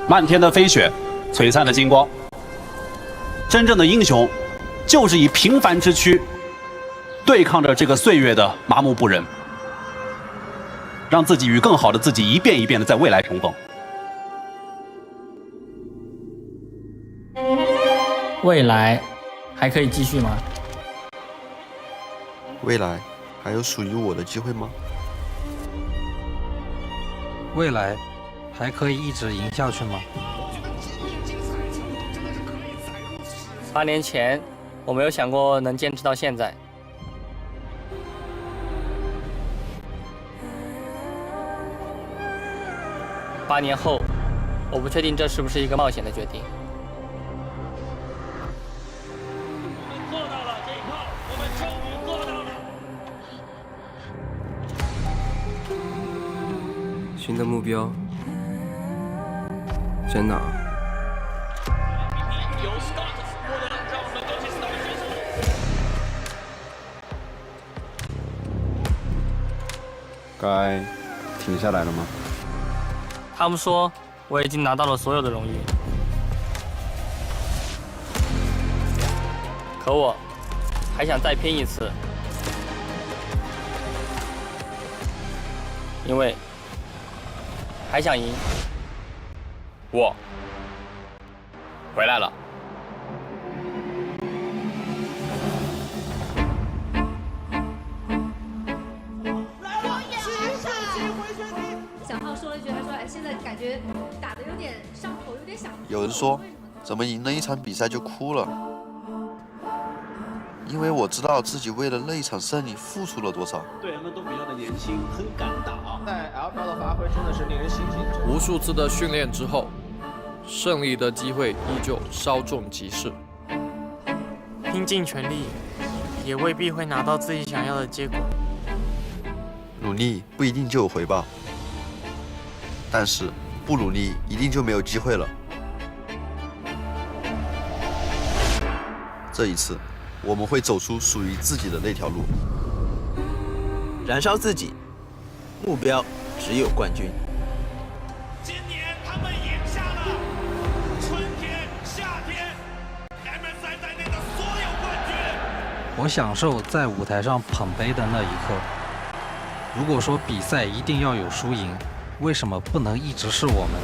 漫天的飞雪，璀璨的金光。真正的英雄，就是以平凡之躯，对抗着这个岁月的麻木不仁，让自己与更好的自己一遍一遍的在未来重逢。未来还可以继续吗？未来还有属于我的机会吗？未来还可以一直赢下去吗8年前，我没有想过能坚持到现在。8年后，我不确定这是不是一个冒险的决定。做到了这一炮，我们终于做到了。新的目标在哪？由 Scott 获得，让我们恭喜 Scott 选手。该停下来了吗？他们说我已经拿到了所有的荣誉，可我还想再拼一次，因为还想赢。我回来了。小浩说了一句，他说：“哎，现在感觉打得有点上头，有点想。”有人说，怎么赢了一场比赛就哭了？因为我知道自己为了那一场胜利付出了多少。队员们都比较的年轻，很敢打。在 LPL 的发挥真的是令人欣喜。无数次的训练之后，胜利的机会依旧稍纵即逝。拼尽全力，也未必会拿到自己想要的结果。努力不一定就有回报，但是不努力一定就没有机会了。这一次，我们会走出属于自己的那条路，燃烧自己，目标只有冠军。今年他们赢下了春天、夏天 MSI 在内的所有冠军。我享受在舞台上捧杯的那一刻。如果说比赛一定要有输赢，为什么不能一直是我们？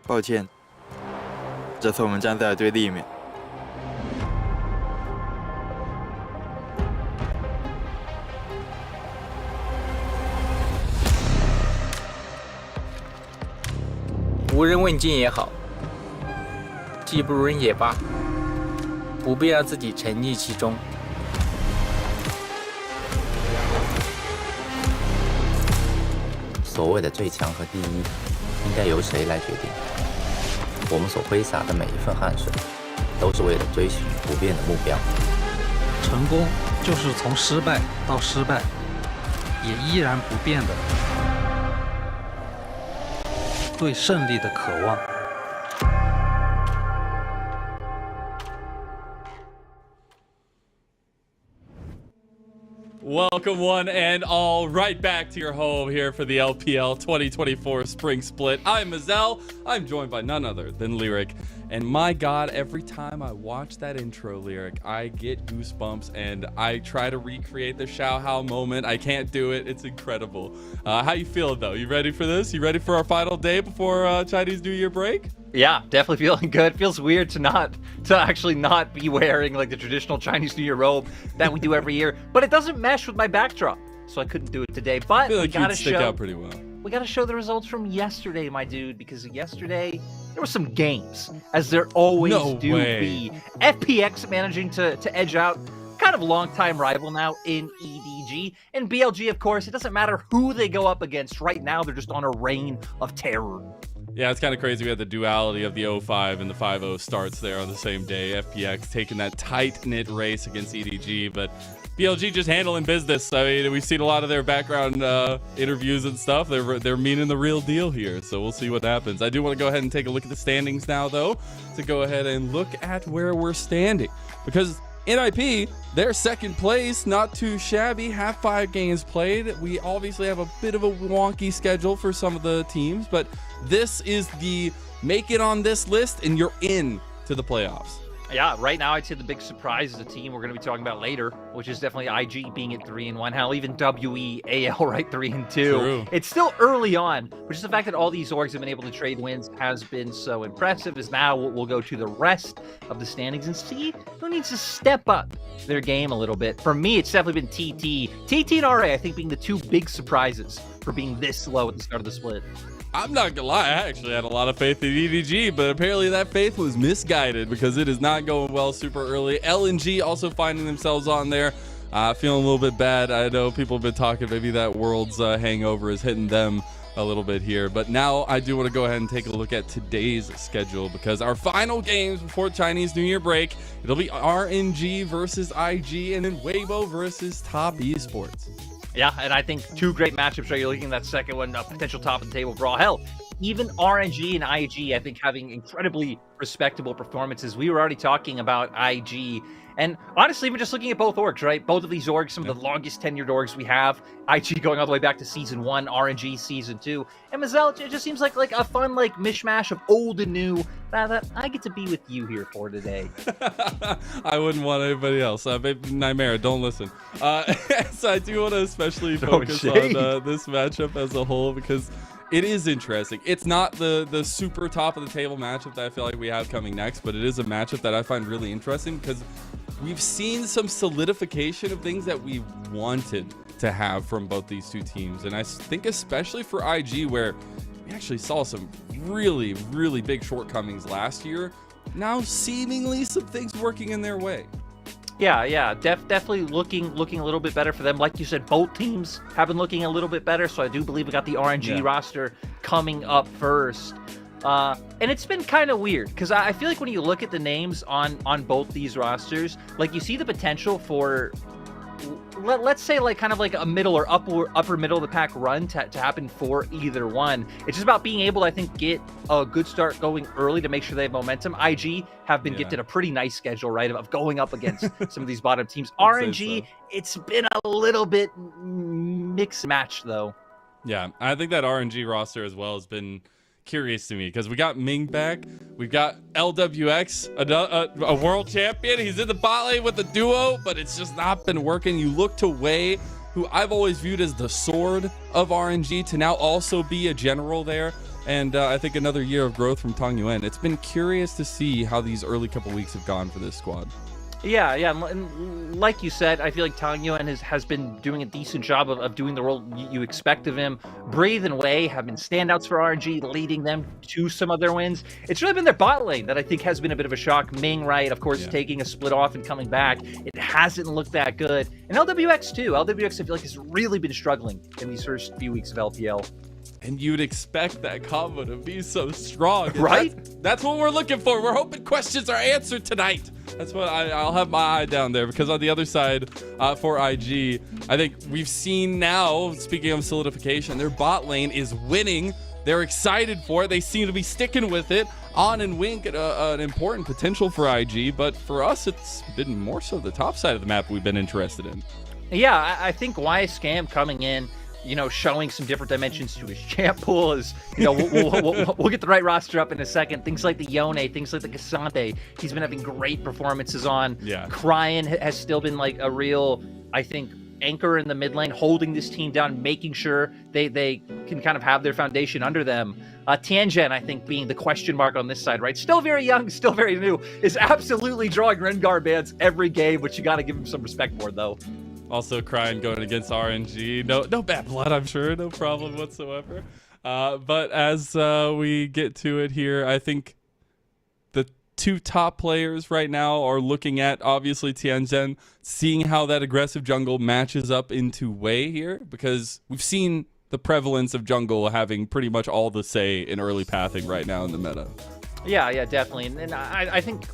抱歉，这次我们站在了对立面。无人问津也好，技不如人也罢，不必让自己沉溺其中。所谓的最强和第一，应该由谁来决定？我们所挥洒的每一份汗水，都是为了追寻不变的目标。成功就是从失败到失败，也依然不变的对胜利的渴望。Welcome one and all right back to your home here for the LPL 2024 Spring Split. I'm Mazel. I'm joined by none other than Lyric. And my God, every time I watch that intro, Lyric, I get goosebumps and I try to recreate the Xiao Hao moment. I can't do it. It's incredible. How you feeling though? You ready for this? You ready for our final day before Chinese New Year break? Yeah, definitely feeling good. Feels weird to actually not be wearing like the traditional Chinese New Year robe that we do every year, but it doesn't mesh with my backdrop, so I couldn't do it today. But I feel like we gotta you'd stick out pretty well. We gotta show the results from yesterday, my dude, because yesterday there were some games, as there always do be. FPX managing to edge out kind of longtime rival now in EDG, and BLG, of course. It doesn't matter who they go up against. Right now, they're just on a reign of terror. Yeah, it's kind of crazy. We had the duality of the 0-5 and the 5-0 starts there on the same day. FPX taking that tight-knit race against EDG, but BLG just handling business. I mean, we've seen a lot of their background interviews and stuff. They're meaning the real deal here, so we'll see what happens. I do want to go ahead and take a look at the standings now, though, to go ahead and look at where we're standing. Because NIP, they're second place, not too shabby, have 5 games played. We obviously have a bit of a wonky schedule for some of the teams, but this is the make it on this list and you're in to the playoffs. Yeah, right now I'd say the big surprise is a team we're going to be talking about later, which is definitely IG being at 3-1. Hell, even WEAL right 3-2. True. It's still early on, but just the fact that all these orgs have been able to trade wins has been so impressive. As now we'll go to the rest of the standings and see who needs to step up their game a little bit. For me, it's definitely been TT and RA, I think, being the 2 big surprises for being this low at the start of the split. I'm not gonna lie, I actually had a lot of faith in EDG, but apparently that faith was misguided because it is not going well super early. LNG also finding themselves on there, feeling a little bit bad. I know people have been talking, maybe that Worlds hangover is hitting them a little bit here, but now I do want to go ahead and take a look at today's schedule because our final games before Chinese New Year break, it'll be RNG versus IG and then Weibo versus Top Esports. Yeah, and I think 2 great matchups right. You're looking at that second one, a potential top of the table brawl. Hell, even RNG and IG, I think, having incredibly respectable performances. We were already talking about IG. And honestly, even just looking at both orgs, right? Both of these orgs, some of the longest tenured orgs we have. IG going all the way back to Season 1, RNG Season 2. And Mazel, it just seems like a fun mishmash of old and new that I get to be with you here for today. I wouldn't want anybody else. Baby Nightmare, don't listen. So I do want to especially focus on this matchup as a whole because it is interesting. It's not the super top of the table matchup that I feel like we have coming next, but it is a matchup that I find really interesting because we've seen some solidification of things that we wanted to have from both these 2 teams. And I think especially for IG, where we actually saw some really, really big shortcomings last year, now seemingly some things working in their way. Yeah, definitely looking a little bit better for them. Like you said, both teams have been looking a little bit better, so I do believe we got the RNG roster coming up first. And it's been kind of weird because I feel like when you look at the names on both these rosters, you see the potential for, let's say, kind of a middle or upper middle of the pack run to happen for either one. It's just about being able to, I think, get a good start going early to make sure they have momentum. IG have been gifted a pretty nice schedule, right, of going up against some of these bottom teams. RNG, it's been a little bit mixed match, though. Yeah, I think that RNG roster as well has been curious to me because we got Ming back, we've got LWX, a world champion. He's in the bot lane with the duo, but it's just not been working. You look to Wei, who I've always viewed as the sword of RNG, to now also be a general there. And I think another year of growth from Tong Yuan. It's been curious to see how these early couple weeks have gone for this squad. Yeah, and like you said, I feel like Tong Yuan has been doing a decent job of doing the role you expect of him. Breathe and Wei have been standouts for RNG, leading them to some of their wins. It's really been their bot lane that I think has been a bit of a shock. Ming, right, of course, taking a split off and coming back. It hasn't looked that good. And LWX, too. LWX, I feel like, has really been struggling in these first few weeks of LPL. And you'd expect that combo to be so strong, right? That's what we're looking for. We're hoping questions are answered tonight. That's what I'll have my eye down there, because on the other side, for IG, I think we've seen now, speaking of solidification, their bot lane is winning. They're excited for it. They seem to be sticking with it. On and Wink at an important potential for IG, but for us, it's been more so the top side of the map we've been interested in. Yeah, I think YScam coming in, showing some different dimensions to his champ pool is, we'll get the right roster up in a second. Things like the Yone, things like the Cassante, he's been having great performances on. Yeah. Cryan has still been a real, I think, anchor in the mid lane, holding this team down, making sure they can kind of have their foundation under them. Tianzhen, I think, being the question mark on this side, right? Still very young, still very new, is absolutely drawing Rengar bans every game, which you got to give him some respect for, though. Also, Cryan going against RNG. No bad blood, I'm sure. No problem whatsoever. But as we get to it here, I think the two top players right now are looking at, obviously, Tianzhen, seeing how that aggressive jungle matches up into Wei here, because we've seen the prevalence of jungle having pretty much all the say in early pathing right now in the meta. Yeah, definitely. And I think,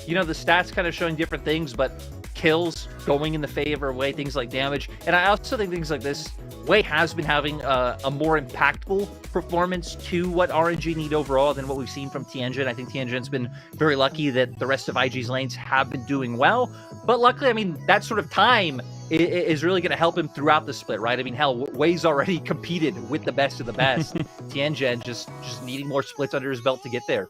the stats kind of showing different things, but kills going in the favor of Wei, things like damage. And I also think things like this, Wei has been having a more impactful performance to what RNG need overall than what we've seen from Tianjin. I think Tianjin's been very lucky that the rest of IG's lanes have been doing well. But luckily, I mean, that sort of time is really going to help him throughout the split, right? I mean, hell, Wei's already competed with the best of the best. Tianjin just needing more splits under his belt to get there.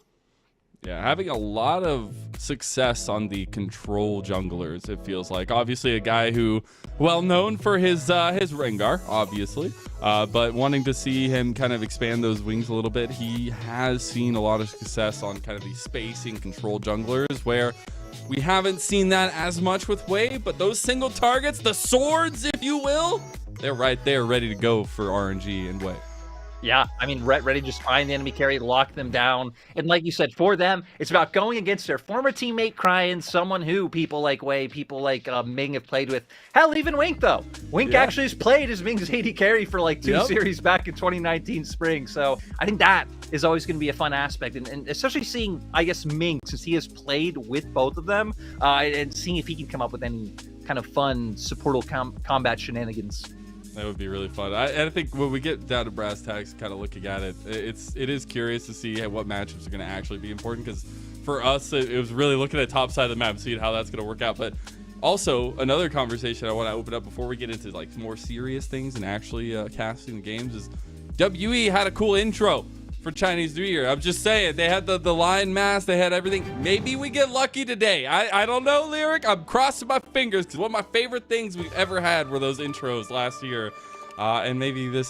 Yeah, having a lot of success on the control junglers, it feels like. Obviously a guy who, well known for his Rengar, obviously, but wanting to see him kind of expand those wings a little bit, he has seen a lot of success on kind of the spacing control junglers, where we haven't seen that as much with Wei, but those single targets, the swords, if you will, they're right there ready to go for RNG and Wei. Yeah, I mean, ready to just find the enemy carry, lock them down. And like you said, for them, it's about going against their former teammate Cryan, someone who people like Wei, people like Ming have played with. Hell, even Wink, though. Wink actually has played as Ming's AD carry for like 2 series back in 2019 spring. So I think that is always going to be a fun aspect. And especially seeing, I guess, Ming, since he has played with both of them, and seeing if he can come up with any kind of fun supportal combat shenanigans. That would be really fun. I think when we get down to brass tacks, kind of looking at it, it is curious to see what matchups are going to actually be important. Because for us, it was really looking at top side of the map, seeing how that's going to work out. But also another conversation I want to open up before we get into like more serious things and actually casting the games is WE had a cool intro for Chinese New Year. I'm just saying, they had the lion mask, they had everything. Maybe we get lucky today. I don't know, Lyric. I'm crossing my fingers because one of my favorite things we've ever had were those intros last year. And maybe this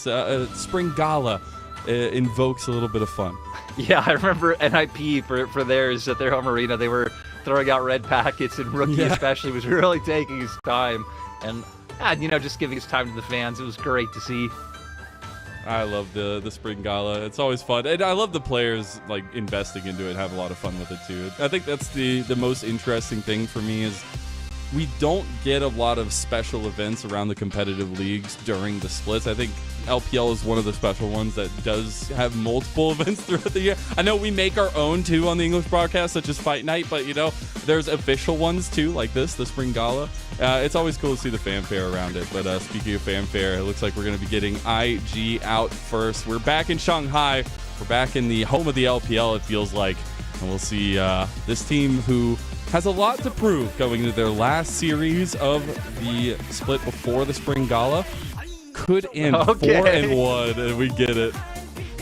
Spring Gala invokes a little bit of fun. Yeah, I remember NIP for theirs at their home arena. They were throwing out red packets, and Rookie especially was really taking his time. And, you know, just giving his time to the fans. It was great to see. I love the Spring Gala. It's always fun. And I love the players like investing into it, have a lot of fun with it too. I think that's the most interesting thing for me is we don't get a lot of special events around the competitive leagues during the splits. I think LPL is one of the special ones that does have multiple events throughout the year. I know we make our own too on the English broadcast, such as Fight Night, but you know, there's official ones too, like this, the Spring Gala. It's always cool to see the fanfare around it. But speaking of fanfare, it looks like we're going to be getting IG out first. We're back in Shanghai. We're back in the home of the LPL, it feels like. And we'll see this team who has a lot to prove going into their last series of the split before the Spring Gala. Could end 4-1, and we get it.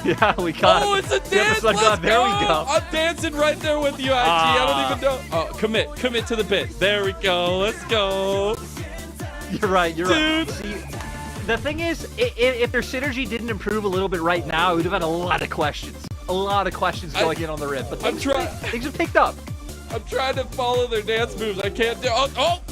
Yeah, we got it. Oh, it's a dance! Let's go! There we go. I'm dancing right there with you, IG. I don't even know. Oh, commit to the bit. There we go. Let's go. You're right. See, the thing is, if their synergy didn't improve a little bit right now, it would have had a lot of questions. Going in on the rip. But things have picked up. I'm trying to follow their dance moves. I can't do. Oh!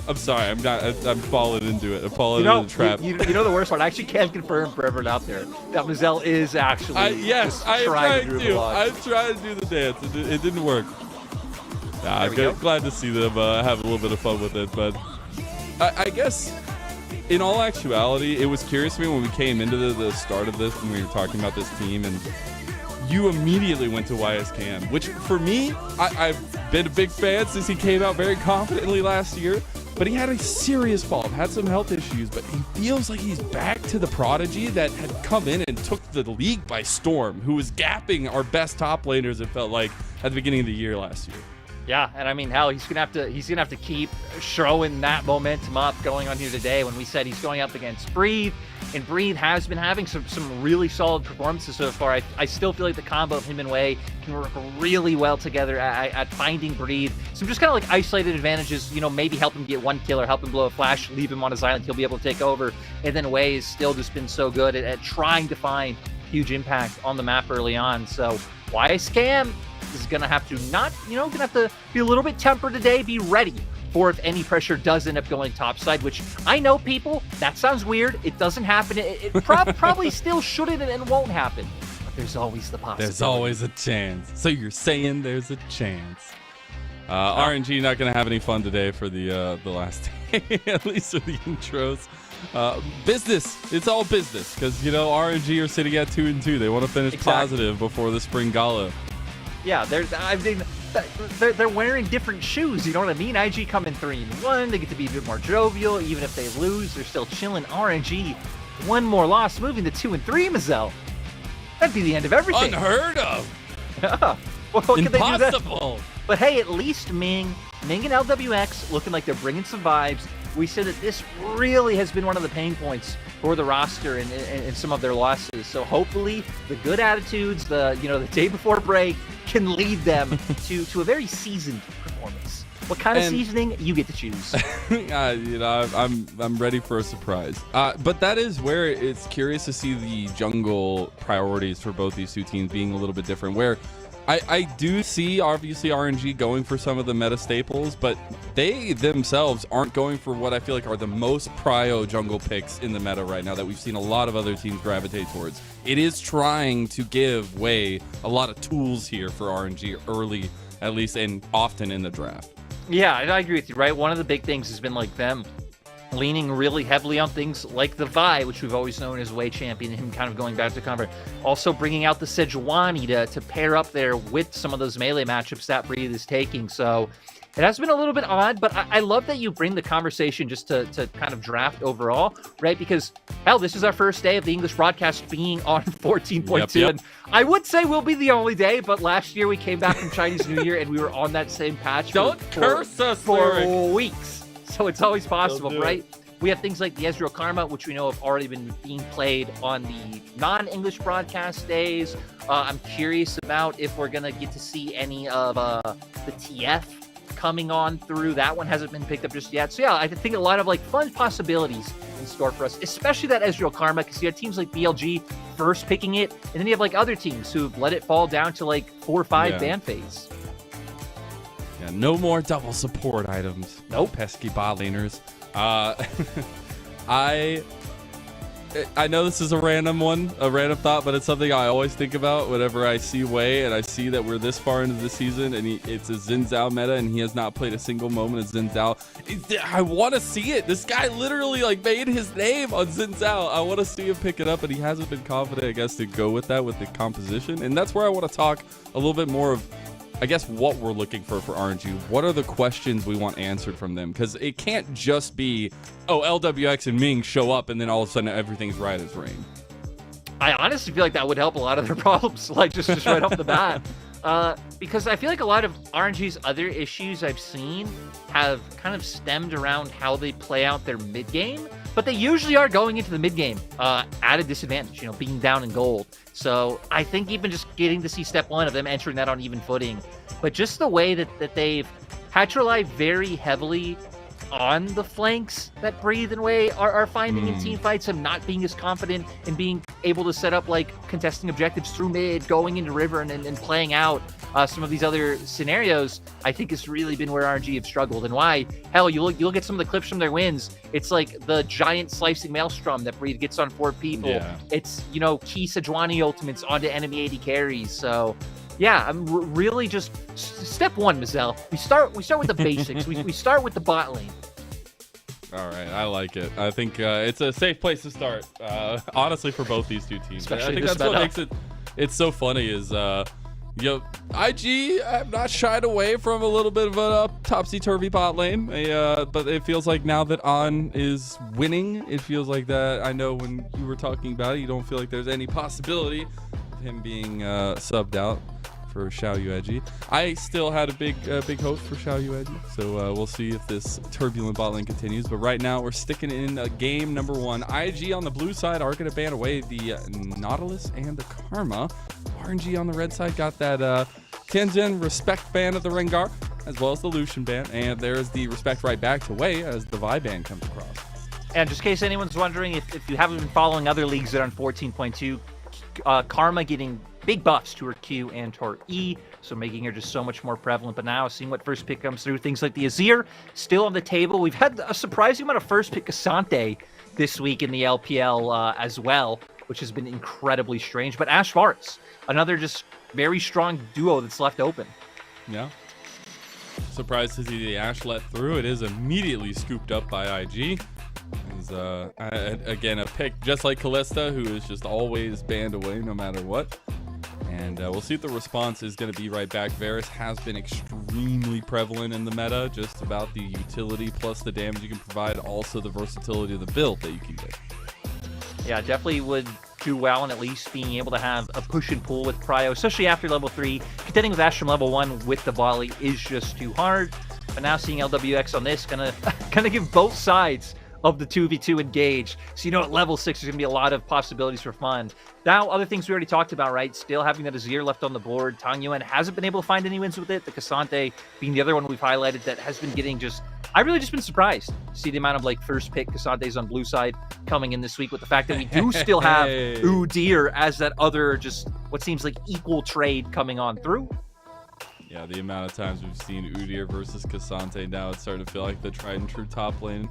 I'm sorry. I'm not. I'm falling into it. I'm falling into the trap. You know the worst part? I actually can't confirm for everyone out there that Mazel is actually. I'm trying to do the dance. It didn't work. I'm glad to see them have a little bit of fun with it. But I guess, in all actuality, it was curious to me when we came into the start of this, when we were talking about this team, and you immediately went to YSKM, which for me, I've been a big fan since he came out very confidently last year. But he had a serious fall, had some health issues, but he feels like he's back to the prodigy that had come in and took the league by storm, who was gapping our best top laners, it felt like, at the beginning of the year last year. Yeah, and I mean, hell, he's gonna have to keep showing that momentum up going on here today. When we said he's going up against Breathe, and Breathe has been having some really solid performances so far. I still feel like the combo of him and Wei can work really well together at finding Breathe. Some just kind of like isolated advantages, you know, maybe help him get one kill or help him blow a flash, leave him on his island, he'll be able to take over. And then Wei has still just been so good at trying to find huge impact on the map early on. So YSKM is gonna have to be a little bit tempered today, be ready for if any pressure does end up going topside, which I know, people, that sounds weird. It doesn't happen. It probably still shouldn't and won't happen. But there's always the possibility. There's always a chance. So you're saying there's a chance. RNG not going to have any fun today for the last day, at least for the intros. Business. It's all business because, you know, RNG are sitting at 2-2. They want to finish positive before the Spring Gala. Yeah, I mean, they're wearing different shoes. You know what I mean? IG come in 3-1. They get to be a bit more jovial. Even if they lose, they're still chilling. RNG, one more loss, moving to 2-3, Mazel. That'd be the end of everything. Unheard of. Yeah. What can they do then? Impossible. But hey, at least Ming and LWX looking like they're bringing some vibes. We said that this really has been one of the pain points for the roster and some of their losses. So hopefully the good attitudes, the day before break can lead them to a very seasoned performance. What kind of seasoning? You get to choose. I'm ready for a surprise. But that is where it's curious to see the jungle priorities for both these two teams being a little bit different. Where I do see, obviously, RNG going for some of the meta staples, but they themselves aren't going for what I feel like are the most prio jungle picks in the meta right now that we've seen a lot of other teams gravitate towards. It is trying to give way a lot of tools here for RNG early, at least, and often in the draft. Yeah, I agree with you, right? One of the big things has been like them leaning really heavily on things like the Vi, which we've always known as Wei champion, him kind of going back to Convert. Also bringing out the Sejuani to pair up there with some of those melee matchups that Breathe is taking. So it has been a little bit odd, but I love that you bring the conversation just to kind of draft overall, right? Because, hell, this is our first day of the English broadcast being on 14.2. Yep. And I would say we'll be the only day, but last year we came back from Chinese New Year and we were on that same patch Curse us, for Lyric. weeks. So it's always possible, right? We have things like the Ezreal Karma, which we know have already been being played on the non-English broadcast days. I'm curious about if we're going to get to see any of the TF coming on through. That one hasn't been picked up just yet. So yeah, I think a lot of like fun possibilities in store for us, especially that Ezreal Karma, because you have teams like BLG first picking it, and then you have like other teams who've let it fall down to like 4 or 5 ban phase. Yeah, no more double support items. Nope. Pesky bot laners. I know this is a random thought, but it's something I always think about whenever I see Wei and I see that we're this far into the season and it's a Xin Zhao meta and he has not played a single moment of Xin Zhao. I want to see it. This guy literally like made his name on Xin Zhao. I want to see him pick it up, and he hasn't been confident, I guess, to go with that with the composition. And that's where I want to talk a little bit more of, I guess, what we're looking for RNG. What are the questions we want answered from them? Because it can't just be, oh, LWX and Ming show up and then all of a sudden everything's right as rain. I honestly feel like that would help a lot of their problems, like just right off the bat. Because I feel like a lot of RNG's other issues I've seen have kind of stemmed around how they play out their mid game, but they usually are going into the mid game at a disadvantage, being down in gold. So I think even just getting to see step one of them entering that on even footing, but just the way that they've had to rely very heavily on the flanks that Breathe and Wei are finding in team fights, and not being as confident in being able to set up like contesting objectives through mid, going into river, and playing out some of these other scenarios, I think has really been where RNG have struggled. And why, hell, you look at some of the clips from their wins, it's like the giant slicing maelstrom that Breathe gets on 4 people. Yeah. It's, key Sejuani ultimates onto enemy AD carries. So yeah, I'm really just step one, Mazel. We start with the basics. we start with the bot lane. All right, I like it. I think it's a safe place to start, honestly, for both these two teams. Especially I think that's what makes it's so funny is, IG have not shied away from a little bit of a topsy-turvy bot lane, but it feels like now that On is winning, it feels like that. I know when you were talking about it, you don't feel like there's any possibility of him being subbed out for Xiao Yueji. I still had a big hope for Xiao Yueji, so we'll see if this turbulent bot lane continues. But right now, we're sticking in game number 1. IG on the blue side are going to ban away the Nautilus and the Karma. RNG on the red side got that Tianjin respect ban of the Rengar, as well as the Lucian ban, and there's the respect right back to Wei as the Vi ban comes across. And just in case anyone's wondering, if you haven't been following other leagues that are on 14.2, Karma getting big buffs to her Q and to her E, so making her just so much more prevalent. But now, seeing what first pick comes through, things like the Azir still on the table. We've had a surprising amount of first pick Asante this week in the LPL as well, which has been incredibly strange. But Ashe Varus, another just very strong duo that's left open. Yeah. Surprised to see the Ashe let through. It is immediately scooped up by IG. Is again a pick just like Kalista, who is just always banned away no matter what. And we'll see what the response is going to be right back. Varus has been extremely prevalent in the meta, just about the utility plus the damage you can provide, also the versatility of the build that you can get. Yeah, definitely would do well in at least being able to have a push and pull with Prio, especially after level 3. Contending with Ashe from level 1 with the volley is just too hard. But now seeing LWX on this, gonna give both sides of the 2v2 engage. So at level 6 there's gonna be a lot of possibilities for fun. Now, other things we already talked about, right? Still having that Azir left on the board. Tang Yuan hasn't been able to find any wins with it. The K'Sante being the other one we've highlighted that has been getting I've really just been surprised to see the amount of first pick K'Santes on blue side coming in this week, with the fact that we do still have Udyr as that other what seems like equal trade coming on through. Yeah, the amount of times we've seen Udyr versus K'Sante, now it's starting to feel like the tried and true top lane.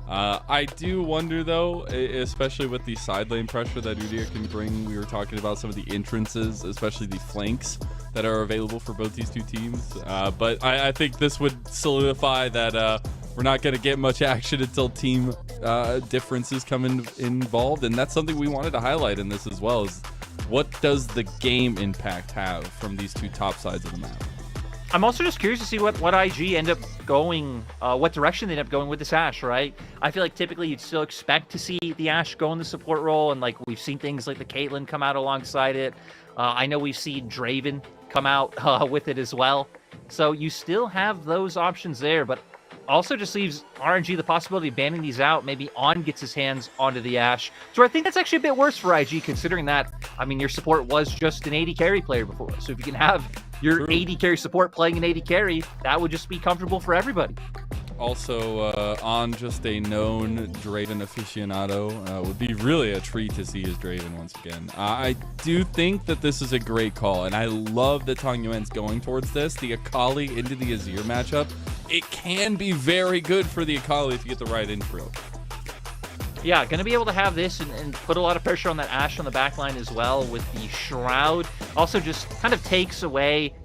I do wonder, though, especially with the side lane pressure that Udyr can bring. We were talking about some of the entrances, especially the flanks that are available for both these two teams. But I think this would solidify that we're not going to get much action until team differences come involved. And that's something we wanted to highlight in this as well, is what does the game impact have from these two top sides of the map? I'm also just curious to see what IG end up going, what direction they end up going with this Ashe, right? I feel like typically you'd still expect to see the Ashe go in the support role, and we've seen things like the Caitlyn come out alongside it. I know we've seen Draven come out with it as well. So you still have those options there, but also just leaves RNG the possibility of banning these out. Maybe On gets his hands onto the Ashe. So I think that's actually a bit worse for IG, considering that, your support was just an AD carry player before. So if you can have your AD carry support playing an AD carry, that would just be comfortable for everybody. Also, On just a known Draven aficionado, would be really a treat to see his Draven once again. I do think that this is a great call, and I love that Tang Yuan's going towards this. The Akali into the Azir matchup, it can be very good for the Akali if you get the right intro. Yeah, going to be able to have this and put a lot of pressure on that Ashe on the backline as well with the Shroud. Also just kind of takes away,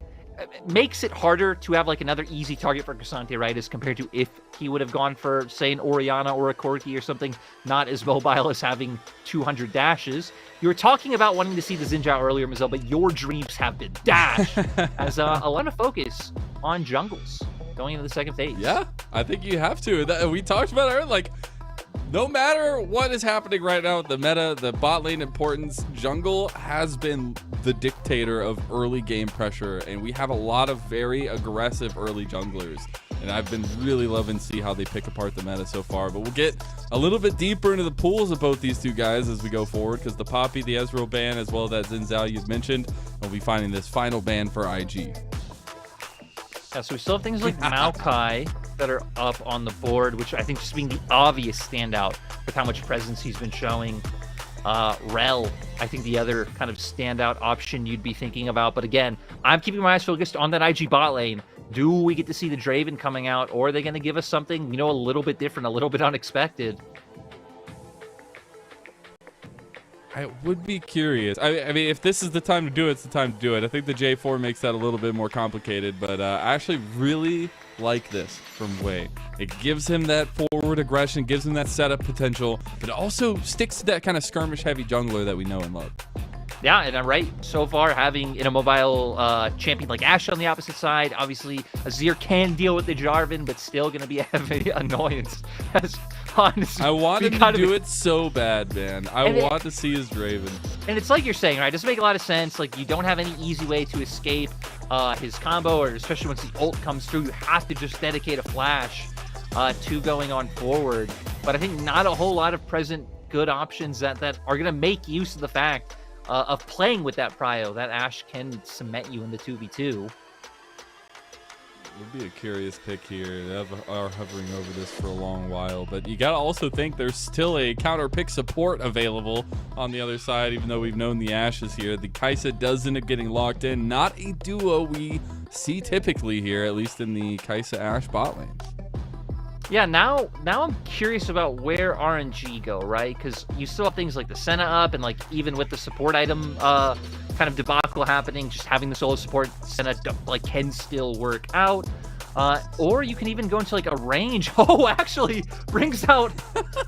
makes it harder to have another easy target for K'Sante, right, as compared to if he would have gone for, say, an Orianna or a Corki or something not as mobile as having 200 dashes. You were talking about wanting to see the Xin Zhao earlier, Mazel, but your dreams have been dashed as a lot of focus on jungles going into the second phase. Yeah, I think you have to. We talked about it, no matter what is happening right now with the meta, the bot lane importance, jungle has been the dictator of early game pressure, and we have a lot of very aggressive early junglers. And I've been really loving to see how they pick apart the meta so far. But we'll get a little bit deeper into the pools of both these two guys as we go forward, because the Poppy, the Ezreal ban, as well as that Xin Zhao you've mentioned, we'll be finding this final ban for IG. Yeah, so we still have things like Maokai that are up on the board, which I think just being the obvious standout with how much presence he's been showing. Rel, I think the other kind of standout option you'd be thinking about. But again, I'm keeping my eyes focused on that IG bot lane. Do we get to see the Draven coming out, or are they going to give us something, a little bit different, a little bit unexpected? I would be curious. I mean, if this is the time to do it, it's the time to do it. I think the J4 makes that a little bit more complicated, but I actually really like this from Wei. It gives him that forward aggression, gives him that setup potential, but it also sticks to that kind of skirmish-heavy jungler that we know and love. Yeah, and I'm right. So far, having in a mobile champion like Ashe on the opposite side, obviously Azir can deal with the Jarvan, but still going to be a heavy annoyance. Honestly, I want him to do it so bad, man. I want to see his Draven. And it's like you're saying, right? It doesn't make a lot of sense. You don't have any easy way to escape his combo, or especially once the ult comes through, you have to just dedicate a flash to going on forward. But I think not a whole lot of present good options that are going to make use of the fact of playing with that prio. That Ashe can cement you in the 2v2. Would be a curious pick here. They are hovering over this for a long while, but you gotta also think there's still a counter pick support available on the other side, even though we've known the Ashe is here. The Kai'Sa does end up getting locked in. Not a duo we see typically here, at least in the Kai'Sa Ashe bot lane. Yeah, now I'm curious about where RNG go, right? Because you still have things like the Senna up, and even with the support item kind of debacle happening, just having the solo support Senna can still work out. Or you can even go into a range. Oh, actually brings out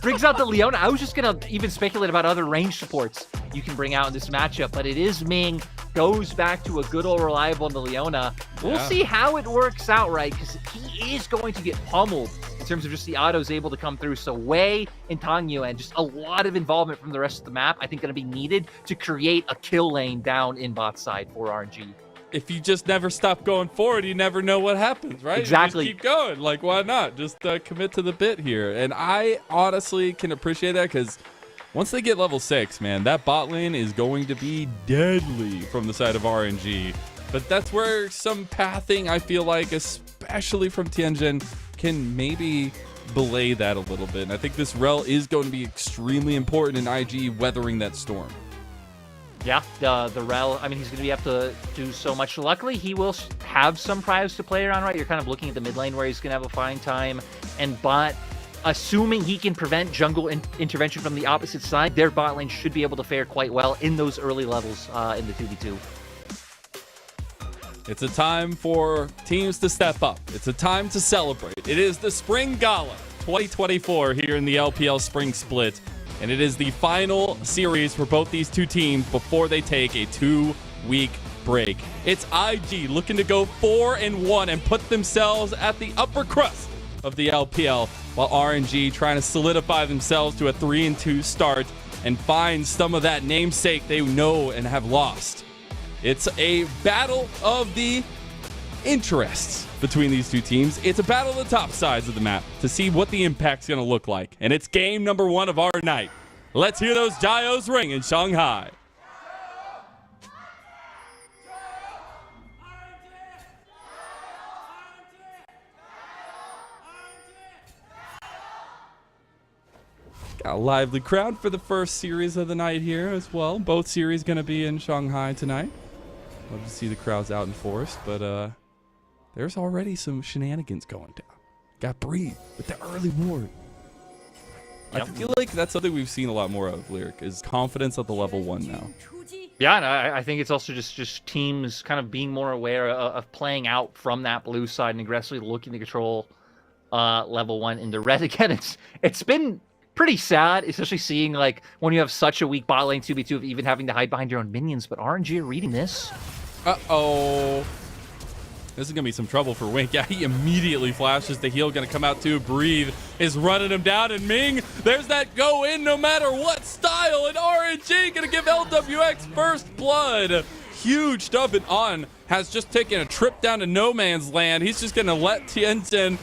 the Leona. I was just gonna even speculate about other range supports you can bring out in this matchup. But it is Ming, goes back to a good old reliable in the Leona. We'll see how it works out, right? Because he is going to get pummeled in terms of just the autos able to come through. So Wei and Tang Yuan, just a lot of involvement from the rest of the map, I think going to be needed to create a kill lane down in bot side for RNG. If you just never stop going forward, you never know what happens, right? Exactly. You just keep going. Like, why not? Just commit to the bit here. And I honestly can appreciate that because once they get level 6, man, that bot lane is going to be deadly from the side of RNG. But that's where some pathing, I feel like, especially from Tianjin, can maybe belay that a little bit. And I think this Rel is going to be extremely important in IG weathering that storm. Yeah, the Rel, I mean, he's going to have to do so much. Luckily, he will have some priors to play around, right? You're kind of looking at the mid lane where he's going to have a fine time. And bot, assuming he can prevent jungle intervention from the opposite side, their bot lane should be able to fare quite well in those early levels in the 2v2. It's a time for teams to step up. It's a time to celebrate. It is the Spring Gala 2024 here in the LPL Spring Split. And it is the final series for both these two teams before they take a 2-week break. It's IG looking to go 4-1 and put themselves at the upper crust of the LPL, while RNG trying to solidify themselves to a 3-2 start and find some of that namesake they know and have lost. It's a battle of the interests between these two teams. It's a battle of the top sides of the map to see what the impact's going to look like. And it's game number 1 of our night. Let's hear those Dios ring in Shanghai. Got a lively crowd for the first series of the night here as well. Both series going to be in Shanghai tonight. Love to see the crowds out in force, but there's already some shenanigans going down. Got Breathe with the early ward. Yep. I feel like that's something we've seen a lot more of, Lyric, is confidence at the level 1 now. Yeah, and I think it's also just teams kind of being more aware of playing out from that blue side and aggressively looking to control level 1 into red. Again, it's been pretty sad, especially seeing like when you have such a weak bot lane 2v2 of even having to hide behind your own minions, but RNG are reading this. Uh-oh. This is going to be some trouble for Wink. Yeah, he immediately flashes the heal. Going to come out to Breathe. Is running him down. And Ming, there's that go in no matter what style. And RNG going to give LWX first blood. Huge stuff. And On has just taken a trip down to no man's land. He's just going to let Tianjin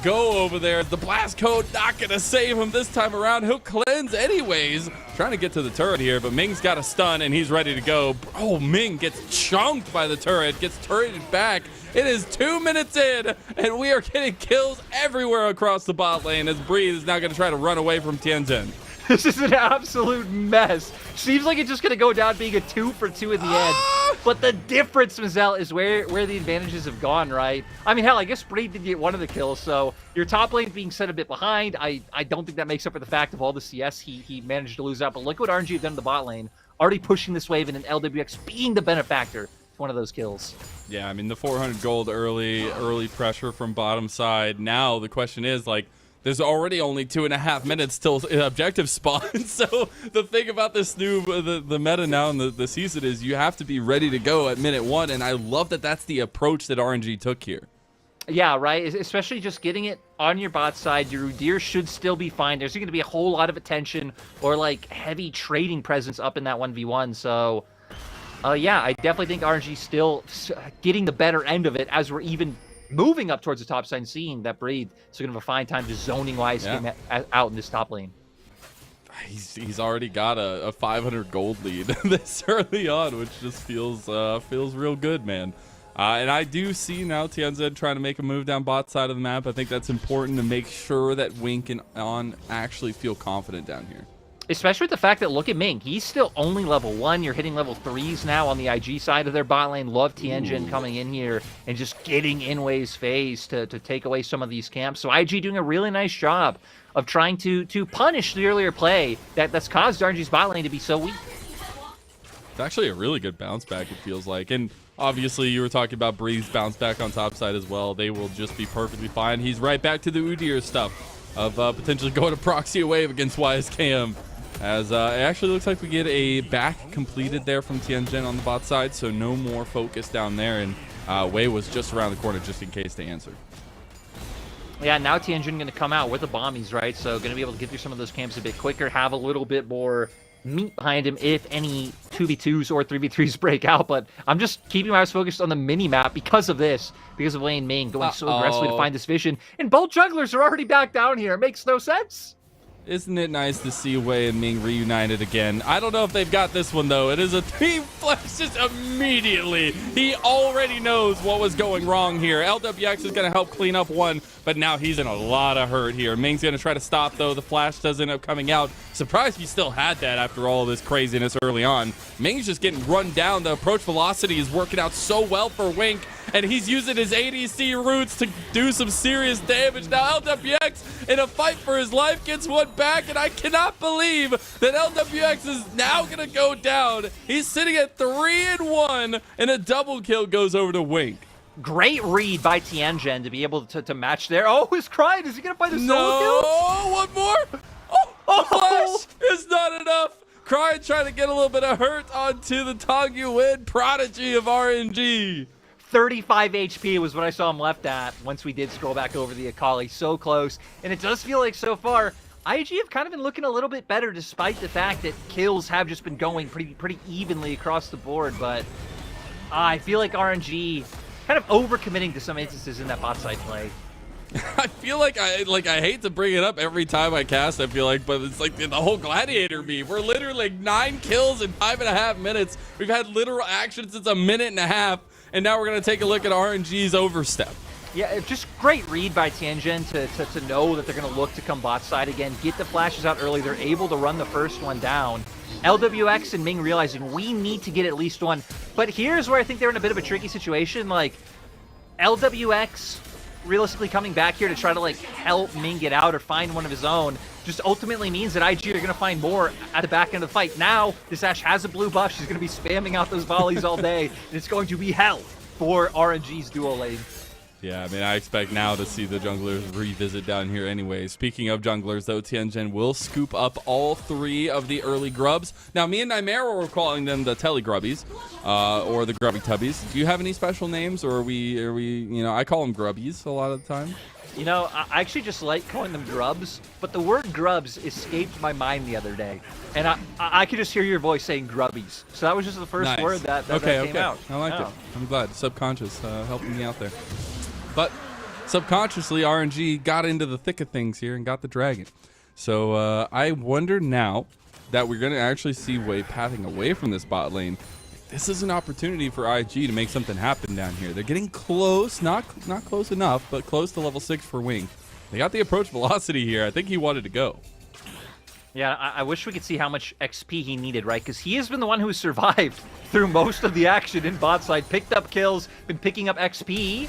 go over there. The blast code not going to save him this time around. He'll cleanse anyways. Trying to get to the turret here, but Ming's got a stun and he's ready to go. Oh, Ming gets chunked by the turret, gets turreted back. It is 2 minutes in, and we are getting kills everywhere across the bot lane as Breathe is now going to try to run away from Tianjin. This is an absolute mess. Seems like it's just going to go down being a 2-for-2 in the end. But the difference, Mazel, is where the advantages have gone, right? I mean, hell, I guess Breathe did get one of the kills, so your top lane being set a bit behind. I don't think that makes up for the fact of all the CS he managed to lose out. But look what RNG have done in the bot lane. Already pushing this wave and an LWX being the benefactor. One of those kills. Yeah, I mean, the 400 gold early pressure from bottom side. Now the question is, like, there's already only 2.5 minutes till objective spawn. So the thing about this new the meta now in the season is you have to be ready to go at minute 1, and I love that that's the approach that RNG took here. Yeah, right. Especially just getting it on your bot side. Your Udyr should still be fine. There's going to be a whole lot of attention or like heavy trading presence up in that 1v1. So yeah, I definitely think RNG still getting the better end of it as we're even moving up towards the top side and seeing that Breathe is going to have a fine time just zoning-wise getting out in this top lane. He's already got a 500 gold lead this early on, which just feels real good, man. And I do see now Tianjin trying to make a move down bot side of the map. I think that's important to make sure that Wink and On actually feel confident down here. Especially with the fact that, look at Ming, he's still only level 1. You're hitting level 3s now on the IG side of their bot lane. Love Tianjin coming in here and just getting in Wei's phase to take away some of these camps. So IG doing a really nice job of trying to punish the earlier play that's caused RNG's bot lane to be so weak. It's actually a really good bounce back, it feels like. And obviously, you were talking about Breeze's bounce back on top side as well. They will just be perfectly fine. He's right back to the Udyr stuff of potentially going to proxy a wave against YSKM As it actually looks like we get a back completed there from Tianjin on the bot side, so no more focus down there, and Wei was just around the corner just in case they answered. Yeah, now Tianjin going to come out with the bombies, right? So going to be able to get through some of those camps a bit quicker, have a little bit more meat behind him if any 2v2s or 3v3s break out. But I'm just keeping my eyes focused on the mini-map because of this, because of Wei and Ming going so aggressively to find this vision. And both jugglers are already back down here. It makes no sense. Isn't it nice to see Wei and Ming reunited again? I don't know if they've got this one, though. It is a team flash just immediately. He already knows what was going wrong here. LWX is going to help clean up one, but now he's in a lot of hurt here. Ming's going to try to stop, though. The flash does end up coming out. Surprised he still had that after all this craziness early on. Ming's just getting run down. The approach velocity is working out so well for Wink, and he's using his ADC roots to do some serious damage. Now LWX, in a fight for his life, gets one back, and I cannot believe that LWX is now going to go down. He's sitting at 3-1, and a double kill goes over to Wink. Great read by Tianjin to be able to match there. Oh, he's crying. Is he going to find the solo kill? No, one more. The flash is not enough. Crying trying to get a little bit of hurt onto the Tongyu Win prodigy of RNG. 35 HP was what I saw him left at once we did scroll back over the Akali. So close. And it does feel like so far, IG have kind of been looking a little bit better despite the fact that kills have just been going pretty evenly across the board. But I feel like RNG kind of overcommitting to some instances in that bot side play. I feel like I hate to bring it up every time I cast, I feel like, but it's like the whole Gladiator meme. We're literally like 9 kills in 5.5 minutes. We've had literal action since a minute and a half. And now we're going to take a look at RNG's overstep. Yeah, just great read by Tianjin to know that they're going to look to come bot side again, get the flashes out early. They're able to run the first one down. LWX and Ming realizing we need to get at least one. But here's where I think they're in a bit of a tricky situation. Like, LWX realistically coming back here to try to, like, help Ming get out or find one of his own just ultimately means that IG are going to find more at the back end of the fight. Now, this Ashe has a blue buff. She's going to be spamming out those volleys all day, and it's going to be hell for RNG's duo lane. Yeah, I mean, I expect now to see the junglers revisit down here anyway. Speaking of junglers, though, Tianjin will scoop up all 3 of the early grubs. Now, me and Nymera were calling them the Telegrubbies, or the Grubby Tubbies. Do you have any special names, or are we, you know, I call them Grubbies a lot of the time. You know, I actually just like calling them grubs, but the word grubs escaped my mind the other day. And I could just hear your voice saying grubbies. So that was just the first word that came out. I like it. I'm glad. Subconscious helping me out there. But subconsciously, RNG got into the thick of things here and got the dragon. So I wonder now that we're going to actually see Wei pathing away from this bot lane. This is an opportunity for IG to make something happen down here. They're getting close, not close enough, but close to level 6 for Wing. They got the approach velocity here. I think he wanted to go. Yeah, I wish we could see how much XP he needed, right? Because he has been the one who survived through most of the action in bot side. Picked up kills, been picking up XP.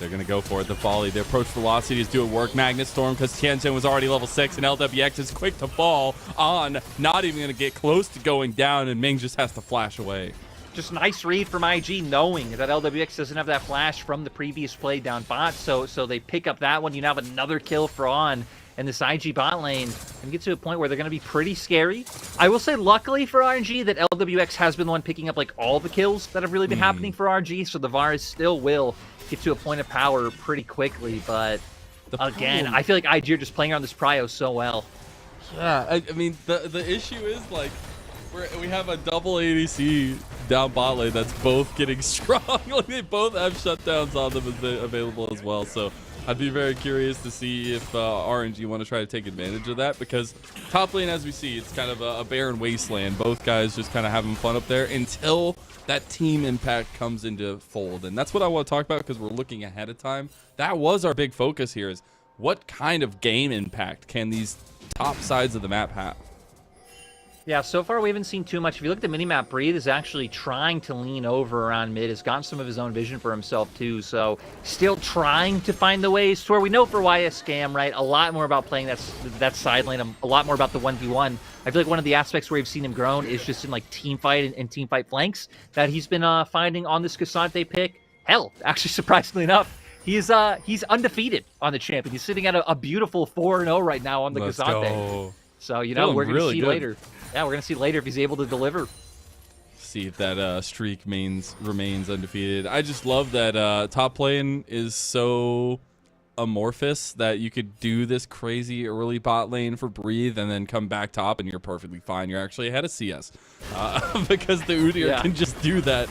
They're going to go for it. The volley, the approach velocity is doing work. Magnet Storm, because Tianjin was already level 6, and LWX is quick to fall on. Not even going to get close to going down, and Ming just has to flash away. Just nice read from IG, knowing that LWX doesn't have that flash from the previous play down bot, so they pick up that one. You now have another kill for On, and this IG bot lane can get to a point where they're going to be pretty scary. I will say, luckily for RNG, that LWX has been the one picking up like all the kills that have really been happening for RNG, so the Varus still will get to a point of power pretty quickly, but again, I feel like IG are just playing around this prio so well. Yeah, I mean, the issue is, like, we have a double ADC down bot lane that's both getting strong. Like, they both have shutdowns on them available as well, so I'd be very curious to see if RNG want to try to take advantage of that, because top lane, as we see, it's kind of a barren wasteland. Both guys just kind of having fun up there until that team impact comes into fold. And that's what I want to talk about, because we're looking ahead of time. That was our big focus here, is what kind of game impact can these top sides of the map have? Yeah, so far we haven't seen too much. If you look at the minimap, Breathe is actually trying to lean over around mid, has gotten some of his own vision for himself too, so still trying to find the ways to where we know for YS Scam, right, a lot more about playing that side lane, a lot more about the 1v1. I feel like one of the aspects where we've seen him grown is just in like team fight and team fight flanks that he's been finding on this Cassante pick. Hell, actually surprisingly enough, he's undefeated on the champion. He's sitting at a beautiful 4-0 right now on the Cassante. So, you know, we're going to really see good. later. Yeah, we're going to see later if he's able to deliver. See if that streak remains undefeated. I just love that top lane is so amorphous that you could do this crazy early bot lane for Breathe and then come back top and you're perfectly fine. You're actually ahead of CS because the Udyr can just do that.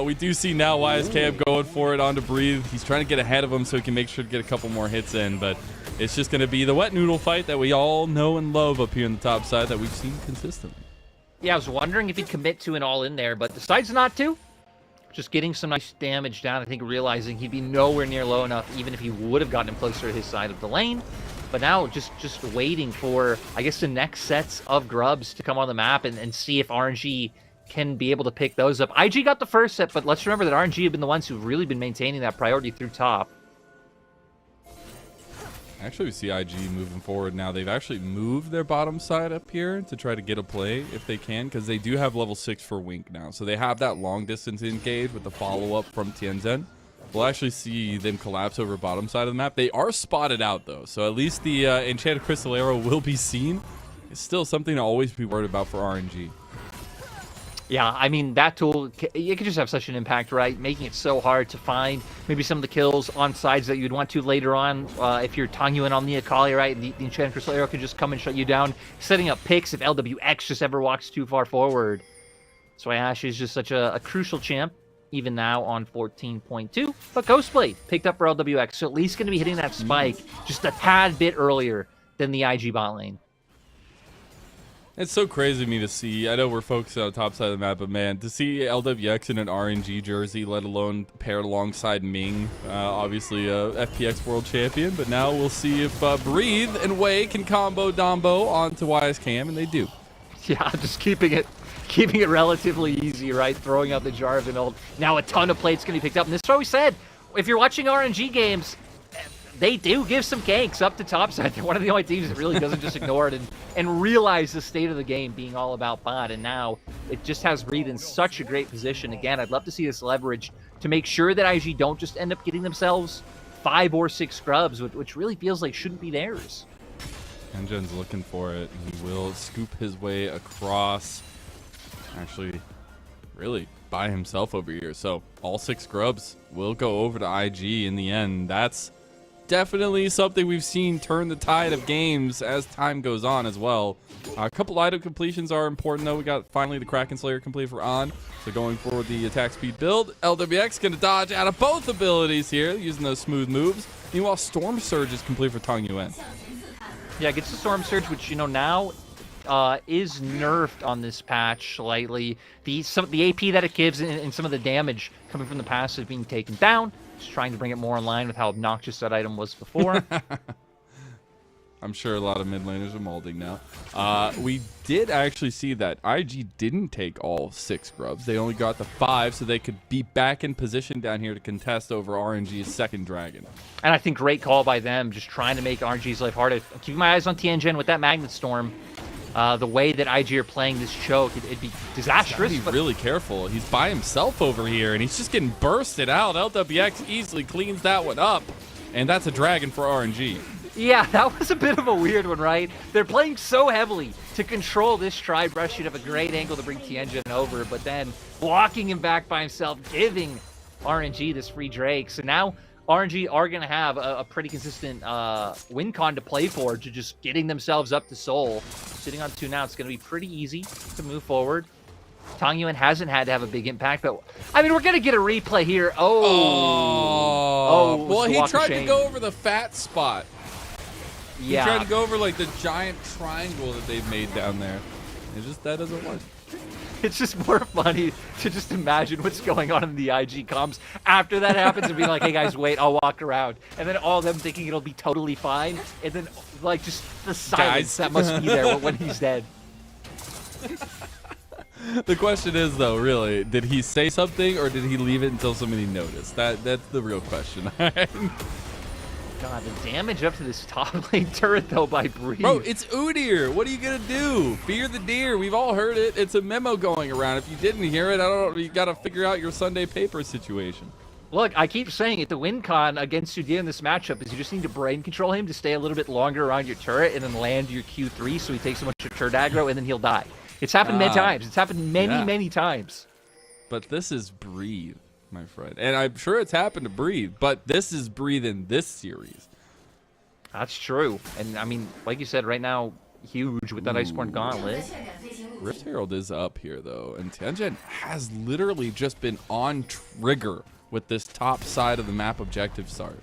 We do see now YSKM going for it onto Breathe. He's trying to get ahead of him so he can make sure to get a couple more hits in, but it's just going to be the wet noodle fight that we all know and love up here in the top side that we've seen consistently. Yeah, I was wondering if he'd commit to an all-in there, but decides not to. Just getting some nice damage down, I think realizing he'd be nowhere near low enough, even if he would have gotten him closer to his side of the lane. But now just waiting for, I guess, the next sets of grubs to come on the map and see if RNG can be able to pick those up. IG got the first set, but let's remember that RNG have been the ones who've really been maintaining that priority through top. Actually, we see IG moving forward now. They've actually moved their bottom side up here to try to get a play if they can, because they do have level 6 for Wink now. So they have that long distance engage with the follow-up from Tianzhen. We'll actually see them collapse over bottom side of the map. They are spotted out, though. So at least the Enchanted Crystal Arrow will be seen. It's still something to always be worried about for RNG. Yeah, I mean, that tool, it could just have such an impact, right? Making it so hard to find maybe some of the kills on sides that you'd want to later on. If you're Tangyuan on the Akali, right? The Enchanted Crystal Arrow could just come and shut you down. Setting up picks if LWX just ever walks too far forward. That's why Ashe is just such a crucial champ, even now on 14.2. But Ghostblade picked up for LWX, so at least going to be hitting that spike just a tad bit earlier than the IG bot lane. It's so crazy to me to see. I know we're focused on the top side of the map, but man, to see LWX in an RNG jersey, let alone paired alongside Ming, obviously a FPX world champion, but now we'll see if Breathe and Wei can combo Dombo onto YSKM, and they do. Yeah, just keeping it relatively easy, right? Throwing out the Jarvan ult. Now a ton of plates going to be picked up, and this is what we said. If you're watching RNG games, they do give some ganks up to topside. They're one of the only teams that really doesn't just ignore it and realize the state of the game being all about bot. And now it just has Breathe in such a great position. Again, I'd love to see this leverage to make sure that IG don't just end up getting themselves 5 or 6 scrubs, which really feels like shouldn't be theirs. Engen's looking for it. He will scoop his way across. Actually, really by himself over here. So all 6 scrubs will go over to IG in the end. That's definitely something we've seen turn the tide of games as time goes on as well. A couple item completions are important, though. We got finally the Kraken Slayer complete for On. So going for the attack speed build. LWX going to dodge out of both abilities here using those smooth moves. Meanwhile, Storm Surge is complete for Tang Yuan. Yeah, gets the Storm Surge, which, you know, now is nerfed on this patch slightly. The AP that it gives and some of the damage coming from the passive being taken down. Just trying to bring it more in line with how obnoxious that item was before. I'm sure a lot of mid laners are molding now. We did actually see that IG didn't take all 6 grubs. They only got the 5, so they could be back in position down here to contest over RNG's second dragon. And I think great call by them, just trying to make RNG's life harder. I'm keeping my eyes on Tianjin with that Magnet Storm. The way that IG are playing this choke, it'd be disastrous. He's really careful. He's by himself over here, and he's just getting bursted out. LWX easily cleans that one up, and that's a dragon for RNG. Yeah, that was a bit of a weird one, right? They're playing so heavily to control this Tri-Brush. You'd have a great angle to bring Tianjin over, but then blocking him back by himself, giving RNG this free Drake. So now RNG are going to have a pretty consistent win con to play for, to just getting themselves up to Seoul. Sitting on 2 now, it's going to be pretty easy to move forward. Tang Yuan hasn't had to have a big impact, but I mean, we're going to get a replay here. Well, he tried to go over the fat spot. Yeah. He tried to go over like the giant triangle that they've made down there. It's just that doesn't work. It's just more funny to just imagine what's going on in the IG comms after that happens and be like, hey guys, wait, I'll walk around. And then all of them thinking it'll be totally fine. And then like just the silence that must be there when he's dead. The question is though, really, did he say something or did he leave it until somebody noticed? That's the real question. God, the damage up to this top lane turret, though, by Breathe. Bro, it's Udyr. What are you going to do? Fear the deer. We've all heard it. It's a memo going around. If you didn't hear it, I don't know. You got to figure out your Sunday paper situation. Look, I keep saying it. The win con against Udyr in this matchup is you just need to brain control him to stay a little bit longer around your turret and then land your Q3 so he takes a bunch of turret aggro and then he'll die. It's happened many times. It's happened many times. But this is Breathe, my friend. And I'm sure it's happened to Breathe, but this is Breathe in this series. That's true. And I mean, like you said, right now, huge with that Iceborne Gauntlet. Rift Herald is up here, though, and Tianjin has literally just been on trigger with this top side of the map objective start.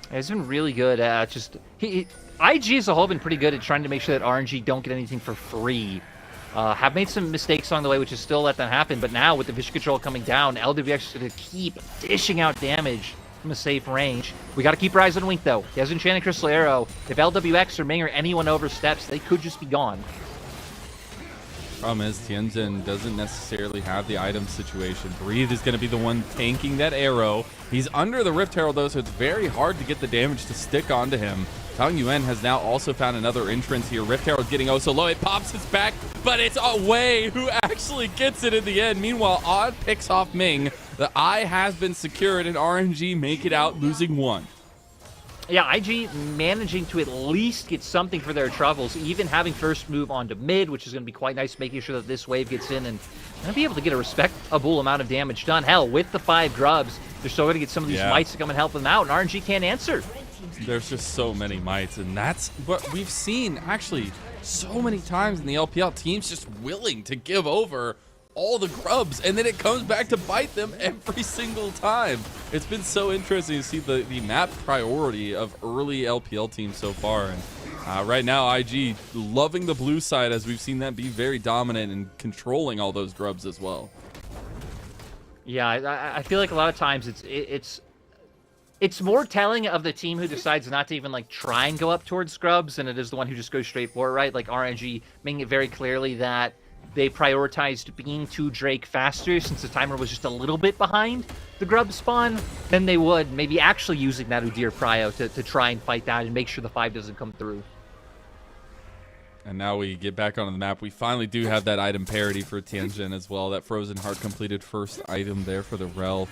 He's been really good at just... IG as a whole been pretty good at trying to make sure that RNG don't get anything for free. Have made some mistakes along the way, which is still let that happen, but now with the vision control coming down, LWX is going to keep dishing out damage from a safe range. We got to keep our eyes on Wink, though. He has Enchanted Crystal Arrow. If LWX or Ming or anyone oversteps, they could just be gone. Problem is, Tianjin doesn't necessarily have the item situation. Breathe is going to be the one tanking that arrow. He's under the Rift Herald, though, so it's very hard to get the damage to stick onto him. Tang Yuan has now also found another entrance here. Rift Herald getting oh so low. It pops its back, but it's Wei who actually gets it in the end. Meanwhile, Odd picks off Ming. The eye has been secured, and RNG make it out, losing one. Yeah, IG managing to at least get something for their troubles, even having first move onto mid, which is going to be quite nice, making sure that this wave gets in and going to be able to get a respectable amount of damage done. Hell, with the 5 grubs, they're still going to get some of these mites to come and help them out, and RNG can't answer. There's just so many mites, and that's what we've seen actually so many times in the LPL. Teams just willing to give over all the grubs, and then it comes back to bite them every single time. It's been so interesting to see the map priority of early LPL teams so far, and right now IG loving the blue side as we've seen them be very dominant and controlling all those grubs as well. Yeah, I feel like a lot of times it's more telling of the team who decides not to even like try and go up towards scrubs than it is the one who just goes straight for it, right? Like RNG making it very clearly that they prioritized being to Drake faster since the timer was just a little bit behind the grub spawn than they would maybe actually using that Udyr prio to try and fight that and make sure the 5 doesn't come through. And now we get back onto the map. We finally do have that item parity for Tianjin as well. That Frozen Heart completed first item there for the Rel.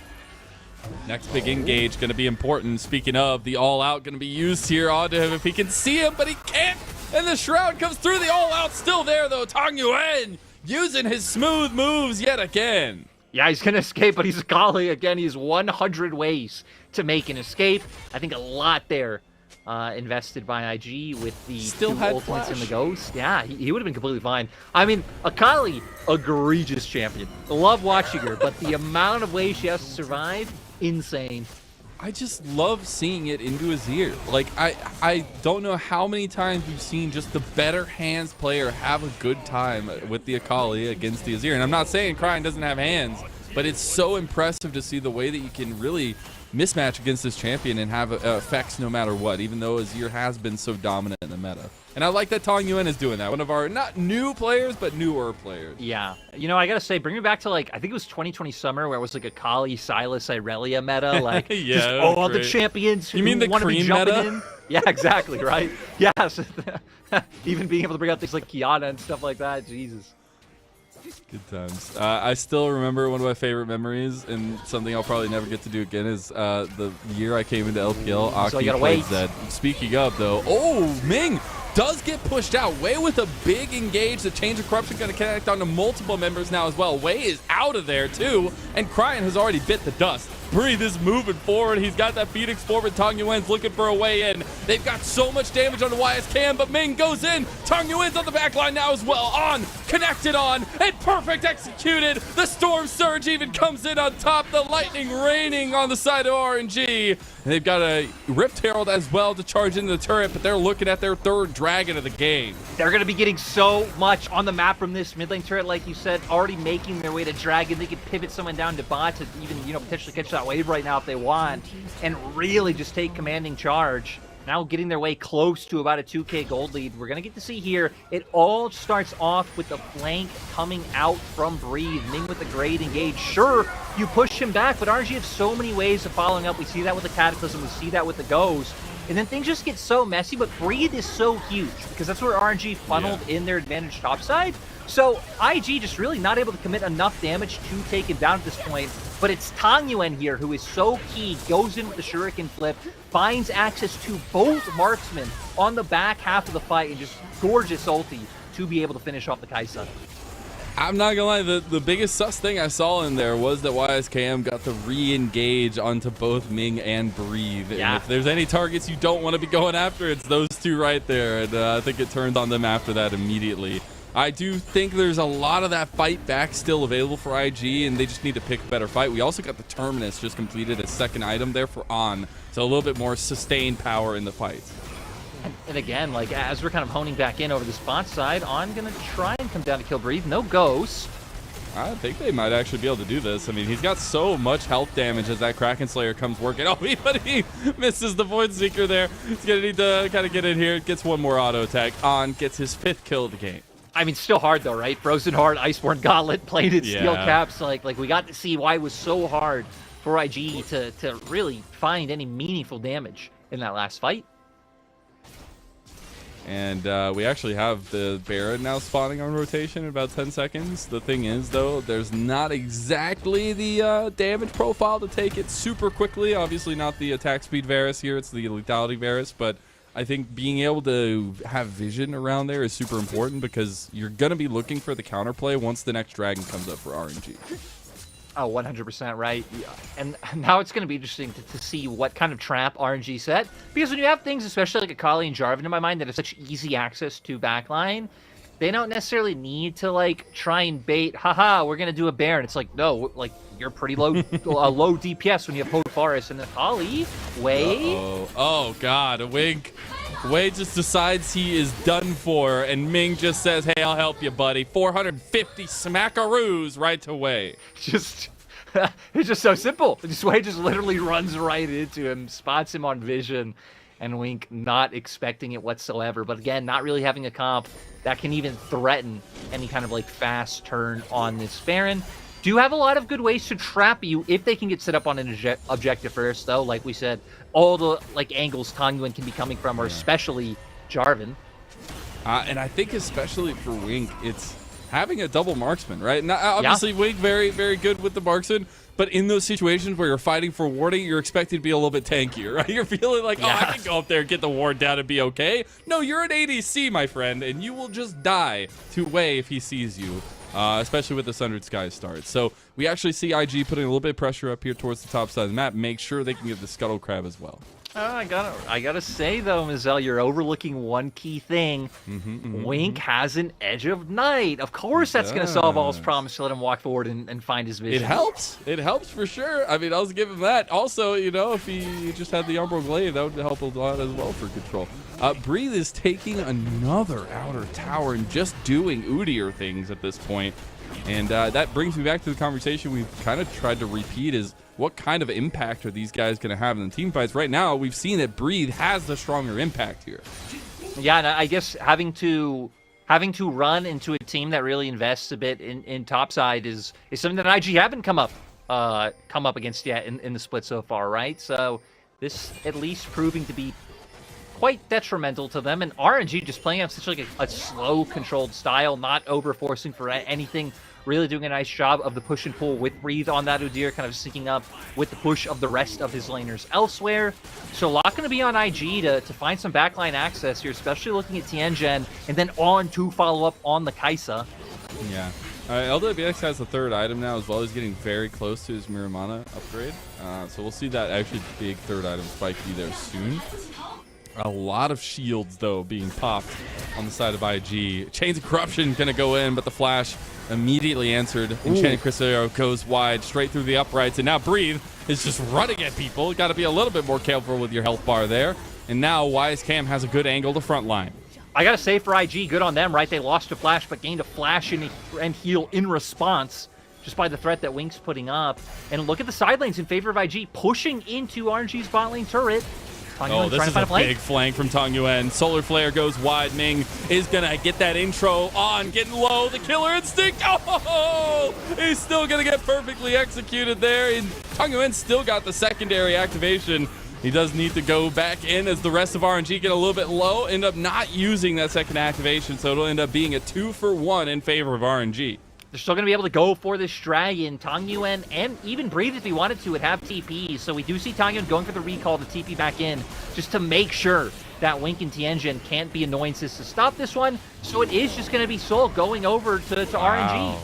Next big engage going to be important. Speaking of, the all-out going to be used here onto him if he can see him, but he can't. And the Shroud comes through. The all-out still there, though. Tang Yuan using his smooth moves yet again. Yeah, he's going to escape, but he's Akali again. He's 100 ways to make an escape. I think a lot there invested by IG with the still 2 had ultimates flash. in the Ghost. Yeah, he would have been completely fine. I mean, Akali, egregious champion. Love watching her, but the amount of ways she has to survive, insane. I just love seeing it into his ear. Like, I don't know how many times we've seen just the better hands player have a good time with the Akali against the Azir. And I'm not saying Cryin doesn't have hands, but it's so impressive to see the way that you can really mismatch against this champion and have effects no matter what, even though Azir has been so dominant in the meta. And I like that Tang Yuan is doing that. One of our, not new players, but newer players. Yeah. You know, I gotta say, bring me back to, like, I think it was 2020 summer where it was, like, Akali, Sylas, Irelia meta. Like, yeah, just all the champions who want to be jumping in. Yeah, exactly, right? Yes. Even being able to bring out things like Kiana and stuff like that. Jesus. Good times. I still remember one of my favorite memories, and something I'll probably never get to do again is the year I came into LPL. So Aki you gotta played wait. Zed. Speaking of, though, oh, Ming does get pushed out. Wei with a big engage. The Chains of Corruption going to connect onto multiple members now as well. Wei is out of there, too, and Cryin has already bit the dust. Breathe is moving forward. He's got that Phoenix forward. Tang Yuan's looking for a way in. They've got so much damage on the YSKM, but Ming goes in. Tang Yuan's on the back line now as well. On, connected on, and perfect executed. The Storm Surge even comes in on top. The Lightning raining on the side of RNG. And they've got a Rift Herald as well to charge into the turret, but they're looking at their 3rd dragon of the game. They're going to be getting so much on the map from this mid lane turret, like you said, already making their way to Dragon. They can pivot someone down to bot to even, you know, potentially catch that wave right now if they want, and really just take commanding charge. Now getting their way close to about a 2k gold lead. We're going to get to see here, it all starts off with the flank coming out from Breathe. Ming with the great engage. Sure, you push him back, but RNG have so many ways of following up. We see that with the Cataclysm, we see that with the Ghost. And then things just get so messy, but Breathe is so huge because that's where RNG funneled in their advantage topside. So IG just really not able to commit enough damage to take him down at this point. but it's Tang Yuan here who is so key, goes in with the Shuriken flip, finds access to both marksmen on the back half of the fight, and just gorgeous ulti to be able to finish off the Kaisa. I'm not gonna lie, the biggest sus thing I saw in there was that YSKM got to re-engage onto both Ming and Breathe. Yeah. And if there's any targets you don't want to be going after, it's those two right there. And I think it turned on them after that immediately. I do think there's a lot of that fight back still available for IG, and they just need to pick a better fight. We also got the Terminus just completed a second item there for On, so a little bit more sustained power in the fight. And again, like, as we're kind of honing back in over the spot side, On gonna try and come down to kill Breathe. No Ghost. I think they might actually be able to do this. I mean, he's got so much health damage as that Kraken Slayer comes working. Oh, but he misses the Void Seeker there. He's going to need to kind of get in here. Gets one more auto attack. On gets his 5th kill of the game. I mean, still hard though, right? Frozen Heart, Iceborne Gauntlet, plated steel Yeah. caps. Like we got to see why it was so hard for IG to really find any meaningful damage in that last fight. And we actually have the Baron now spawning on rotation in about 10 seconds. The thing is, though, there's not exactly the damage profile to take it super quickly. Obviously not the attack speed Varus here. It's the lethality Varus. But I think being able to have vision around there is super important because you're going to be looking for the counterplay once the next dragon comes up for RNG. Oh, 100% right. Yeah. And now it's going to be interesting to see what kind of trap RNG set. Because when you have things, especially like Akali and Jarvan in my mind, that have such easy access to backline, they don't necessarily need to, like, try and bait, haha, we're going to do a Baron. It's like, no, like, you're pretty low low DPS when you have Poke Forest and Akali. Wei. Oh, God. A Wink. Wei just decides he is done for, and Ming just says, hey, I'll help you, buddy. 450 smackaroos right to Wei. Just, it's just so simple. Wei just literally runs right into him, spots him on vision, and Wink not expecting it whatsoever. But again, not really having a comp that can even threaten any kind of like fast turn on this Baron. Do have a lot of good ways to trap you if they can get set up on an objective first, though. Like we said, all the like angles Tang Yuan can be coming from, or especially Jarvan. And I think especially for Wink, it's having a double marksman, right? Now, obviously, yeah. Wink very, very good with the marksman, but in those situations where you're fighting for warding, you're expected to be a little bit tankier, right? You're feeling like, oh, I can go up there and get the ward down and be okay. No, you're an ADC, my friend, and you will just die to Wei if he sees you. Especially with the Sundered Skies start. So we actually see IG putting a little bit of pressure up here towards the top side of the map. Make sure they can get the Scuttle Crab as well. I gotta say though, Mazel, you're overlooking one key thing. Wink has an Edge of Night. Of course, that's gonna solve all his problems to let him walk forward and find his vision. It helps. It helps for sure. I mean, I'll give him that. Also, you know, if he just had the Umbral Glaive, that would help a lot as well for control. Breathe is taking another outer tower and just doing Udyr things at this point. And that brings me back to the conversation we've kind of tried to repeat is what kind of impact are these guys going to have in the team fights? Right now, we've seen that Breathe has the stronger impact here. Yeah, and I guess having to run into a team that really invests a bit in topside is something that IG haven't come up against yet in the split so far, right? So this at least proving to be quite detrimental to them, and RNG just playing out such like a slow, controlled style, not over-forcing for anything, really doing a nice job of the push and pull with Breathe on that Udyr, kind of syncing up with the push of the rest of his laners elsewhere. So a lot going to be on IG to find some backline access here, especially looking at Tianjin, and then on to follow up on the Kaisa. Yeah. LWX has the third item now as well. He's getting very close to his Miramana upgrade. So we'll see that actually big third item spike be there soon. A lot of shields, though, being popped on the side of IG. Chains of Corruption going to go in, but the flash immediately answered. Enchanted Crusader goes wide, straight through the uprights, and now Breathe is just running at people. Got to be a little bit more careful with your health bar there. And now YSKM has a good angle to front line. I got to say for IG, good on them, right? They lost a flash, but gained a flash and heal in response, just by the threat that Wink's putting up. And look at the side lanes in favor of IG, pushing into RNG's bot lane turret. Oh, this is a big flank from Tang Yuan. Solar Flare goes wide. Ming is going to get that intro on, getting low. The Killer Instinct. Oh, he's still going to get perfectly executed there. And Tang Yuan still got the secondary activation. He does need to go back in as the rest of RNG get a little bit low, end up not using that second activation, so it'll end up being a 2-for-1 in favor of RNG. They're still going to be able to go for this Dragon. Tong Yuan and even Breathe, if he wanted to, would have TP. So we do see Tong Yuan going for the recall to TP back in just to make sure that Wink and Tianjin can't be annoyances to stop this one. So it is just going to be Seoul going over to RNG.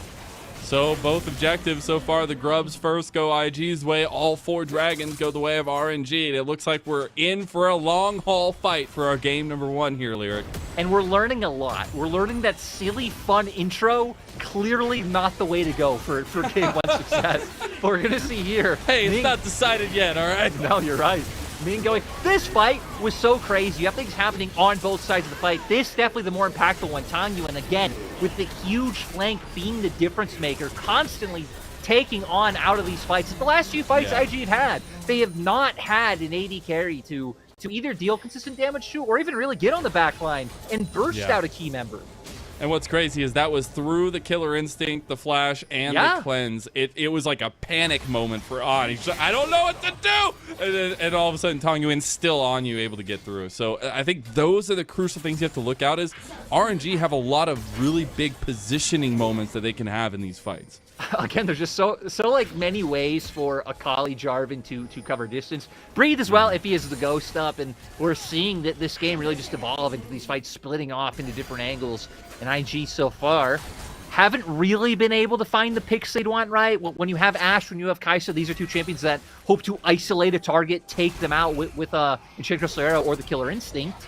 So both objectives so far, the Grubs first go IG's way, all 4 Dragons go the way of RNG. And it looks like we're in for a long haul fight for our game number 1 here, Lyric. And we're learning a lot. We're learning that silly, fun intro, clearly not the way to go for game 1 success. But we're going to see here. Hey, it's not decided yet, all right? No, you're right. Ming going, this fight was so crazy. You have things happening on both sides of the fight. This definitely the more impactful one. Tong Yuan, again, with the huge flank being the difference maker, constantly taking on out of these fights. The last few fights IG had, they have not had an AD carry to either deal consistent damage to or even really get on the back line and burst out a key member. And what's crazy is that was through the Killer Instinct, the Flash, and the Cleanse. It was like a panic moment for On. He's like, I don't know what to do! And all of a sudden, Tong Yuan's still on you, able to get through. So I think those are the crucial things you have to look out is RNG have a lot of really big positioning moments that they can have in these fights. Again, there's just so like many ways for Akali Jarvan to cover distance. Breathe as well if he is the ghost up, and we're seeing that this game really just evolve into these fights splitting off into different angles. And IG so far haven't really been able to find the picks they'd want, right? When you have Ashe, when you have Kai'Sa, these are 2 champions that hope to isolate a target, take them out with Enchanted Crystal Arrow or the Killer Instinct.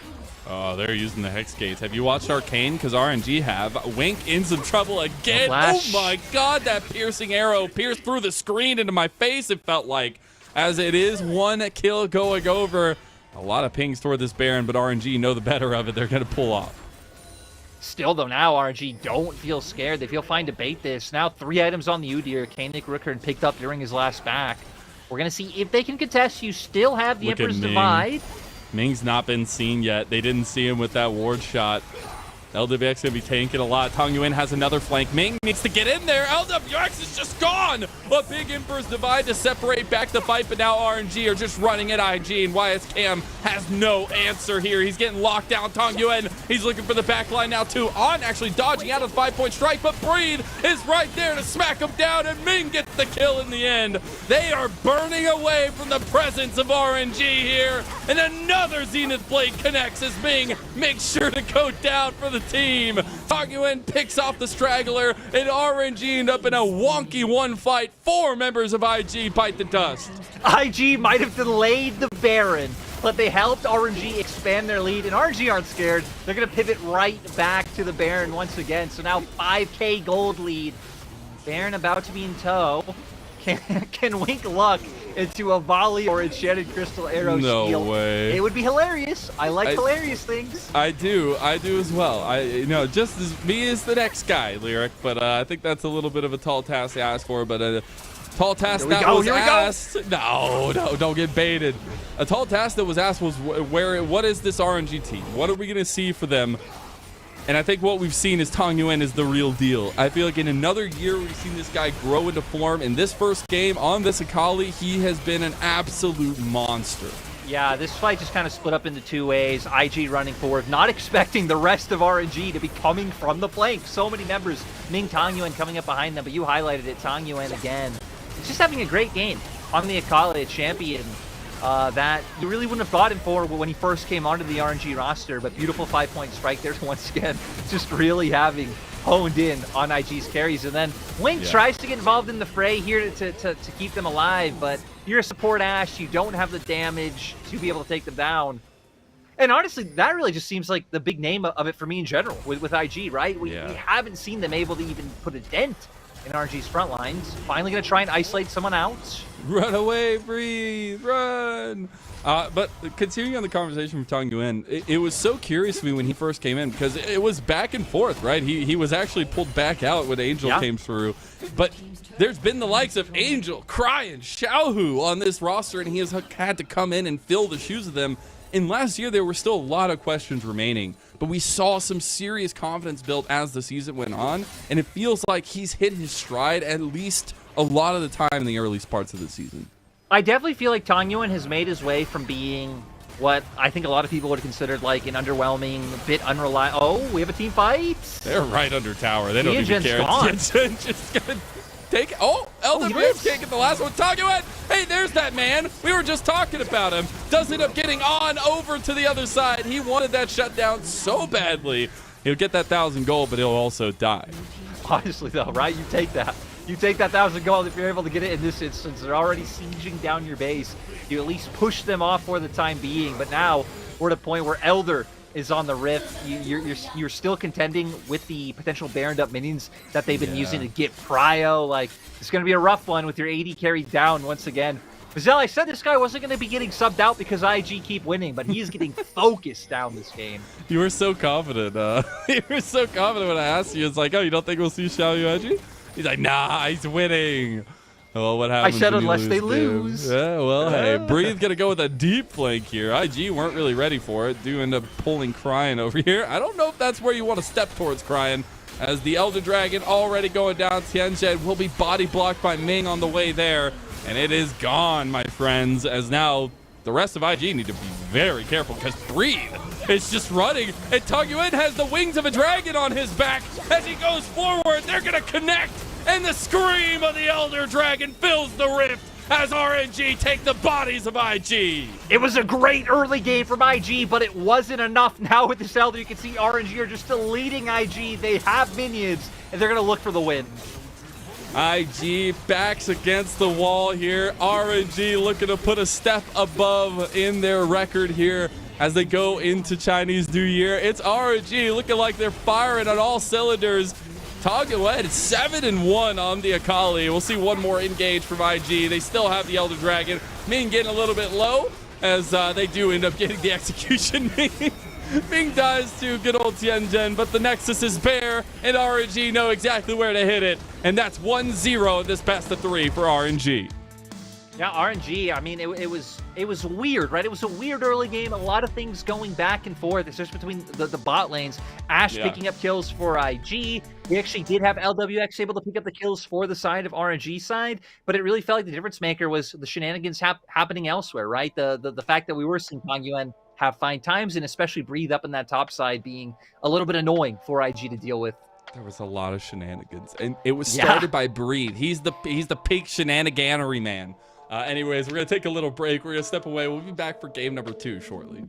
Oh, they're using the Hex Gates. Have you watched Arcane? Because RNG have. Wink in some trouble again. Oh my god, that piercing arrow pierced through the screen into my face, it felt like. As it is 1 kill going over. A lot of pings toward this Baron, but RNG know the better of it. They're going to pull off. Still, though, now RNG don't feel scared. They feel fine to bait this. Now 3 items on the Udyr. Kanik Rooker picked up during his last back. We're going to see if they can contest. You still have the Emperor's Divide. Ming's not been seen yet. They didn't see him with that ward shot. LWX gonna be tanking a lot. Tong Yuan has another flank. Ming needs to get in there. LWX is just gone. A big Emperor's Divide to separate back the fight, but now RNG are just running at IG, and YSKM has no answer here. He's getting locked down. Tong Yuan, he's looking for the back line now too. On actually dodging out of the 5-point strike, but Breed is right there to smack him down, and Ming gets the kill in the end. They are burning away from the presence of RNG here, and another Zenith Blade connects as Ming makes sure to go down for the team. Tong Yuan picks off the straggler, and RNG end up in a wonky 1 fight. 4 members of IG bite the dust. IG might have delayed the Baron, but they helped RNG expand their lead, and RNG aren't scared. They're going to pivot right back to the Baron once again. So now 5k gold lead. Baron about to be in tow. Can Wink luck into a volley or Enchanted Crystal Arrow steal? No way. It would be hilarious. I like hilarious things. I do as well. Just as me as the next guy, Lyric, but I think that's a little bit of a tall task to ask for, but a tall task that was asked. No, don't get baited. A tall task that was asked was what is this RNG team? What are we going to see for them? And I think what we've seen is Tong Yuan is the real deal. I feel like in another year, we've seen this guy grow into form. In this first game on this Akali, he has been an absolute monster. Yeah, this fight just kind of split up into 2 ways. IG running forward, not expecting the rest of RNG to be coming from the flank. So many members. Ming, Tong Yuan coming up behind them, but you highlighted it. Tong Yuan again. He's just having a great game on the Akali, a champion that you really wouldn't have thought him for when he first came onto the RNG roster, but beautiful 5-point strike there once again, just really having honed in on IG's carries. And then Wink tries to get involved in the fray here to keep them alive, but you're a support Ashe, you don't have the damage to be able to take them down. And honestly, that really just seems like the big name of it for me in general with IG, right? We haven't seen them able to even put a dent in RNG's front lines. Finally going to try and isolate someone out. Run away, Breathe, run! But continuing on the conversation from Tong Yuan, it was so curious to me when he first came in because it was back and forth, right? He was actually pulled back out when Angel came through. But there's been the likes of Angel, Cry, and Xiaohu on this roster, and he has had to come in and fill the shoes of them. And last year, there were still a lot of questions remaining, but we saw some serious confidence built as the season went on, and it feels like he's hit his stride at least a lot of the time in the early parts of the season. I definitely feel like Tong Yuan has made his way from being what I think a lot of people would have considered like an underwhelming, bit unreliable. Oh, we have a team fight. They're right under tower. They don't even care. Tianjin just gonna take. Oh, LWX can't get the last one. Taguet. Hey, there's that man. We were just talking about him. Does end up getting on over to the other side. He wanted that shutdown so badly. He'll get that 1,000 gold, but he'll also die. Honestly, though, right? You take that. You take that 1,000 gold if you're able to get it in this instance. They're already sieging down your base. You at least push them off for the time being. But now we're at a point where Elder is on the rift. You're still contending with the potential baroned up minions that they've been using to get prio. Like, it's going to be a rough one with your 80 carried down once again. Mazel, I said this guy wasn't going to be getting subbed out because IG keep winning, but he's getting focused down this game. You were so confident. You were so confident when I asked you. It's like, oh, you don't think we'll see Xiaoyu IG? He's like, nah, he's winning. Well, what happens? I said unless they lose. Yeah, well, hey, Breathe gonna go with a deep flank here. IG weren't really ready for it. Do end up pulling Cryin over here. I don't know if that's where you want to step towards Cryin, as the Elder Dragon already going down. Tianjin will be body blocked by Ming on the way there, and it is gone, my friends, as now the rest of IG need to be very careful because Breathe is just running, and Taguet has the wings of a dragon on his back as he goes forward. They're gonna connect, and the scream of the Elder Dragon fills the rift as RNG take the bodies of IG. It was a great early game from IG, but it wasn't enough. Now with this Elder, you can see RNG are just still leading IG. They have minions, and they're gonna look for the win. IG backs against the wall here. RNG looking to put a step above in their record here as they go into Chinese New Year. It's RNG looking like they're firing on all cylinders. Taguet 7-1 on the Akali. We'll see one more engage from IG. They still have the Elder Dragon. Ming getting a little bit low as they do end up getting the execution. Ming dies to good old Tianjin, but the Nexus is bare, and RNG know exactly where to hit it. And that's 1-0 in this best of 3 for RNG. Yeah, RNG, I mean, it was weird, right? It was a weird early game. A lot of things going back and forth, especially between the bot lanes. Ash picking up kills for IG. We actually did have LWX able to pick up the kills for the side of RNG side, but it really felt like the difference maker was the shenanigans happening elsewhere, right? The fact that we were seeing Kang Yuan have fine times, and especially Breathe up in that top side being a little bit annoying for IG to deal with. There was a lot of shenanigans, and it was started by Breathe. He's the peak shenaniganery man. Anyways, we're gonna take a little break. We're gonna step away. We'll be back for game number 2 shortly.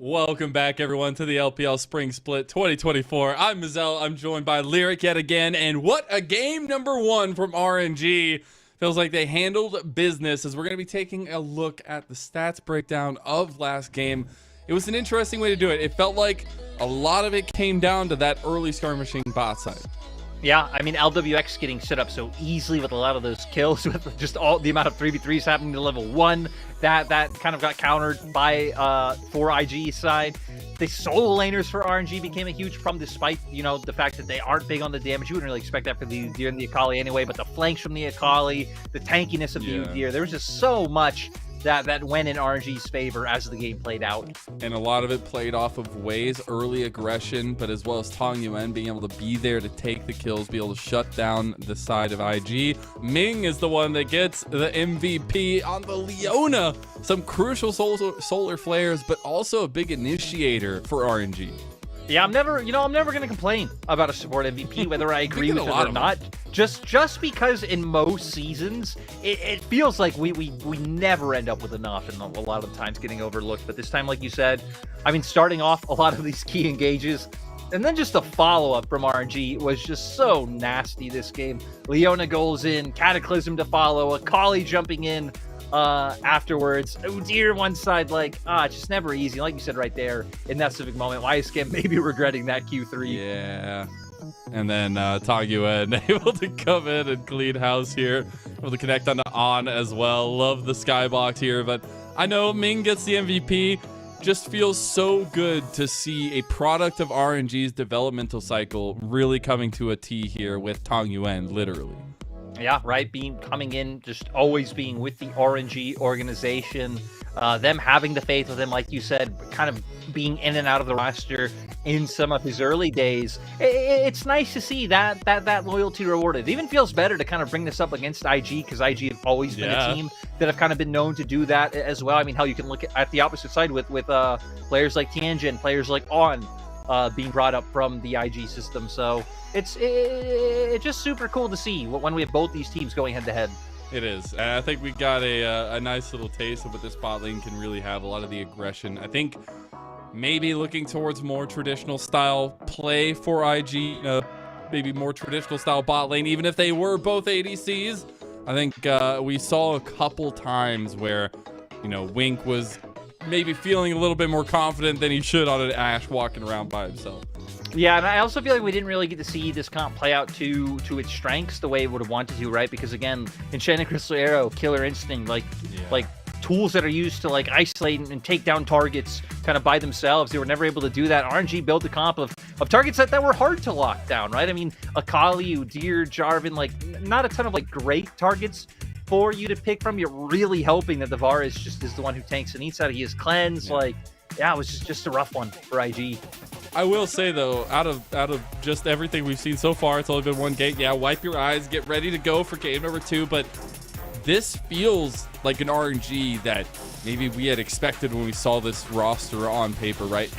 Welcome back, everyone, to the LPL Spring Split 2024. I'm Mazel. I'm joined by Lyric yet again. And what a game number one from RNG. Feels like they handled business, as we're going to be taking a look at the stats breakdown of last game. It was an interesting way to do it. It felt like a lot of it came down to that early skirmishing bot side. Yeah, I mean, LWX getting set up so easily with a lot of those kills, with just all the amount of 3v3s happening to level 1, that kind of got countered by for IG side. The solo laners for RNG became a huge problem, despite, you know, the fact that they aren't big on the damage. You wouldn't really expect that for the Udyr and the Akali anyway, but the flanks from the Akali, the tankiness of the Udyr, there was just so much that went in RNG's favor as the game played out. And a lot of it played off of Wei's early aggression, but as well as Tong Yuan being able to be there to take the kills, be able to shut down the side of IG. Ming is the one that gets the MVP on the Leona. Some crucial solar flares, but also a big initiator for RNG. Yeah, I'm never going to complain about a support MVP, whether I agree with it or not. Just because in most seasons, it feels like we never end up with enough, and a lot of the times getting overlooked. But this time, like you said, I mean, starting off a lot of these key engages, and then just the follow-up from RNG was just so nasty this game. Leona goes in, Cataclysm to follow, Akali jumping in afterwards. Udyr one side, like, it's just never easy. Like you said right there, in that specific moment, YSCam may be regretting that Q3. Yeah. And then Tong Yuan able to come in and clean house here. Able to connect on as well. Love the skybox here, but I know Ming gets the MVP. Just feels so good to see a product of RNG's developmental cycle really coming to a T here with Tong Yuan, literally. Yeah, right. Coming in, just always being with the RNG organization, them having the faith with him, like you said, kind of being in and out of the roster in some of his early days. It's nice to see that loyalty rewarded. It even feels better to kind of bring this up against IG, because IG have always been a team that have kind of been known to do that as well. I mean, hell, you can look at the opposite side with players like Tianjin, players like On being brought up from the IG system. So it's just super cool to see when we have both these teams going head to head. It is. And I think we got a nice little taste of what this bot lane can really have. A lot of the aggression. I think maybe looking towards more traditional style play for IG, maybe more traditional style bot lane, even if they were both ADCs. I think we saw a couple times where, you know, Wink was maybe feeling a little bit more confident than he should on an Ashe walking around by himself. Yeah, and I also feel like we didn't really get to see this comp play out to its strengths the way it would have wanted to, right? Because again, Enchanted Crystal Arrow, Killer Instinct, like tools that are used to like isolate and take down targets kind of by themselves. They were never able to do that. RNG built a comp of targets that were hard to lock down, right? I mean, Akali, Udyr, Jarvan, like not a ton of like great targets for you to pick from. You're really hoping that the Varus just is the one who tanks and eats out of his cleanse. Like, yeah, it was just a rough one for IG. I will say though, out of just everything we've seen so far, it's only been one game. Yeah, wipe your eyes, get ready to go for game number 2. But this feels like an RNG that maybe we had expected when we saw this roster on paper, right?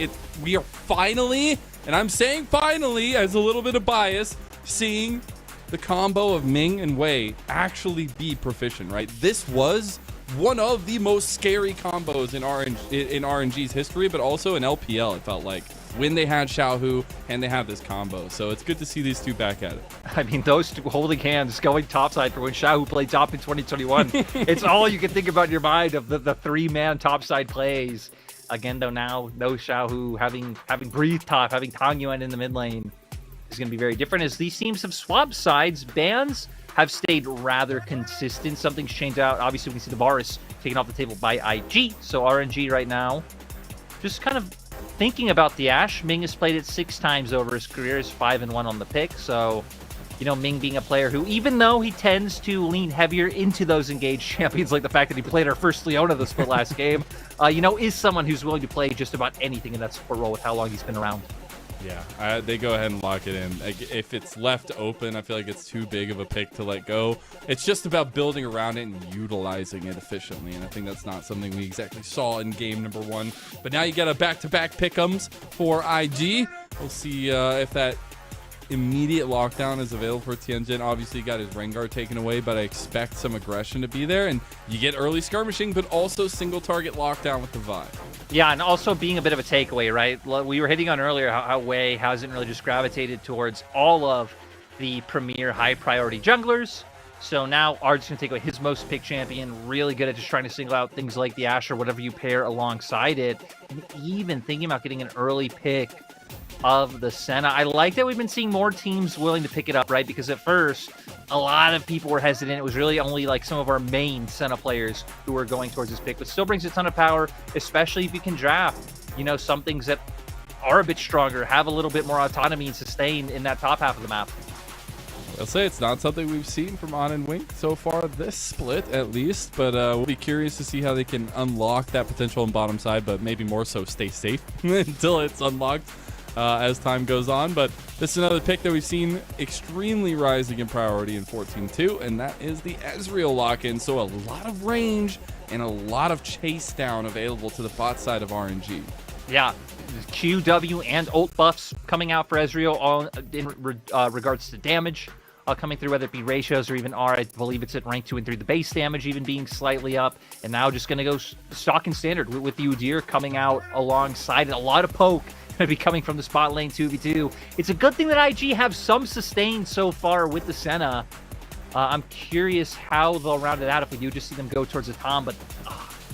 We are finally, and I'm saying finally as a little bit of bias, seeing the combo of Ming and Wei actually be proficient, right? This was one of the most scary combos in RNG's history, but also in LPL, it felt like, when they had Xiaohu and they have this combo. So it's good to see these two back at it. I mean, those two holding hands going topside for when Xiaohu played top in 2021. It's all you can think about in your mind of the three-man topside plays. Again, though, now no Xiaohu having breathed top, having Tong Yuan in the mid lane is going to be very different, as these teams have swapped sides. Bans have stayed rather consistent. Something's changed out. Obviously, we can see the Varus taken off the table by IG. So RNG right now, just kind of thinking about the Ashe. Ming has played it 6 times over his career, is 5-1 on the pick. So, you know, Ming being a player who, even though he tends to lean heavier into those engaged champions, like the fact that he played our first Leona the split last game, you know, is someone who's willing to play just about anything in that support role with how long he's been around. Yeah, they go ahead and lock it in. If it's left open, I feel like it's too big of a pick to let go. It's just about building around it and utilizing it efficiently, and I think that's not something we exactly saw in game number 1. But now you get a back-to-back pick'ems for IG. We'll see if that immediate lockdown is available for Tianjin. Obviously, he got his Rengar taken away, but I expect some aggression to be there. And you get early skirmishing, but also single target lockdown with the Vi. Yeah, and also being a bit of a takeaway, right? We were hitting on earlier how Wei hasn't really just gravitated towards all of the premier high priority junglers. So now Ard's going to take away his most picked champion, really good at just trying to single out things like the Ashe or whatever you pair alongside it. And even thinking about getting an early pick of the Senna. I like that we've been seeing more teams willing to pick it up, right? Because at first, a lot of people were hesitant. It was really only like some of our main Senna players who were going towards this pick, but still brings a ton of power, especially if you can draft, you know, some things that are a bit stronger, have a little bit more autonomy and sustain in that top half of the map. I'll say it's not something we've seen from On and Wink so far this split, at least, but we'll be curious to see how they can unlock that potential on bottom side, but maybe more so stay safe until it's unlocked as time goes on. But this is another pick that we've seen extremely rising in priority in 14-2, and that is the Ezreal lock-in. So a lot of range and a lot of chase down available to the bot side of RNG. Yeah, Q, W, and ult buffs coming out for Ezreal, all in regards to damage. Coming through, whether it be ratios or even R. I believe it's at rank 2 and 3. The base damage even being slightly up. And now just going to go stock and standard with the Udyr coming out alongside it. A lot of poke going to be coming from the spot lane 2v2. It's a good thing that IG have some sustain so far with the Senna. I'm curious how they'll round it out if we do just see them go towards the Tom. But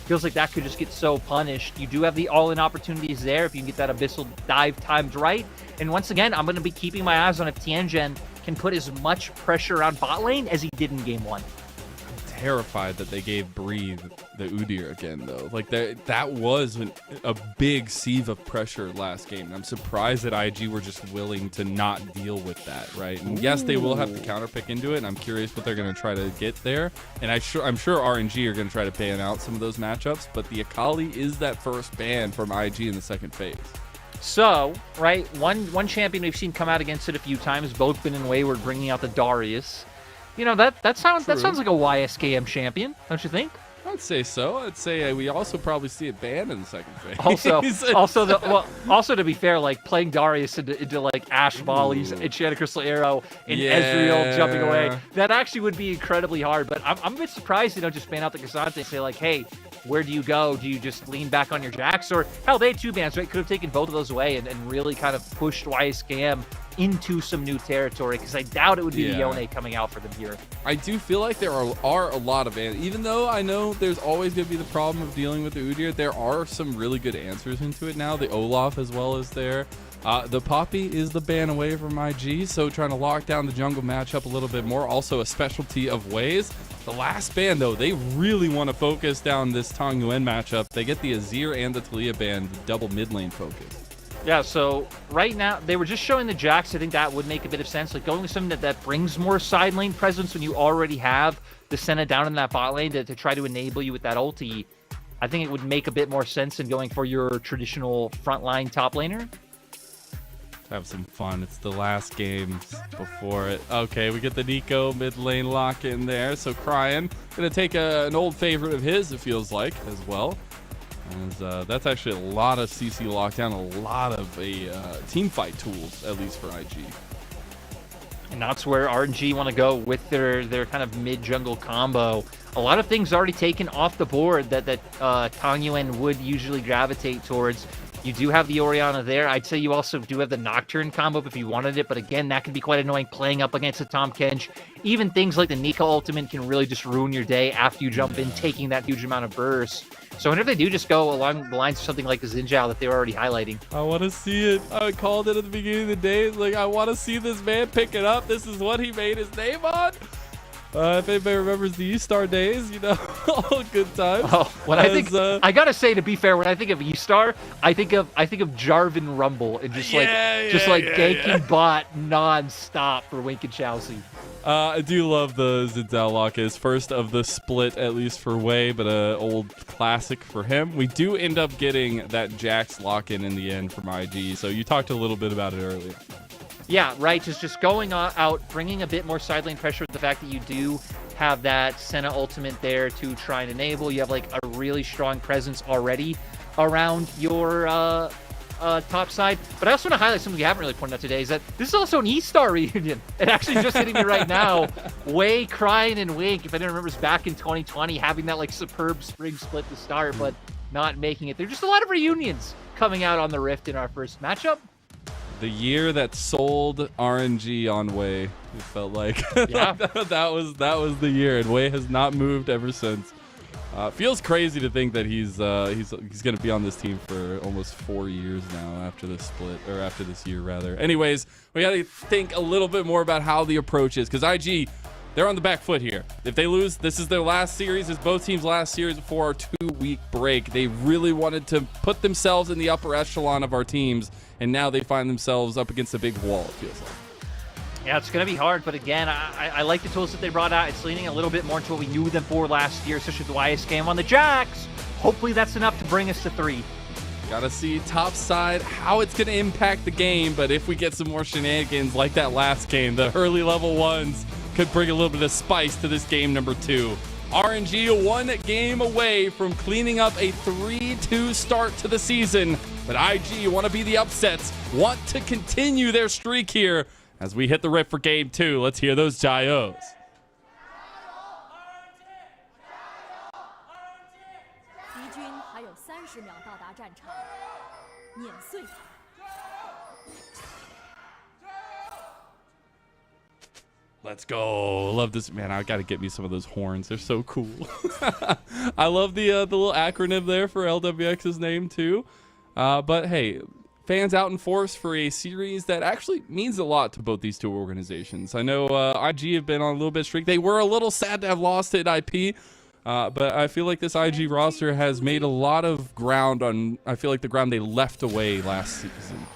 feels like that could just get so punished. You do have the all-in opportunities there if you can get that Abyssal dive timed right. And once again, I'm going to be keeping my eyes on if Tianjin can put as much pressure on bot lane as he did in game 1. I'm terrified that they gave Breathe the Udyr again, though. Like, that was a big sieve of pressure last game. And I'm surprised that IG were just willing to not deal with that, right? And yes, they will have to counter pick into it, and I'm curious what they're going to try to get there. And I'm sure RNG are going to try to ban out some of those matchups, but the Akali is that first ban from IG in the second phase. So, right, one champion we've seen come out against it a few times, both been in Wayward, bringing out the Darius. You know, that sounds like a YSKM champion, don't you think? I'd say so. I'd say we also probably see it banned in the second phase. Also to be fair, like playing Darius into like Ashe volleys, Enchanted Crystal Arrow, and Ezreal jumping away, that actually would be incredibly hard. But I'm a bit surprised they don't just ban out the K'Sante and say like, hey, where do you go? Do you just lean back on your Jax? Or hell, they had 2 bans, right? Could have taken both of those away and really kind of pushed YSKM into some new territory, because I doubt it would be the Yone coming out for them here. I do feel like there are a lot of answers. Even though I know there's always going to be the problem of dealing with the Udyr, there are some really good answers into it now. The Olaf as well is there. The Poppy is the ban away from IG, so trying to lock down the jungle matchup a little bit more. Also a specialty of Wei's. The last ban, though, they really want to focus down this Tong Yuan matchup. They get the Azir and the Taliyah ban, the double mid lane focus. Yeah, so right now, they were just showing the Jax. I think that would make a bit of sense. Like going with something that brings more side lane presence when you already have the Senna down in that bot lane to try to enable you with that ulti. I think it would make a bit more sense than going for your traditional frontline top laner. Have some fun. It's the last games before it. Okay, we get the Nico mid lane lock in there. So Cryan gonna take an old favorite of his, it feels like, as well. As, that's actually a lot of CC lockdown, a lot of team fight tools, at least for IG. And that's where RNG want to go with their kind of mid jungle combo. A lot of things already taken off the board that Tong Yuan would usually gravitate towards. You do have the Orianna there. I'd say you also do have the Nocturne combo if you wanted it, but again, that can be quite annoying playing up against a Tahm Kench. Even things like the Nico ultimate can really just ruin your day after you jump in, taking that huge amount of burst. So I wonder if they do just go along the lines of something like the Xin Zhao that they were already highlighting. I want to see it. I called it at the beginning of the day. Like, I want to see this man pick it up. This is what he made his name on. If anybody remembers the E-Star days, you know, all good times. Oh, I gotta say, to be fair, when I think of E-Star, I think of Jarvan Rumble and just ganking bot non-stop for Wink and Chelsea. I do love the Xin Zhao lock. Is first of the split, at least for Wei, but an old classic for him. We do end up getting that Jax lock-in in the end from IG, so you talked a little bit about it earlier. Yeah, right. Just going out, bringing a bit more side lane pressure with the fact that you do have that Senna ultimate there to try and enable. You have like a really strong presence already around your top side. But I also want to highlight something we haven't really pointed out today, is that this is also an E-Star reunion. It actually just hitting me right now. Wei, Cryin, and Wink, if anyone remembers back in 2020, having that like superb spring split to start, but not making it. There's just a lot of reunions coming out on the Rift in our first matchup. The year that sold RNG on Wei, it felt like. Yeah. that was the year, and Wei has not moved ever since. Feels crazy to think that he's going to be on this team for almost 4 years now after this split, or after this year rather. Anyways, we got to think a little bit more about how the approach is, because IG, they're on the back foot here. If they lose, this is their last series. It's both teams' last series before our 2-week break. They really wanted to put themselves in the upper echelon of our teams, and now they find themselves up against a big wall, it feels like. Yeah, it's going to be hard, but again, I like the tools that they brought out. It's leaning a little bit more into what we knew them for last year, especially with the YS game on the Jax. Hopefully that's enough to bring us to 3. Gotta see top side how it's gonna impact the game, but if we get some more shenanigans like that last game, the early level ones could bring a little bit of spice to this game number 2. RNG 1 game away from cleaning up a 3-2 start to the season, but IG want to be the upsets, want to continue their streak here as we hit the Rift for game 2. Let's hear those Jaios. Let's go. Love this. Man, I got to get me some of those horns. They're so cool. I love the little acronym there for LWX's name too. But hey, fans out in force for a series that actually means a lot to both these two organizations. I know IG have been on a little bit streak. They were a little sad to have lost at IP, but I feel like this IG roster has made a lot of ground on, I feel like, the ground they left away last season.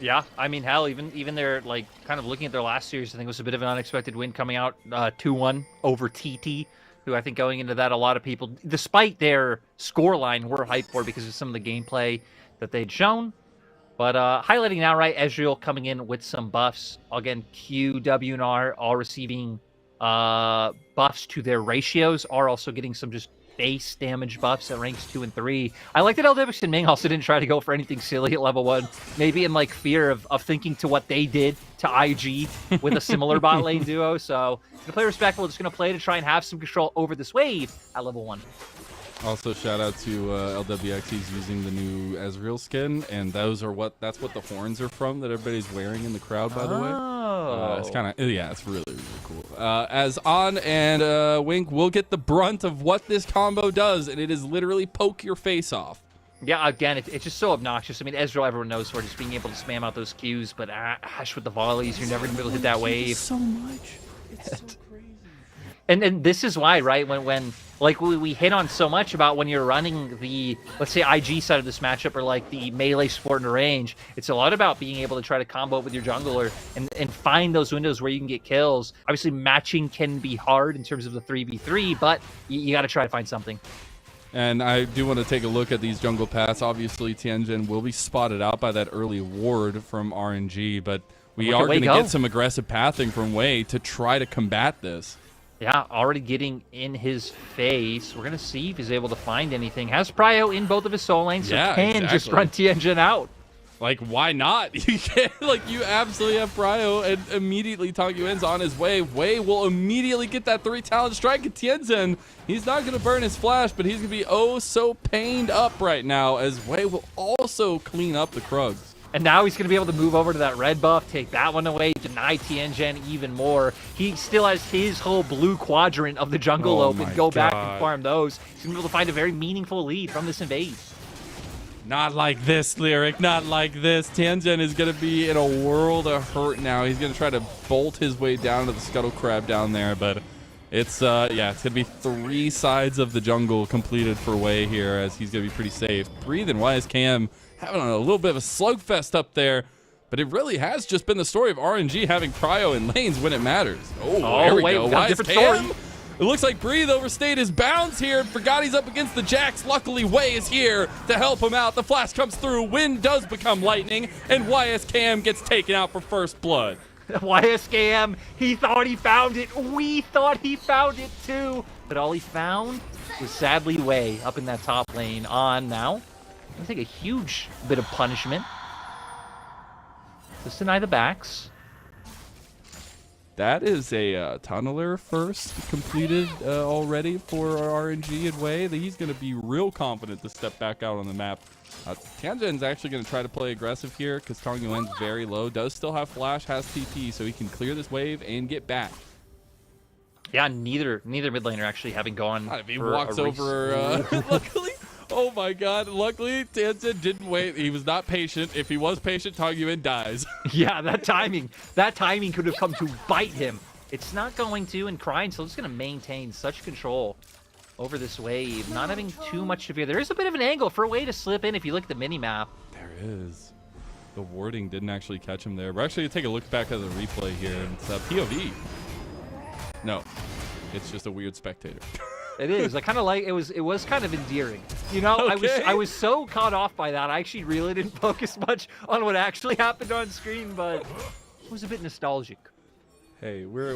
Yeah, I mean, hell, even they're like kind of looking at their last series, I think it was a bit of an unexpected win coming out 2-1 over TT, who I think going into that, a lot of people, despite their scoreline, were hyped for because of some of the gameplay that they'd shown. But highlighting now, right, Ezreal coming in with some buffs. Again, Q, W, and R all receiving buffs to their ratios, are also getting some just base damage buffs at ranks 2 and 3. I like that LWX and Ming also didn't try to go for anything silly at level 1, maybe in like fear of thinking to what they did to IG with a similar bot lane duo. So gonna play respectful, just gonna play to try and have some control over this wave at level 1. Also, shout out to LWX. He's using the new Ezreal skin, and that's what the horns are from that everybody's wearing in the crowd, by the way. It's kind of, yeah, it's really, really cool. As On and Wink will get the brunt of what this combo does, and it is literally poke your face off. Yeah, again, it's just so obnoxious. I mean, Ezreal, everyone knows for just being able to spam out those Qs, but Ash with the volleys, you're never going to be able to hit that wave. So much. It's so crazy. And this is why, right, when like we hit on so much about when you're running the, let's say, IG side of this matchup, or like the melee support in range, it's a lot about being able to try to combo with your jungler and find those windows where you can get kills. Obviously, matching can be hard in terms of the 3v3, but you got to try to find something. And I do want to take a look at these jungle paths. Obviously, Tianjin will be spotted out by that early ward from RNG, but we are going to get some aggressive pathing from Wei to try to combat this. Yeah, already getting in his face. We're going to see if he's able to find anything. Has Prio in both of his soul lanes, so can just run Tianjin out. Like, why not? You can't, like, you absolutely have Prio, and immediately Tangyuen's on his way. Wei will immediately get that 3-talent strike at Tianjin. He's not going to burn his flash, but he's going to be oh so pained up right now, as Wei will also clean up the Krugs. And now he's going to be able to move over to that red buff, take that one away, deny Tianjin even more. He still has his whole blue quadrant of the jungle open. Go back and farm those. He's going to be able to find a very meaningful lead from this invade. Not like this, Lyric. Not like this. Tianjin is going to be in a world of hurt now. He's going to try to bolt his way down to the Scuttle Crab down there, but it's, yeah, it's going to be 3 sides of the jungle completed for Wei here, as he's going to be pretty safe. Breathe and YSKM having a little bit of a slugfest up there, but it really has just been the story of RNG having Prio in lanes when it matters. There we go. YSKM. It looks like Breathe overstayed his bounds here and forgot he's up against the Jax. Luckily, Wei is here to help him out. The flash comes through, wind does become lightning, and YSKM gets taken out for first blood. YSKM, he thought he found it. We thought he found it too. But all he found was sadly Wei up in that top lane. On now. Gonna take a huge bit of punishment. Just deny the backs. That is a tunneler first completed already for RNG and Wei. He's going to be real confident to step back out on the map. Tianjin's actually going to try to play aggressive here because Tong Yuen's very low. Does still have flash, has TP, so he can clear this wave and get back. Yeah, neither mid laner actually having gone. He walks over. Luckily, oh my God! Luckily, Tianjin didn't wait. He was not patient. If he was patient, Tong Yuen dies. Yeah, that timing could have come to bite him. It's not going to, and Cryin still just going to maintain such control over this wave, not having too much to fear. There is a bit of an angle for a way to slip in if you look at the mini map. There is. The warding didn't actually catch him there. We're actually gonna take a look back at the replay here. It's POV. No, it's just a weird spectator. It is. I kind of like it. Was kind of endearing. You know, Okay. I was so caught off by that. I actually really didn't focus much on what actually happened on screen, but it was a bit nostalgic. Hey, we're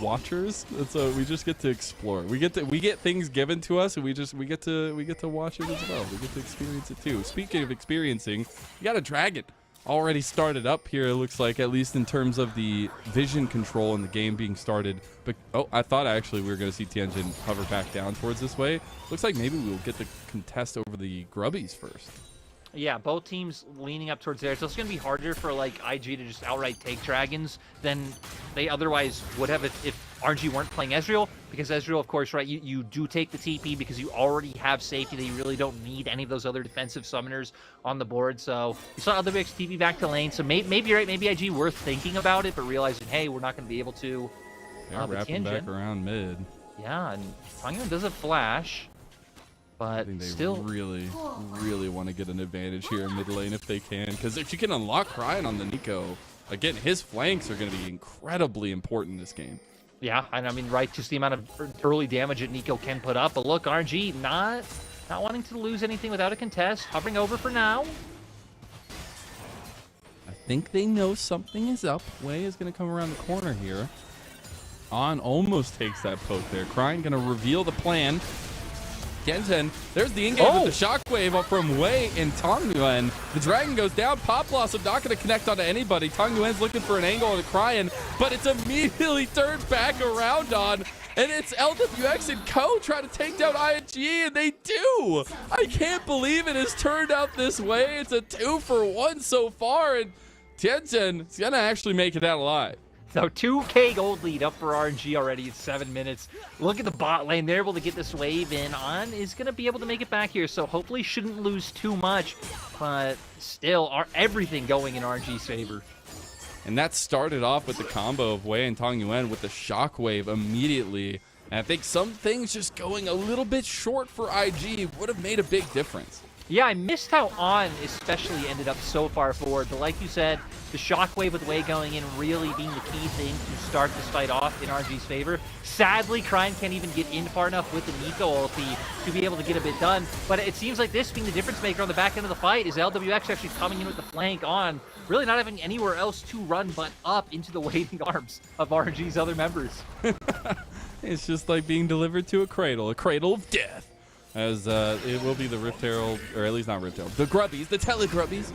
watchers, and so we just get to explore. We get things given to us, and we get to watch it as well. We get to experience it too. Speaking of experiencing, you got a dragon already started up here. It looks like, at least in terms of the vision control in the game being started. But oh, I thought actually we were going to see Tianjin hover back down towards this way. Looks like maybe we'll get the contest over the grubbies first. Yeah, both teams leaning up towards there. So it's going to be harder for like IG to just outright take dragons than they otherwise would have if RNG weren't playing Ezreal. Because Ezreal, of course, right, you do take the TP because you already have safety that you really don't need any of those other defensive summoners on the board. So you saw LWX TP back to lane. So maybe you're right, maybe IG worth thinking about it, but realizing, hey, we're not going to be able to. Yeah, wrapping back around mid. Yeah, and Tong Yuan does a flash. But I think they still, really want to get an advantage here in mid lane if they can. Because if you can unlock Cryin on the Nico, again, his flanks are going to be incredibly important in this game. yeah, and I mean, right, just the amount of early damage that Nico can put up. But look, RNG not wanting to lose anything without a contest, hovering over for now. I think they know something is up. Wei is going to come around the corner here. On almost takes that poke there. Cryin going to reveal the plan. Tianjin, there's the in-game with the shockwave up from Wei and Tong Yuan. The dragon goes down. Pop Blossom not going to connect onto anybody. Tong Yuan's looking for an angle on Cryin, but it's immediately turned back around on. And it's LWX and Co trying to take down ING, and they do. I can't believe it has turned out this way. It's a 2-for-1 so far, and Tianjin is going to actually make it out alive. So 2K gold lead up for RNG already in 7 minutes. Look at the bot lane. They're able to get this wave in. On is going to be able to make it back here, so hopefully shouldn't lose too much. But still, everything going in RNG's favor. And that started off with the combo of Wei and Tong Yuan with the shockwave immediately. And I think some things just going a little bit short for IG would have made a big difference. Yeah, I missed how On especially ended up so far forward. But like you said, the shockwave with Wei going in really being the key thing to start this fight off in RNG's favor. Sadly, Cryin can't even get in far enough with the Nico ulti to be able to get a bit done. But it seems like this being the difference maker on the back end of the fight is LWX actually coming in with the flank on, really not having anywhere else to run but up into the waiting arms of RNG's other members. It's just like being delivered to a cradle of death. As it will be the Rift Herald, or at least not Rift Herald, the Grubbies, the Telegrubbies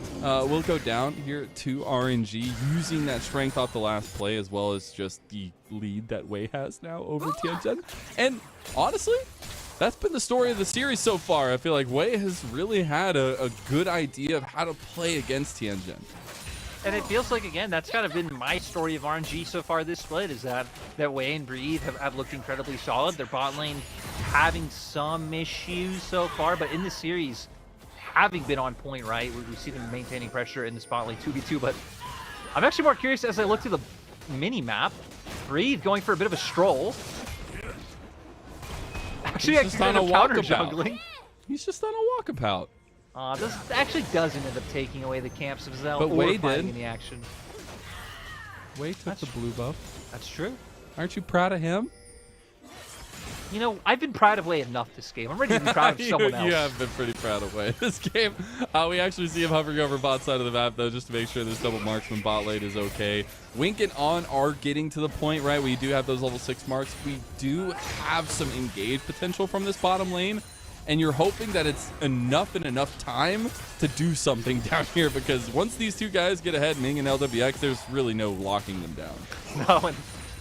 will go down here to RNG, using that strength off the last play, as well as just the lead that Wei has now over Tianjin. And honestly, that's been the story of the series so far. I feel like Wei has really had a good idea of how to play against Tianjin. And it feels like, again, that's kind of been my story of RNG so far this split, is that Wei and Breathe have looked incredibly solid. Their bot lane having some issues so far, but in the series, having been on point, right? We see them maintaining pressure in the spot lane 2v2, but I'm actually more curious as I look to the mini-map. Breathe going for a bit of a stroll. Actually, He's just on a counter walkabout. juggling. He's just on a walkabout. This actually doesn't end up taking away the camps of Zell, But or Wei fighting did. in the action. Wei took the blue buff. That's true. Aren't you proud of him? You know, I've been proud of Wei enough this game. I'm ready to be proud of someone else. You have been pretty proud of Wei this game. We actually see him hovering over bot side of the map, though, just to make sure this double marksman bot lane is okay. Wink and On are getting to the point, right? We do have those level 6 marks. We do have some engage potential from this bottom lane. and you're hoping that it's enough time to do something down here, because once these two guys get ahead, Ming and LWX, there's really no locking them down. No, and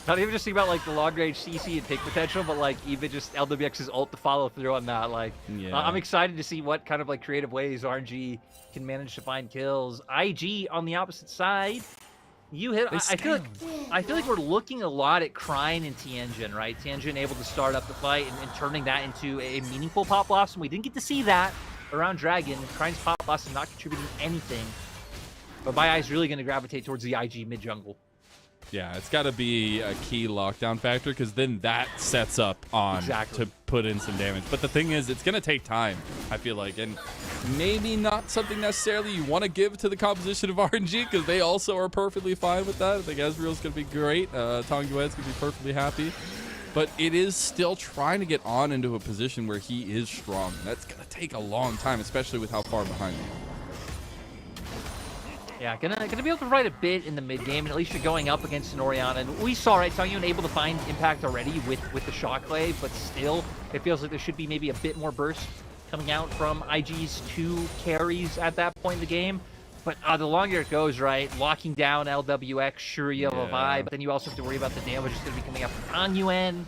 not even just think about like the long range CC and pick potential, but like even just LWX's ult to follow through on that. Like, Yeah. I'm excited to see what kind of like creative ways RNG can manage to find kills. IG on the opposite side, you hit. I feel like we're looking a lot at Crine and Tianjin, right? Tianjin able to start up the fight and turning that into a meaningful Pop Blossom. We didn't get to see that around Dragon. Crine's Pop Blossom not contributing anything, but my eye's really going to gravitate towards the IG mid jungle. Yeah, it's got to be a key lockdown factor, because then that sets up on to put in some damage. But the thing is, it's going to take time, I feel like, and maybe not something necessarily you want to give to the composition of RNG, because they also are perfectly fine with that. I think Ezreal's going to be great. Tong Yuen's going to be perfectly happy. But it is still trying to get on into a position where he is strong. That's going to take a long time, especially with how far behind he is. Yeah, gonna be able to provide a bit in the mid game, and at least you're going up against an Orianna. And we saw, right, Tong Yuen able to find impact already with the Shockwave, but still, it feels like there should be maybe a bit more burst coming out from IG's 2 carries at that point in the game. But the longer it goes, right, locking down LWX, sure you have a vibe, but then you also have to worry about the damage that's going to be coming out from Tong Yuen,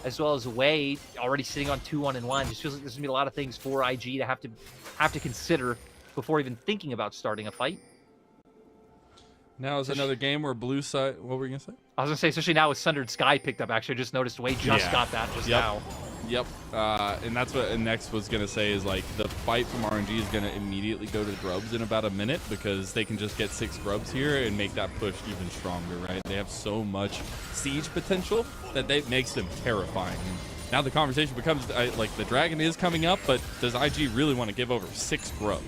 as well as Wei, already sitting on 2-1-1. Just feels like there's going to be a lot of things for IG to have to consider before even thinking about starting a fight. Now is another game where blue side. What were you gonna say? I was gonna say, especially now with Sundered Sky picked up. Actually, I just noticed Wei just got that just now. Yep. And that's what next was gonna say is like the fight from RNG is gonna immediately go to grubs in about a minute, because they can just get 6 grubs here and make that push even stronger. Right? They have so much siege potential that makes them terrifying. And now the conversation becomes like the dragon is coming up, but does IG really want to give over 6 grubs?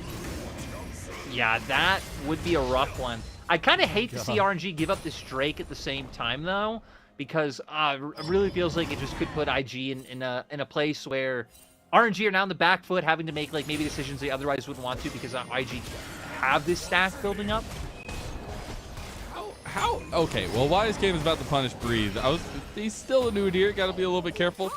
Yeah, that would be a rough one. I kind of hate to see RNG give up this Drake at the same time, though, because it really feels like it just could put IG in a place where RNG are now on the back foot, having to make like maybe decisions they otherwise wouldn't want to, because IG have this stack building up. How? Okay, well, why this game is about to punish Breathe. He's still a new here. Got to be a little bit careful.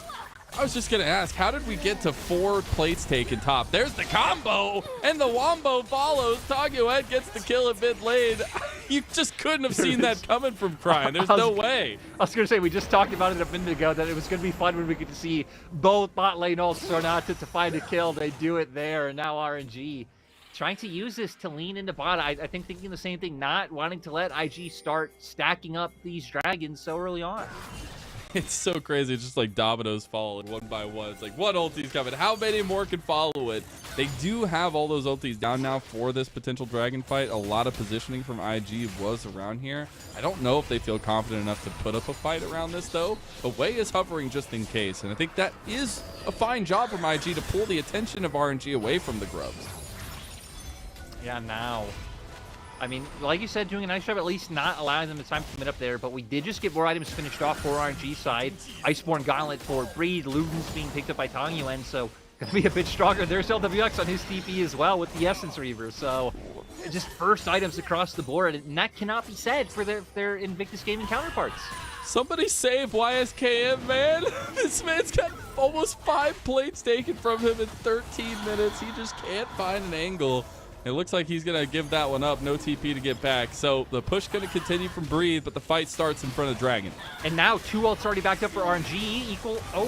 I was just going to ask, how did we get to 4 plates taken top? There's the combo, and the Wombo follows. Tong Yuen gets the kill at mid lane. You just couldn't have seen that coming from Crine. There's no way. I was going to say, we just talked about it a minute ago, that it was going to be fun when we get to see both bot lane ults Sornata to find a kill. They do it there, and now RNG trying to use this to lean into bot. I think thinking the same thing, not wanting to let IG start stacking up these dragons so early on. It's so crazy. It's just like dominoes fall one by one. It's like, what ulti's coming? How many more can follow it? They do have all those ultis down now for this potential dragon fight. A lot of positioning from IG was around here. I don't know if they feel confident enough to put up a fight around this, though. But Wei is hovering just in case. And I think that is a fine job from IG to pull the attention of RNG away from the grubs. Yeah, now. I mean, like you said, doing a nice job at least not allowing them the time to commit up there, but we did just get more items finished off for RNG side. Iceborne Gauntlet for Breed, Luden's being picked up by Tong Yuen, so gonna be a bit stronger. There's LWX on his TP as well with the Essence Reaver, so just first items across the board, and that cannot be said for their Invictus Gaming counterparts. Somebody save YSKM, man. This man's got almost 5 plates taken from him in 13 minutes. He just can't find an angle. It looks like he's going to give that one up. No TP to get back. So the push going to continue from Breathe, but the fight starts in front of Dragon. And now 2 ults already backed up for RNG. Equal. Oh,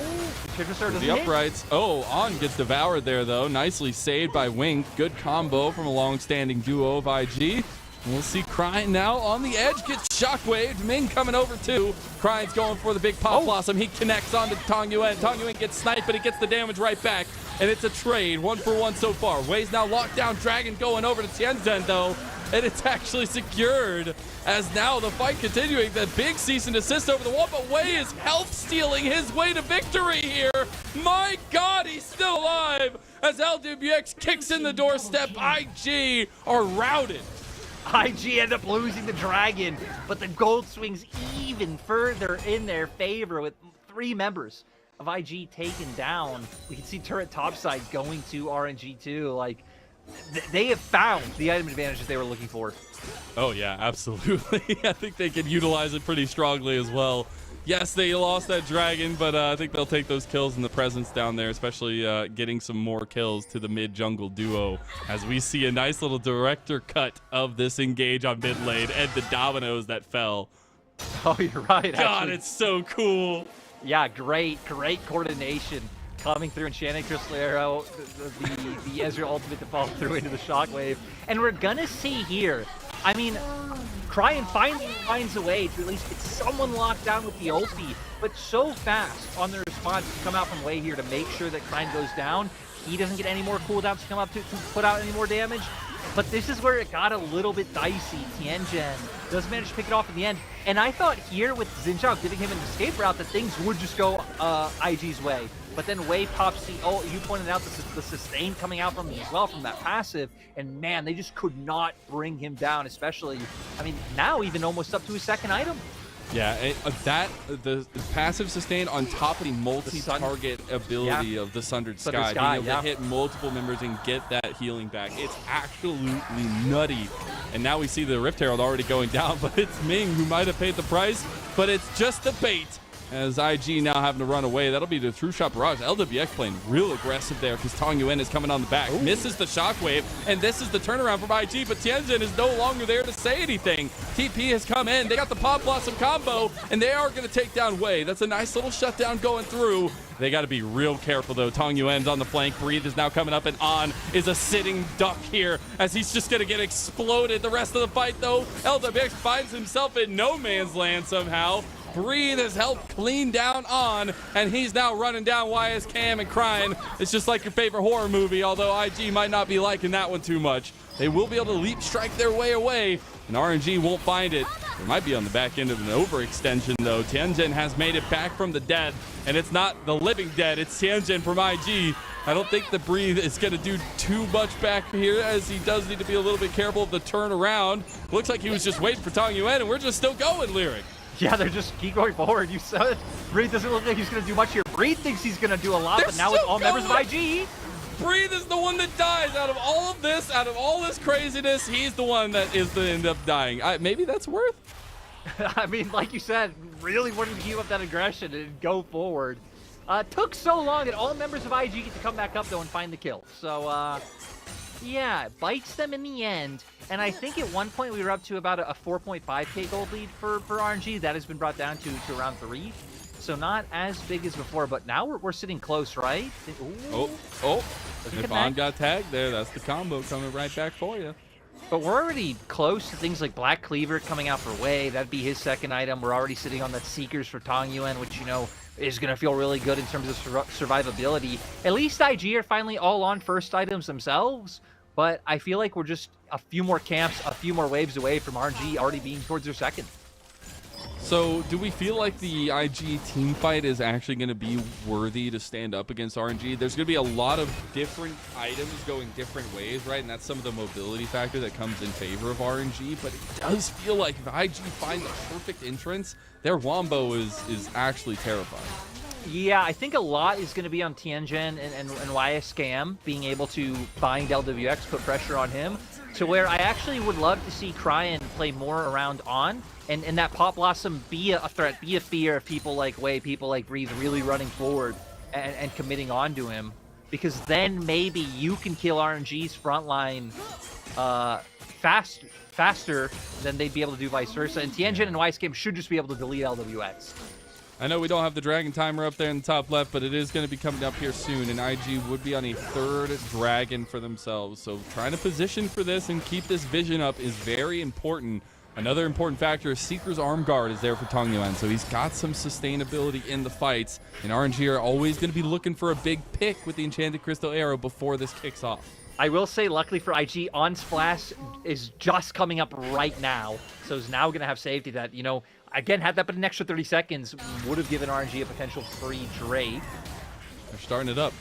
Star doesn't the uprights. Oh, On gets devoured there, though. Nicely saved by Wink. Good combo from a long-standing duo of IG. We'll see Crine now on the edge. Gets shockwaved. Ming coming over too. Crine's going for the big Pop Blossom. He connects onto Tong Yuen. Tong Yuen gets sniped, but he gets the damage right back. And it's a trade, 1-for-1 so far. Wei's now locked down. Dragon going over to Tianjin, though. And it's actually secured as now the fight continuing. The big cease and desist over the wall, but Wei is health stealing his way to victory here. My God, he's still alive as LWX kicks in the doorstep. IG are routed. IG end up losing the Dragon, but the gold swings even further in their favor with 3 members of IG taken down. We can see turret topside going to RNG too. Like, they have found the item advantages they were looking for. Oh yeah, absolutely. I think they can utilize it pretty strongly as well. Yes, they lost that dragon, but I think they'll take those kills and the presence down there, especially getting some more kills to the mid-jungle duo, as we see a nice little director cut of this engage on mid lane and the dominoes that fell. Oh, you're right. God, actually. it's so cool. Yeah, great coordination coming through. Enchanted Crystal Arrow, the Ezreal ultimate to fall through into the Shockwave. And we're gonna see here, I mean, Cryan finally finds a way to at least get someone locked down with the ulti, but so fast on the response to come out from Wei here to make sure that Cryan goes down. He doesn't get any more cooldowns to come up to put out any more damage. But this is where it got a little bit dicey. Tianjin does manage to pick it off in the end. And I thought here with Xin Zhao giving him an escape route that things would just go IG's way. But then Wei pops the ult. You pointed out the sustain coming out from him as well from that passive. And man, they just could not bring him down, especially, I mean, now even almost up to his second item. Yeah, the passive sustain on top of the multi-target ability of the Sundered Sky, being able to hit multiple members and get that healing back. It's absolutely nutty. And now we see the Rift Herald already going down, but it's Ming who might have paid the price, but it's just the bait. As IG now having to run away. That'll be the True Shot Barrage. LWX playing real aggressive there because Tong Yuen is coming on the back. Ooh. Misses the Shockwave, and this is the turnaround from IG, but Tianjin is no longer there to say anything. TP has come in. They got the Pod Blossom combo, and they are going to take down Wei. That's a nice little shutdown going through. They got to be real careful, though. Tong Yuen's on the flank. Breathe is now coming up, and On is a sitting duck here as he's just going to get exploded the rest of the fight, though. LWX finds himself in no man's land somehow. Breathe has helped clean down On, and he's now running down YS Cam and crying. It's just like your favorite horror movie, although IG might not be liking that one too much. They will be able to leap strike their way away, and RNG won't find it. They might be on the back end of an overextension, though. Tianjin has made it back from the dead, and it's not the living dead, it's Tianjin from IG. I don't think the Breathe is going to do too much back here, as he does need to be a little bit careful of the turnaround. Looks like he was just waiting for Tong Yuen, and we're just still going, Lyric. Yeah, they're just keep going forward. You said it. Breathe doesn't look like he's going to do much here. Breathe thinks he's going to do a lot, but now with all members of IG. Breathe is the one that dies out of all of this, out of all this craziness. He's the one that is the end up dying. Maybe that's worth. I mean, like you said, really wanted to keep up that aggression and go forward. Took so long that all members of IG get to come back up, though, and find the kill. So, yeah, it bites them in the end. And I think at one point we were up to about a 4.5k gold lead for RNG. That has been brought down to around 3. So not as big as before, but now we're sitting close, right? Ooh. Oh. If On got tagged there, that's the combo coming right back for you. But we're already close to things like Black Cleaver coming out for Wei. That'd be his second item. We're already sitting on that Seekers for Tong Yuen, which, you know, is going to feel really good in terms of survivability. At least IG are finally all on first items themselves, but I feel like we're just a few more camps, a few more waves away from RNG already being towards their second. So do we feel like the IG team fight is actually going to be worthy to stand up against RNG? There's going to be a lot of different items going different ways, right? And that's some of the mobility factor that comes in favor of RNG. But it does feel like if IG find the perfect entrance, their wombo is actually terrifying. Yeah, I think a lot is going to be on Tianjin and YS Scam being able to bind LWX, put pressure on him, to where I actually would love to see Cryan play more around On, and that Pop Blossom be a threat, be a fear of people like Wei, people like Breathe really running forward and committing on to him. Because then maybe you can kill RNG's frontline faster than they'd be able to do vice versa. And Tianjin and YS Scam should just be able to delete LWX. I know we don't have the Dragon Timer up there in the top left, but it is going to be coming up here soon, and IG would be on a third Dragon for themselves. So trying to position for this and keep this vision up is very important. Another important factor is Seeker's Arm Guard is there for Tong Yuen, so he's got some sustainability in the fights, and RNG are always going to be looking for a big pick with the Enchanted Crystal Arrow before this kicks off. I will say, luckily for IG, On Splash is just coming up right now, so is now going to have safety that, you know, again, had that been an extra 30 seconds, would have given RNG a potential free Drake. They're starting it up.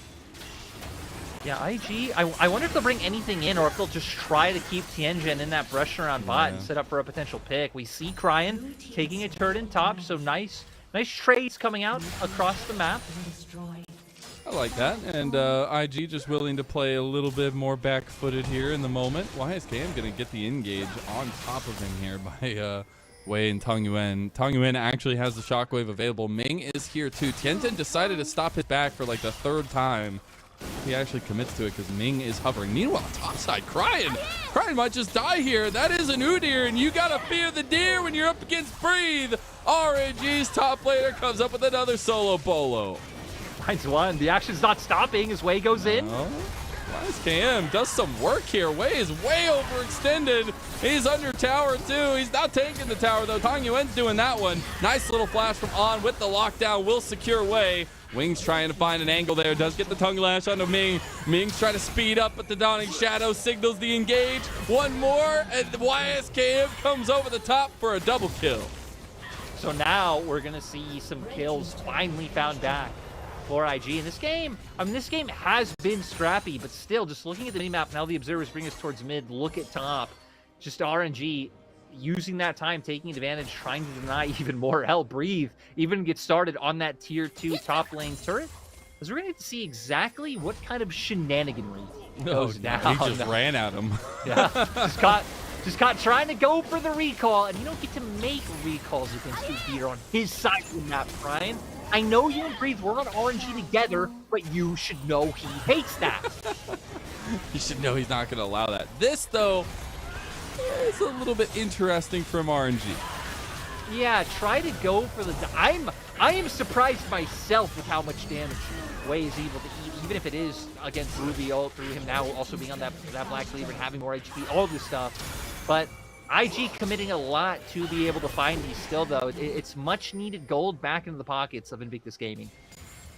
Yeah, IG, I wonder if they'll bring anything in or if they'll just try to keep Tianjin in that brush around bot and set up for a potential pick. We see Cryan taking a turret in top, so nice trades coming out across the map. I like that, and IG just willing to play a little bit more back-footed here in the moment. YSKM going to get the engage on top of him here by Wei and Tong Yuan. Tong Yuan actually has the shockwave available. Ming is here too. Tianzhen decided to stop his back for like the 3rd time. He actually commits to it because Ming is hovering. Meanwhile, topside, Cryin might just die here. That is an Udyr, and you gotta fear the deer when you're up against Breathe. RNG's top laner comes up with another solo bolo. Finds one. The action's not stopping as Wei goes in. YSKM does some work here. Wei is way overextended. He's under tower too. He's not taking the tower though. Tong Yuan's doing that one. Nice little flash from On with the lockdown. Will secure Wei. Wings trying to find an angle there. Does get the tongue lash onto Ming. Ming's trying to speed up, but the Dawning Shadow signals the engage. One more, and YSKM comes over the top for a double kill. So now we're going to see some kills finally found back for IG in this game. I mean, this game has been scrappy, but still, just looking at the minimap, now the observers bring us towards mid. Look at top. Just RNG using that time, taking advantage, trying to deny even more. Hell, Breathe even get started on that tier 2 top lane turret, as we're going to see exactly what kind of shenaniganry goes down. He just ran at him. Yeah, just caught trying to go for the recall, and you don't get to make recalls against Udyr on his side of the map, Brian. I know you and Breathe were on RNG together, but you should know he hates that. You should know he's not going to allow that. This, though, is a little bit interesting from RNG. Yeah, try to go for the... I am surprised myself with how much damage Wei is able to eat, even if it is against Ruby, all through him now also being on that Black Cleaver and having more HP, all this stuff. But IG committing a lot to be able to find these still, though. It's much needed gold back into the pockets of Invictus Gaming.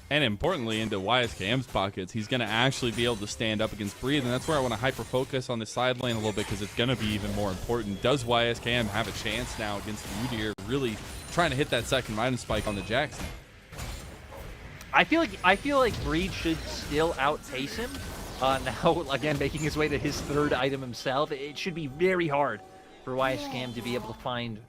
And importantly, into YSKM's pockets, he's going to actually be able to stand up against Breathe, and that's where I want to hyper-focus on the side lane a little bit, because it's going to be even more important. Does YSKM have a chance now against Udyr, really trying to hit that second item spike on the Jackson? I feel like Breed should still outpace him. Now, again, making his way to his 3rd item himself. It should be very hard for YSKM to be able to find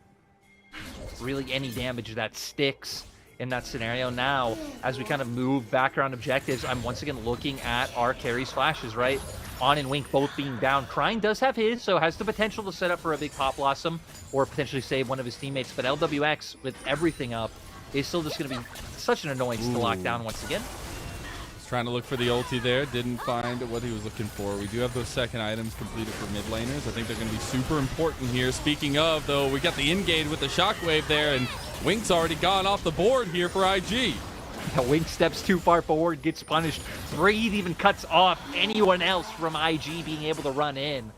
really any damage that sticks in that scenario. Now, as we kind of move background objectives, I'm once again looking at our carries flashes, right? On and Wink both being down. Cryin does have his, so has the potential to set up for a big Pop Blossom or potentially save one of his teammates. But LWX, with everything up, is still just going to be such an annoyance to lock down once again. He's trying to look for the ulti there. Didn't find what he was looking for. We do have those second items completed for mid laners. I think they're going to be super important here. Speaking of, though, we got the engage with the shockwave there, and Wink's already gone off the board here for IG. Yeah, Wink steps too far forward, gets punished. Breathe even cuts off anyone else from IG being able to run in.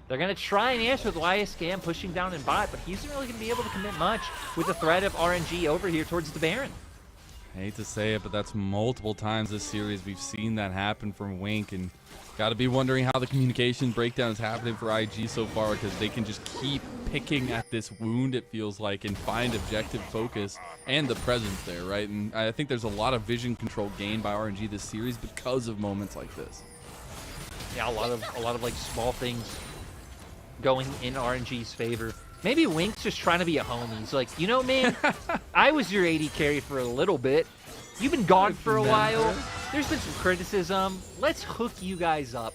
They're going to try and answer with YSKM pushing down in bot, but he's not really going to be able to commit much with the threat of RNG over here towards the Baron. I hate to say it, but that's multiple times this series we've seen that happen from Wink, and got to be wondering how the communication breakdown is happening for IG so far, because they can just keep picking at this wound, it feels like, and find objective focus and the presence there, right? And I think there's a lot of vision control gained by RNG this series because of moments like this. Yeah, a lot of like small things going in RNG's favor. Maybe Wink's just trying to be a homie. He's like, you know, man, I was your AD carry for a little bit. You've been gone for a while. There's been some criticism. Let's hook you guys up.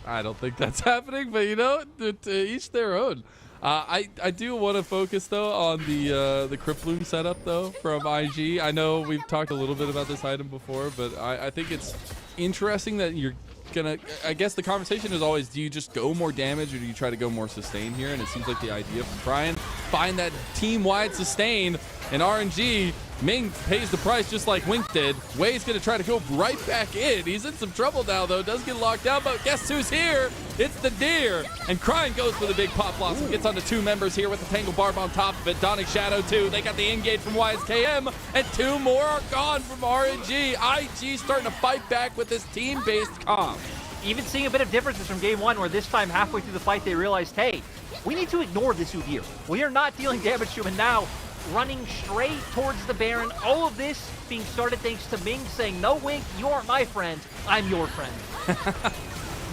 I don't think that's happening, but you know, to each their own. I do want to focus though on the Crypt Bloom setup though from IG. I know we've talked a little bit about this item before, but I think it's interesting that you're gonna, I guess the conversation is always, do you just go more damage or do you try to go more sustain here? And it seems like the idea for Brian, find that team-wide sustain, and RNG, Ming pays the price just like Wink did. Wei's gonna try to go right back in. He's in some trouble now though, does get locked down, but guess who's here? It's the Deer, and Cryin goes for the big Pop Blossom, gets onto 2 members here with the Tangle Barb on top of it. Dawning Shadow too, they got the engage from YSKM, and 2 more are gone from RNG. IG starting to fight back with this team-based comp. Even seeing a bit of differences from game 1, where this time halfway through the fight they realized, hey, we need to ignore this Udyr. We are not dealing damage to him, and now running straight towards the Baron. All of this being started thanks to Ming saying, no, Wink, you aren't my friend, I'm your friend.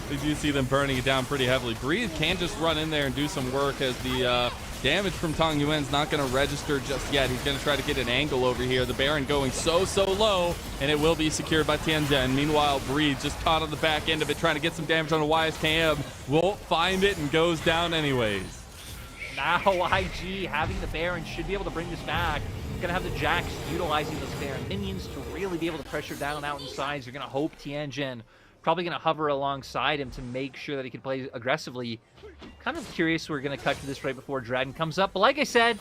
We do see them burning it down pretty heavily. Breathe can just run in there and do some work, as the damage from Tong Yuan's not going to register just yet. He's going to try to get an angle over here. The Baron going so low, and it will be secured by Tianzhen. Meanwhile, Breathe just caught on the back end of it, trying to get some damage on a YSKM. Won't find it and goes down anyways. now IG having the Baron should be able to bring this back. Gonna have the Jax utilizing those Baron minions to really be able to pressure down out inside. You're gonna hope Tianjin probably gonna hover alongside him to make sure that he can play aggressively. Kind of curious, we're gonna cut to this right before Dragon comes up, but like I said,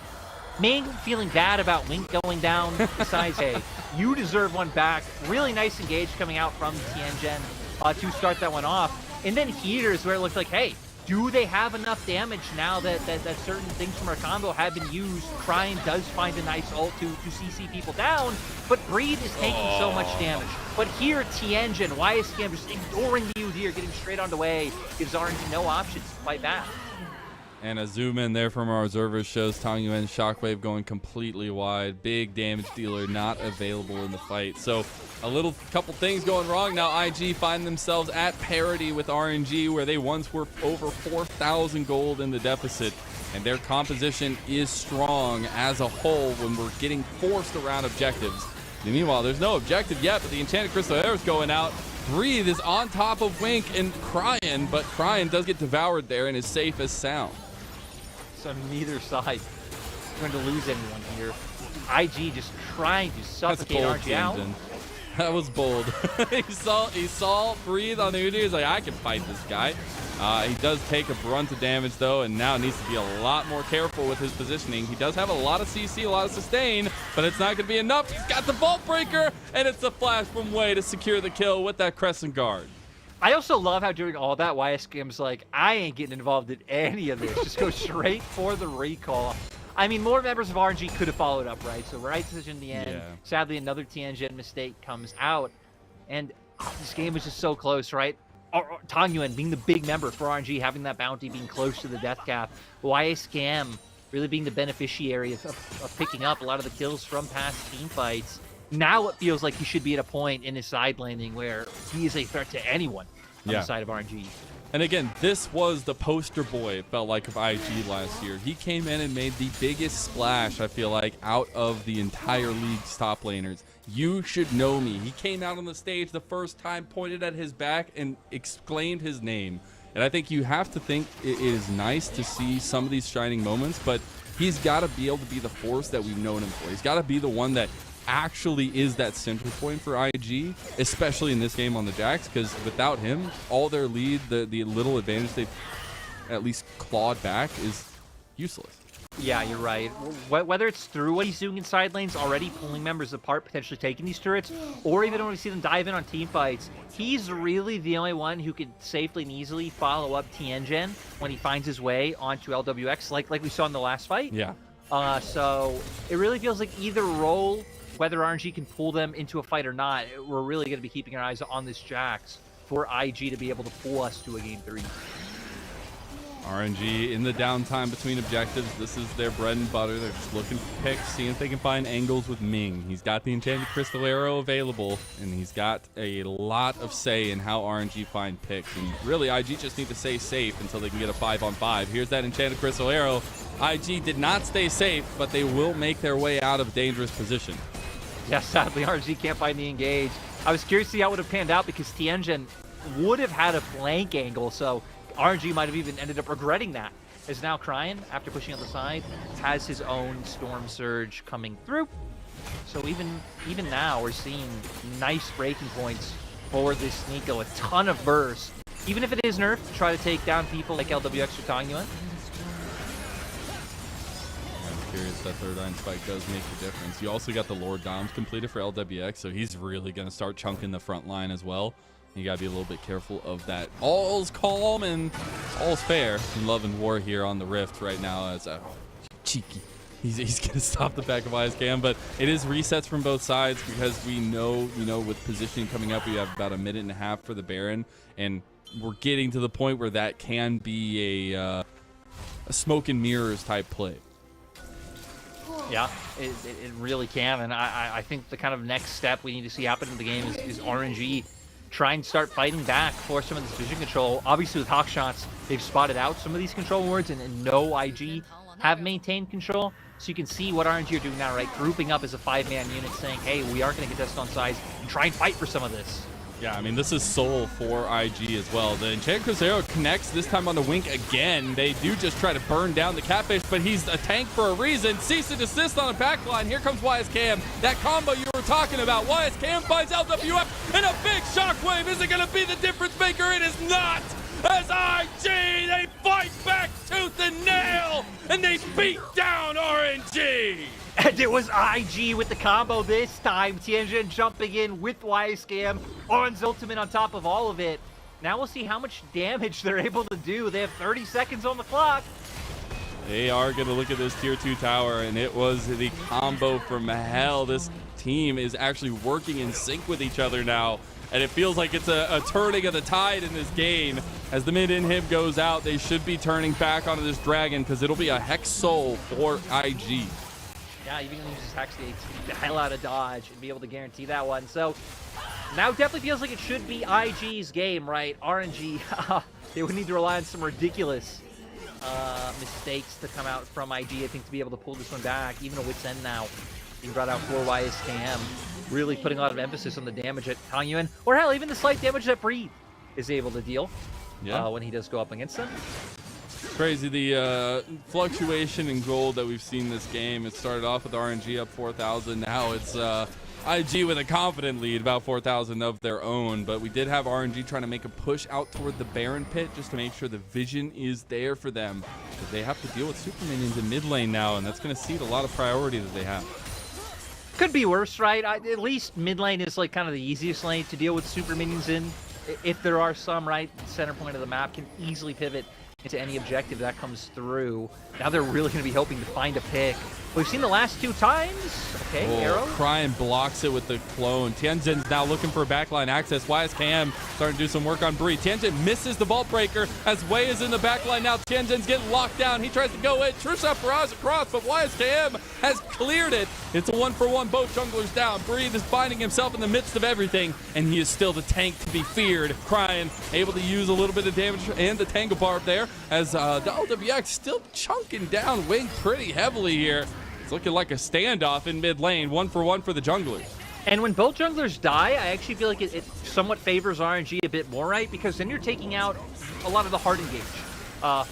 Ming feeling bad about Link going down. Besides, hey, you deserve one back. Really nice engage coming out from Tianjin to start that one off. And then here's where it looked like, hey, do they have enough damage now that certain things from our combo have been used? Cryin does find a nice ult to CC people down, but Breathe is taking so much damage. But here, Tianjin, YSCM just ignoring the Udyr, getting straight on the way, gives RNG no options to fight back. And a zoom in there from our observers shows Tang Yuan Shockwave going completely wide. Big damage dealer not available in the fight. So a couple things going wrong. Now IG find themselves at parity with RNG, where they once were over 4,000 gold in the deficit. And their composition is strong as a whole when we're getting forced around objectives. And meanwhile, there's no objective yet, but the Enchanted Crystal Arrow is going out. Breathe is on top of Wink and Cryin, but Cryin does get devoured there and is safe as sound. So neither side is going to lose anyone here. IG just trying to suffocate RNG out. That was bold. he saw Breathe on the Udyr. He's like, I can fight this guy. He does take a brunt of damage though, and now needs to be a lot more careful with his positioning. He does have a lot of CC, a lot of sustain, but it's not going to be enough. He's got the Vault Breaker, and it's a flash from Wei to secure the kill with that Crescent Guard. I also love how during all that, YSCM's like, I ain't getting involved in any of this. Just go straight for the recall. I mean, more members of RNG could have followed up, right? So right decision in the end. Yeah. Sadly, another Tianjin mistake comes out. And this game was just so close, right? Tang Yuan being the big member for RNG, having that bounty, being close to the death cap. YSCM really being the beneficiary of picking up a lot of the kills from past team fights. Now it feels like he should be at a point in his side laning where he is a threat to anyone on the side of RNG. And again, this was the poster boy, it felt like, of IG last year. He came in and made the biggest splash, I feel like, out of the entire league's top laners. You should know me. He came out on the stage the first time, pointed at his back, and exclaimed his name. And I think you have to think it is nice to see some of these shining moments, but he's got to be able to be the force that we've known him for. He's got to be the one that actually is that center point for IG, especially in this game on the Jax, because without him, all their lead, the little advantage they've at least clawed back is useless. Yeah, you're right. Whether it's through what he's doing in side lanes, already pulling members apart, potentially taking these turrets, or even when we see them dive in on team fights, he's really the only one who can safely and easily follow up Tianjin when he finds his way onto LWX, like we saw in the last fight. Yeah. So it really feels like either role, whether RNG can pull them into a fight or not, we're really going to be keeping our eyes on this Jax for IG to be able to pull us to a game 3. RNG in the downtime between objectives. This is their bread and butter. They're just looking for picks, seeing if they can find angles with Ming. He's got the Enchanted Crystal Arrow available, and he's got a lot of say in how RNG find picks. And really, IG just need to stay safe until they can get a 5-on-5. Here's that Enchanted Crystal Arrow. IG did not stay safe, but they will make their way out of dangerous position. Yeah, sadly, RNG can't find the engage. I was curious to see how it would have panned out because Tianjin would have had a flank angle, so RNG might have even ended up regretting that. As now Cryin, after pushing on the side, has his own Storm Surge coming through. So even now, we're seeing nice breaking points for this Neeko. A ton of burst. Even if it is nerfed to try to take down people like LWX or Tang Yuan. Curious, that third line spike does make the difference. You also got the Lord Doms completed for LWX, so he's really going to start chunking the front line as well. You got to be a little bit careful of that. All's calm and all's fair in Love and War here on the Rift right now. As cheeky, he's going to stop the back of YSCM, but it is resets from both sides because we know, with positioning coming up, we have about a minute and a half for the Baron, and we're getting to the point where that can be a smoke and mirrors type play. Yeah, it really can, and I think the kind of next step we need to see happen in the game is RNG try and start fighting back for some of this vision control. Obviously with Hawkshots, they've spotted out some of these control wards, and no IG have maintained control. So you can see what RNG are doing now, right? Grouping up as a 5-man unit saying, hey, we are going to get tested on size and try and fight for some of this. Yeah, I mean, this is soul for IG as well. The Enchanted Cruzeiro connects, this time on the Wink again. They do just try to burn down the Catfish, but he's a tank for a reason. Cease and desist on a backline. Here comes YSKM. That combo you were talking about. YSKM finds LWF, and a big shockwave. Is it going to be the difference maker? It is not. As IG, they fight back tooth and nail, and they beat down RNG. And it was IG with the combo this time. Tianjin jumping in with YSKM. Oran's ultimate on top of all of it. Now we'll see how much damage they're able to do. They have 30 seconds on the clock. They are going to look at this tier 2 tower, and it was the combo from hell. This team is actually working in sync with each other now, and it feels like it's a turning of the tide in this game. As the mid inhib goes out, they should be turning back onto this dragon because it'll be a Hex Soul for IG. Yeah, even uses Hex to the hell out of dodge and be able to guarantee that one. So now it definitely feels like it should be IG's game, right? RNG, they would need to rely on some ridiculous mistakes to come out from IG, I think, to be able to pull this one back. Even a Wit's End now being brought out for YSKM, really putting a lot of emphasis on the damage that Tang Yuan, or hell, even the slight damage that Breathe is able to deal when he does go up against them. Crazy, the fluctuation in gold that we've seen this game. It started off with RNG up 4,000. Now it's IG with a confident lead, about 4,000 of their own. But we did have RNG trying to make a push out toward the Baron pit just to make sure the vision is there for them. But they have to deal with super minions in mid lane now, and that's going to cede a lot of priority that they have. Could be worse, right? At least mid lane is like kind of the easiest lane to deal with super minions in. If there are some, right, center point of the map can easily pivot into any objective that comes through. Now they're really going to be hoping to find a pick. We've seen the last 2 times. Okay, Arrow. Cryin blocks it with the clone. Tianjin's now looking for backline access. YSKM starting to do some work on Bree. Tianjin misses the vault breaker as Wei is in the backline now. Tianjin's getting locked down. He tries to go in. True Shot barrage across, but YSKM has cleared it. It's a 1-for-1. Both junglers down. Breathe is finding himself in the midst of everything, and he is still the tank to be feared. Cryin able to use a little bit of damage and the Tango Barb there as the LWX still chunking down Wing pretty heavily here. It's looking like a standoff in mid lane, 1-for-1 for the junglers. And when both junglers die, I actually feel like it somewhat favors RNG a bit more, right? Because then you're taking out a lot of the hard engage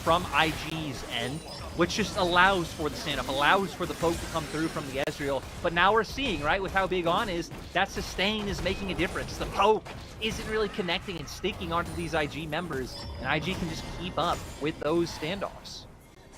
from IG's end, which just allows for the standoff, allows for the poke to come through from the Ezreal. But now we're seeing, right, with how big On is, that sustain is making a difference. The poke isn't really connecting and sticking onto these IG members, and IG can just keep up with those standoffs.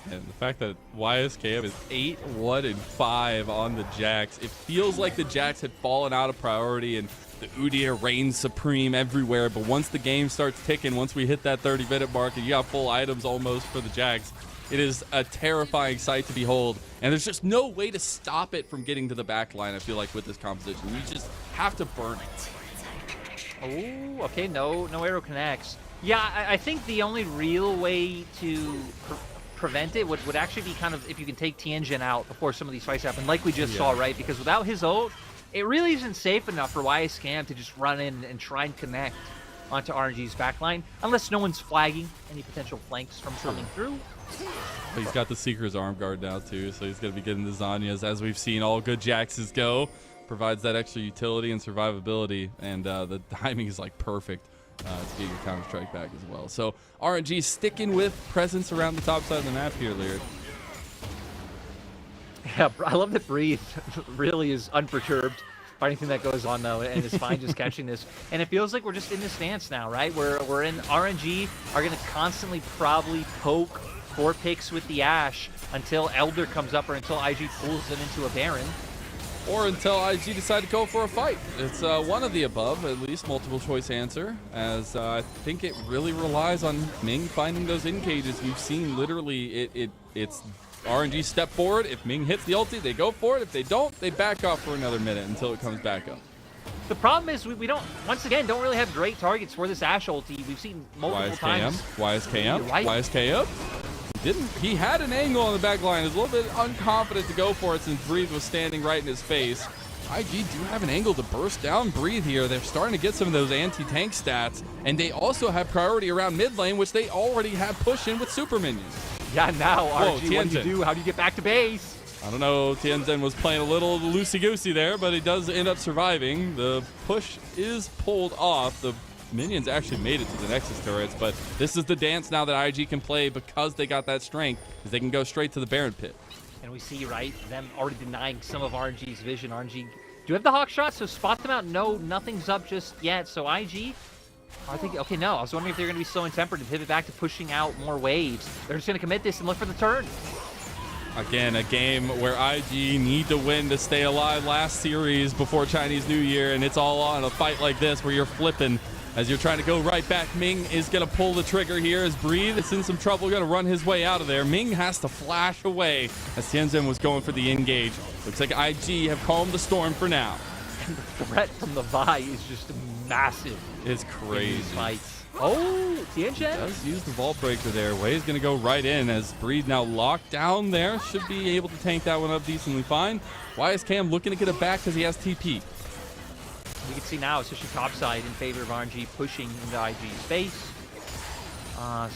And the fact that YSKM is 8-1-5 on the Jax, it feels like the Jax had fallen out of priority and the Udyr reigns supreme everywhere. But once the game starts ticking, once we hit that 30-minute mark and you got full items almost for the Jax, it is a terrifying sight to behold. And there's just no way to stop it from getting to the back line, I feel like, with this composition. You just have to burn it. Oh, okay, no arrow connects. Yeah, I think the only real way to prevent it would actually be kind of if you can take Tianjin out before some of these fights happen, like we just saw, right? Because without his ult, it really isn't safe enough for YSKM to just run in and try and connect onto RNG's backline, unless no one's flagging any potential flanks from coming through. He's got the Seeker's arm guard now too, so he's going to be getting the Zanyas, as we've seen all good Jaxes go. Provides that extra utility and survivability, and the timing is like perfect. To get your Counter-Strike back as well. So RNG sticking with presence around the top side of the map here, Lyric. Yeah, I love that Breathe really is unperturbed by anything that goes on, though, and is fine just catching this. And it feels like we're just in this stance now, right? We're in RNG, are going to constantly probably poke for picks with the Ashe until Elder comes up or until IG pulls them into a Baron. Or until IG decide to go for a fight. It's one of the above, at least multiple choice answer, as I think it really relies on Ming finding those in-cages. We've seen literally it's RNG step forward. If Ming hits the ulti, they go for it. If they don't, they back off for another minute until it comes back up. The problem is we don't, once again, don't really have great targets for this Ashe ulti. We've seen multiple times. YSKM, Right. YSKM. He had an angle on the back line. He was a little bit unconfident to go for it since Breathe was standing right in his face. IG do have an angle to burst down Breathe here. They're starting to get some of those anti-tank stats, and they also have priority around mid lane, which they already have push in with super minions. Yeah, now RNG, Whoa, what do you do? How do you get back to base? I don't know, Tianzhen was playing a little loosey-goosey there, but he does end up surviving. The push is pulled off. The minions actually made it to the Nexus turrets, but this is the dance now that IG can play because they got that strength, because they can go straight to the Baron pit. And we see, right, them already denying some of RNG's vision. RNG, do you have the Hawk shot? So spot them out. No, nothing's up just yet. So IG, I think, okay, no. I was wondering if they're going to be slow and tempered and pivot back to pushing out more waves. They're just going to commit this and look for the turn. Again, a game where IG need to win to stay alive. Last series before Chinese New Year, and it's all on a fight like this where you're flipping as you're trying to go right back. Ming is going to pull the trigger here as Breathe is in some trouble, going to run his way out of there. Ming has to flash away as Tianzhen was going for the engage. Looks like IG have calmed the storm for now. And the threat from the Vi is just massive. It's crazy. Fights. Oh, Tianzhen does use the Vault Breaker there. Wei's going to go right in as Breathe now locked down there. Should be able to tank that one up decently fine. YSKM looking to get it back because he has TP. We can see now, especially topside in favor of RNG pushing into IG's space.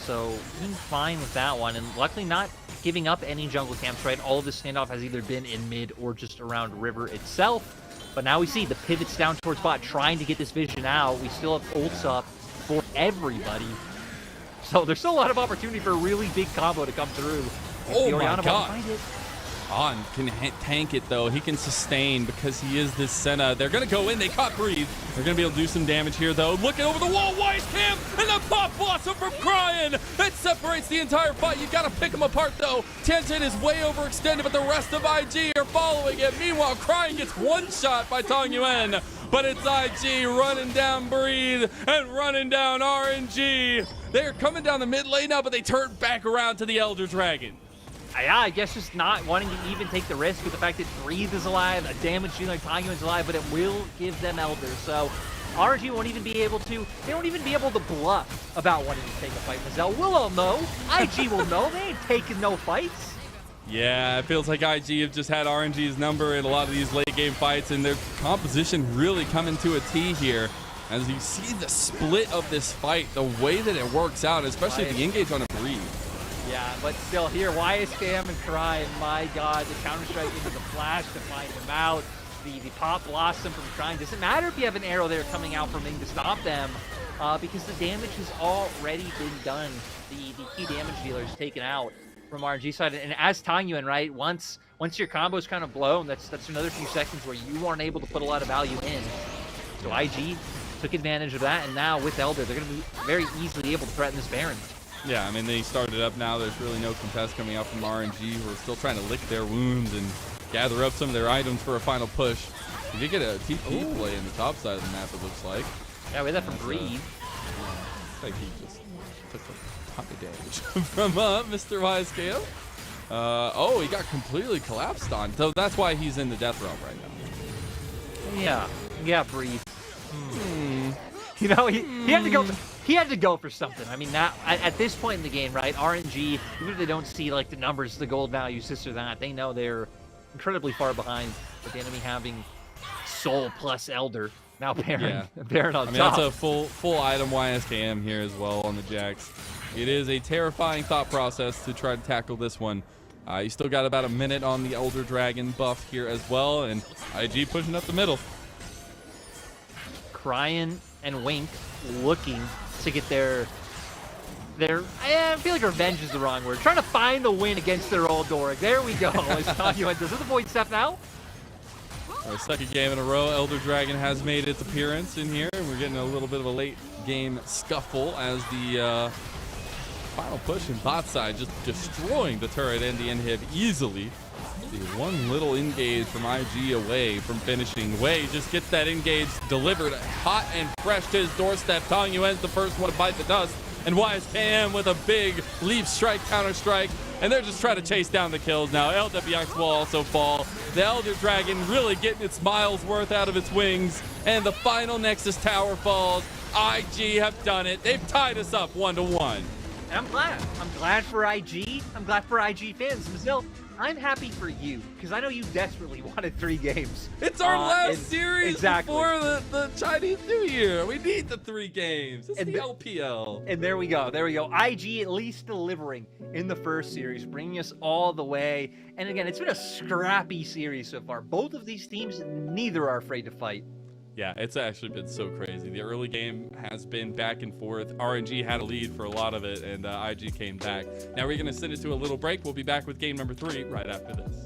So being fine with that one, and luckily not giving up any jungle camps, right? All of the standoff has either been in mid or just around river itself. But now we see the pivots down towards bot, trying to get this vision out. We still have ults up for everybody. So there's still a lot of opportunity for a really big combo to come through. Oh my god. On can tank it though. He can sustain because he is this Senna. They're going to go in. They caught Breathe. They're going to be able to do some damage here though. Looking over the wall, YSKM, and the Pop Blossom from Cryin. It separates the entire fight. You got to pick them apart though. Tianzhen is way overextended, but the rest of IG are following it. Meanwhile, Cryin gets one shot by Tong Yuan, but it's IG running down Breathe and running down RNG. They're coming down the mid lane now, but they turn back around to the Elder Dragon. Yeah, I guess just not wanting to even take the risk with the fact that Breathe is alive, a damage dealer Tong Yuan's alive, but it will give them Elder. So RNG won't even be able to, they won't even be able to bluff about wanting to take a fight. Mazel, we'll all know. IG will know. They ain't taking no fights. Yeah, it feels like IG have just had RNG's number in a lot of these late game fights, and their composition really coming to a T here. As you see the split of this fight, the way that it works out, especially the engage on a Breathe. Yeah, but still here, YSKM and Cryin, my god, the counter-strike into the flash to find him out. The Pop Blossom from Cryin. Doesn't matter if you have an arrow there coming out from Ming to stop them, because the damage has already been done. The key damage dealer is taken out from RNG side. And as Tong Yuan, right, once your combo's kind of blown, that's another few seconds where you weren't able to put a lot of value in. So IG took advantage of that, and now with Elder, they're going to be very easily able to threaten this Baron. Yeah, I mean, they started up now. There's really no contest coming out from RNG, who are still trying to lick their wounds and gather up some of their items for a final push. You did get a TP play in the top side of the map, it looks like. Yeah, we had that from Breathe. Looks like he just took a ton of damage from Mr. YSKM. Oh, he got completely collapsed on. So that's why he's in the death realm right now. Yeah, Breathe. You know, he had to go. He had to go for something. I mean, now at this point in the game, right? RNG, even if they don't see like the numbers, the gold values, this or that, they know they're incredibly far behind. With the enemy having Soul plus Elder, now Baron, Baron on top. That's a full item YSKM here as well on the Jax. It is a terrifying thought process to try to tackle this one. You still got about a minute on the Elder Dragon buff here as well, and IG pushing up the middle. Cryin and Wink looking to get their I feel like revenge is the wrong word. Trying to find the win against their old Doric. There we go. As Tong Yuan does. Is the Void Step now? Our second game in a row, Elder Dragon has made its appearance in here. We're getting a little bit of a late game scuffle as the final push in bot side just destroying the turret and the inhib easily. The one little engage from IG away from finishing. Wei just gets that engage delivered hot and fresh to his doorstep. Tong Yuan's the first one to bite the dust, and YSKM with a big leap strike, counter strike, and they're just trying to chase down the kills now. LWX will also fall. The Elder Dragon really getting its miles worth out of its wings, and the final Nexus Tower falls. IG have done it. They've tied us up 1-1. And I'm glad. I'm glad for IG. I'm glad for IG fans. Mazil, I'm happy for you because I know you desperately wanted 3 games. It's our last series exactly. before the Chinese New Year. We need the 3 games. It's And the LPL. And there we go. There we go. IG at least delivering in the first series, bringing us all the way. And again, it's been a scrappy series so far. Both of these teams, neither are afraid to fight. Yeah, it's actually been so crazy. The early game has been back and forth. RNG had a lead for a lot of it, and IG came back. Now we're going to send it to a little break. We'll be back with game number 3 right after this.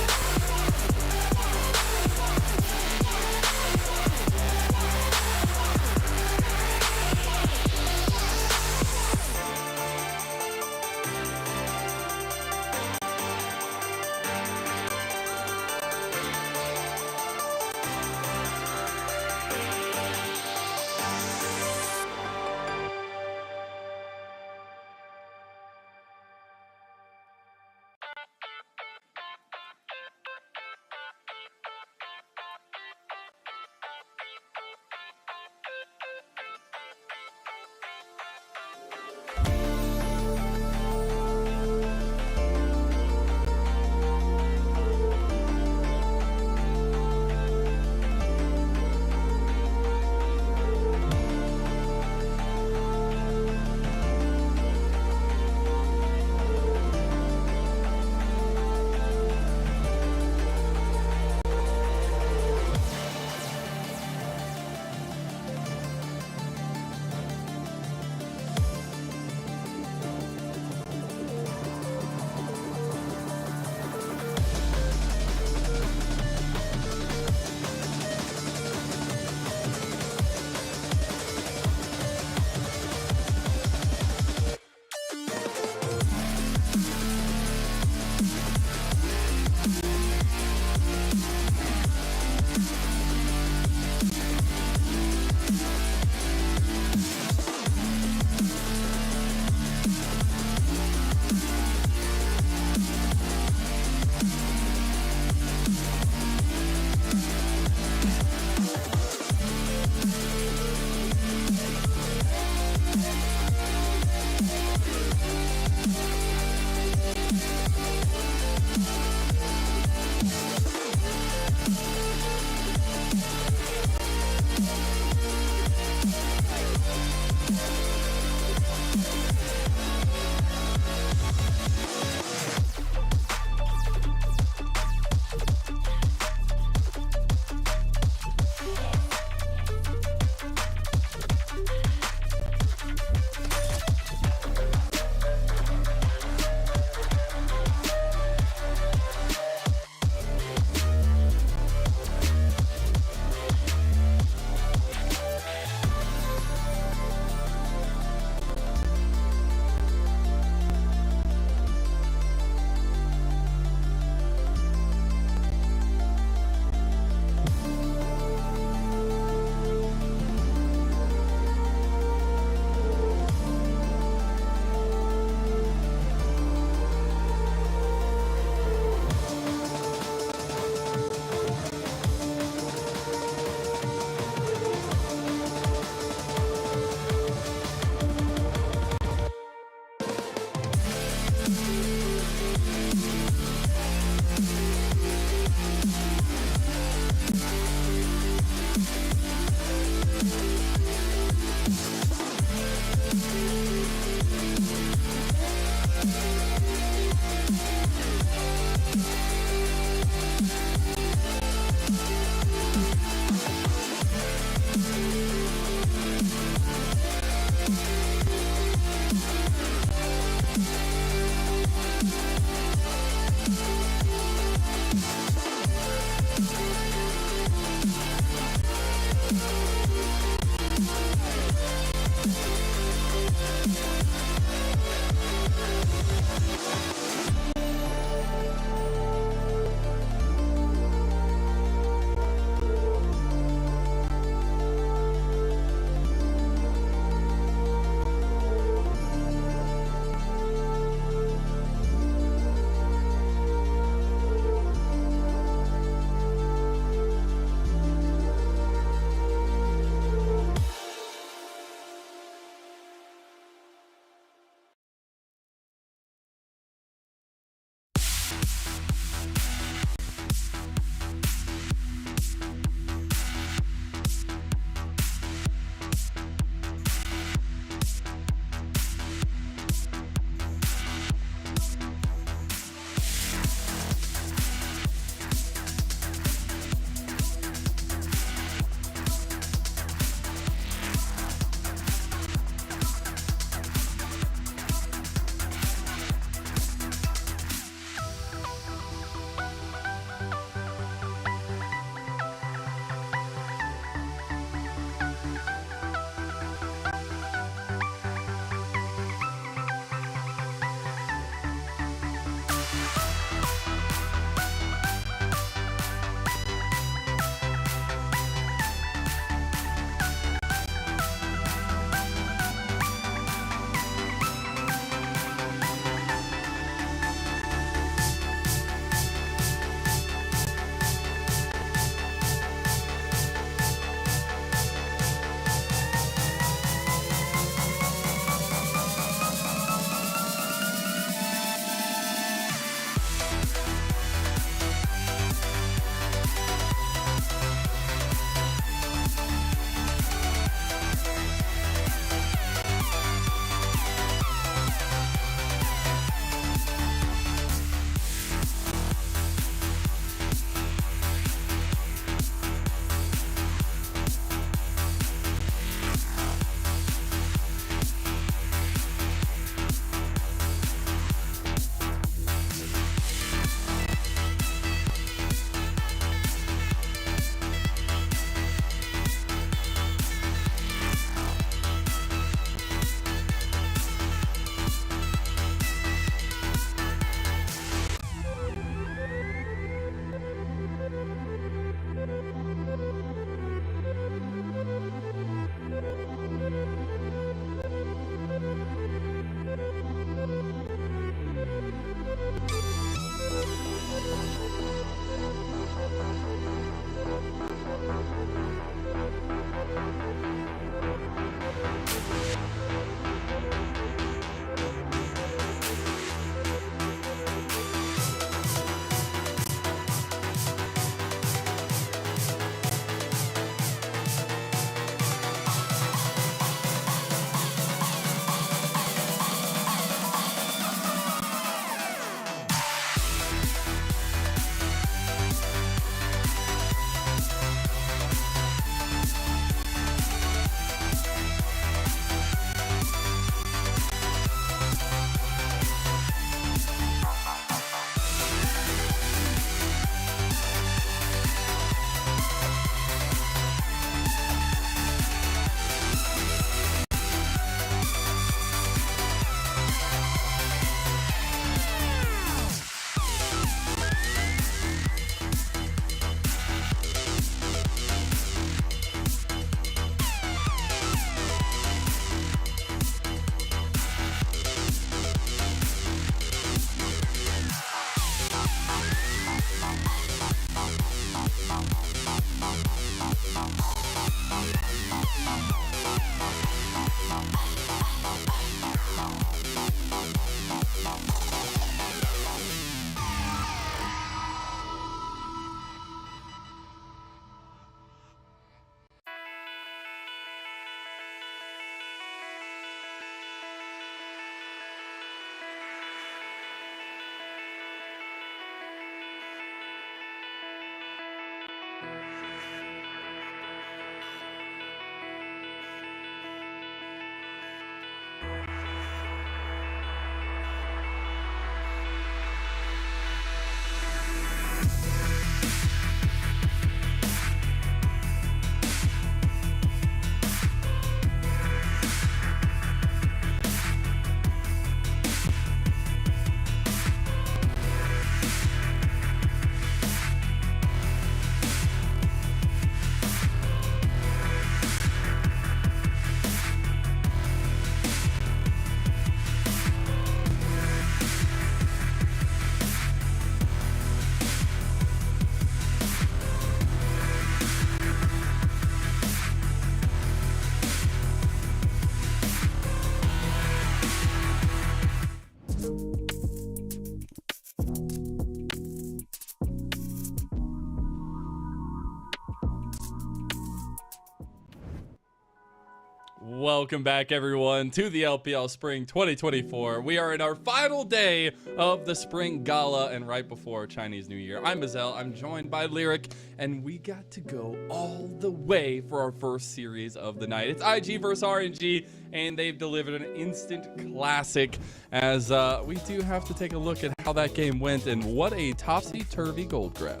Welcome back, everyone, to the LPL Spring 2024. We are in our final day of the Spring Gala and right before Chinese New Year. I'm Mazel, I'm joined by Lyric, and we got to go all the way for our first series of the night. It's IG versus RNG, and they've delivered an instant classic as we do have to take a look at how that game went and what a topsy-turvy gold grab.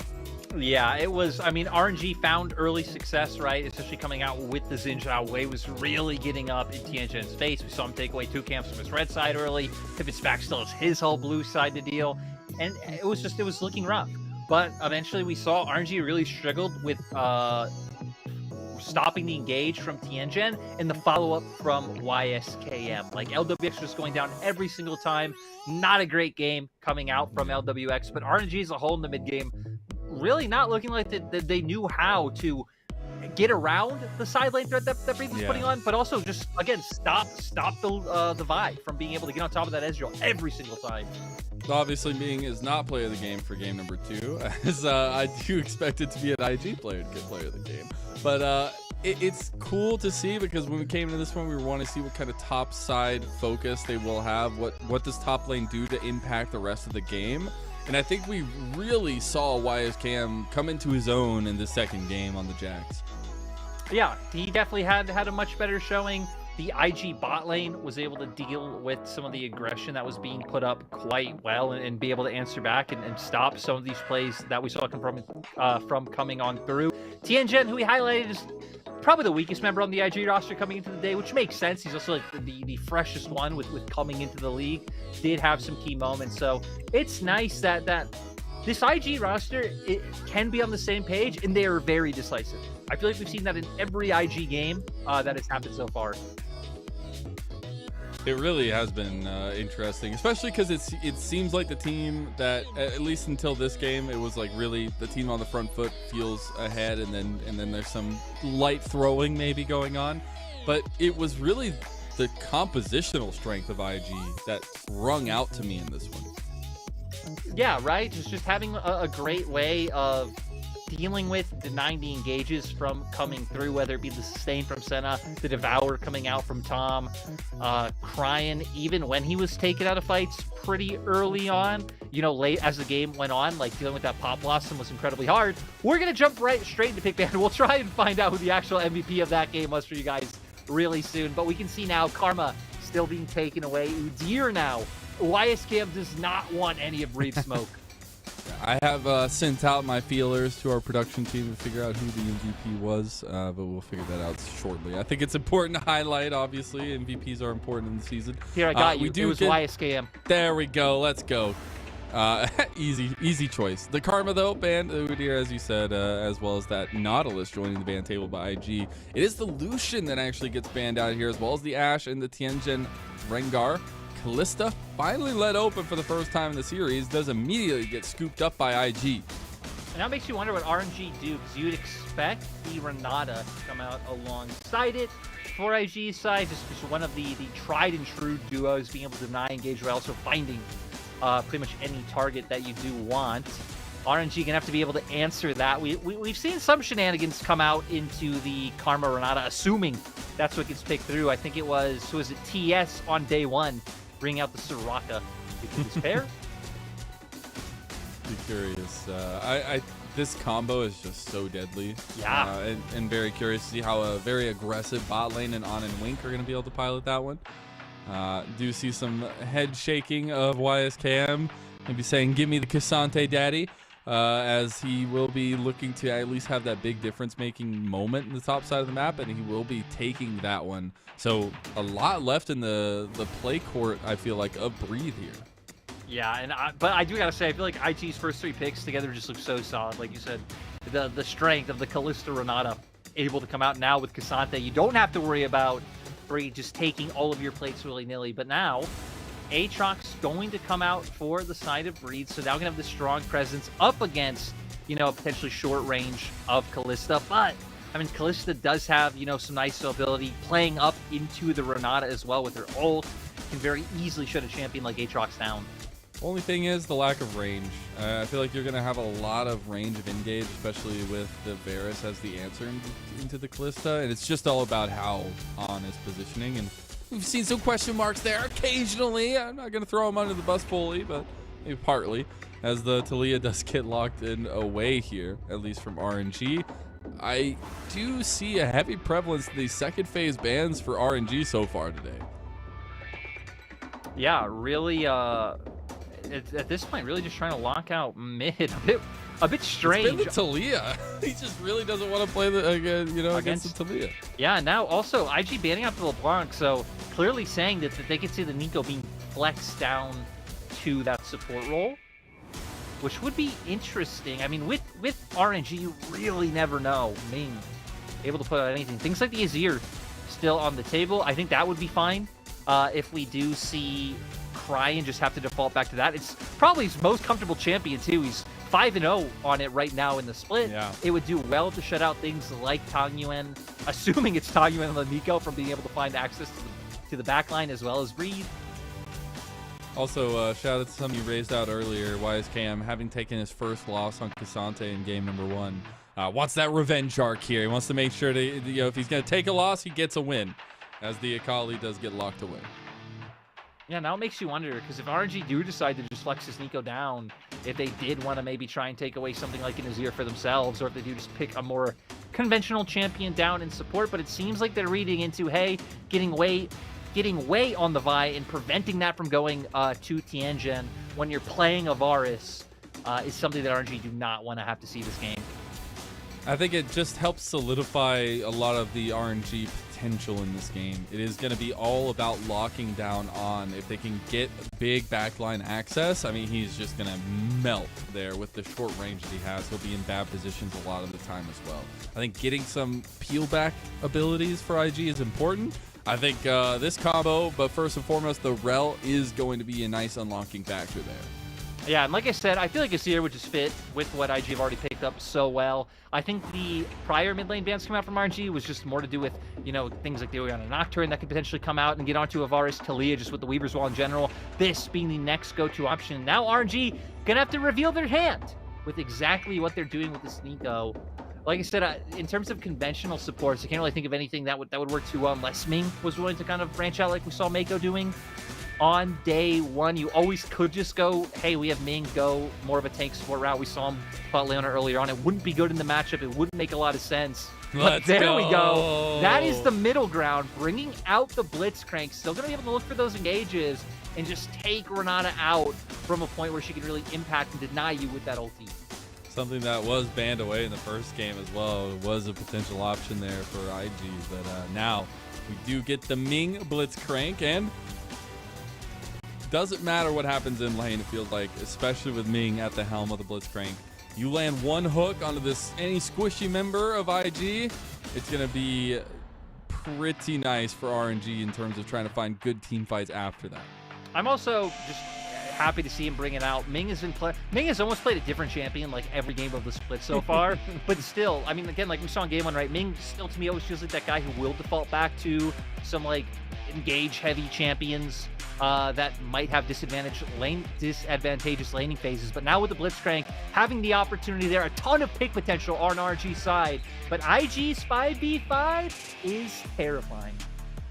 Yeah, it was. I mean, RNG found early success, right? Especially coming out with the Xin Zhao. Wei was really getting up in Tianjin's face. We saw him take away 2 camps from his red side early. Pivotsback still has his whole blue side to deal. And it was looking rough. But eventually we saw RNG really struggled with stopping the engage from Tianjin and the follow-up from YSKM. Like, LWX was going down every single time. Not a great game coming out from LWX, but RNG as a whole in the mid-game really not looking like they knew how to get around the side lane threat that Breathe was putting on, but also just, again, stop the Vi from being able to get on top of that Ezreal every single time. Obviously, Ming is not player of the game for game number 2, as I do expect it to be an IG player to get player of the game. But it's cool to see, because when we came into this one, we wanted to see what kind of top side focus they will have. What does top lane do to impact the rest of the game? And I think we really saw YSKM come into his own in the second game on the Jax. Yeah, he definitely had a much better showing. The IG bot lane was able to deal with some of the aggression that was being put up quite well and be able to answer back and stop some of these plays that we saw come from coming on through. Tianjin, who we highlighted, is probably the weakest member on the IG roster coming into the day, which makes sense. He's also like the freshest one with coming into the league. Did have some key moments, so it's nice that this IG roster, it can be on the same page, and they are very decisive. I feel like we've seen that in every IG game that has happened so far. It really has been interesting, especially because it seems like the team that, at least until this game, it was like really the team on the front foot feels ahead, and then there's some light throwing maybe going on, but it was really the compositional strength of IG that rung out to me in this one. Yeah, right. Just having a great way of dealing with denying the engages from coming through, whether it be the sustain from Senna, the Devour coming out from Tom, Cryan, even when he was taken out of fights pretty early on, you know, late as the game went on, like dealing with that Pop Blossom was incredibly hard. We're going to jump straight into Pick Ban. We'll try and find out who the actual MVP of that game was for you guys really soon, but we can see now Karma still being taken away. Udyr now. YSKM does not want any of Breathe smoke. I have sent out my feelers to our production team to figure out who the MVP was, but we'll figure that out shortly. I think it's important to highlight, obviously. MVPs are important in the season. Here, I got you. It was YSKM. There we go. Let's go. Easy choice. The Karma, though, banned Udyr, as you said, as well as that Nautilus joining the ban table by IG. It is the Lucian that actually gets banned out here, as well as the Ashe and the Tianjin Rengar. Kalista, finally let open for the first time in the series, does immediately get scooped up by IG. And that makes you wonder what RNG do, because you'd expect the Renata to come out alongside it. For IG's side, just one of the tried and true duos, being able to deny engage while also finding pretty much any target that you do want. RNG gonna have to be able to answer that. We've seen some shenanigans come out into the Karma Renata, assuming that's what gets picked through. I think it was, who was it, TS on day 1, bring out the Soraka because this pair. Be curious. This combo is just so deadly. Yeah. And very curious to see how a very aggressive bot lane and On and Wink are going to be able to pilot that one. Do see some head shaking of YSKM, maybe saying, "Give me the K'Sante, daddy," as he will be looking to at least have that big difference-making moment in the top side of the map, and he will be taking that one. So a lot left in the play court, I feel like, of Breathe here. Yeah, but I do gotta say, I feel like IG's first 3 picks together just look so solid. Like you said, the strength of the Kalista Renata able to come out now with K'Sante. You don't have to worry about Breathe just taking all of your plates willy-nilly. But now, Aatrox going to come out for the side of Breathe, so now we're gonna have this strong presence up against, you know, potentially short range of Kalista. But I mean, Kalista does have, you know, some nice ability playing up into the Renata as well with her ult. Can very easily shut a champion like Aatrox down. Only thing is the lack of range. I feel like you're going to have a lot of range of engage, especially with the Varus as the answer into the Kalista. And it's just all about how On is positioning. And we've seen some question marks there occasionally. I'm not going to throw him under the bus fully, but maybe partly, as the Taliyah does get locked in away here, at least from RNG. I do see a heavy prevalence in these second phase bans for RNG so far today. Yeah, really, at this point, really just trying to lock out mid. A bit strange. It's been the Taliyah. He just really doesn't want to play against the Taliyah. Yeah, now also IG banning out the LeBlanc, so clearly saying that they could see the Neeko being flexed down to that support role, which would be interesting. I mean, with RNG, you really never know. Ming able to put out anything. Things like the Azir still on the table. I think that would be fine. If we do see Cry and just have to default back to that. It's probably his most comfortable champion too. He's 5-0 on it right now in the split. Yeah. It would do well to shut out things like Tang Yuan, assuming it's Tang Yuan and the Neeko, from being able to find access to the backline as well as Reed. Also, shout out to something you raised out earlier, YSKM, having taken his first loss on K'Sante in game number 1. Wants that revenge arc here. He wants to make sure to, if he's going to take a loss, he gets a win, as the Akali does get locked away. Yeah, now it makes you wonder, because if RNG do decide to just flex this Neeko down, if they did want to maybe try and take away something like an Azir for themselves, or if they do just pick a more conventional champion down in support, but it seems like they're reading into, hey, getting way on the Vi and preventing that from going to Tianjin when you're playing a Varus is something that RNG do not want to have to see this game. I think it just helps solidify a lot of the RNG potential in this game. It is going to be all about locking down On. If they can get big backline access, I mean, he's just going to melt there with the short range that he has. He'll be in bad positions a lot of the time as well. I think getting some peel back abilities for IG is important. I think this combo, but first and foremost, the Rel is going to be a nice unlocking factor there. Yeah, and like I said, I feel like Azir would just fit with what IG have already picked up so well. I think the prior mid lane bans come out from RNG was just more to do with, things like the Orianna Nocturne that could potentially come out and get onto a Varus, Taliyah, just with the Weaver's Wall in general. This being the next go-to option. Now RNG gonna have to reveal their hand with exactly what they're doing with this Neeko. Like I said, in terms of conventional supports, I can't really think of anything that would work too well unless Ming was willing to kind of branch out like we saw Mako doing. On day 1, you always could just go, hey, we have Ming go more of a tank support route. We saw him fought Leona earlier on. It wouldn't be good in the matchup. It wouldn't make a lot of sense. But there we go. That is the middle ground, bringing out the Blitzcrank. Still going to be able to look for those engages and just take Renata out from a point where she can really impact and deny you with that ulti. Something that was banned away in the first game as well. It was a potential option there for IG, but now we do get the Ming Blitzcrank, and doesn't matter what happens in lane, it feels like, especially with Ming at the helm of the Blitzcrank. You land one hook onto any squishy member of IG, it's going to be pretty nice for RNG in terms of trying to find good team fights after that. I'm also just happy to see him bring it out. Ming has almost played a different champion like every game of the split so far, but still, I mean, again, like we saw in game 1, right? Ming still to me always feels like that guy who will default back to some like engage heavy champions that might have disadvantageous laning phases. But now with the Blitzcrank having the opportunity there, a ton of pick potential on RNG's side, but IG's 5v5 is terrifying.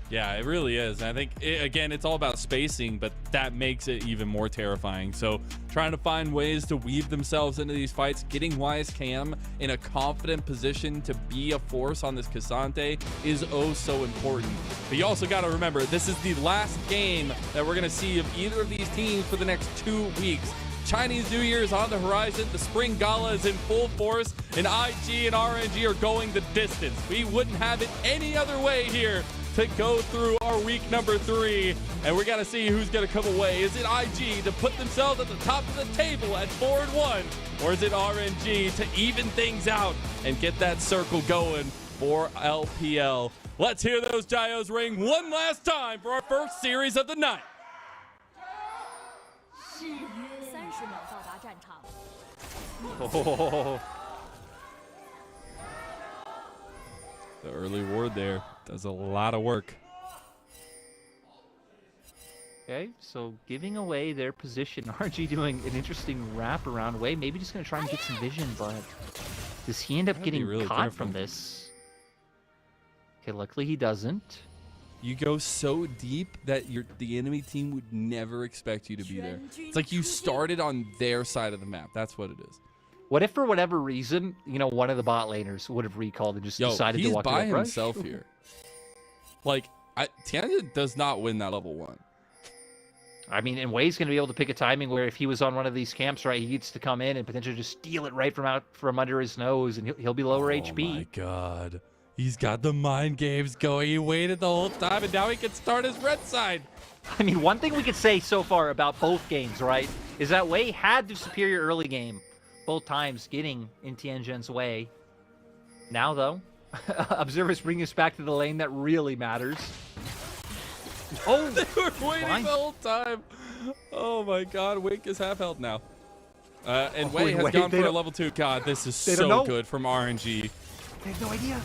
Yeah, it really is. And I think, again, it's all about spacing, but that makes it even more terrifying. So trying to find ways to weave themselves into these fights, getting YSKM in a confident position to be a force on this K'Sante is oh so important. But you also got to remember, this is the last game that we're going to see of either of these teams for the next 2 weeks. Chinese New Year is on the horizon. The Spring Gala is in full force, and IG and RNG are going the distance. We wouldn't have it any other way here to go through our week number 3, and we got to see who's going to come away. Is it IG to put themselves at the top of the table at 4-1, or is it RNG to even things out and get that circle going for LPL? Let's hear those Gyos ring one last time for our first series of the night. Oh. The early ward there does a lot of work. Okay, so giving away their position. RG doing an interesting wraparound way. Maybe just going to try and get some vision, but does he end up getting really caught careful. from this? Okay, luckily he doesn't. You go so deep that the enemy team would never expect you to be there. It's like you started on their side of the map. That's what it is. What if for whatever reason, you know, one of the bot laners would have recalled and just decided to walk by to the himself here. Like, Tianjin does not win that level 1. I mean, and Wei's going to be able to pick a timing where if he was on one of these camps, right, he gets to come in and potentially just steal it right from under his nose, and he'll be lower HP. Oh my god. He's got the mind games going. He waited the whole time, and now he can start his red side. I mean, one thing we could say so far about both games, right, is that Wei had the superior early game, both times getting in Tianjin's way. Now, though, observers bring us back to the lane that really matters. Oh, they were waiting the whole time. Oh my god, Wink is half health now. And Wei has gone for a level 2. God, this is so good from RNG. They have no idea.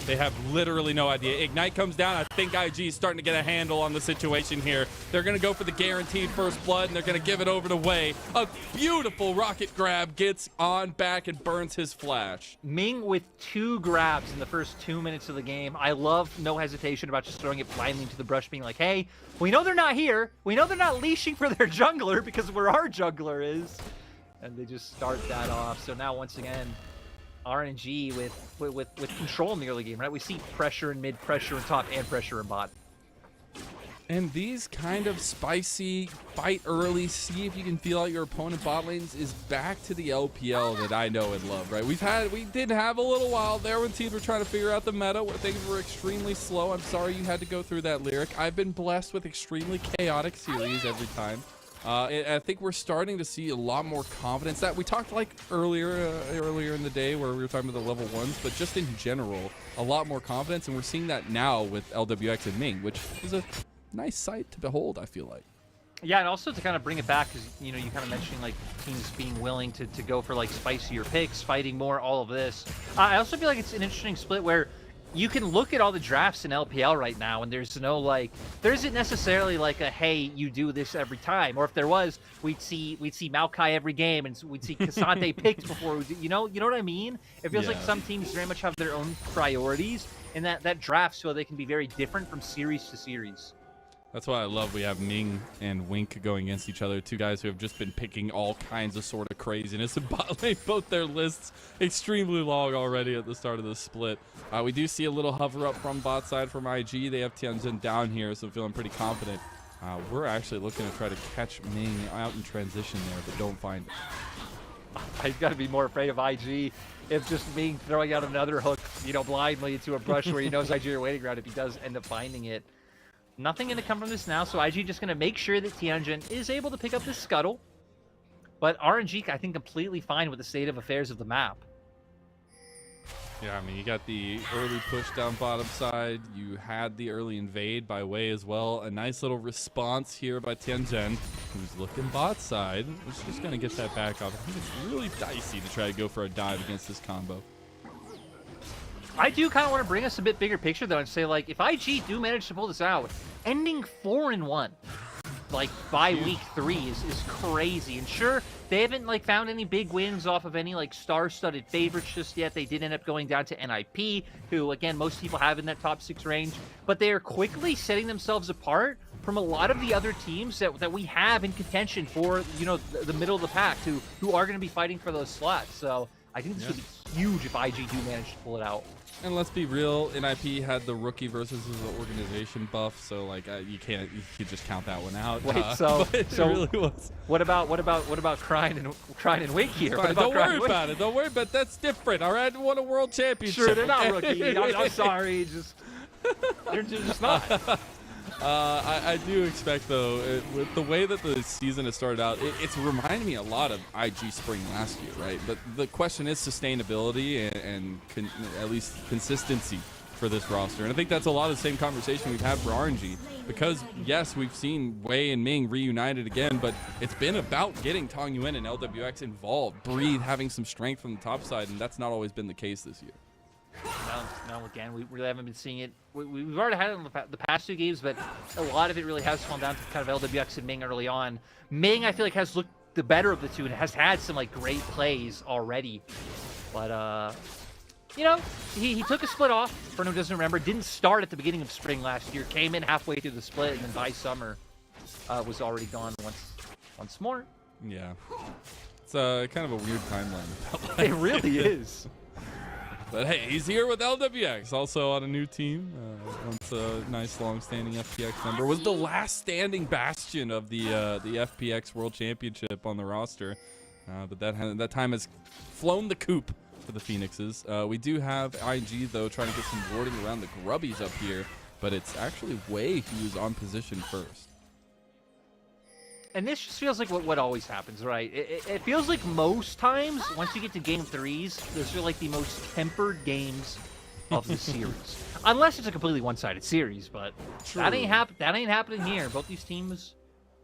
They have literally no idea. Ignite comes down. I think IG is starting to get a handle on the situation here. They're going to go for the guaranteed first blood, and they're going to give it over to Wei. A beautiful rocket grab gets on back and burns his flash. Ming with 2 grabs in the first 2 minutes of the game. I love no hesitation about just throwing it blindly into the brush, being like, hey, we know they're not here. We know they're not leashing for their jungler because where our jungler is. And they just start that off. So now, once again, RNG with control in the early game, right? We see pressure in mid, pressure in top, and pressure in bot. And these kind of spicy, fight early, see if you can feel out your opponent bot lanes is back to the LPL that I know and love, right? We did have a little while there when teams were trying to figure out the meta where things were extremely slow. I'm sorry you had to go through that, Lyric. I've been blessed with extremely chaotic series every time. I think we're starting to see a lot more confidence. That we talked like earlier in the day where we were talking about the level 1s, but just in general, a lot more confidence, and we're seeing that now with LWX and Ming, which is a nice sight to behold, I feel like. Yeah, and also to kind of bring it back, because you know, you kind of mentioning like teams being willing to go for like spicier picks, fighting more, all of this. I also feel like it's an interesting split where you can look at all the drafts in LPL right now, and there's no like, there isn't necessarily like a hey, you do this every time, or if there was, we'd see Maokai every game, and we'd see Cassante picked before we do, you know what I mean? It feels like some teams very much have their own priorities, and that draft so they can be very different from series to series. That's why I love we have Ming and Wink going against each other. 2 guys who have just been picking all kinds of sort of craziness in bot lane. Both their lists extremely long already at the start of the split. We do see a little hover up from bot side from IG. They have Tianjin down here, so I'm feeling pretty confident. We're actually looking to try to catch Ming out in transition there, but don't find it. I've got to be more afraid of IG if just Ming throwing out another hook, you know, blindly into a brush where he knows IG are waiting around if he does end up finding it. Nothing going to come from this now, so IG just going to make sure that Tianjin is able to pick up this scuttle. But RNG, I think, completely fine with the state of affairs of the map. Yeah, I mean, you got the early push down bottom side. You had the early invade by Wei as well. A nice little response here by Tianjin, who's looking bot side. He's just going to get that back off. I think it's really dicey to try to go for a dive against this combo. I do kind of want to bring us a bit bigger picture, though, and say, like, if IG do manage to pull this out, ending 4-1, like, by week 3 is crazy. And sure, they haven't, like, found any big wins off of any, like, star-studded favorites just yet. They did end up going down to NIP, who, again, most people have in that top 6 range. But they are quickly setting themselves apart from a lot of the other teams that we have in contention for, you know, the middle of the pack, who are going to be fighting for those slots. So I think this would be huge if IG do manage to pull it out. And let's be real, NIP had the rookie versus the organization buff, so like you could just count that one out. Wait, so it really was. What about Crine and Wink here? Don't worry about it. Don't worry about it. That's different. All right, won a world championship. Sure, they're not rookie. I'm sorry, they're just not. I do expect, though, with the way that the season has started out, it's reminding me a lot of IG Spring last year, right? But the question is sustainability and at least consistency for this roster. And I think that's a lot of the same conversation we've had for RNG. Because, yes, we've seen Wei and Ming reunited again, but it's been about getting Tong Yuan and LWX involved, Breathe having some strength from the top side, and that's not always been the case this year. No, No, again, we really haven't been seeing it. We've already had it in the past 2 games, but a lot of it really has fallen down to kind of LWX and Ming early on. Ming, I feel like, has looked the better of the two and has had some like great plays already. But you know, he took a split off. For anyone who doesn't remember, didn't start at the beginning of spring last year. Came in halfway through the split, and then by summer was already gone once more. Yeah, it's kind of a weird timeline. It really is. But hey, he's here with LWX, also on a new team. Once a nice, long-standing FPX member, was the last standing bastion of the FPX World Championship on the roster. But that time has flown the coop for the Phoenixes. We do have IG though trying to get some warding around the grubbies up here, but it's actually Wei who's on position first. And this just feels like what always happens, right? It feels like most times, once you get to game 3s, those are like the most tempered games of the series. Unless it's a completely one-sided series, but that ain't happening here. Both these teams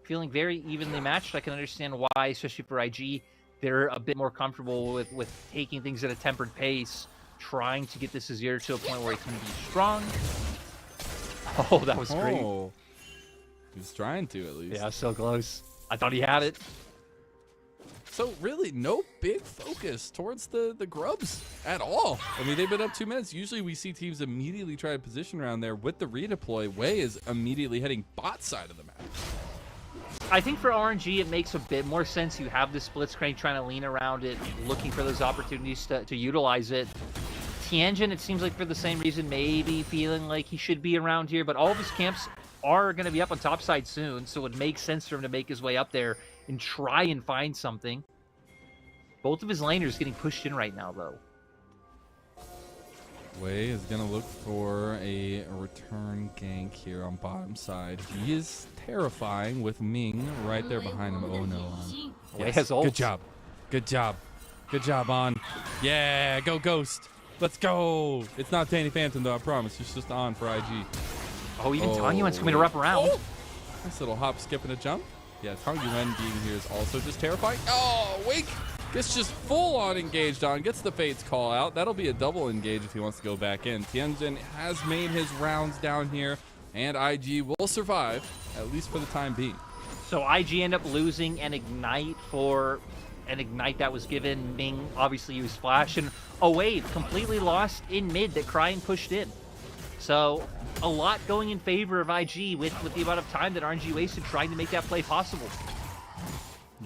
feeling very evenly matched. I can understand why, especially for IG, they're a bit more comfortable with taking things at a tempered pace, trying to get this Azir to a point where he can be strong. Oh, that was great. He's trying to, at least. Yeah, so close. I thought he had it. So really, no big focus towards the grubs at all. I mean, they've been up 2 minutes. Usually we see teams immediately try to position around there. With the redeploy, Wei is immediately heading bot side of the map. I think for RNG, it makes a bit more sense. You have this Blitzcrank trying to lean around it, looking for those opportunities to utilize it. Tianjin, it seems like for the same reason, maybe feeling like he should be around here, but all of his camps are going to be up on top side soon, so it makes sense for him to make his way up there and try and find something. Both of his laners getting pushed in right now, though. Wei is going to look for a return gank here on bottom side. He is terrifying with Ming right there behind him. Oh no. Wei has ult. Good job. Good job. Good job, On. Yeah, go Ghost. Let's go. It's not Danny Phantom, though, I promise. It's just On for IG. Oh, even Tang Yuan's coming to wrap around. Oh. Nice little hop, skip, and a jump. Yeah, Tang Yuan being here is also just terrifying. Oh, Wake gets just full-on engaged on. Gets the Fates call out. That'll be a double engage if he wants to go back in. Tianjin has made his rounds down here, and IG will survive, at least for the time being. So IG end up losing an Ignite for an Ignite that was given. Ming obviously used Flash, and a wave completely lost in mid that Cryin pushed in. So a lot going in favor of IG with the amount of time that RNG wasted trying to make that play possible.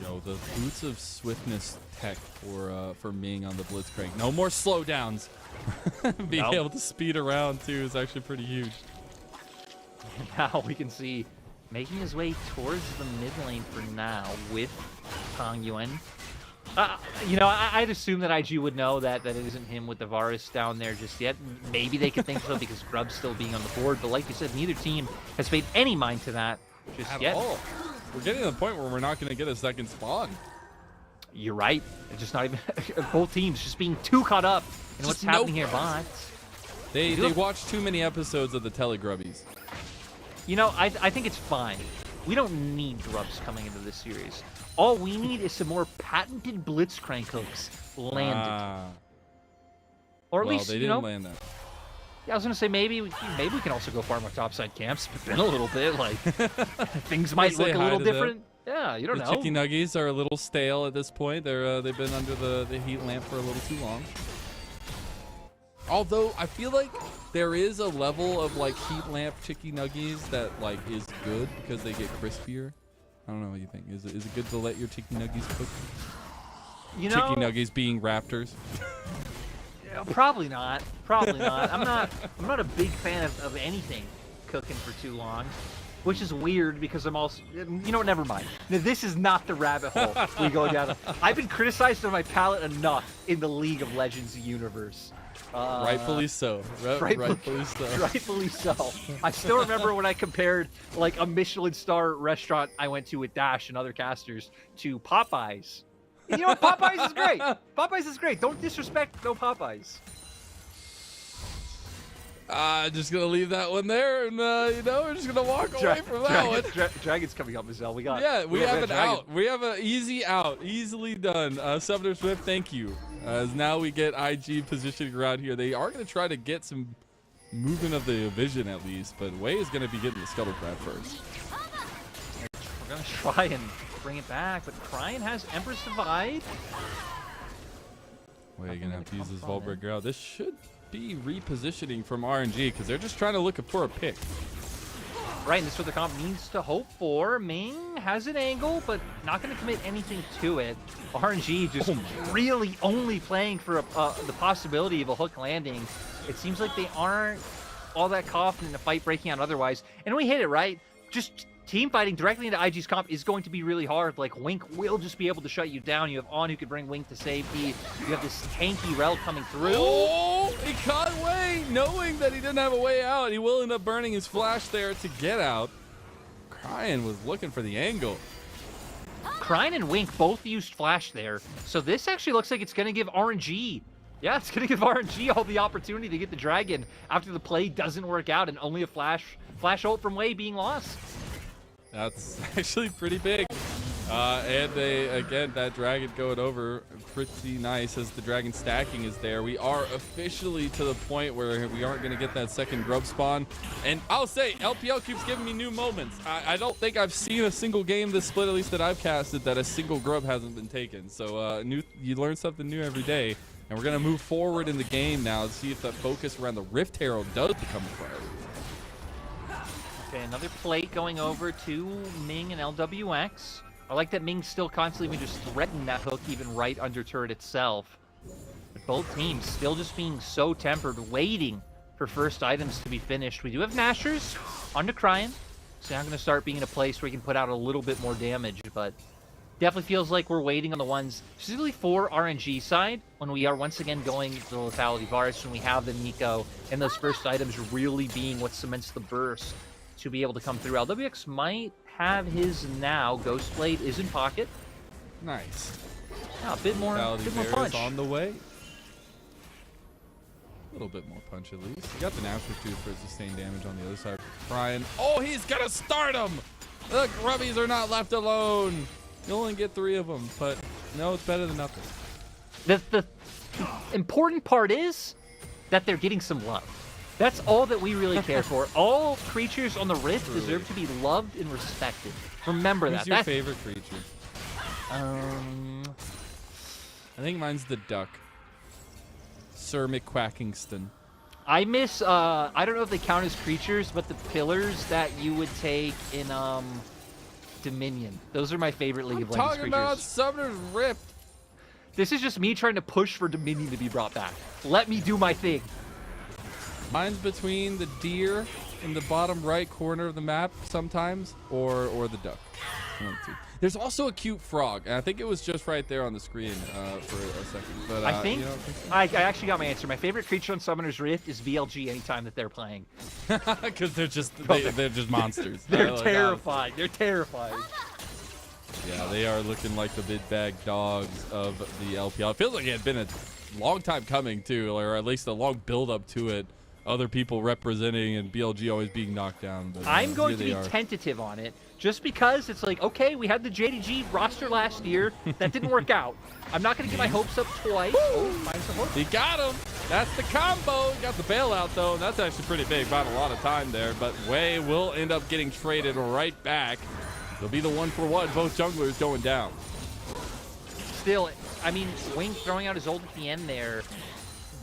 Yo, the Boots of Swiftness tech for Ming on the Blitzcrank. No more slowdowns. Being able to speed around too is actually pretty huge. Now we can see making his way towards the mid lane for now with Tang Yuan. You know, I'd assume that IG would know that it isn't him with the Varus down there just yet. Maybe they could think so because Grub's still being on the board. But like you said, neither team has paid any mind to that just yet. All. We're getting to the point where we're not going to get a second spawn. You're right. It's just not even both teams just being too caught up in what's happening here. Bots. They watch too many episodes of the Telegrubbies. You know, I think it's fine. We don't need Grubs coming into this series. All we need is some more patented Blitzcrank hooks landed. Or at least, they didn't land that. Yeah, I was gonna say maybe we can also go farm our topside camps. It's been a little bit like things might look a little different. Yeah, you don't know. The Chicky Nuggies are a little stale at this point. They've been under the heat lamp for a little too long. Although I feel like there is a level of like heat lamp Chicky Nuggies that like is good because they get crispier. I don't know what you think. Is it good to let your Chicky Nuggies cook? You know, Chicky Nuggies being Raptors. Probably not. Probably not. I'm not a big fan of anything cooking for too long, which is weird because I'm also, you know what, never mind. This is not the rabbit hole we go down. I've been criticized on my palate enough in the League of Legends universe. Rightfully so. Rightfully so. Rightfully so. I still remember when I compared like a Michelin star restaurant I went to with Dash and other casters to Popeyes. You know what? Popeyes is great. Popeyes is great. Don't disrespect no Popeyes. Just gonna leave that one there, and you know, we're just gonna walk away from that one. Dragon's coming up, Mazel. We got. Yeah, we have an out. We have an easy out, easily done. Summoner Swift, thank you. As now we get IG positioning around here. They are going to try to get some movement of the vision at least, but Wei is going to be getting the scuttle grab first. We're going to try and bring it back, but Cryan has Empress Divide. Wei going to have to use this Vault Breaker out. This should be repositioning from RNG because they're just trying to look for a pick. Right, and this is what the comp needs to hope for. Ming has an angle, but not going to commit anything to it. RNG just really only playing for the possibility of a hook landing. It seems like they aren't all that confident in the fight breaking out otherwise. And we hit it, right? Just team fighting directly into IG's comp is going to be really hard. Like, Wink will just be able to shut you down. You have On who could bring Wink to safety. You have this tanky Rel coming through. Oh, he caught Wei, knowing that he didn't have a way out. He will end up burning his flash there to get out. Cryan was looking for the angle. Cryan and Wink both used flash there. So this actually looks like it's going to give RNG. Yeah, it's going to give RNG all the opportunity to get the dragon after the play doesn't work out and only a flash ult from Wei being lost. That's actually pretty big. And again, that dragon going over pretty nice as the dragon stacking is there. We are officially to the point where we aren't going to get that second grub spawn. And I'll say, LPL keeps giving me new moments. I don't think I've seen a single game this split, at least that I've casted, that a single grub hasn't been taken. So you learn something new every day. And we're going to move forward in the game now to see if that focus around the Rift Herald does become a priority. Okay, another plate going over to Ming and LWX. I like that Ming's still constantly just threatening that hook even right under turret itself. But both teams still just being so tempered, waiting for first items to be finished. We do have Nashers onto Cryan, so now I'm going to start being in a place where we can put out a little bit more damage, but definitely feels like we're waiting on the ones, specifically for RNG side, when we are once again going to the Lethality Virus, when we have the Nico, and those first items really being what cements the burst to be able to come through. LWX might have his now. Ghostblade is in pocket. Nice. Yeah, a bit more punch. On the way. A little bit more punch at least. You got the Nashor too for sustained damage on the other side. Cryan. Oh, he's gonna start him! The grubbies are not left alone. You only get 3 of them, but no, it's better than nothing. The important part is that they're getting some love. That's all that we really care for. All creatures on the Rift deserve to be loved and respected. Remember that. Who's your favorite creature? I think mine's the duck. Sir McQuackingston. I miss, I don't know if they count as creatures, but the pillars that you would take in Dominion. Those are my favorite League of Legends creatures. Talking about Summoner's Rift. This is just me trying to push for Dominion to be brought back. Let me do my thing. Mine's between the deer in the bottom right corner of the map sometimes, or the duck. There's also a cute frog, and I think it was just right there on the screen for a second. But I think I actually got my answer. My favorite creature on Summoner's Rift is VLG anytime that they're playing. Because they're just they're just monsters. They're terrified. They're terrified. Yeah, they are looking like the big bag dogs of the LPL. It feels like it had been a long time coming too, or at least a long build up to it. Other people representing and BLG always being knocked down. But, I'm going to be tentative on it just because it's like, okay, we had the JDG roster last year. That didn't work out. I'm not going to get my hopes up twice. Oh, finds the hook. He got him. That's the combo. Got the bailout, though. That's actually pretty big. Bought a lot of time there. But Wei will end up getting traded right back. It'll be the 1-for-1. Both junglers going down. Still, I mean, Wing throwing out his ult at the end there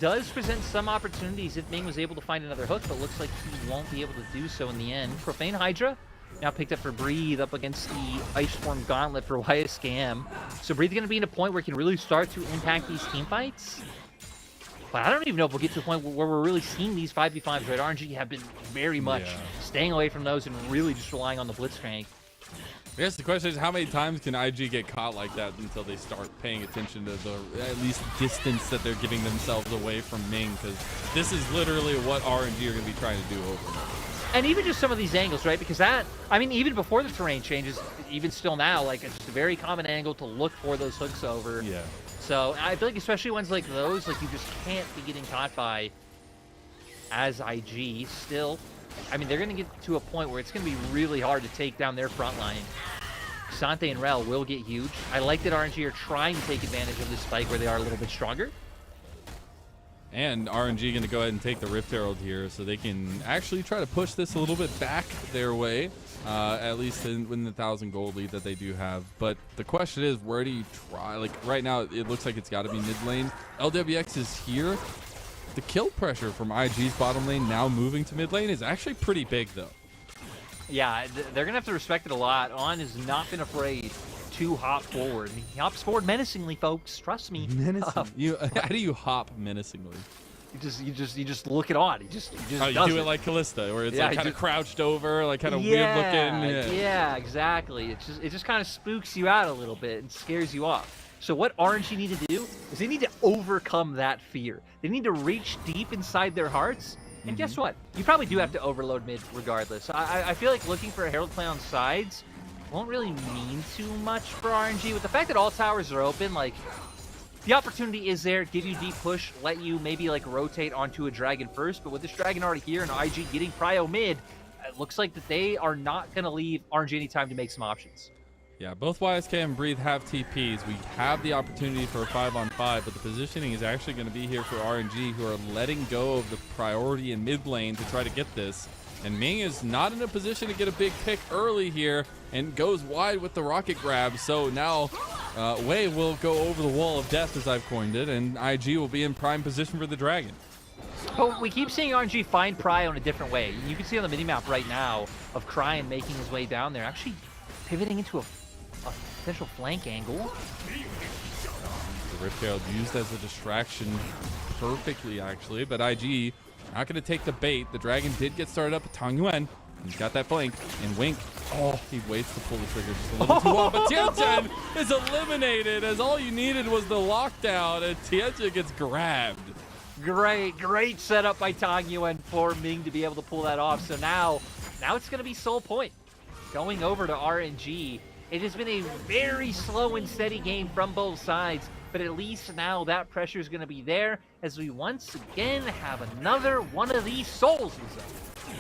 does present some opportunities if Ming was able to find another hook, but looks like he won't be able to do so in the end. Profane Hydra now picked up for Breathe up against the Ice Form Gauntlet for YSCAM. So Breathe going to be in a point where he can really start to impact these team fights. But I don't even know if we'll get to a point where we're really seeing these 5v5s, right? RNG have been very much staying away from those and really just relying on the Blitzcrank. I guess the question is, how many times can IG get caught like that until they start paying attention to the at least distance that they're giving themselves away from Ming? Because this is literally what RNG are going to be trying to do over and over. And even just some of these angles, right? Because that, I mean, even before the terrain changes, even still now, like, it's just a very common angle to look for those hooks over. Yeah. So I feel like especially ones like those, like, you just can't be getting caught by as IG still. I mean, they're going to get to a point where it's going to be really hard to take down their front line. K'Sante and Rel will get huge. I like that RNG are trying to take advantage of this spike where they are a little bit stronger. And RNG going to go ahead and take the Rift Herald here so they can actually try to push this a little bit back their way, at least in the 1,000 gold lead that they do have. But the question is, where do you try? Like right now, it looks like it's got to be mid lane. LWX is here. The kill pressure from IG's bottom lane now moving to mid lane is actually pretty big, though. Yeah, they're going to have to respect it a lot. On has not been afraid to hop forward. He hops forward menacingly, folks. Trust me. Menacing. How do you hop menacingly? You just look it on. He just oh, you do it like Kalista, where it's like kind of crouched over, like kind of weird looking. Yeah, exactly. It just kind of spooks you out a little bit and scares you off. So what RNG need to do is they need to overcome that fear. They need to reach deep inside their hearts. And guess what? You probably do have to overload mid regardless. I feel like looking for a Herald play on sides won't really mean too much for RNG. With the fact that all towers are open, like, the opportunity is there, give you deep push, let you maybe like rotate onto a dragon first. But with this dragon already here and IG getting prio mid, it looks like that they are not going to leave RNG any time to make some options. Yeah, both YSK and Breathe have TPs. We have the opportunity for a 5-on-5, but the positioning is actually going to be here for RNG, who are letting go of the priority in mid lane to try to get this. And Ming is not in a position to get a big pick early here and goes wide with the rocket grab. So now Wei will go over the wall of death, as I've coined it, and IG will be in prime position for the dragon. But we keep seeing RNG find prio in a different way. You can see on the minimap right now of Cryan making his way down there, actually pivoting into a potential flank angle. The Rift Herald used as a distraction perfectly, actually, but IG not going to take the bait. The dragon did get started up with Tang Yuan. He's got that flank, and Wink, he waits to pull the trigger just a little too long, but Tianchen is eliminated, as all you needed was the lockdown, and Tianchen gets grabbed. Great setup by Tang Yuan for Ming to be able to pull that off. So now it's going to be Soul Point going over to RNG. It has been a very slow and steady game from both sides, but at least now that pressure is going to be there as we once again have another one of these souls.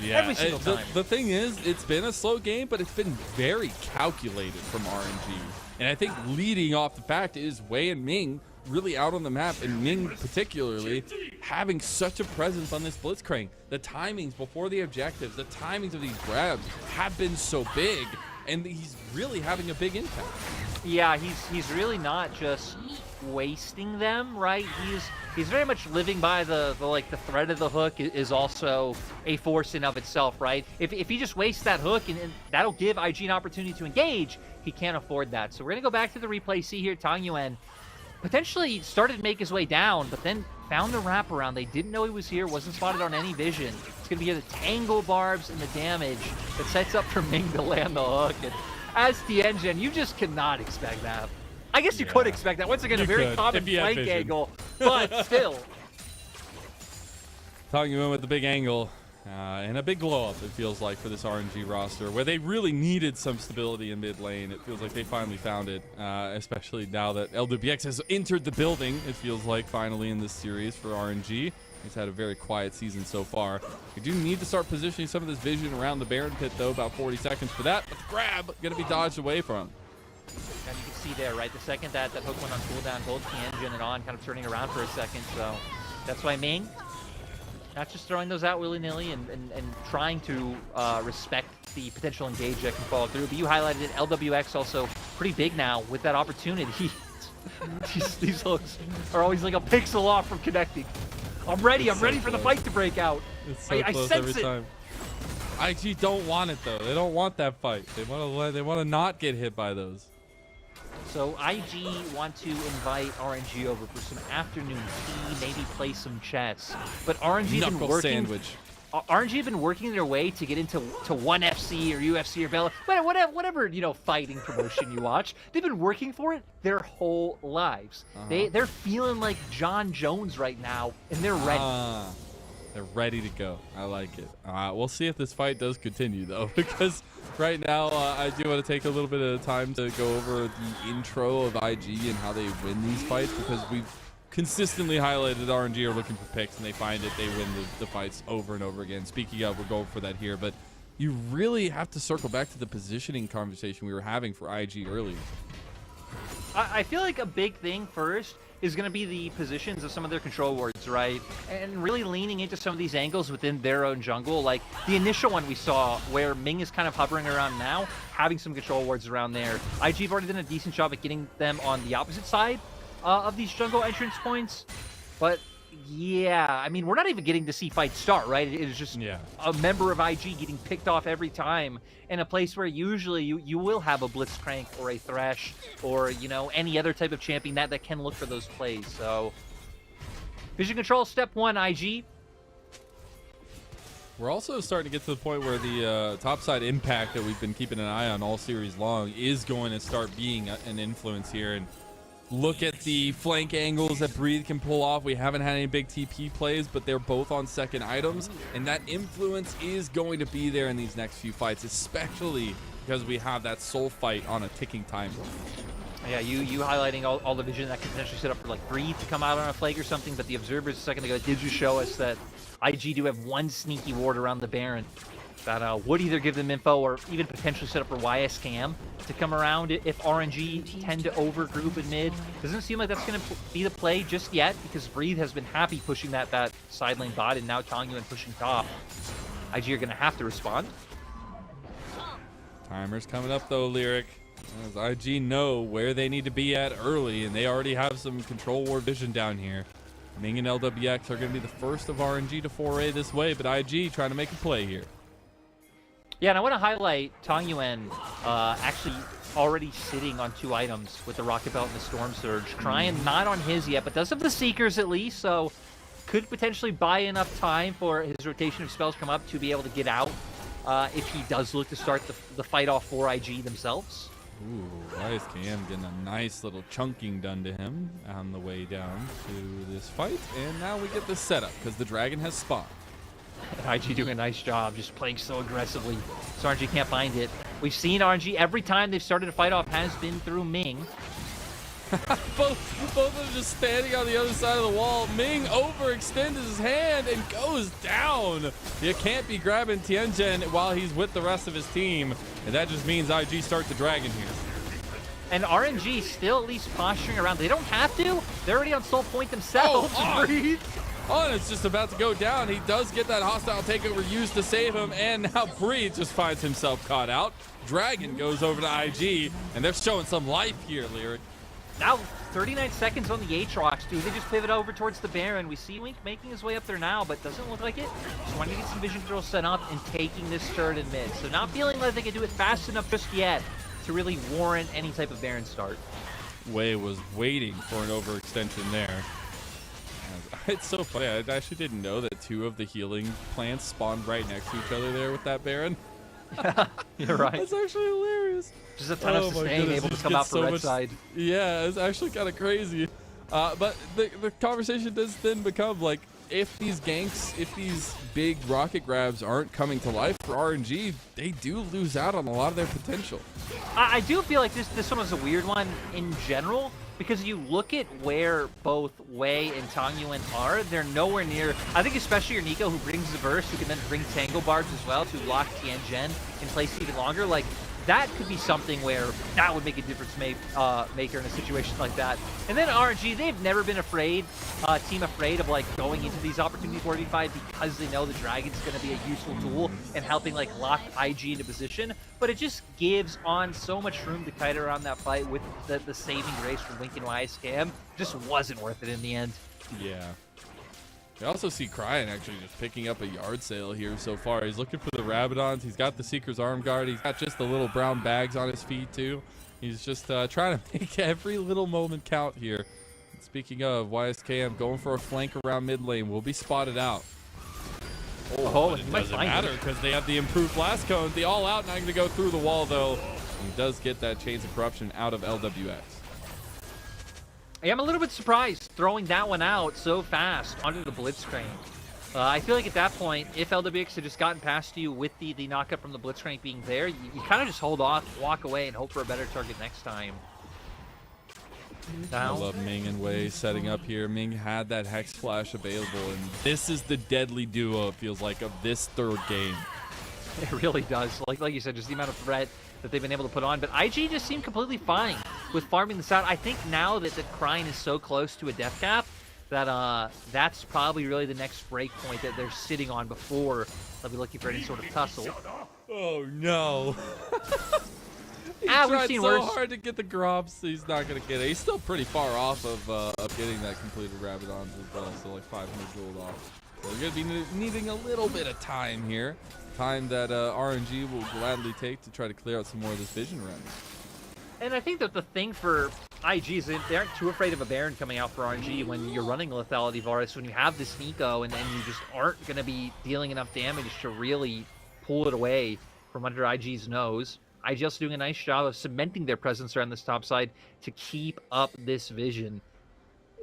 Yeah, every single time. The thing is, it's been a slow game, but it's been very calculated from RNG. And I think leading off the fact is Wei and Ming really out on the map, and Ming particularly having such a presence on this Blitzcrank. The timings before the objectives, the timings of these grabs have been so big, and he's really having a big impact. Yeah, he's really not just wasting them, right? He's very much living by the threat of the hook is also a force in of itself, right? If he just wastes that hook and that'll give IG an opportunity to engage, he can't afford that. So we're gonna go back to the replay. See here, Tang Yuan potentially started to make his way down, but then found the wraparound. They didn't know he was here, wasn't spotted on any vision. It's gonna be the tangle barbs and the damage that sets up for Ming to land the hook. And as Tianchen, you just cannot expect that. I guess you could expect that. Once again, a very common flank angle, but still. Tang Yuan with the big angle and a big glow up, it feels like, for this RNG roster, where they really needed some stability in mid lane. It feels like they finally found it, especially now that LWX has entered the building. It feels like finally in this series for RNG. He's had a very quiet season so far. We do need to start positioning some of this vision around the Baron pit, though. About 40 seconds for that. But the grab going to be dodged away from. And you can see there, right, the second that hook went on cooldown, both Tianchen and On kind of turning around for a second. So that's why Ming, not just throwing those out willy-nilly and trying to respect the potential engage that can follow through. But you highlighted it, LWX also pretty big now with that opportunity. these hooks are always like a pixel off from connecting. I'm ready for the fight to break out. It's so close every time. IG don't want it though. They don't want that fight. They want to not get hit by those. So IG want to invite RNG over for some afternoon tea, maybe play some chess. But RNG been working. Sandwich. RNG been working their way to get into ONE FC or UFC or Bella, whatever fighting promotion you watch. They've been working for it their whole lives. They're feeling like John Jones right now, and they're ready. They're ready to go. I like it. We'll see if this fight does continue, though, because right now I do want to take a little bit of time to go over the intro of IG and how they win these fights, because we've consistently highlighted RNG are looking for picks, and they find it. They win the fights over and over again. Speaking of, we're going for that here, but you really have to circle back to the positioning conversation we were having for IG earlier. I feel like a big thing first is going to be the positions of some of their control wards, right? And really leaning into some of these angles within their own jungle. Like the initial one we saw where Ming is kind of hovering around now, having some control wards around there. IG have already done a decent job at getting them on the opposite side of these jungle entrance points. But yeah, I mean, we're not even getting to see fight start, right? It is just a member of IG getting picked off every time in a place where usually you will have a Blitzcrank or a Thresh or, you know, any other type of champion that can look for those plays. So, vision control, step 1, IG. We're also starting to get to the point where the topside impact that we've been keeping an eye on all series long is going to start being an influence here. And look at the flank angles that Breathe can pull off. We haven't had any big TP plays, but they're both on second items, and that influence is going to be there in these next few fights, especially because we have that soul fight on a ticking time bomb. Yeah, you highlighting all the vision that could potentially set up for like Breathe to come out on a flank or something, but the observers a second ago did just show us that IG do have one sneaky ward around the Baron that would either give them info or even potentially set up for YSCam to come around if RNG tend to overgroup in mid. Doesn't seem like that's going to be the play just yet because Breathe has been happy pushing that side lane bot and now Tangyuan pushing top. IG are going to have to respond. Timer's coming up though, Lyric. As IG know where they need to be at early, and they already have some control ward vision down here. Ming and LWX are going to be the first of RNG to foray this way, but IG trying to make a play here. Yeah, and I want to highlight Tangyuan actually already sitting on 2 items with the Rocket Belt and the Storm Surge. Cryan not on his yet, but does have the Seekers at least, so could potentially buy enough time for his rotation of spells come up to be able to get out if he does look to start the fight off for IG themselves. Ooh, YSKM getting a nice little chunking done to him on the way down to this fight. And now we get the setup because the dragon has spawned. IG doing a nice job just playing so aggressively so RNG can't find it. We've seen RNG every time they've started a fight off has been through Ming. both of them just standing on the other side of the wall. Ming overextends his hand and goes down. You can't be grabbing Tianjin while he's with the rest of his team, and that just means IG start the dragon here. And RNG still at least posturing around. They don't have to. They're already on soul point themselves. Breathe. On it's just about to go down. He does get that hostile takeover used to save him, and now Breathe just finds himself caught out. Dragon goes over to IG, and they're showing some life here, Lyric. Now 39 seconds on the Aatrox. Do they just pivot over towards the Baron? We see Wink making his way up there now, but doesn't look like it. Just wanting to get some vision control set up and taking this turret in mid. So not feeling like they can do it fast enough just yet to really warrant any type of Baron start. Wei was waiting for an overextension there. It's so funny. I actually didn't know that 2 of the healing plants spawned right next to each other there with that Baron. You're right. That's actually hilarious. Just a ton of sustain able to come out for red side. Yeah, it's actually kind of crazy. But the conversation does then become like, if these ganks, if these big rocket grabs aren't coming to life for RNG, they do lose out on a lot of their potential. I do feel like this one was a weird one in general, because you look at where both Wei and Tangyuan are, they're nowhere near. I think especially your Nico, who brings the burst, who can then bring Tango Barbs as well to lock Tianjin in place even longer. Like, that could be something where that would make a difference maker in a situation like that. And then RNG, they've never been afraid, team afraid of like going into these opportunities 4v5 because they know the Dragon's going to be a useful tool and helping like lock IG into position. But it just gives On so much room to kite around that fight with the saving grace from Wink and YSCam. Just wasn't worth it in the end. Yeah. We also see Cryan actually just picking up a yard sale here so far. He's looking for the Rabadons. He's got the Seeker's arm guard. He's got just the little brown bags on his feet too. He's just trying to make every little moment count here. And speaking of, YSKM going for a flank around mid lane. Will be spotted out. Oh, but it doesn't matter because they have the improved blast cone. The all out not going to go through the wall though. He does get that Chains of Corruption out of LWX. Yeah, I'm a little bit surprised throwing that one out so fast onto the Blitzcrank. I feel like at that point, if LWX had just gotten past you with the knockup from the Blitzcrank being there, you kind of just hold off, walk away, and hope for a better target next time. I love Ming and Wei setting up here. Ming had that Hex Flash available, and this is the deadly duo, it feels like, of this third game. It really does. Like you said, just the amount of threat that they've been able to put on. But IG just seemed completely fine with farming this out. I think now that the Krine is so close to a death cap, that that's probably really the next break point that they're sitting on before they'll be looking for any sort of tussle. Oh no. He we've tried seen so worse. hard to get the Grobs, he's not going to get it. He's still pretty far off of getting that completed Rabadons as well, so like 500 gold off. So you're going to be needing a little bit of time here. Time that RNG will gladly take to try to clear out some more of this vision around. And I think that the thing for IG is that they aren't too afraid of a Baron coming out for RNG when you're running Lethality Varus, when you have this Nico, and then you just aren't going to be dealing enough damage to really pull it away from under IG's nose. IG also doing a nice job of cementing their presence around this top side to keep up this vision.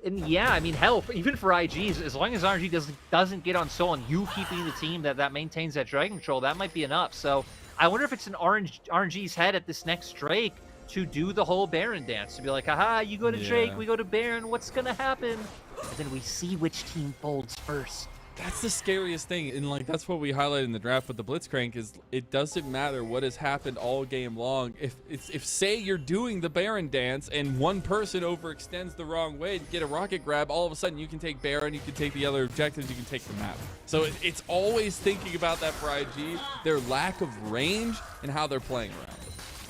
And yeah, I mean, hell, even for IGs, as long as RNG doesn't get on Soul and you keeping the team that maintains that Dragon Control, that might be enough. So I wonder if it's in RNG's head at this next Drake to do the whole Baron dance, to be like, haha, you go to Drake, we go to Baron, what's gonna happen? And then we see which team folds first. That's the scariest thing, and like that's what we highlighted in the draft with the Blitzcrank, is it doesn't matter what has happened all game long. If say you're doing the Baron dance and one person overextends the wrong way to get a rocket grab, all of a sudden you can take Baron, you can take the other objectives, you can take the map. So it's always thinking about that for IG, their lack of range and how they're playing around it.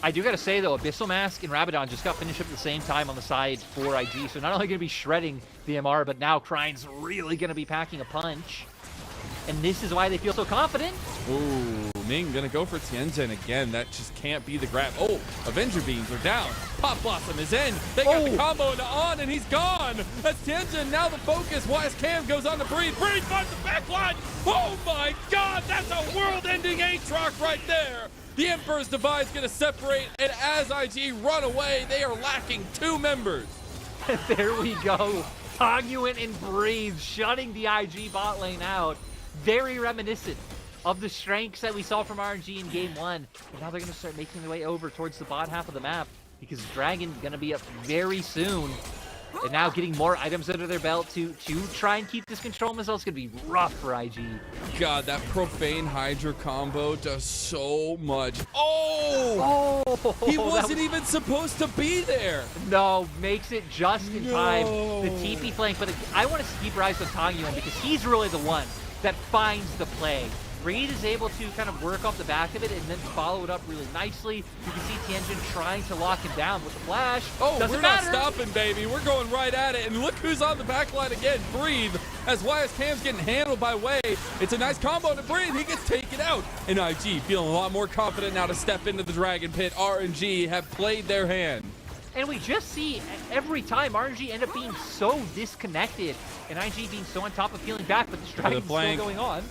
I do gotta say though, Abyssal Mask and Rabadon just got finished up at the same time on the side for IG, so not only gonna be shredding the MR, but now Krine's really gonna be packing a punch. And this is why they feel so confident. Ooh, Ming gonna go for Tianjin again. That just can't be the grab. Oh, Avenger Beams are down. Pop Blossom is in. They got the combo into On, and he's gone. That's Tianjin, now the focus. Wise Cam goes on to Breathe. Breathe finds the backline. Oh my god, that's a world-ending Aatrox right there. The Emperor's Divide is going to separate, and as IG run away, they are lacking 2 members. There we go. Tognuin and Breathe shutting the IG bot lane out. Very reminiscent of the strengths that we saw from RNG in Game 1. And now they're going to start making their way over towards the bot half of the map because Dragon going to be up very soon. And now getting more items under their belt to try and keep this control missile is going to be rough for IG. God, that Profane Hydra combo does so much. Oh! He wasn't even supposed to be there. No, makes it just in time. The TP flank, but I want to keep your eyes on Tognuin because he's really the one that finds the play. Breed is able to kind of work off the back of it and then follow it up really nicely. You can see Tianjin trying to lock him down with the flash. Oh, Doesn't we're matter. not stopping, baby. We're going right at it. And look who's on the back line again. Breathe. As YS Cam's getting handled by Way. It's a nice combo to Breathe. He gets taken out. And IG feeling a lot more confident now to step into the Dragon Pit. RNG have played their hand. And we just see every time RNG end up being so disconnected and IG being so on top of feeling back, but this Dragon's still going on.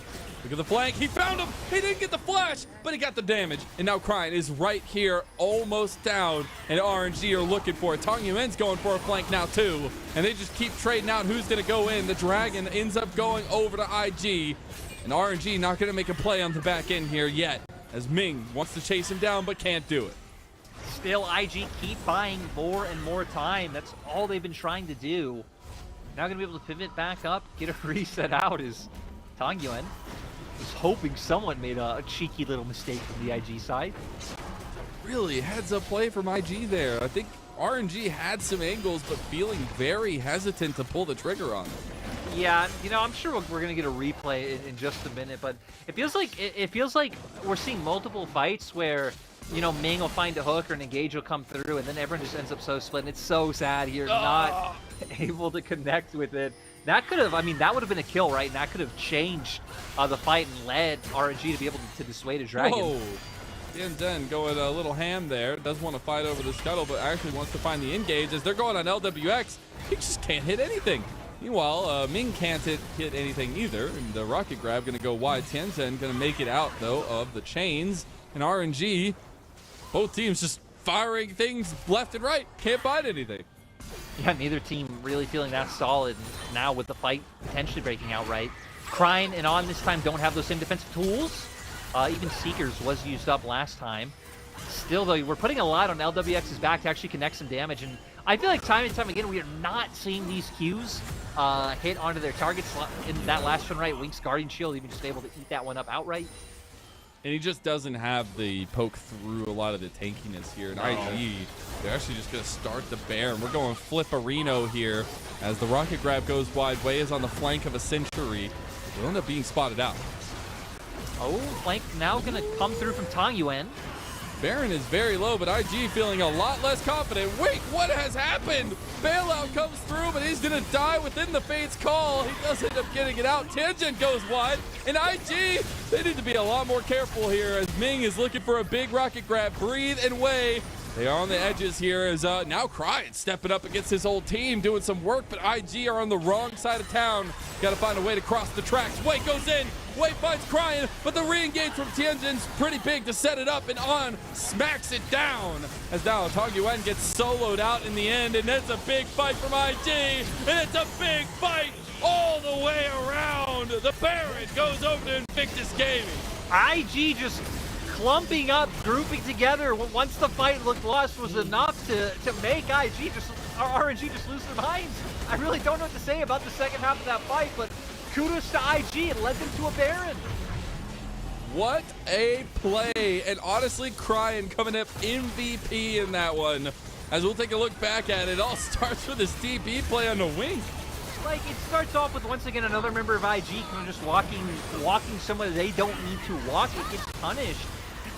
Look at the flank. He found him. He didn't get the flash, but he got the damage. And now Krine is right here, almost down. And RNG are looking for it. Tognuin's going for a flank now, too. And they just keep trading out who's going to go in. The Dragon ends up going over to IG. And RNG not going to make a play on the back end here yet, as Ming wants to chase him down, but can't do it. Still, IG keep buying more and more time. That's all they've been trying to do. Now going to be able to pivot back up, get a reset out is Tognuin. Was hoping someone made a cheeky little mistake from the IG side. Really heads up play from IG there. I think RNG had some angles, but feeling very hesitant to pull the trigger on them. Yeah, you know, I'm sure we're gonna get a replay in just a minute, but it feels like we're seeing multiple fights where, you know, Ming will find a hook or an engage will come through, and then everyone just ends up so split. And it's so sad here, not able to connect with it. That could have, I mean, that would have been a kill, right? And that could have changed the fight and led RNG to be able to dissuade a Dragon. Whoa! Tianjin going a little ham there. Does want to fight over the scuttle, but actually wants to find the engage. As they're going on LWX, he just can't hit anything. Meanwhile, Ming can't hit anything either. And the rocket grab going to go wide. Tianjin going to make it out, though, of the chains. And RNG, both teams just firing things left and right. Can't find anything. Yeah, neither team really feeling that solid now with the fight potentially breaking out right. Krine and On this time don't have those same defensive tools. Even Seekers was used up last time. Still, though, we're putting a lot on LWX's back to actually connect some damage, and I feel like time and time again we are not seeing these Qs hit onto their targets. In that last one, right, Wink's Guardian Shield even just able to eat that one up outright. And he just doesn't have the poke through a lot of the tankiness here. And IG, they're actually just going to start the bear. And we're going Flipperino here as the rocket grab goes wide. Wei is on the flank of a Century. Will end up being spotted out. Oh, flank now going to come through from Tang Yuan. Baron is very low, but IG feeling a lot less confident. Wait, what has happened? Bailout comes through, but he's going to die within the Fate's call. He does end up getting it out. Tangent goes wide, and IG, they need to be a lot more careful here as Ming is looking for a big rocket grab. Breathe and Wei. They are on the edges here as now Cryin stepping up against his whole team, doing some work, but IG are on the wrong side of town. Got to find a way to cross the tracks. Wei goes in. Wei finds Cryin, but the re-engage from Tianjin's pretty big to set it up, and On smacks it down. As now Tang Yuan gets soloed out in the end, and it's a big fight from IG, and it's a big fight all the way around. The Baron goes over to Invictus Gaming. IG just clumping up, grouping together once the fight looked lost was enough to make IG just, or RNG just lose their minds. I really don't know what to say about the second half of that fight, but kudos to IG, it led them to a Baron. What a play, and honestly, Cryin coming up MVP in that one. As we'll take a look back at it, it all starts with this DP play on the wing. Like, it starts off with, once again, another member of IG kind of just walking somewhere they don't need to walk. It gets punished.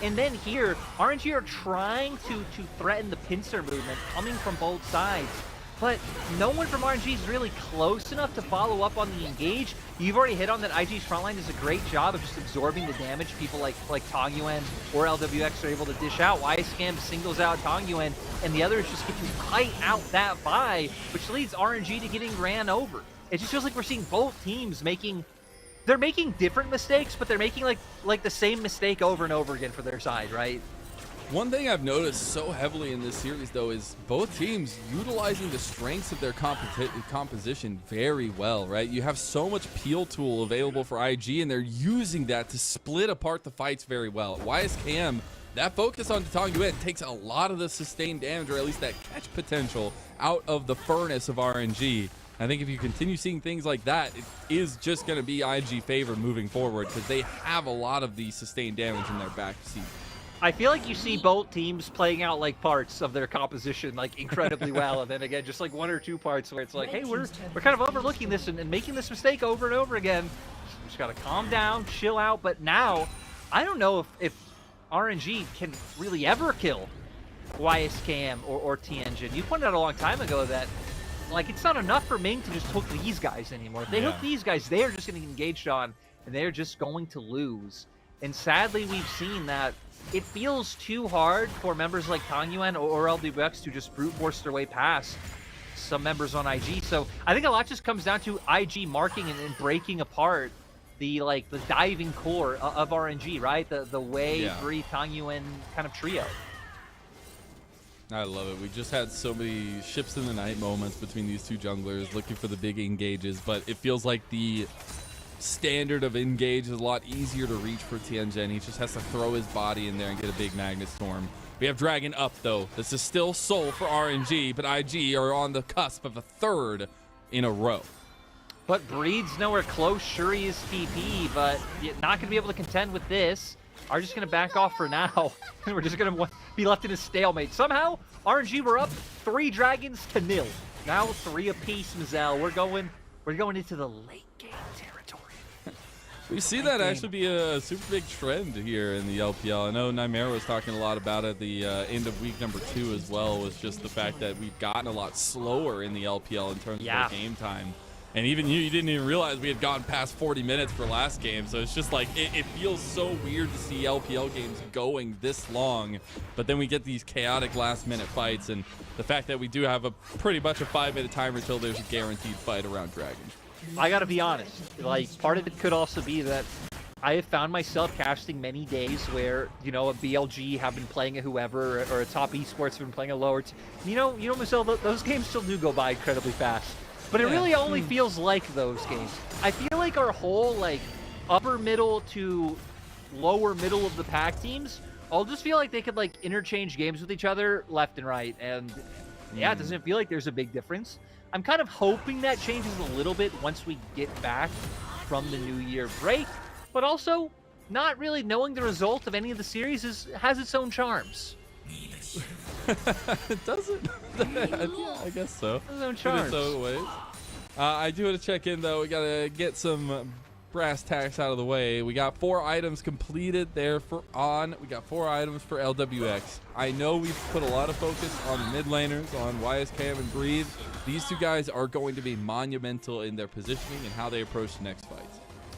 And then here, RNG are trying to threaten the pincer movement coming from both sides. But no one from RNG is really close enough to follow up on the engage. You've already hit on that IG's frontline does a great job of just absorbing the damage people like Tang Yuan or LWX are able to dish out. YSCAM singles out Tang Yuan, and the others just get to kite out that buy, which leads RNG to getting ran over. It just feels like we're seeing both teams they're making different mistakes, but they're making like the same mistake over and over again for their side, right? One thing I've noticed so heavily in this series, though, is both teams utilizing the strengths of their composition very well, right? You have so much peel tool available for IG, and they're using that to split apart the fights very well. YSKM, that focus on Tang Yuan takes a lot of the sustained damage, or at least that catch potential, out of the furnace of RNG. I think if you continue seeing things like that, it is just going to be IG favor moving forward because they have a lot of the sustained damage in their back seat. I feel like you see both teams playing out like parts of their composition like incredibly well, and then again just like one or two parts where it's like, hey, we're kind of overlooking this and making this mistake over and over again. Just gotta calm down, chill out. But now, I don't know if RNG can really ever kill YSKM or Tianjin. You pointed out a long time ago that like it's not enough for Ming to just hook these guys anymore. If they hook these guys, they are just getting engaged on, and they're just going to lose. And sadly, we've seen that it feels too hard for members like Tang Yuan or LWX to just brute force their way past some members on IG. So I think a lot just comes down to IG marking and breaking apart the diving core of RNG, right? The Wei, Bree, Tang Yuan kind of trio. I love it. We just had so many ships in the night moments between these two junglers looking for the big engages, but it feels like the standard of engage is a lot easier to reach for Tianjin. He just has to throw his body in there and get a big Magnet Storm. We have Dragon up, though. This is still Soul for RNG, but IG are on the cusp of a third in a row. But Breed's nowhere close. Shuri is TP, but not going to be able to contend with this. Are just going to back off for now, and we're just going to be left in a stalemate. Somehow, RNG were up 3 dragons to 0. Now 3 apiece, Mazel. We're going into the late game territory. We see that actually be a super big trend here in the LPL. I know Nightmare was talking a lot about it at the end of week number 2 as well, was just the fact that we've gotten a lot slower in the LPL in terms of our game time. And even you didn't even realize we had gone past 40 minutes for last game. So it's just like, it feels so weird to see LPL games going this long. But then we get these chaotic last-minute fights. And the fact that we do have a pretty much a 5-minute timer until there's a guaranteed fight around Dragon. I gotta be honest. Like, part of it could also be that I have found myself casting many days where, you know, a BLG have been playing a whoever, or a top esports have been playing a lower. You know, Marcel, those games still do go by incredibly fast. But it really only feels like those games. I feel like our whole, like, upper middle to lower middle of the pack teams all just feel like they could, like, interchange games with each other left and right. And, yeah, it doesn't feel like there's a big difference. I'm kind of hoping that changes a little bit once we get back from the New Year break. But also, not really knowing the result of any of the series has its own charms. Does it? Yeah, I guess so. Has its own In charms. its own ways. I do want to check in, though. We got to get some brass tacks out of the way. We got 4 items completed there for On. We got 4 items for LWX. I know we've put a lot of focus on the mid laners, on YSKM and Breathe. These 2 guys are going to be monumental in their positioning and how they approach the next fight.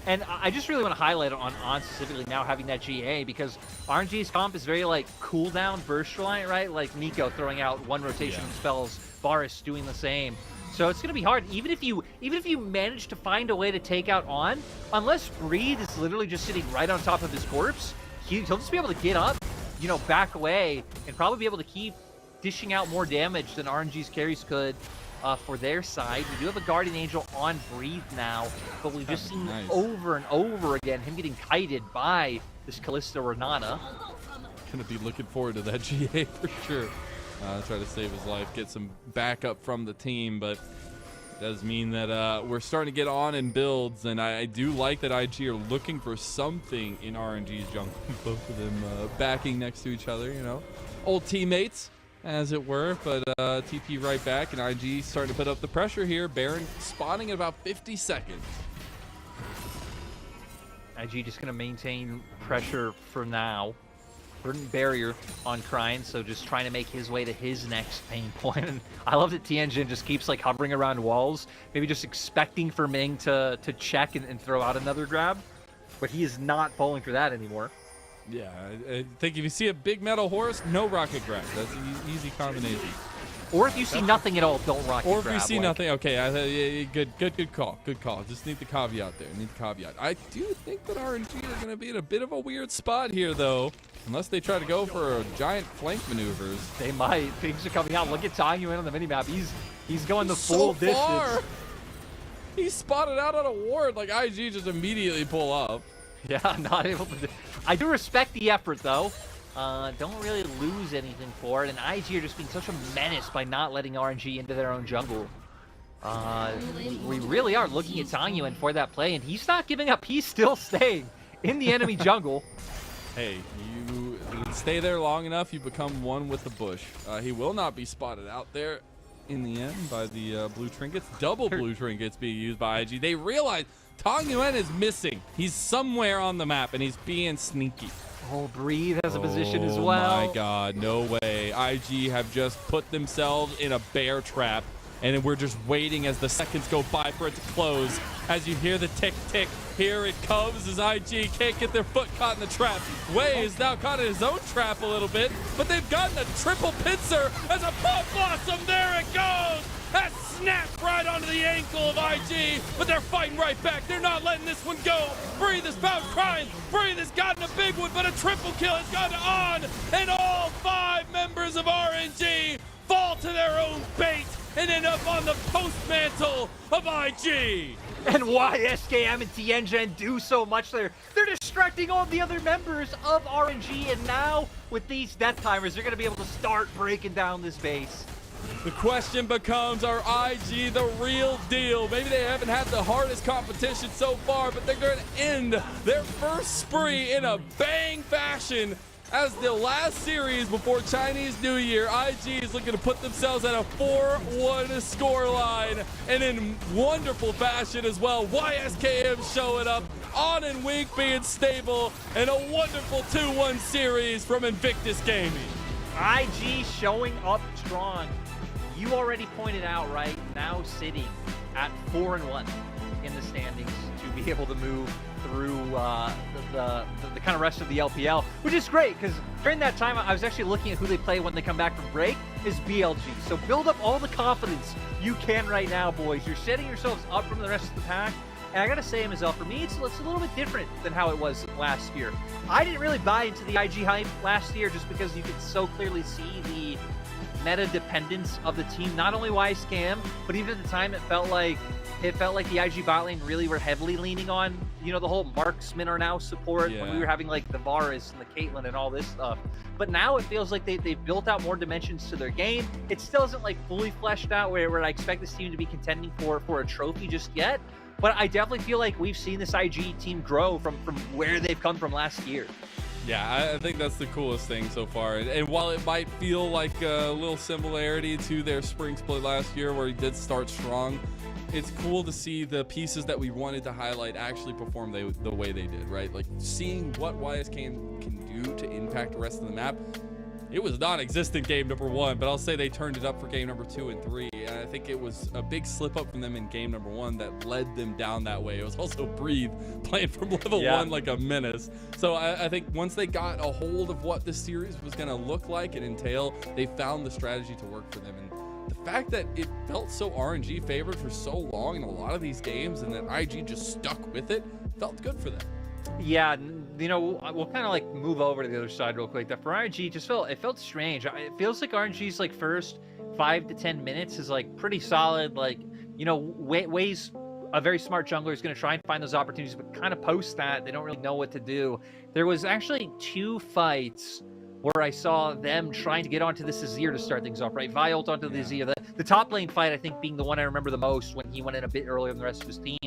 And I just really want to highlight on specifically now having that GA, because RNG's comp is very like cooldown burst reliant, right? Like Nico throwing out 1 rotation of spells, Varus doing the same. So it's going to be hard, even if you manage to find a way to take out On, unless Breathe is literally just sitting right on top of his corpse, he'll just be able to get up, you know, back away, and probably be able to keep dishing out more damage than RNG's carries could for their side. We do have a Guardian Angel on Breathe now, but we've just seen over and over again him getting kited by this Kalista Renata. Gonna be looking forward to that GA for sure. Try to save his life, get some backup from the team, but it does mean that we're starting to get on in builds, and I do like that IG are looking for something in RNG's jungle. Both of them backing next to each other, you know, old teammates, as it were, but TP right back, and IG starting to put up the pressure here. Baron spawning at about 50 seconds. IG just going to maintain pressure for now. Verdant barrier on Krine, so just trying to make his way to his next pain point. And I love that Tianjin just keeps like hovering around walls, maybe just expecting for Ming to check and throw out another grab, but he is not falling for that anymore. Yeah, I think if you see a big metal horse, no rocket grab. That's an easy combination. Or if you see nothing at all, don't rocket grab. Or if you see nothing, okay, good call. Just need the caveat there. I do think that RNG are going to be in a bit of a weird spot here, though. Unless they try to go for giant flank maneuvers. They might. Things are coming out. Look at Taiyuan on the minimap. He's going the full so far. distance. He's spotted out on a ward. Like, IG just immediately pull up. Yeah, not able to do. I do respect the effort, though. Don't really lose anything for it. And IG are just being such a menace by not letting RNG into their own jungle. We really are looking at Taiyuan for that play, and he's not giving up. He's still staying in the enemy jungle. Hey, you stay there long enough, you become one with the bush. He will not be spotted out there in the end by the blue trinkets. Double blue trinkets being used by IG. They realize Taiyuan is missing. He's somewhere on the map, and he's being sneaky. Oh, Breathe has a position as well. Oh my god, no way. IG have just put themselves in a bear trap, and we're just waiting as the seconds go by for it to close. As you hear the tick, here it comes as IG can't get their foot caught in the trap. Wei is now caught in his own trap a little bit, but they've gotten a triple pincer as a pop blossom. There it goes. That snapped right onto the ankle of IG, but they're fighting right back. They're not letting this one go. Breathe is found crying. Breathe has gotten a big one, but a triple kill has gone On, and all 5 members of RNG fall to their own fate and end up on the post mantle of IG. And YSKM and Tianjin do so much there. They're distracting all the other members of RNG, and now with these death timers, they're going to be able to start breaking down this base. The question becomes, are IG the real deal? Maybe they haven't had the hardest competition so far, but they're going to end their first spree in a bang fashion. As the last series before Chinese New Year, IG is looking to put themselves at a 4-1 scoreline, and in wonderful fashion as well. YSKM showing up, On and Wink being stable, and a wonderful 2-1 series from Invictus Gaming. IG showing up strong. You already pointed out, right, now sitting at 4-1 in the standings to be able to move through the kind of rest of the LPL, which is great because during that time I was actually looking at who they play when they come back from break is BLG. So build up all the confidence you can right now, boys. You're setting yourselves up from the rest of the pack. And I gotta say, Mazel, for me, it's a little bit different than how it was last year. I didn't really buy into the IG hype last year just because you could so clearly see meta dependence of the team, not only YSCam, but even at the time it felt like the IG bot lane really were heavily leaning on, you know, the whole marksman are now support when we were having like the Varus and the Caitlyn and all this stuff. But now it feels like they've built out more dimensions to their game. It still isn't like fully fleshed out where I expect this team to be contending for a trophy just yet. But I definitely feel like we've seen this IG team grow from where they've come from last year. Yeah, I think that's the coolest thing so far. And while it might feel like a little similarity to their spring split last year where he did start strong, it's cool to see the pieces that we wanted to highlight actually perform the way they did, right? Like seeing what YSCam can do to impact the rest of the map. It was non-existent game number 1, but I'll say they turned it up for game number 2 and 3. And I think it was a big slip up from them in game number 1 that led them down that way. It was also Breathe playing from level 1 like a menace. So I think once they got a hold of what this series was going to look like and entail, they found the strategy to work for them. And the fact that it felt so RNG favored for so long in a lot of these games and that IG just stuck with it felt good for them. Yeah, you know, we'll kind of like move over to the other side real quick. That for RNG just felt strange. It feels like RNG's like first 5 to 10 minutes is like pretty solid. Like, you know, Way's a very smart jungler is going to try and find those opportunities, but kind of post that they don't really know what to do. There was actually 2 fights where I saw them trying to get onto the Azir to start things off, right? Vi ult onto the Azir. The top lane fight, I think, being the one I remember the most when he went in a bit earlier than the rest of his team.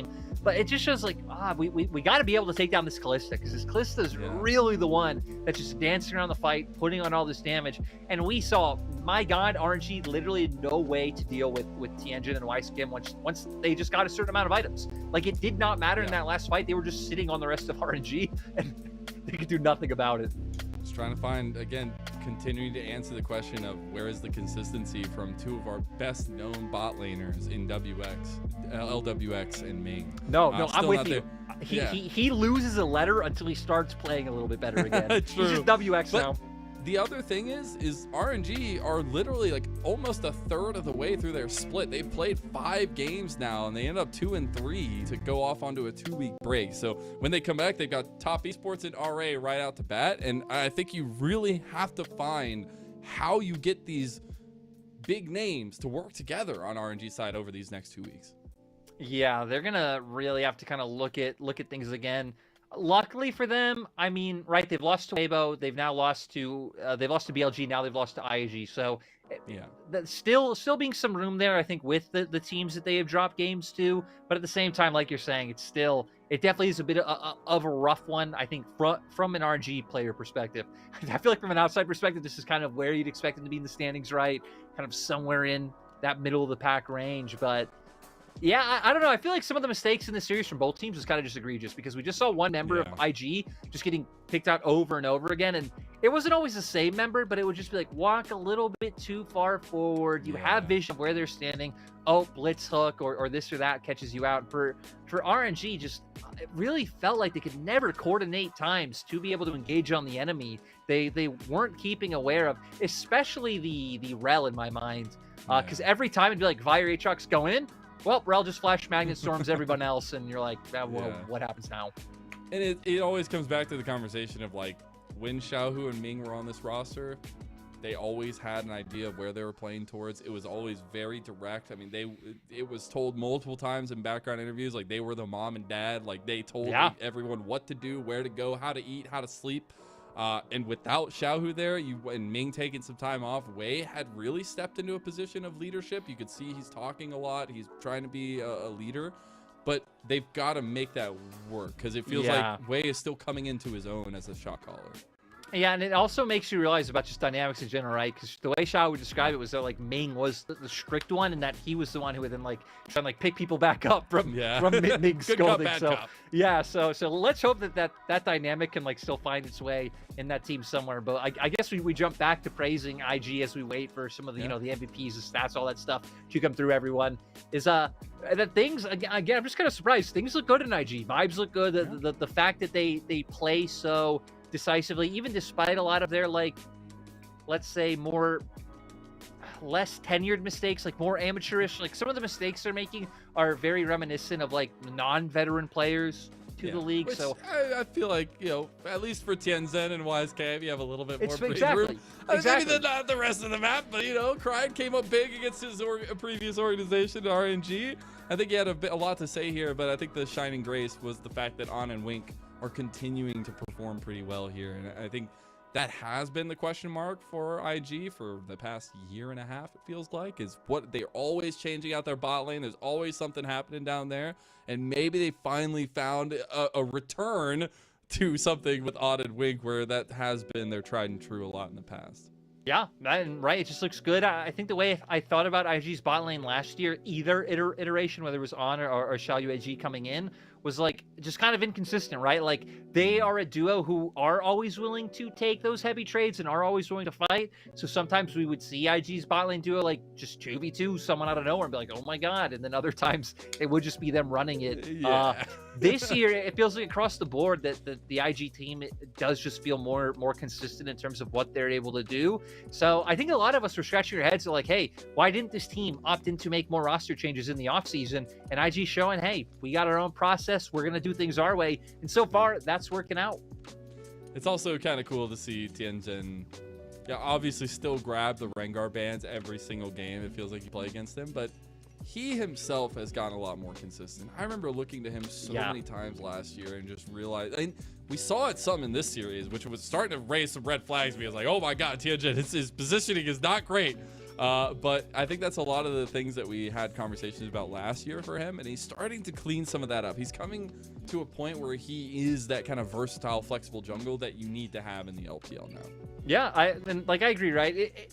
But it just shows like, we got to be able to take down this Kalista, because this Kalista is really the one that's just dancing around the fight, putting on all this damage. And we saw, my God, RNG literally no way to deal with Tianjin and YSCam once they just got a certain amount of items. Like, it did not matter in that last fight. They were just sitting on the rest of RNG, and they could do nothing about it. Just trying to find, again, continuing to answer the question of where is the consistency from 2 of our best known bot laners in LWX and Ming. No, I'm with you. He loses a letter until he starts playing a little bit better again. True. He's just WX now. The other thing is RNG are literally like almost a third of the way through their split. They've played 5 games now, and they end up 2 and 3 to go off onto a 2-week break. So when they come back, they've got top esports and RA right out to bat. And I think you really have to find how you get these big names to work together on RNG side over these next 2 weeks. Yeah, they're gonna really have to kind of look at things again. Luckily for them, I mean, right, they've lost to Weibo, they've now lost to BLG, now they've lost to IAG. So yeah, still being some room there, I think, with the teams that they have dropped games to. But at the same time, like you're saying, it definitely is a bit of a rough one, I think, from an RNG player perspective. I feel like from an outside perspective, this is kind of where you'd expect them to be in the standings, right? Kind of somewhere in that middle of the pack range. But yeah, I don't know. I feel like some of the mistakes in this series from both teams is kind of just egregious, because we just saw one member of IG just getting picked out over and over again. And it wasn't always the same member, but it would just be like, walk a little bit too far forward. You have vision of where they're standing. Oh, blitz hook or this or that catches you out. For RNG, just it really felt like they could never coordinate times to be able to engage on the enemy. They weren't keeping aware of, especially the Rel in my mind. Because every time it'd be like, Vi or Aatrox go in. Well, Rel just flash magnet storms everyone else, and you're like, what happens now? And it always comes back to the conversation of like, when Xiaohu and Ming were on this roster, they always had an idea of where they were playing towards. It was always very direct. I mean, it was told multiple times in background interviews, like they were the mom and dad. Like they told everyone what to do, where to go, how to eat, how to sleep. And without Xiaohu there, and Ming taking some time off, Wei had really stepped into a position of leadership. You could see he's talking a lot. He's trying to be a leader, but they've got to make that work, because it feels like Wei is still coming into his own as a shot caller. Yeah, and it also makes you realize about just dynamics in general, right? Because the way Xiao would describe it was that like Ming was the strict one, and that he was the one who would then like try and like pick people back up from Ming's scolding. So yeah, so let's hope that dynamic can like still find its way in that team somewhere. But I guess we jump back to praising IG as we wait for some of the the MVPs, the stats, all that stuff to come through. Everyone is that things again. I'm just kind of surprised. Things look good in IG. Vibes look good. The fact that they play so decisively, even despite a lot of their, like, let's say less tenured mistakes, like more amateurish, like some of the mistakes they're making are very reminiscent of like non-veteran players to the league. Which So I feel like, you know, at least for Tianzhen and YSKF, you have a little bit more breathing exactly. room. Exactly. Maybe not the rest of the map, but, you know, Cryde came up big against his previous organization, RNG. I think he had a lot to say here, but I think the shining grace was the fact that On and Wink are continuing to perform pretty well here. And I think that has been the question mark for IG for the past year and a half, it feels like, is what they're always changing out their bot lane. There's always something happening down there. And maybe they finally found a return to something with Odd and Wink where that has been their tried and true a lot in the past. Yeah, right. It just looks good. I think the way I thought about IG's bot lane last year, either iteration, whether it was On or Xiaoyu AG coming in, was like just kind of inconsistent, right? Like they are a duo who are always willing to take those heavy trades and are always willing to fight. So sometimes we would see IG's bot lane duo like just 2v2 someone out of nowhere and be like, oh my god. And then other times it would just be them running it. Yeah. This year, it feels like across the board that the IG team does just feel more consistent in terms of what they're able to do. So I think a lot of us were scratching our heads like, hey, why didn't this team opt in to make more roster changes in the offseason? And IG showing, hey, we got our own process. We're going to do things our way. And so far, that's working out. It's also kind of cool to see Tianzhen obviously still grab the Rengar bans every single game. It feels like you play against him, but he himself has gotten a lot more consistent. I remember looking to him so many times last year and just realized, and we saw it some in this series, which was starting to raise some red flags because like, oh my god, Tianzhen, his positioning is not great. But I think that's a lot of the things that we had conversations about last year for him, and he's starting to clean some of that up. He's coming to a point where he is that kind of versatile, flexible jungle that you need to have in the LPL now. Yeah, I agree, right?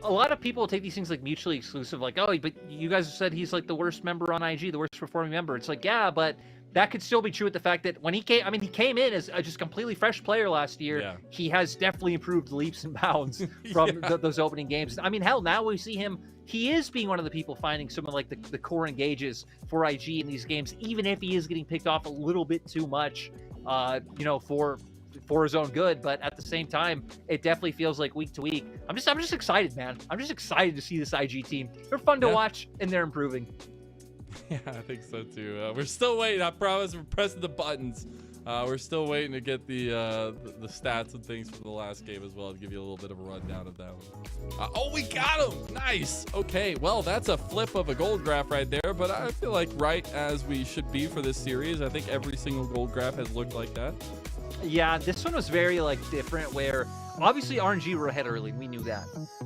A lot of people take these things like mutually exclusive, like, oh, but you guys said he's like the worst member on IG, the worst performing member. It's like, yeah, but that could still be true with the fact that when he came in as a just completely fresh player last year. Yeah. He has definitely improved leaps and bounds from those opening games. I mean, hell, now we see him. He is being one of the people finding some of like the core engages for IG in these games, even if he is getting picked off a little bit too much, for his own good. But at the same time, it definitely feels like week to week. I'm just excited, man. I'm just excited to see this IG team. They're fun to watch, and they're improving. Yeah, I think so too. We're still waiting. I promise. We're pressing the buttons. We're still waiting to get the stats and things from the last game as well to give you a little bit of a rundown of that one. Oh, we got him! Nice. Okay, well, that's a flip of a gold graph right there, but I feel like right as we should be for this series. I think every single gold graph has looked like that. Yeah, this one was very different where obviously RNG were ahead early, we knew that.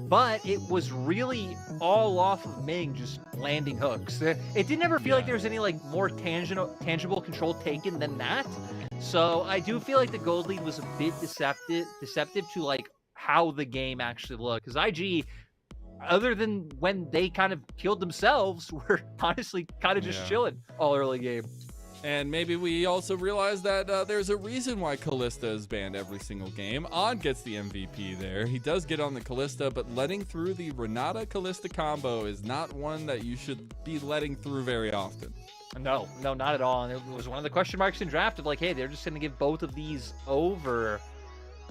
But it was really all off of Ming just landing hooks. It didn't ever feel like there was any more tangible control taken than that. So I do feel like the gold lead was a bit deceptive to how the game actually looked. Because IG, other than when they kind of killed themselves, were honestly kind of just chilling all early game. And maybe we also realize that there's a reason why Kalista is banned every single game. Odd gets the MVP there. He does get on the Kalista, but letting through the Renata-Kalista combo is not one that you should be letting through very often. No, not at all. And it was one of the question marks in draft of hey, they're just going to give both of these over.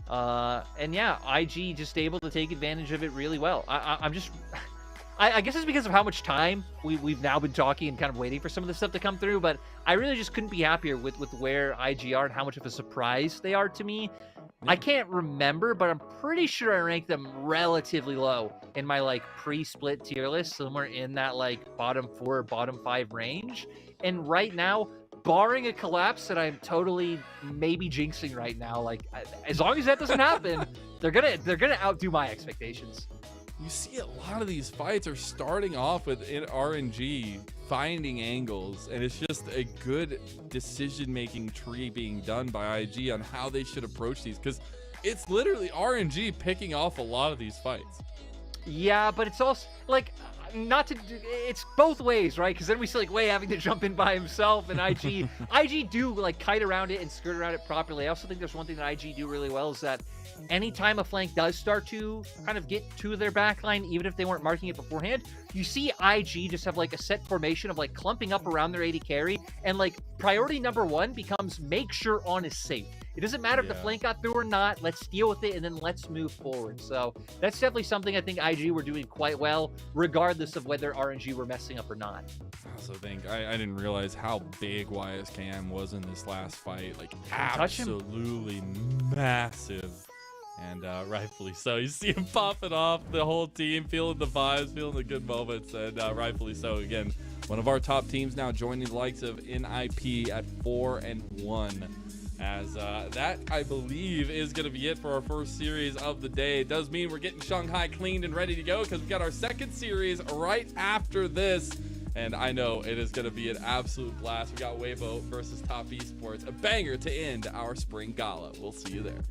And yeah, IG just able to take advantage of it really well. I guess it's because of how much time we've now been talking and kind of waiting for some of this stuff to come through, but I really just couldn't be happier with where IG are and how much of a surprise they are to me. I can't remember, but I'm pretty sure I ranked them relatively low in my pre-split tier list, somewhere in that bottom 4, bottom 5 range. And right now, barring a collapse that I'm totally maybe jinxing right now, as long as that doesn't happen, they're gonna outdo my expectations. You see a lot of these fights are starting off with RNG finding angles, and it's just a good decision-making tree being done by IG on how they should approach these, because it's literally RNG picking off a lot of these fights. Yeah, but it's also it's both ways, right? Because then we see Wei having to jump in by himself, and IG do kite around it and skirt around it properly. I also think there's one thing that IG do really well is that anytime a flank does start to kind of get to their backline, even if they weren't marking it beforehand, you see IG just have a set formation of clumping up around their AD carry, and priority number 1 becomes make sure On is safe. It doesn't matter if the flank got through or not. Let's deal with it, and then let's move forward. So that's definitely something I think IG were doing quite well, regardless of whether RNG were messing up or not. I also think I didn't realize how big YSKM was in this last fight. Like, absolutely massive. And rightfully so. You see him popping off, the whole team feeling the vibes, feeling the good moments, and rightfully so. Again, one of our top teams now joining the likes of NIP at 4-1. As that, I believe, is going to be it for our first series of the day. It does mean we're getting Shanghai cleaned and ready to go because we've got our second series right after this. And I know it is going to be an absolute blast. We got Weibo versus Top Esports, a banger to end our spring gala. We'll see you there.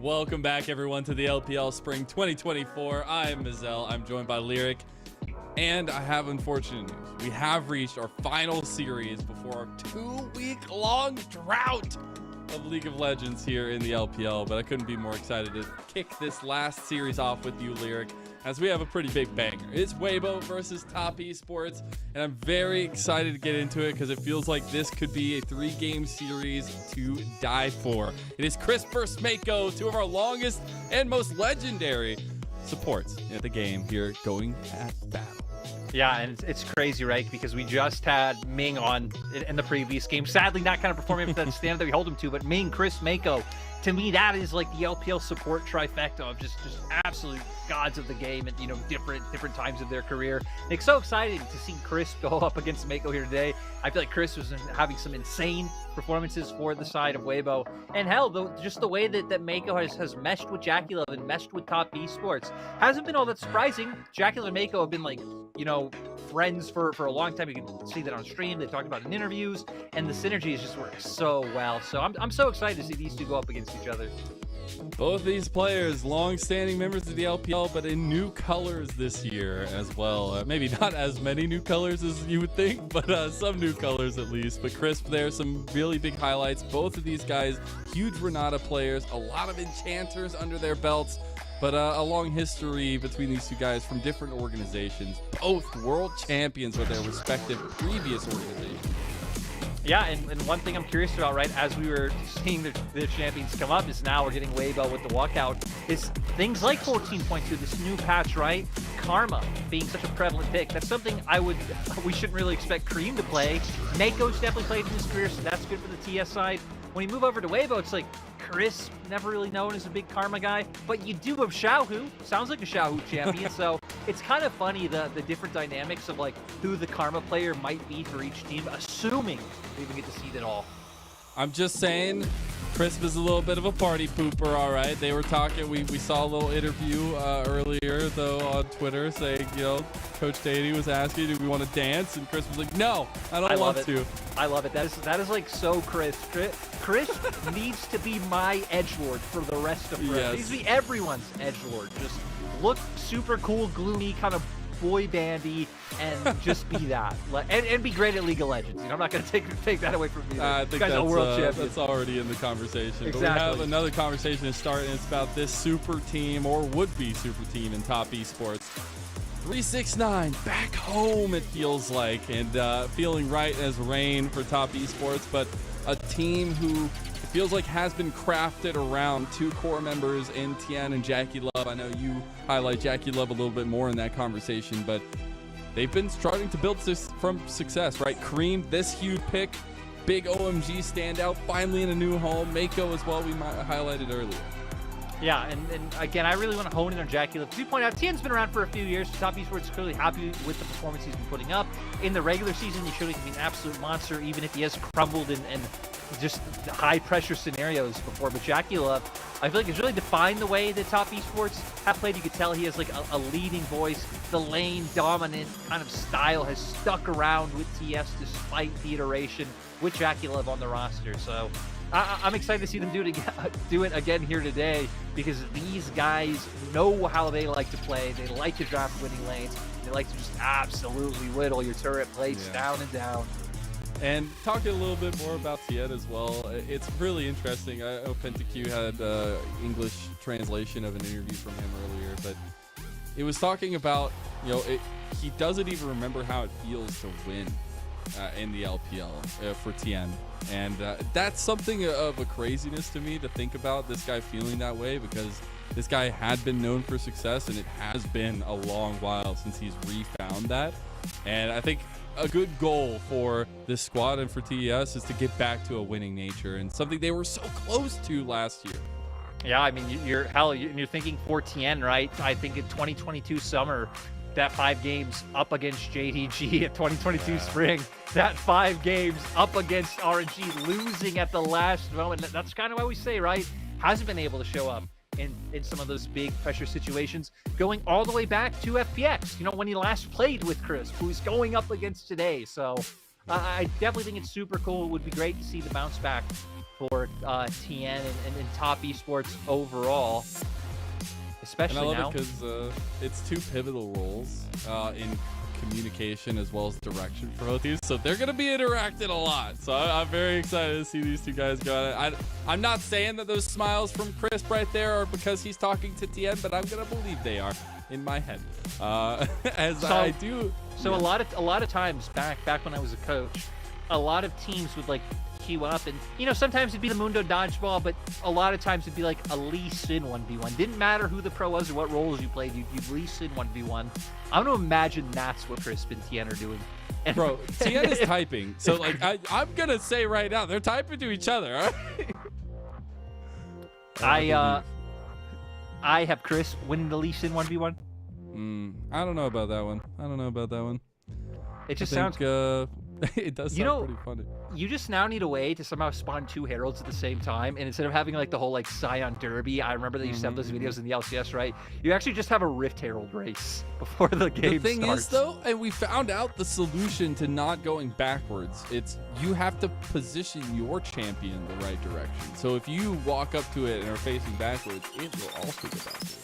Welcome back, everyone, to the LPL Spring 2024. I'm Mazel. I'm joined by Lyric. And I have unfortunate news. We have reached our final series before our 2-week-long drought of League of Legends here in the LPL. But I couldn't be more excited to kick this last series off with you, Lyric, as we have a pretty big banger. It's Weibo versus Top Esports, and I'm very excited to get into it because it feels like this could be a 3-game series to die for. It is Chris versus Mako, two of our longest and most legendary supports in the game here going at battle. Yeah, and it's crazy, right? Because we just had Ming on in the previous game. Sadly, not kind of performing with that standard that we hold him to, but Ming, Chris, Mako, to me, that is like the LPL support trifecta of just absolute gods of the game at, you know, different times of their career. And it's so exciting to see Chris go up against Mako here today. I feel like Chris was having some insane performances for the side of Weibo. And hell, just the way that Mako has meshed with JackeyLove and meshed with Top Esports hasn't been all that surprising. JackeyLove and Mako have been like, you know, friends for a long time. You can see that on stream. They talked about it in interviews, and the synergy has just worked so well. So I'm so excited to see these two go up against each other. Both these players, long-standing members of the LPL, but in new colors this year as well. Maybe not as many new colors as you would think, but some new colors at least. But Crisp there, some really big highlights. Both of these guys, huge Renata players, a lot of enchanters under their belts, but a long history between these two guys from different organizations. Both world champions with their respective previous organizations. Yeah, and one thing I'm curious about, right, as we were seeing the champions come up, is now we're getting Weibo with the walkout, is things like 14.2, this new patch, right? Karma being such a prevalent pick. That's something we shouldn't really expect Cream to play. Mako's definitely played in his career, so that's good for the TS side. When you move over to Weibo, it's like, Chris, never really known as a big Karma guy, but you do have Xiaohu, sounds like a Xiaohu champion, so it's kind of funny the different dynamics of like who the Karma player might be for each team, assuming we even get to see that all. I'm just saying, Crisp is a little bit of a party pooper, all right? They were talking, we saw a little interview earlier, though, on Twitter saying, you know, Coach Dady was asking, do we want to dance? And Chris was like, no, I don't want to. I love it. That is like so Chris. Chris needs to be my edgelord for the rest of forever. He needs to be everyone's edgelord. Just look super cool, gloomy, kind of boy bandy, and just be that. And be great at League of Legends. You know, I'm not going to take that away from you. I think that's already in the conversation. Exactly. But we have another conversation to start, and it's about this super team, or would-be super team in Top Esports. 369 back home, it feels like, and feeling right as rain for Top Esports, but a team who it feels like has been crafted around two core members in Tian and JackeyLove. I know you highlight JackeyLove a little bit more in that conversation, but they've been starting to build this from success, right? Cream, this huge pick, big OMG standout, finally in a new home. Mako as well, we highlighted earlier. Yeah, and again, I really want to hone in on JackeyLove. As you point out, Tian's been around for a few years. Top Esports is clearly happy with the performance he's been putting up. In the regular season, he showed he can be an absolute monster, even if he has crumbled in just high-pressure scenarios before. But JackeyLove, I feel like he's really defined the way that Top Esports have played. You could tell he has like a leading voice. The lane-dominant kind of style has stuck around with TS despite the iteration with JackeyLove on the roster. So I'm excited to see them do it again here today, because these guys know how they like to play. They like to draft winning lanes. They like to just absolutely whittle your turret plates down and down. And talking a little bit more about Tiet as well, it's really interesting. I know PentaQ had English translation of an interview from him earlier, but it was talking about, you know, he doesn't even remember how it feels to win in the LPL for Tian. And that's something of a craziness to me to think about, this guy feeling that way, because this guy had been known for success, and it has been a long while since he's refound that. And I think a good goal for this squad and for TES is to get back to a winning nature, and something they were so close to last year. Yeah, I mean, you're thinking for Tian, right? I think in 2022 summer, that 5 games up against JDG at 2022 spring, that 5 games up against RNG, losing at the last moment. That's kind of why we say, right? Hasn't been able to show up in some of those big pressure situations, going all the way back to FPX, you know, when he last played with Chris, who he's going up against today. So I definitely think it's super cool. It would be great to see the bounce back for TN and top esports overall. Especially and I love now. it because it's two pivotal roles in communication as well as direction for both teams. So they're going to be interacting a lot. So I'm very excited to see these two guys go at it. I'm not saying that those smiles from Crisp right there are because he's talking to TN, but I'm going to believe they are in my head. I do. So yeah. a lot of times back when I was a coach, a lot of teams would like queue up, and sometimes it'd be the Mundo dodgeball, but a lot of times it'd be like a Lee Sin 1v1. Didn't matter who the pro was or what roles you played, you'd Lee Sin 1v1. I'm gonna imagine that's what Crisp and TN are doing. And Bro, TN is typing. So like I'm gonna say right now, they're typing to each other. All right? I have Crisp winning the Lee Sin 1v1. I don't know about that one. It just I sounds. think, it does sound pretty funny. You just now need a way to somehow spawn two heralds at the same time, and instead of having like the whole like Scion Derby, I remember they used to have those videos in the LCS, right? You actually just have a Rift Herald race before the game The thing starts. is though, and we found out the solution to not going backwards, it's you have to position your champion the right direction. So if you walk up to it and are facing backwards, it will also go backwards.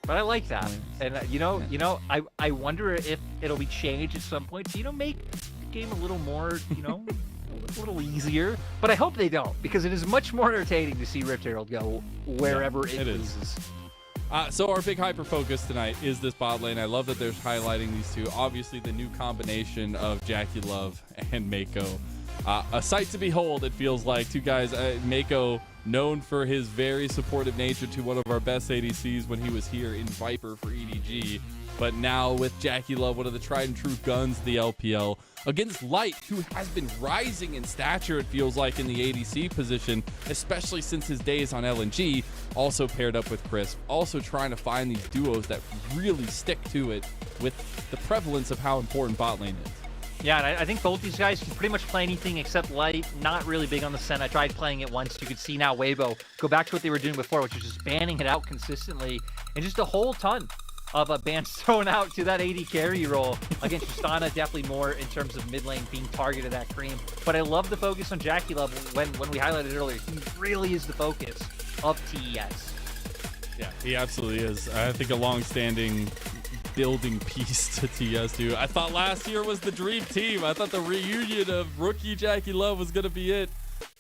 But I like that, and I wonder if it'll be changed at some point to make the game a little more, a little easier. But I hope they don't, because it is much more entertaining to see Rift Herald go wherever it pleases. So our big hyper focus tonight is this bot lane. I love that they're highlighting these two. Obviously, the new combination of JackeyLove and Mako. A sight to behold, it feels like. Two guys, Mako known for his very supportive nature to one of our best ADCs when he was here in Viper for EDG. But now with JackeyLove, one of the tried and true guns of the LPL, against Light, who has been rising in stature, it feels like, in the ADC position, especially since his days on LNG, also paired up with Crisp, also trying to find these duos that really stick to it with the prevalence of how important bot lane is. Yeah, and I think both these guys can pretty much play anything except Light. Not really big on the Sen. I tried playing it once. You could see now Weibo go back to what they were doing before, which is just banning it out consistently, and just a whole ton of bans thrown out to that AD carry role. Against Tristana, definitely more in terms of mid lane being targeted at Cream. But I love the focus on JackeyLove when we highlighted earlier. He really is the focus of TES. Yeah, he absolutely is. I think a long-standing building piece to TS too. I thought last year was the dream team. I thought the reunion of rookie JackeyLove was going to be it,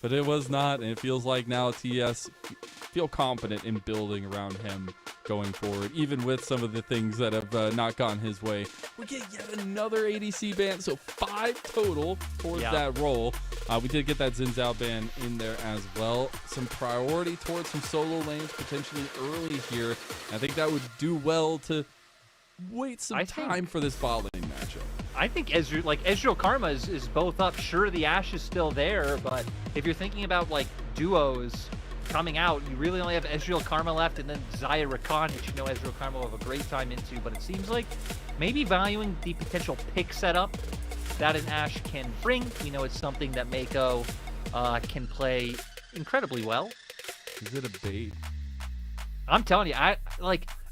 but it was not. And it feels like now TS feel confident in building around him going forward, even with some of the things that have not gone his way. We get yet another ADC ban, so 5 total towards that role. We did get that Xin Zhao ban in there as well. Some priority towards some solo lanes potentially early here. I think that would do well to wait some time for this bot lane matchup. I think Ezreal Karma is both up. Sure, the Ashe is still there, but if you're thinking about like duos coming out, you really only have Ezreal Karma left, and then Xayah Rakan, which Ezreal Karma will have a great time into. But it seems like maybe valuing the potential pick setup that an Ashe can bring. It's something that Mako can play incredibly well. Is it a bait? I'm telling you,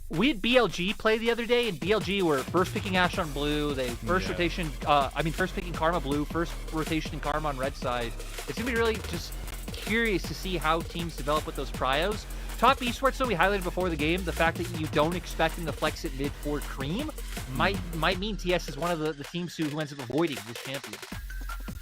we had BLG play the other day, and BLG were first picking Ashe on blue. They first picking Karma blue, first rotation in Karma on red side. It's gonna be really just curious to see how teams develop with those prios. Top esports, though, we highlighted before the game, the fact that you don't expect them to flex it mid for Cream might mean TS is one of the teams who ends up avoiding this champion.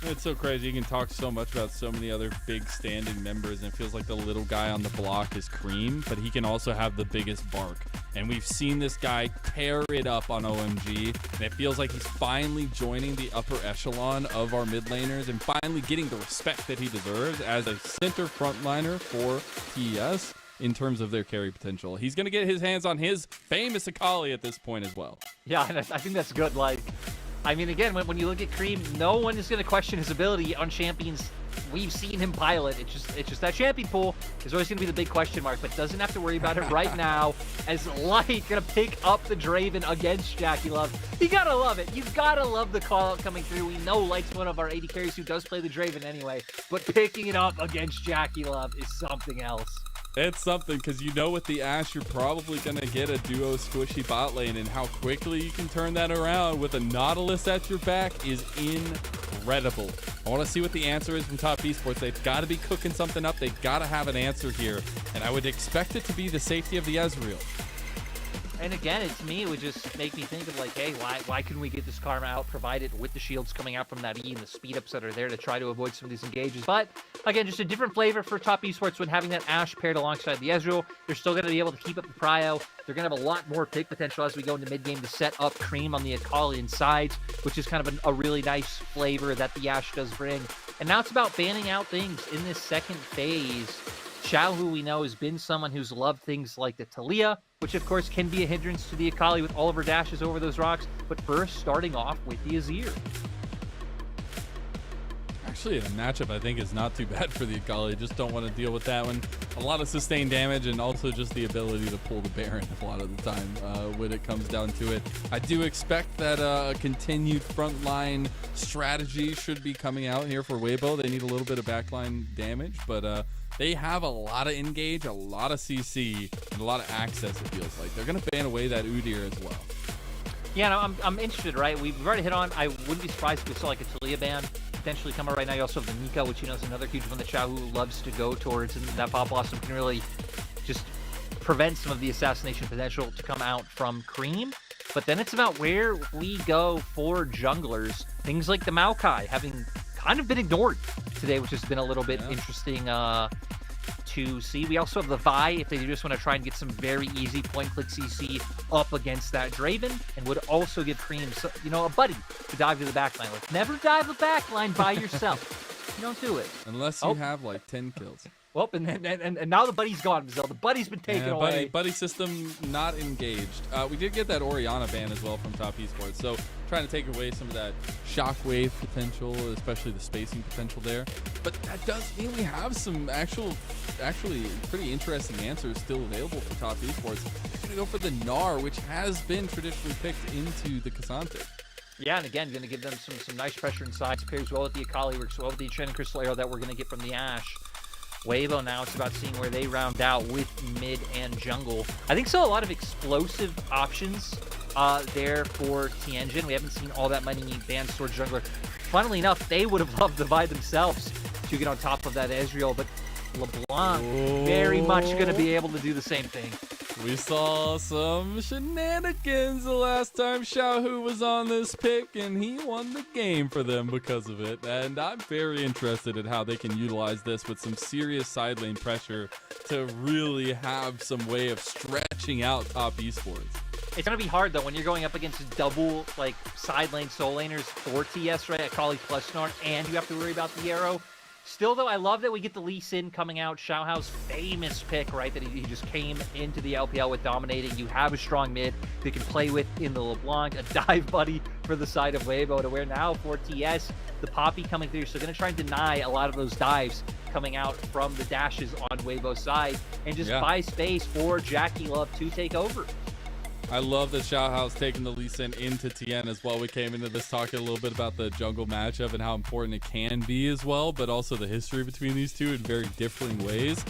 It's so crazy. You can talk so much about so many other big standing members, and it feels like the little guy on the block is Cream, but he can also have the biggest bark. And we've seen this guy tear it up on OMG, and it feels like he's finally joining the upper echelon of our mid laners and finally getting the respect that he deserves as a center frontliner for TES in terms of their carry potential. He's going to get his hands on his famous Akali at this point as well. Yeah, and I think that's good. Again, when you look at Cream, no one is going to question his ability on champions. We've seen him pilot. It's just that champion pool is always going to be the big question mark, but doesn't have to worry about it right now, as Light going to pick up the Draven against JackeyLove. You got to love it. You got to love the call-out coming through. We know Light's one of our AD carries who does play the Draven anyway, but picking it up against JackeyLove is something else. It's something, because with the Ashe, you're probably going to get a duo squishy bot lane, and how quickly you can turn that around with a Nautilus at your back is incredible. I want to see what the answer is from Top Esports. They've got to be cooking something up. They've got to have an answer here. And I would expect it to be the safety of the Ezreal. And again, to me, it would just make me think of like, hey, why couldn't we get this Karma out, provided with the shields coming out from that E and the speed ups that are there to try to avoid some of these engages. But again, just a different flavor for Top Esports when having that Ashe paired alongside the Ezreal. They're still going to be able to keep up the prio. They're going to have a lot more pick potential as we go into mid game to set up Cream on the Akali and sides, which is kind of a really nice flavor that the Ashe does bring. And now it's about banning out things in this second phase. Xiaohu, we know, has been someone who's loved things like the Taliyah, which of course can be a hindrance to the Akali with all of her dashes over those rocks, but first starting off with the Azir. Actually, the matchup I think is not too bad for the Akali. Just don't want to deal with that one. A lot of sustained damage and also just the ability to pull the Baron a lot of the time when it comes down to it. I do expect that a continued frontline strategy should be coming out here for Weibo. They need a little bit of backline damage, but they have a lot of engage, a lot of CC, and a lot of access, it feels like. They're going to ban away that Udyr as well. Yeah, no, I'm interested, right? We've already hit on, I wouldn't be surprised if we saw like a Taliyah ban potentially come out right now. You also have the Nika, which you know is another huge one that Xiaohu loves to go towards, and that Pop Blossom can really just prevent some of the assassination potential to come out from Cream. But then it's about where we go for junglers. Things like the Maokai having kind of been ignored today, which has been a little bit interesting to see. We also have the Vi, if they just want to try and get some very easy point-click CC up against that Draven, and would also give Cream, a buddy to dive to the backline. Like, never dive the backline by yourself. You don't do it. Unless you have like 10 kills. Well, and now the buddy's gone, Mizzell. The buddy's been taken away. Buddy system not engaged. We did get that Orianna ban as well from Top Esports, so trying to take away some of that shockwave potential, especially the spacing potential there. But that does mean we have some actually pretty interesting answers still available for Top Esports. They're going to go for the Gnar, which has been traditionally picked into the K'Sante. Yeah, and again, going to give them some nice pressure inside. Pairs well with the Akali, works well with the Enchanted Crystal Arrow that we're going to get from the Ashe. Weibo now, it's about seeing where they round out with mid and jungle. I think still a lot of explosive options there for Tianjin. We haven't seen all that many bans towards jungler. Funnily enough, they would have loved the Vi themselves to get on top of that Ezreal, but LeBlanc very much going to be able to do the same thing. We saw some shenanigans the last time Xiaohu was on this pick, and he won the game for them because of it. And I'm very interested in how they can utilize this with some serious side lane pressure to really have some way of stretching out Top Esports. It's going to be hard, though, when you're going up against double, side lane soul laners for TS, right? Akali plus Gnar, and you have to worry about the arrow. Still, though, I love that we get the Lee Sin coming out. Xiaohu's famous pick, right? That he just came into the LPL with dominating. You have a strong mid they can play with in the LeBlanc. A dive buddy for the side of Weibo, to where now for TS, the Poppy coming through. So going to try and deny a lot of those dives coming out from the dashes on Weibo's side and just buy space for JackeyLove to take over. I love that Xiaohu's taking the Lee Sin into Tien as well. We came into this talking a little bit about the jungle matchup and how important it can be as well, but also the history between these two in very differing ways.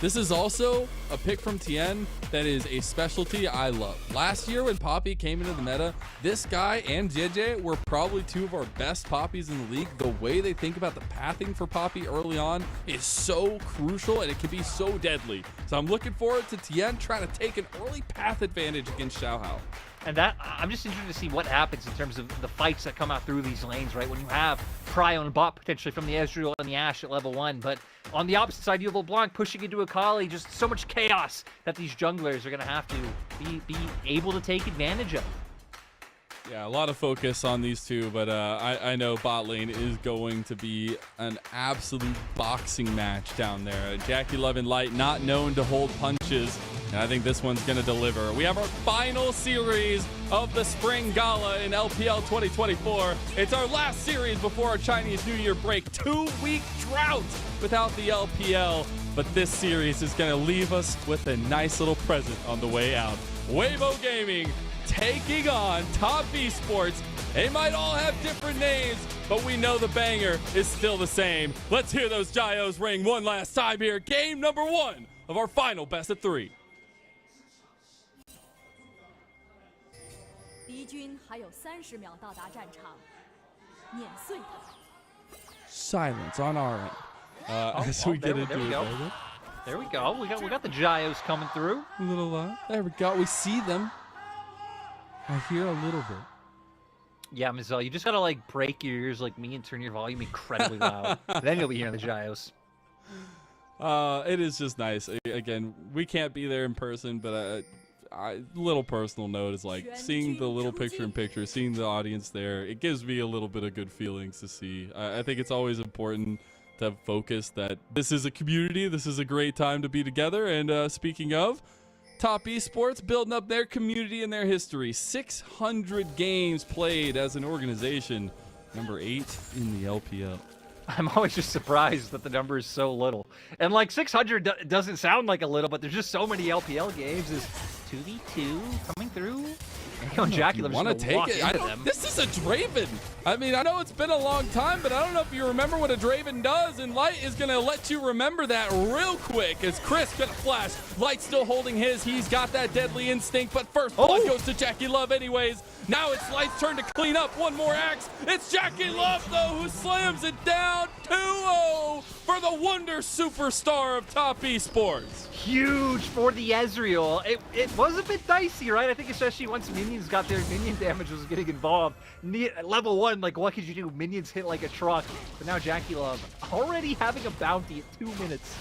This is also a pick from Tien that is a specialty I love. Last year when Poppy came into the meta, this guy and JJ were probably two of our best Poppies in the league. The way they think about the pathing for Poppy early on is so crucial, and it can be so deadly. So I'm looking forward to Tien trying to take an early path advantage against Xiaohu. And that, I'm just interested to see what happens in terms of the fights that come out through these lanes, right? When you have Prio and bot potentially from the Ezreal and the Ashe at level 1, but on the opposite side, you have LeBlanc pushing into Akali, just so much chaos that these junglers are going to have to be able to take advantage of. Yeah, a lot of focus on these two, but I know bot lane is going to be an absolute boxing match down there. JackeyLove and Light not known to hold punches, and I think this one's going to deliver. We have our final series of the Spring Gala in LPL 2024. It's our last series before our Chinese New Year break. 2-week drought without the LPL, but this series is going to leave us with a nice little present on the way out. Weibo Gaming taking on Top Esports. They might all have different names, but we know the banger is still the same. Let's hear those Gios ring one last time here. Game number 1 of our final best of 3. 敌军还有30秒到达战场，碾碎他们。silence on our end as we get into it. There we go. We got the gyos coming through. A little there we go. We see them. I hear a little bit. Yeah, Mizzell, you just gotta like break your ears like me and turn your volume incredibly loud. Then you'll be hearing the gyos. It is just nice. Again, we can't be there in person, but little personal note is like seeing the little picture-in-picture, seeing the audience there. It gives me a little bit of good feelings to see. I think it's always important to have focus that this is a community. This is a great time to be together. And speaking of, Top Esports building up their community and their history. 600 games played as an organization. Number 8 in the LPL. I'm always just surprised that the number is so little. And like 600 doesn't sound like a little, but there's just so many LPL games. Is 2v2 coming through? And Jackie want to take it? This is a Draven. I mean, I know it's been a long time, but I don't know if you remember what a Draven does, and Light is going to let you remember that real quick as Chris going to flash. Light still holding his. He's got that deadly instinct, but first blood goes to JackeyLove anyways. Now it's Light's turn to clean up. One more axe. It's JackeyLove, though, who slams it down 2-0 for the Wonder Superstar of Top Esports. Huge for the Ezreal. It was a bit dicey, right? I think especially once minions got their minion damage was getting involved. Level 1, like, what could you do? Minions hit like a truck. But now JackeyLove already having a bounty at 2 minutes.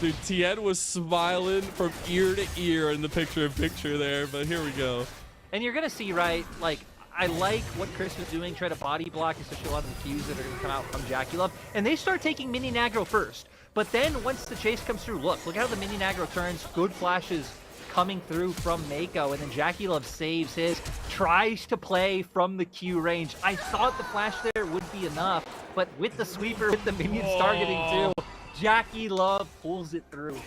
Dude, Tien was smiling from ear to ear in the picture-in-picture there, but here we go. And you're going to see, right, like, I like what Chris was doing, try to body block, especially a lot of the Qs that are going to come out from JackeyLove. And they start taking minion aggro first. But then once the chase comes through, look how the minion aggro turns. Good flashes coming through from Mako, and then JackeyLove saves his, tries to play from the Q range. I thought the flash there would be enough, but with the sweeper, with the minions targeting too, JackeyLove pulls it through.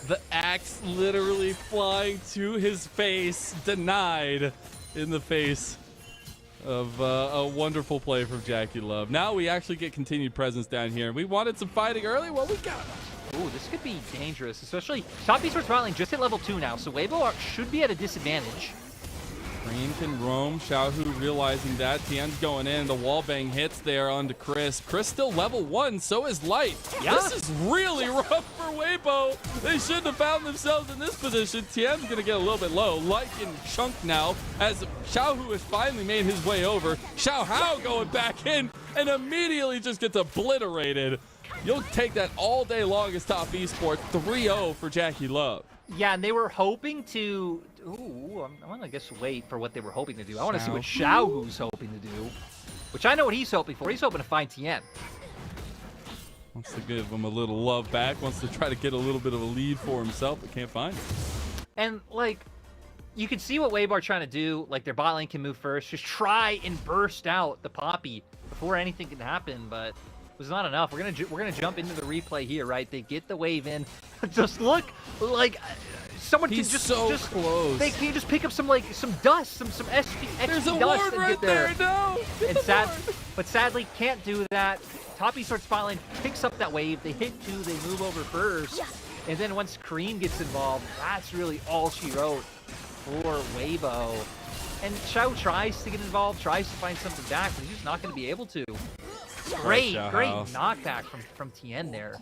The axe literally flying to his face, denied in the face of a wonderful play from JackeyLove. Now we actually get continued presence down here. We wanted some fighting early. Well, we got it. Ooh, this could be dangerous, especially Top Esports Battling just hit level 2 now, so Weibo should be at a disadvantage. Cream can roam. Xiaohu realizing that. Tien's going in. The wallbang hits there onto Chris. Chris still level 1. So is Light. Yeah. This is really rough for Weibo. They shouldn't have found themselves in this position. Tien's going to get a little bit low. Light getting chunked now as Xiaohu has finally made his way over. Xiaohao going back in and immediately just gets obliterated. You'll take that all day long as Top Esports. 3-0 for JackeyLove. Yeah, and they were hoping to... Ooh, I want to guess wait for what they were hoping to do. I want to see what Xiaohu's hoping to do. Which I know what he's hoping for. He's hoping to find Tien. Wants to give him a little love back. Wants to try to get a little bit of a lead for himself, but can't find it. And, like, you can see what Weibo are trying to do. Like, their bot lane can move first. Just try and burst out the Poppy before anything can happen, but... it was not enough. We're gonna jump into the replay here, right? They get the wave in. Just look like someone can just close. They can just pick up some dust, some XP There's a dust ward and right get there. No. And but sadly can't do that. Top Esports Spotlight picks up that wave. They hit 2. They move over first, and then once Cream gets involved, that's really all she wrote for Weibo. And Xiao tries to get involved, tries to find something back, but he's just not going to be able to. Great knockback from Tien there.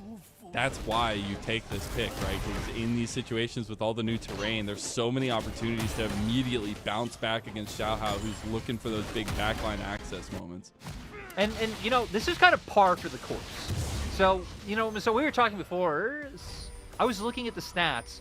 That's why you take this pick, right? Because in these situations with all the new terrain, there's so many opportunities to immediately bounce back against Xiaohao, who's looking for those big backline access moments. And you know, this is kind of par for the course. So, you know, so we were talking before, I was looking at the stats.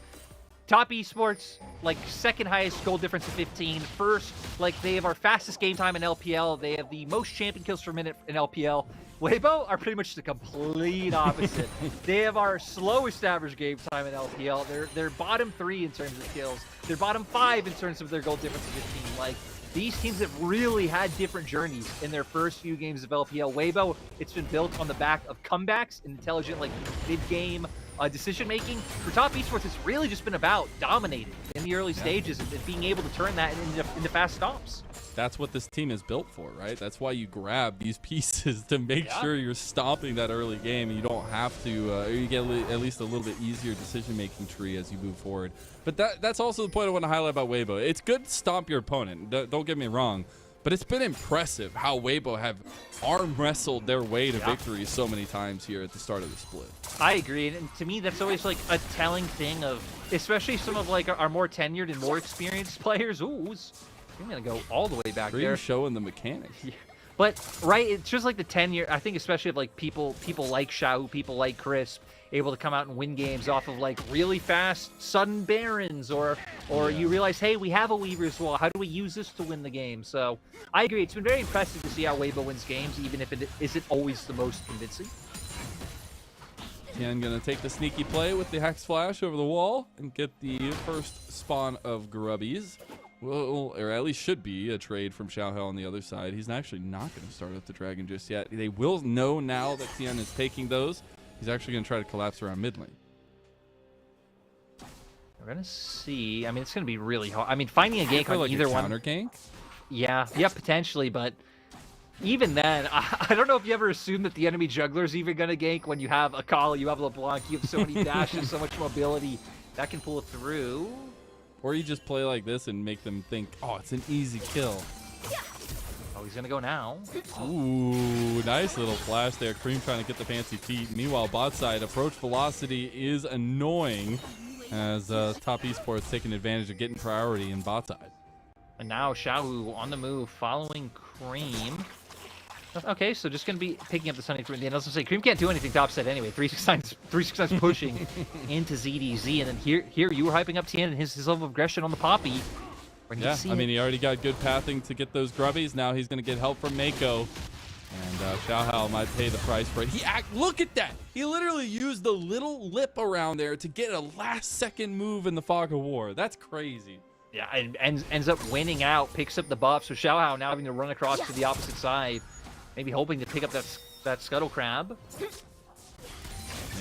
Top Esports, like, second highest goal difference of 15. First, like, they have our fastest game time in LPL. They have the most champion kills per minute in LPL. Weibo are pretty much the complete opposite. They have our slowest average game time in LPL. They're bottom 3 in terms of kills. They're bottom 5 in terms of their goal difference of 15. Like, these teams have really had different journeys in their first few games of LPL. Weibo, it's been built on the back of comebacks, intelligent, like, mid-game decision-making. For Top Esports, it's really just been about dominating in the early stages and being able to turn that into fast stomps. That's what this team is built for, right? That's why you grab these pieces to make sure you're stomping that early game and you don't have to, you get at least a little bit easier decision-making tree as you move forward. But that's also the point I want to highlight about Weibo. It's good to stomp your opponent, don't get me wrong, But it's been impressive how Weibo have arm wrestled their way to victory so many times here at the start of the split. I agree, and to me, that's always like a telling thing of, especially some of like our more tenured and more experienced players. Ooh, I'm gonna go all the way back there. Showing the mechanics. Yeah. But right, it's just like the tenure. I think especially of like people like Xiao, people like Crisp, able to come out and win games off of like really fast sudden barons, or you realize, hey, we have a Weaver's Wall. How do we use this to win the game? So I agree. It's been very impressive to see how Weibo wins games, even if it isn't always the most convincing. Tian gonna take the sneaky play with the Hex Flash over the wall and get the first spawn of Grubbies. Well, or at least should be a trade from Xiaohao on the other side. He's actually not going to start up the Dragon just yet. They will know now that Tian is taking those. He's actually going to try to collapse around mid lane. We're going to see. I mean, it's going to be really hard. I mean, finding a gank on like either a one. Counter gank? Yeah, potentially, but even then, I don't know if you ever assume that the enemy juggler's even going to gank when you have Akali, you have LeBlanc, you have so many dashes, so much mobility. That can pull it through. Or you just play like this and make them think, oh, it's an easy kill. Oh, he's going to go now. Ooh, nice little flash there. Cream trying to get the fancy feet. Meanwhile, bot side, approach velocity is annoying as Top Esports taking advantage of getting priority in bot side. And now Xiaohu on the move, following Cream. Okay, so just going to be picking up the Sunny through the end. I was going to say, Cream can't do anything top set anyway. 369's pushing into ZDZ. And then here you were hyping up Tian and his level of aggression on the Poppy. Yeah, I mean, he already got good pathing to get those grubbies. Now he's going to get help from Mako. And Xiaohao might pay the price for it. Look at that! He literally used the little lip around there to get a last-second move in the Fog of War. That's crazy. Yeah, and ends up winning out, picks up the buff. So Xiaohao now having to run across to the opposite side. Maybe hoping to pick up that Scuttle Crab.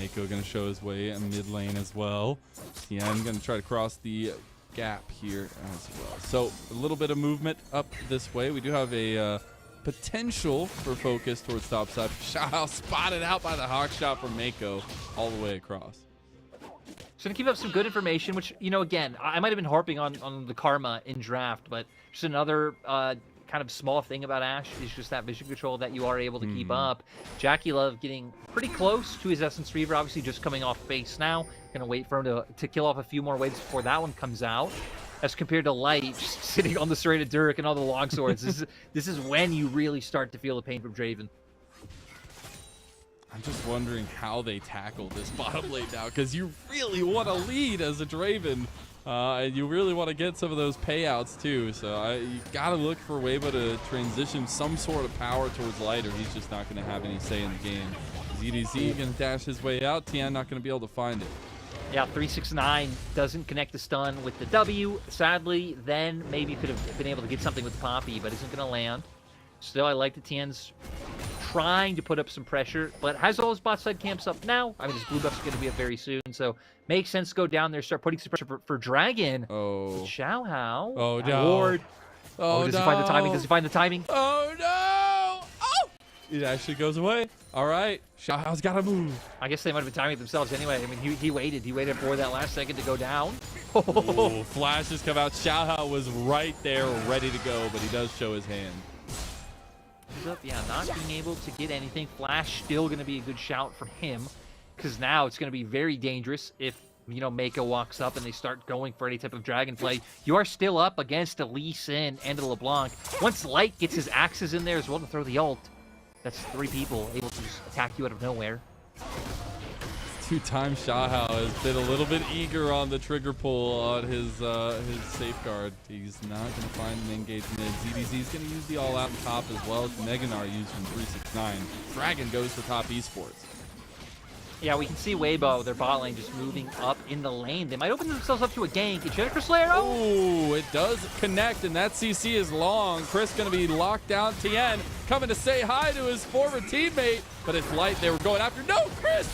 Mako going to show his way in mid lane as well. Tian going to try to cross the gap here as well. So a little bit of movement up this way. We do have a potential for focus towards top side. Xiao spotted out by the hawk shot from Mako all the way across. Just going to keep up some good information, which, you know, again, I might have been harping on the Karma in draft, but just another kind of small thing about Ashe is just that vision control that you are able to keep up. JackeyLove getting pretty close to his Essence Reaver, obviously just coming off base now. Gonna wait for him to kill off a few more waves before that one comes out. As compared to Light just sitting on the serrated Durek and all the longswords. This is when you really start to feel the pain from Draven. I'm just wondering how they tackle this bottom lane now, because you really want to lead as a Draven. And you really want to get some of those payouts too. So you got to look for Weibo to transition some sort of power towards Light, or he's just not going to have any say in the game. ZDZ going to dash his way out. Tian not going to be able to find it. Yeah, 369 doesn't connect the stun with the W. Sadly, then maybe could have been able to get something with Poppy, but isn't going to land. Still, I like that Tian's trying to put up some pressure, but has all his bot side camps up now. I mean, his blue buff's going to be up very soon, so makes sense to go down there, start putting some pressure for Dragon. Oh. Xiaohao. Oh, no. Ward. Oh, does he find the timing? Does he find the timing? Oh, no! Oh! It actually goes away. All right. Xiaohao's got to move. I guess they might have been timing it themselves anyway. I mean, he waited. He waited for that last second to go down. Oh, flashes come out. Xiaohao was right there, ready to go, but he does show his hand. Yeah, not being able to get anything. Flash still going to be a good shout from him, because now it's going to be very dangerous if, you know, Mako walks up and they start going for any type of dragon play. You are still up against a Lee Sin and a LeBlanc. Once Light gets his axes in there as well to throw the ult, that's 3 people able to just attack you out of nowhere. 2-time Xiaohao has been a little bit eager on the trigger pull on his safeguard. He's not going to find an engagement. ZDZ is going to use the all-out on top as well as Meganar used from 369. Dragon goes to Top Esports. Yeah, we can see Weibo, their bot lane, just moving up in the lane. They might open themselves up to a gank. Jennifer Slayer, oh, it does connect, and that CC is long. Chris going to be locked down. Tien coming to say hi to his former teammate, but it's Light they were going after. No, Chris!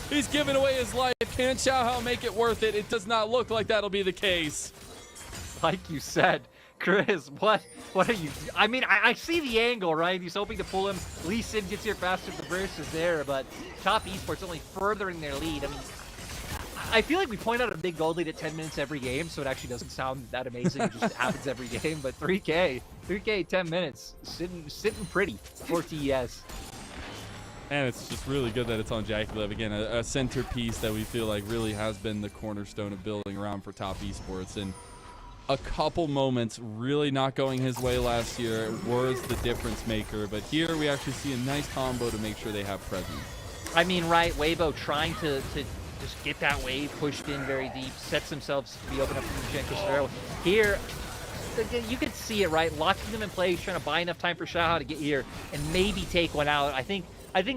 He's giving away his life. Can Xiaohao make it worth it? It does not look like that'll be the case. Like you said, Chris, what are you... I mean, I see the angle, right? He's hoping to pull him. Lee Sin gets here faster. The burst is there, but Top Esports only furthering their lead. I mean, I feel like we point out a big gold lead at 10 minutes every game, so it actually doesn't sound that amazing. It just happens every game. But 3K, 10 minutes, sitting pretty for TES. And it's just really good that it's on JackeyLove. Again, a centerpiece that we feel like really has been the cornerstone of building around for Top Esports. And a couple moments really not going his way last year was the difference maker. But here we actually see a nice combo to make sure they have presence. I mean, right, Weibo trying to just get that wave pushed in very deep, sets themselves to be open up from Gen Cristero. Here, you could see it, right? Locking them in place, trying to buy enough time for xiaohao to get here and maybe take one out. I think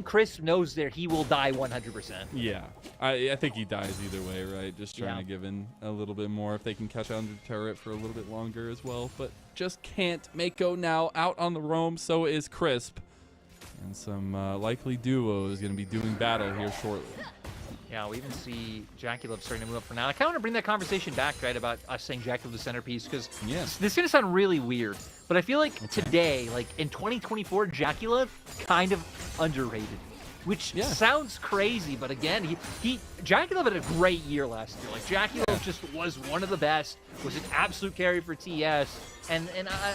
Chris knows there he will die 100%. Yeah, I think he dies either way, right? Just trying to give in a little bit more if they can catch under turret for a little bit longer as well. But just can't. Mako now out on the roam, so is Crisp. And some likely duos going to be doing battle here shortly. Yeah, we even see JackeyLove starting to move up for now. I kind of want to bring that conversation back, right, about us saying JackeyLove the centerpiece, because this is going to sound really weird, but I feel like today, like in 2024, JackeyLove kind of underrated, which sounds crazy, but again, JackeyLove had a great year last year. Like JackeyLove just was one of the best, was an absolute carry for TS, and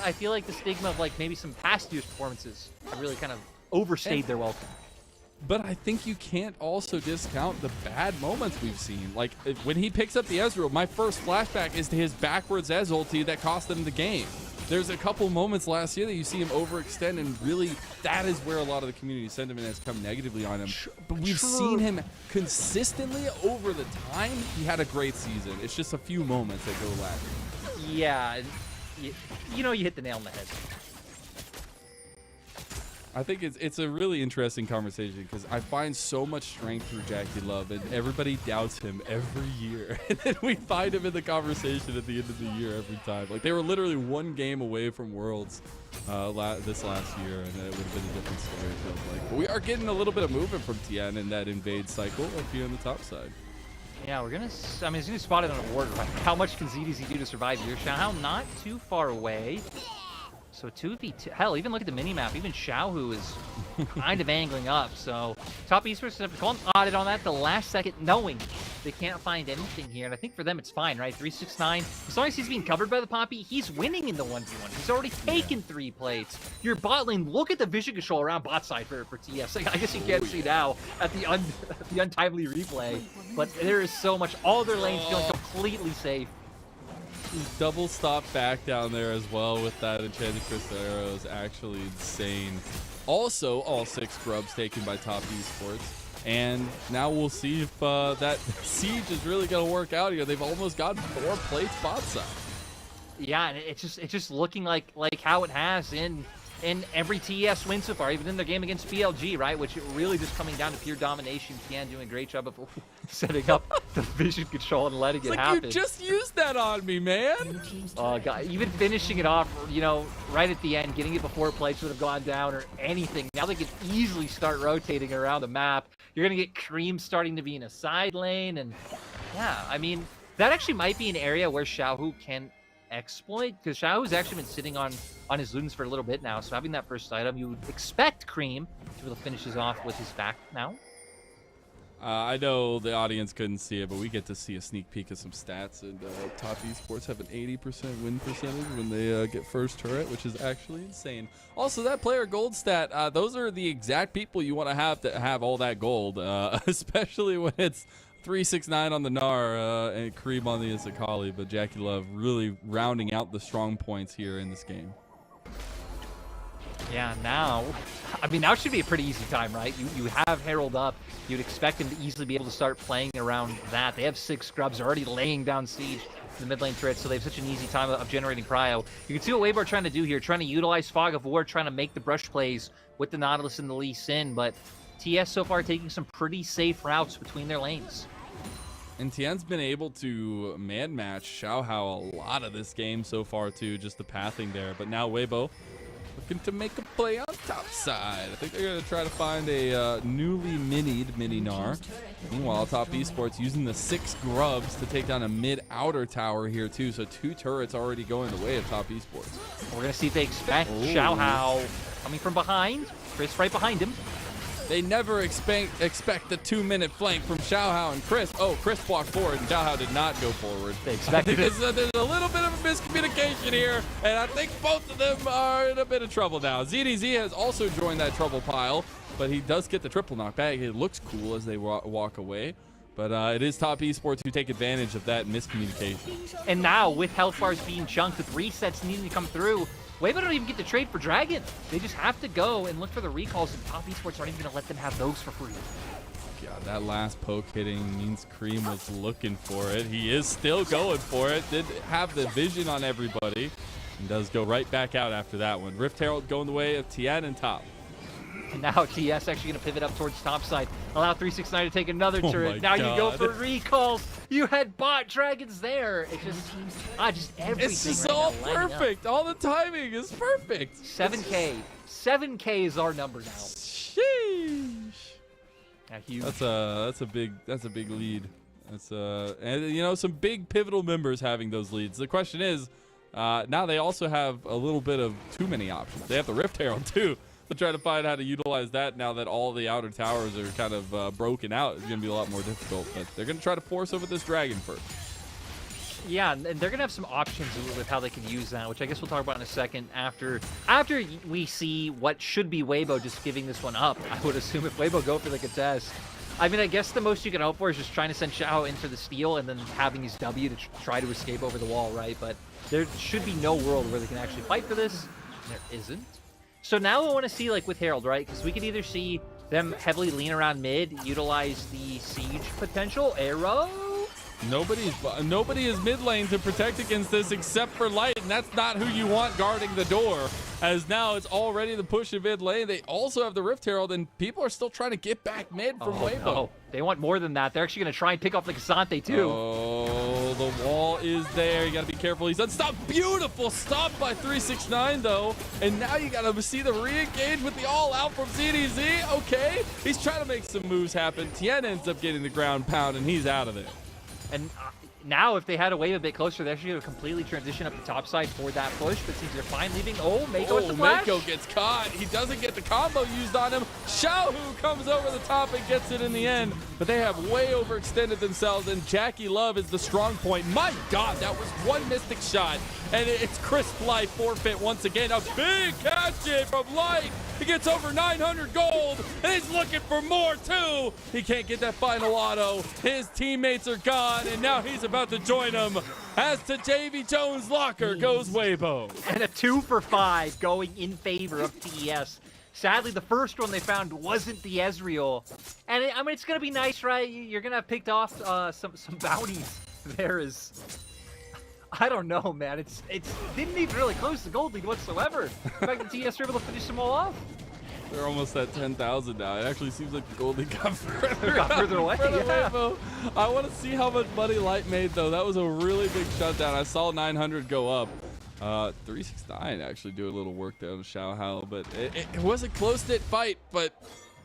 I feel like the stigma of like maybe some past year's performances really kind of overstayed their welcome. But I think you can't also discount the bad moments we've seen. Like, when he picks up the Ezreal, my first flashback is to his backwards Ez ulti that cost him the game. There's a couple moments last year that you see him overextend, and really, that is where a lot of the community sentiment has come negatively on him. But we've seen him consistently over the time. He had a great season. It's just a few moments that go lacking. Yeah, you know, you hit the nail on the head. I think it's a really interesting conversation because I find so much strength through JackeyLove, and everybody doubts him every year. And then we find him in the conversation at the end of the year every time. Like, they were literally one game away from Worlds this last year, and it would have been a different story, it feels like. But we are getting a little bit of movement from Tian in that invade cycle up here on the top side. Yeah, we're going to, I mean, he's going to spot it on a ward, right? How much can ZDZ do to survive here? xiaohao not too far away. So 2v2, hell, even look at the mini-map. Even xiaohu is kind of angling up. So Top Esports have to call an audit on that the last second, knowing they can't find anything here. And I think for them it's fine, right? 369, as long as he's being covered by the Poppy, he's winning in the 1v1. He's already taken 3 plates. Your bot lane, look at the vision control around bot side for TS. Like, I guess you can't see now at the untimely replay. But there is so much. All their lanes feeling completely safe. Double stop back down there as well with that Enchanted Cristero is actually insane. Also, all 6 grubs taken by Top Esports. And now we'll see if that siege is really going to work out here. They've almost gotten 4 plates bot side. Yeah, and it's just looking like how it has in every TES win so far, even in their game against BLG, right? Which it really just coming down to pure domination. Tian doing a great job of setting up the vision control and letting it happen. You just used that on me, man. Oh, God. Even finishing it off, you know, right at the end, getting it before plates would have gone down or anything. Now they can easily start rotating around the map. You're going to get Cream starting to be in a side lane. And yeah, I mean, that actually might be an area where xiaohu can exploit, because xiaohu's actually been sitting on his Ludens for a little bit now, so having that first item, you would expect Cream to be able to finish his off with his back now. I know the audience couldn't see it, but we get to see a sneak peek of some stats, and Top Esports have an 80% win percentage when they get first turret, which is actually insane. Also, that player gold stat, those are the exact people you want to have all that gold, especially when it's 369 on the Gnar and Cream on the Isakali, but JackeyLove really rounding out the strong points here in this game. Yeah, now should be a pretty easy time, right? You have Herald up. You'd expect them to easily be able to start playing around that. They have 6 scrubs already laying down siege to the mid lane turret, so they have such an easy time of generating prio. You can see what Weibo are trying to do here, trying to utilize Fog of War, trying to make the brush plays with the Nautilus and the Lee Sin, but TS so far taking some pretty safe routes between their lanes. And Tian's been able to man match xiaohao a lot of this game so far too, just the pathing there. But now Weibo looking to make a play on top side. I think they're going to try to find a newly minied mini Gnar. Meanwhile, Top Esports using the 6 grubs to take down a mid-outer tower here too. So 2 turrets already going the way of Top Esports. We're going to see if they expect xiaohao coming from behind. Chris right behind him. They never expect the 2-minute flank from Xiaohao and Crisp. Oh, Crisp walked forward and Xiaohao did not go forward. They expected it. There's a little bit of a miscommunication here, and I think both of them are in a bit of trouble now. ZDZ has also joined that trouble pile, but he does get the triple knockback. It looks cool as they walk away. But it is Top Esports who take advantage of that miscommunication. And now, with health bars being chunked, with resets needing to come through, Weibo don't even get to trade for Dragon. They just have to go and look for the recalls, and Top Esports aren't even going to let them have those for free. God, that last poke hitting means Cream was looking for it. He is still going for it. Did have the vision on everybody, and does go right back out after that one. Rift Herald going the way of Tian and top. And now TS actually going to pivot up towards top side. Allow 369 to take another turret. Now you go for recalls. You had bot dragons there. It just everything. It's just right all now lining perfect. All the timing is perfect. 7K. 7K is our number now. Sheesh. Huge. That's a big lead. That's and you know, some big pivotal members having those leads. The question is, now they also have a little bit of too many options. They have the Rift Herald too. To try to find how to utilize that now that all the outer towers are kind of broken out is going to be a lot more difficult. But they're going to try to force over this dragon first. Yeah, and they're going to have some options with how they can use that, which I guess we'll talk about in a second after we see what should be Weibo just giving this one up. I would assume if Weibo go for the contest. I mean, I guess the most you can hope for is just trying to send Xiao into the steal and then having his W to try to escape over the wall, right? But there should be no world where they can actually fight for this. There isn't. So now I want to see, like, with Herald, right? Because we could either see them heavily lean around mid, utilize the siege potential, arrow. Nobody is mid lane to protect against this except for Light, and that's not who you want guarding the door. As now it's already the push of mid lane. They also have the Rift Herald, and people are still trying to get back mid from Weibo. No. They want more than that. They're actually going to try and pick off the K'Sante too. Oh, the wall is there. You got to be careful. He's unstopped. Beautiful stop by 369 though. And now you got to see the re-engage with the all-out from ZDZ. Okay, he's trying to make some moves happen. Tien ends up getting the ground pound, and he's out of there. And now, if they had a wave a bit closer, they're actually going to completely transition up the top side for that push. But since they're fine leaving, Mako with the flash. Mako gets caught. He doesn't get the combo used on him. Xiaohu comes over the top and gets it in the end. But they have way overextended themselves, and Jackie Love is the strong point. My God, that was one Mystic shot. And it's Crisp Life forfeit once again. A big catch in from Light. He gets over 900 gold, and he's looking for more too. He can't get that final auto. His teammates are gone, and now he's about to join them. As to JV Jones' locker goes Weibo. And a 2 for 5 going in favor of TES. Sadly, the first one they found wasn't the Ezreal. And I mean, it's going to be nice, right? You're going to have picked off some bounties. There is... I don't know, man. It didn't even really close the gold lead whatsoever. In fact, the TS were able to finish them all off. They're almost at 10,000 now. It actually seems like the gold lead got further away. Yeah. I want to see how much money Light made, though. That was a really big shutdown. I saw 900 go up. 369 actually do a little work there on Xiaohao, but it was a close-knit fight, but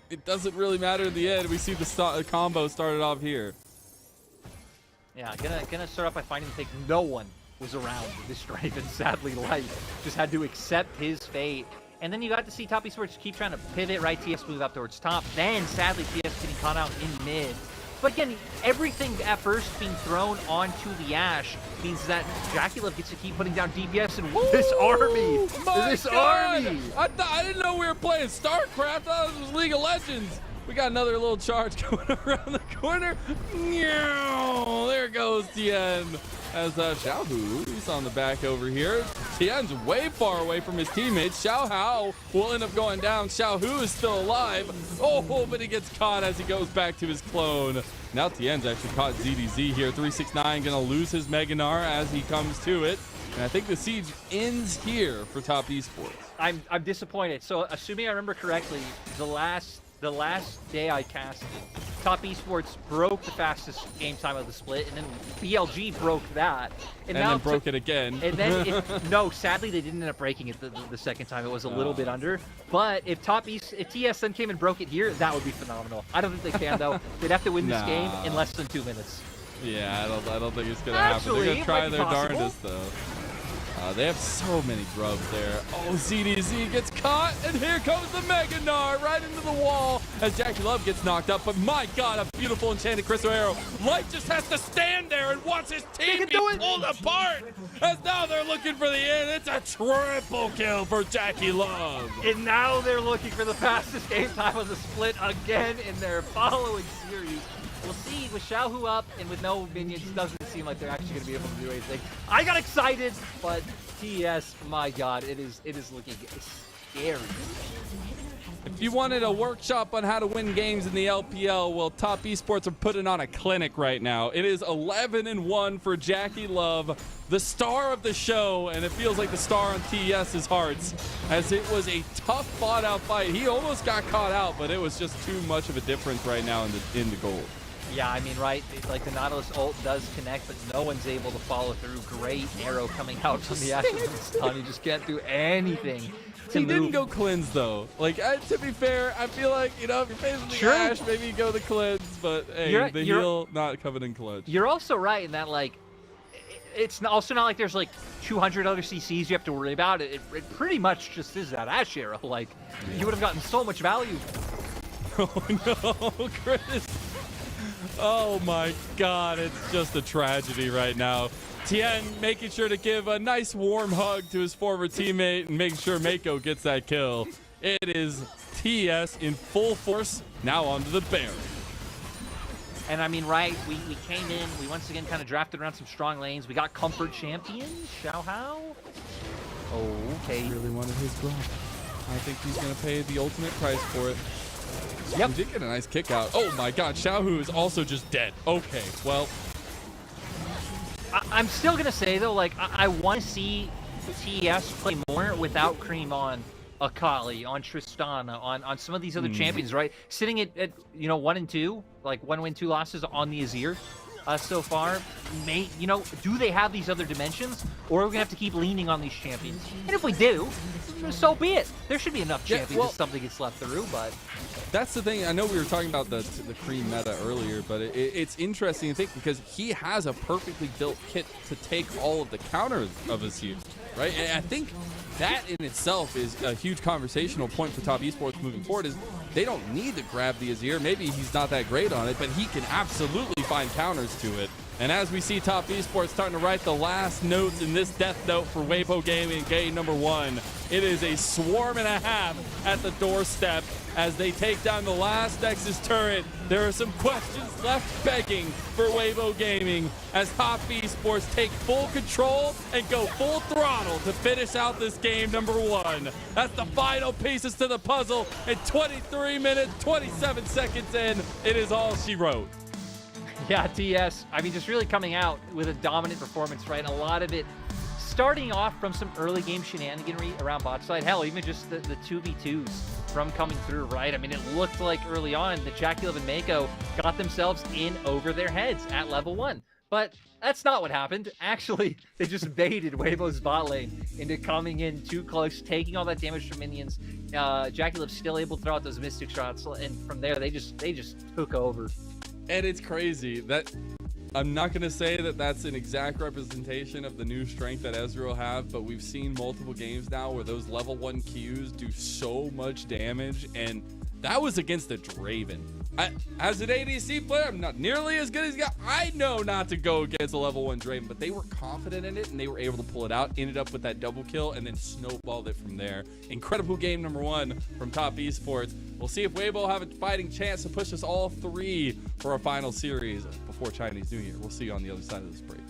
it doesn't really matter in the end. We see the combo started off here. Yeah, gonna start off by finding the pick. No one was around this Draven. Sadly, Light just had to accept his fate. And then you got to see Top Esports keep trying to pivot, right? TS move up towards top. Then, sadly, TS getting caught out in mid. But again, everything at first being thrown onto the Ashe means that Jackulov gets to keep putting down DPS and this army. This army. I didn't know we were playing StarCraft. I thought this was League of Legends. We got another little charge going around the corner. There goes Tien. As Xiaohu, he's on the back over here. Tien's way far away from his teammates. Xiaohao will end up going down. Xiaohu is still alive. Oh, but he gets caught as he goes back to his clone. Now Tien's actually caught ZDZ here. 369 gonna lose his Mega Gnar as he comes to it. And I think the siege ends here for Top Esports. I'm disappointed. So assuming I remember correctly, the last day I casted, Top Esports broke the fastest game time of the split, and then BLG broke that. And then broke it again. And then, no, sadly they didn't end up breaking it the second time. It was a little bit under. But if TS then came and broke it here, that would be phenomenal. I don't think they can, though. They'd have to win this game in less than 2 minutes. Yeah, I don't think it's going to happen. They're going to try their darndest, though. They have so many grubs there. Oh, ZDZ gets caught, and here comes the Mega Gnar right into the wall as Jackie Love gets knocked up. But my God, a beautiful enchanted crystal arrow. Light just has to stand there and watch his team be pulled apart. As now they're looking for the end. It's a triple kill for Jackie Love. And now they're looking for the fastest game time of the split again in their following series. We'll see. With Xiaohu up and with no minions, it doesn't seem like they're actually going to be able to do anything. I got excited, but TS, my God, it is looking scary. If you wanted a workshop on how to win games in the LPL, well, Top Esports are putting on a clinic right now. It is 11-1 for Jackie Love, the star of the show, and it feels like the star on TES's hearts, as it was a tough fought-out fight. He almost got caught out, but it was just too much of a difference right now in the gold. Yeah, I mean, right, like the Nautilus ult does connect, but no one's able to follow through. Great arrow coming out from the Ashes of the Stun. You just can't do anything. He didn't go cleanse though. Like, to be fair, I feel like, you know, if you're facing the Ash, maybe you go the cleanse, but hey, the heal not coming in clutch. You're also right in that, like, it's also not like there's like 200 other CCs you have to worry about. It pretty much just is that Ash arrow. Like, you would have gotten so much value. Oh no, Chris. Oh my God, it's just a tragedy right now. Tien making sure to give a nice warm hug to his former teammate and making sure Mako gets that kill. It is TS in full force, now onto the Baron. And I mean, right, we came in, we once again kind of drafted around some strong lanes. We got Comfort Champion, Xiaohao. Oh, okay. He really wanted his grub. I think he's going to pay the ultimate price for it. Yep. He did get a nice kick out. Oh my God, Xiaohu is also just dead. Okay, well. I'm still going to say, though, like, I want to see TES play more without Cream on Akali, on Tristana, on some of these other champions, right? Sitting at, you know, 1 and 2, like 1 win, 2 losses on the Azir so far. You know, do they have these other dimensions, or are we going to have to keep leaning on these champions? And if we do, so be it. There should be enough champions if something gets left through, but... That's the thing. I know we were talking about the Cream meta earlier, but it's interesting to think because he has a perfectly built kit to take all of the counters of Azir, right? And I think that in itself is a huge conversational point for Top Esports moving forward, is they don't need to grab the Azir. Maybe he's not that great on it, but he can absolutely find counters to it. And as we see Top Esports starting to write the last notes in this death note for Weibo Gaming game number 1, it is a swarm and a half at the doorstep as they take down the last Nexus turret. There are some questions left begging for Weibo Gaming as Top Esports take full control and go full throttle to finish out this game number 1. That's the final pieces to the puzzle, and 23 minutes, 27 seconds in, it is all she wrote. Yeah, TS, I mean, just really coming out with a dominant performance, right? A lot of it starting off from some early game shenaniganry around bot side. Hell, even just the 2v2s from coming through, right? I mean, it looked like early on that Jackie Love and Mako got themselves in over their heads at level 1. But that's not what happened. Actually, they just baited Weibo's bot lane into coming in too close, taking all that damage from minions. Jackie Love's still able to throw out those Mystic shots, and from there, they just took over. And it's crazy that I'm not going to say that that's an exact representation of the new strength that Ezreal will have, but we've seen multiple games now where those level 1 Qs do so much damage, and that was against the Draven. As an ADC player, I'm not nearly as good as guy. I know not to go against a level 1 Draven, but they were confident in it, and they were able to pull it out, ended up with that double kill, and then snowballed it from there. Incredible game number 1 from Top Esports. We'll see if Weibo have a fighting chance to push us all 3 for our final series before Chinese New Year. We'll see you on the other side of this break.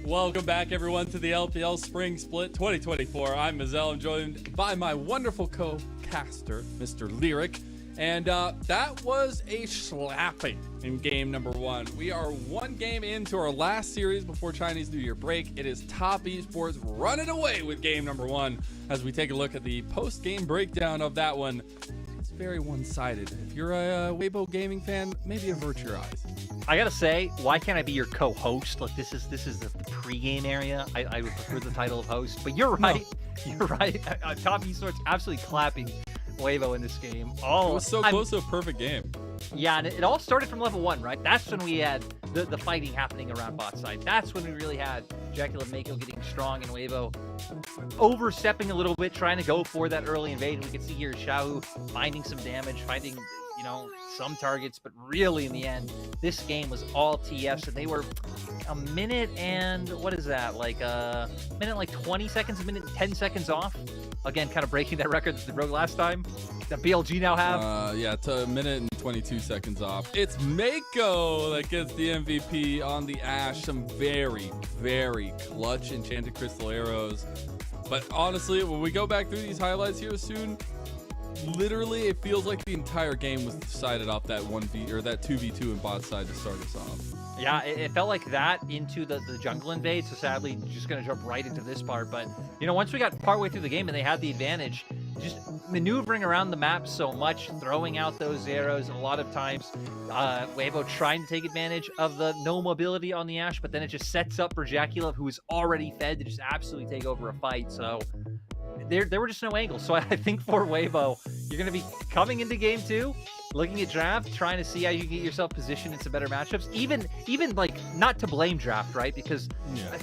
Welcome back, everyone, to the LPL Spring Split 2024. I'm Mazel. I'm joined by my wonderful co-caster, Mr. Lyric. And that was a slapping in game number 1. We are one game into our last series before Chinese New Year break. It is Top Esports running away with game number 1 as we take a look at the post-game breakdown of that one. It's very one-sided. If you're a Weibo gaming fan, maybe avert your eyes. I gotta say, why can't I be your co-host? Like this is the pre-game area. I would prefer the title of host, but you're right. No. You're right. Top Esports absolutely clapping Weibo in this game. It was so close to a perfect game. Yeah, and it all started from level 1, right? That's when we had the fighting happening around bot side. That's when we really had Jackie and Mako getting strong and Weibo overstepping a little bit, trying to go for that early invade. We can see here Xiaohu finding some damage, finding, you know, some targets, but really in the end, this game was all TS, and they were a minute and, what is that, like a minute like 20 seconds, a minute 10 seconds off. Again, kind of breaking that record that they broke last time. That BLG now have. Yeah, to a minute and 22 seconds off. It's Mako that gets the MVP on the Ashe. Some very, very clutch Enchanted Crystal arrows. But honestly, when we go back through these highlights here soon, literally it feels like the entire game was decided off that 1v or that 2v2 in bot side to start us off. Yeah, it felt like that into the jungle invade, so sadly just going to jump right into this part. But, you know, once we got partway through the game and they had the advantage, just maneuvering around the map so much, throwing out those arrows, a lot of times Weibo trying to take advantage of the no mobility on the Ashe, but then it just sets up for JackeyLove, who is already fed, to just absolutely take over a fight. So there were just no angles. So I think for Weibo, you're going to be coming into game 2, looking at draft, trying to see how you can get yourself positioned in some better matchups. Even like, not to blame draft, right? Because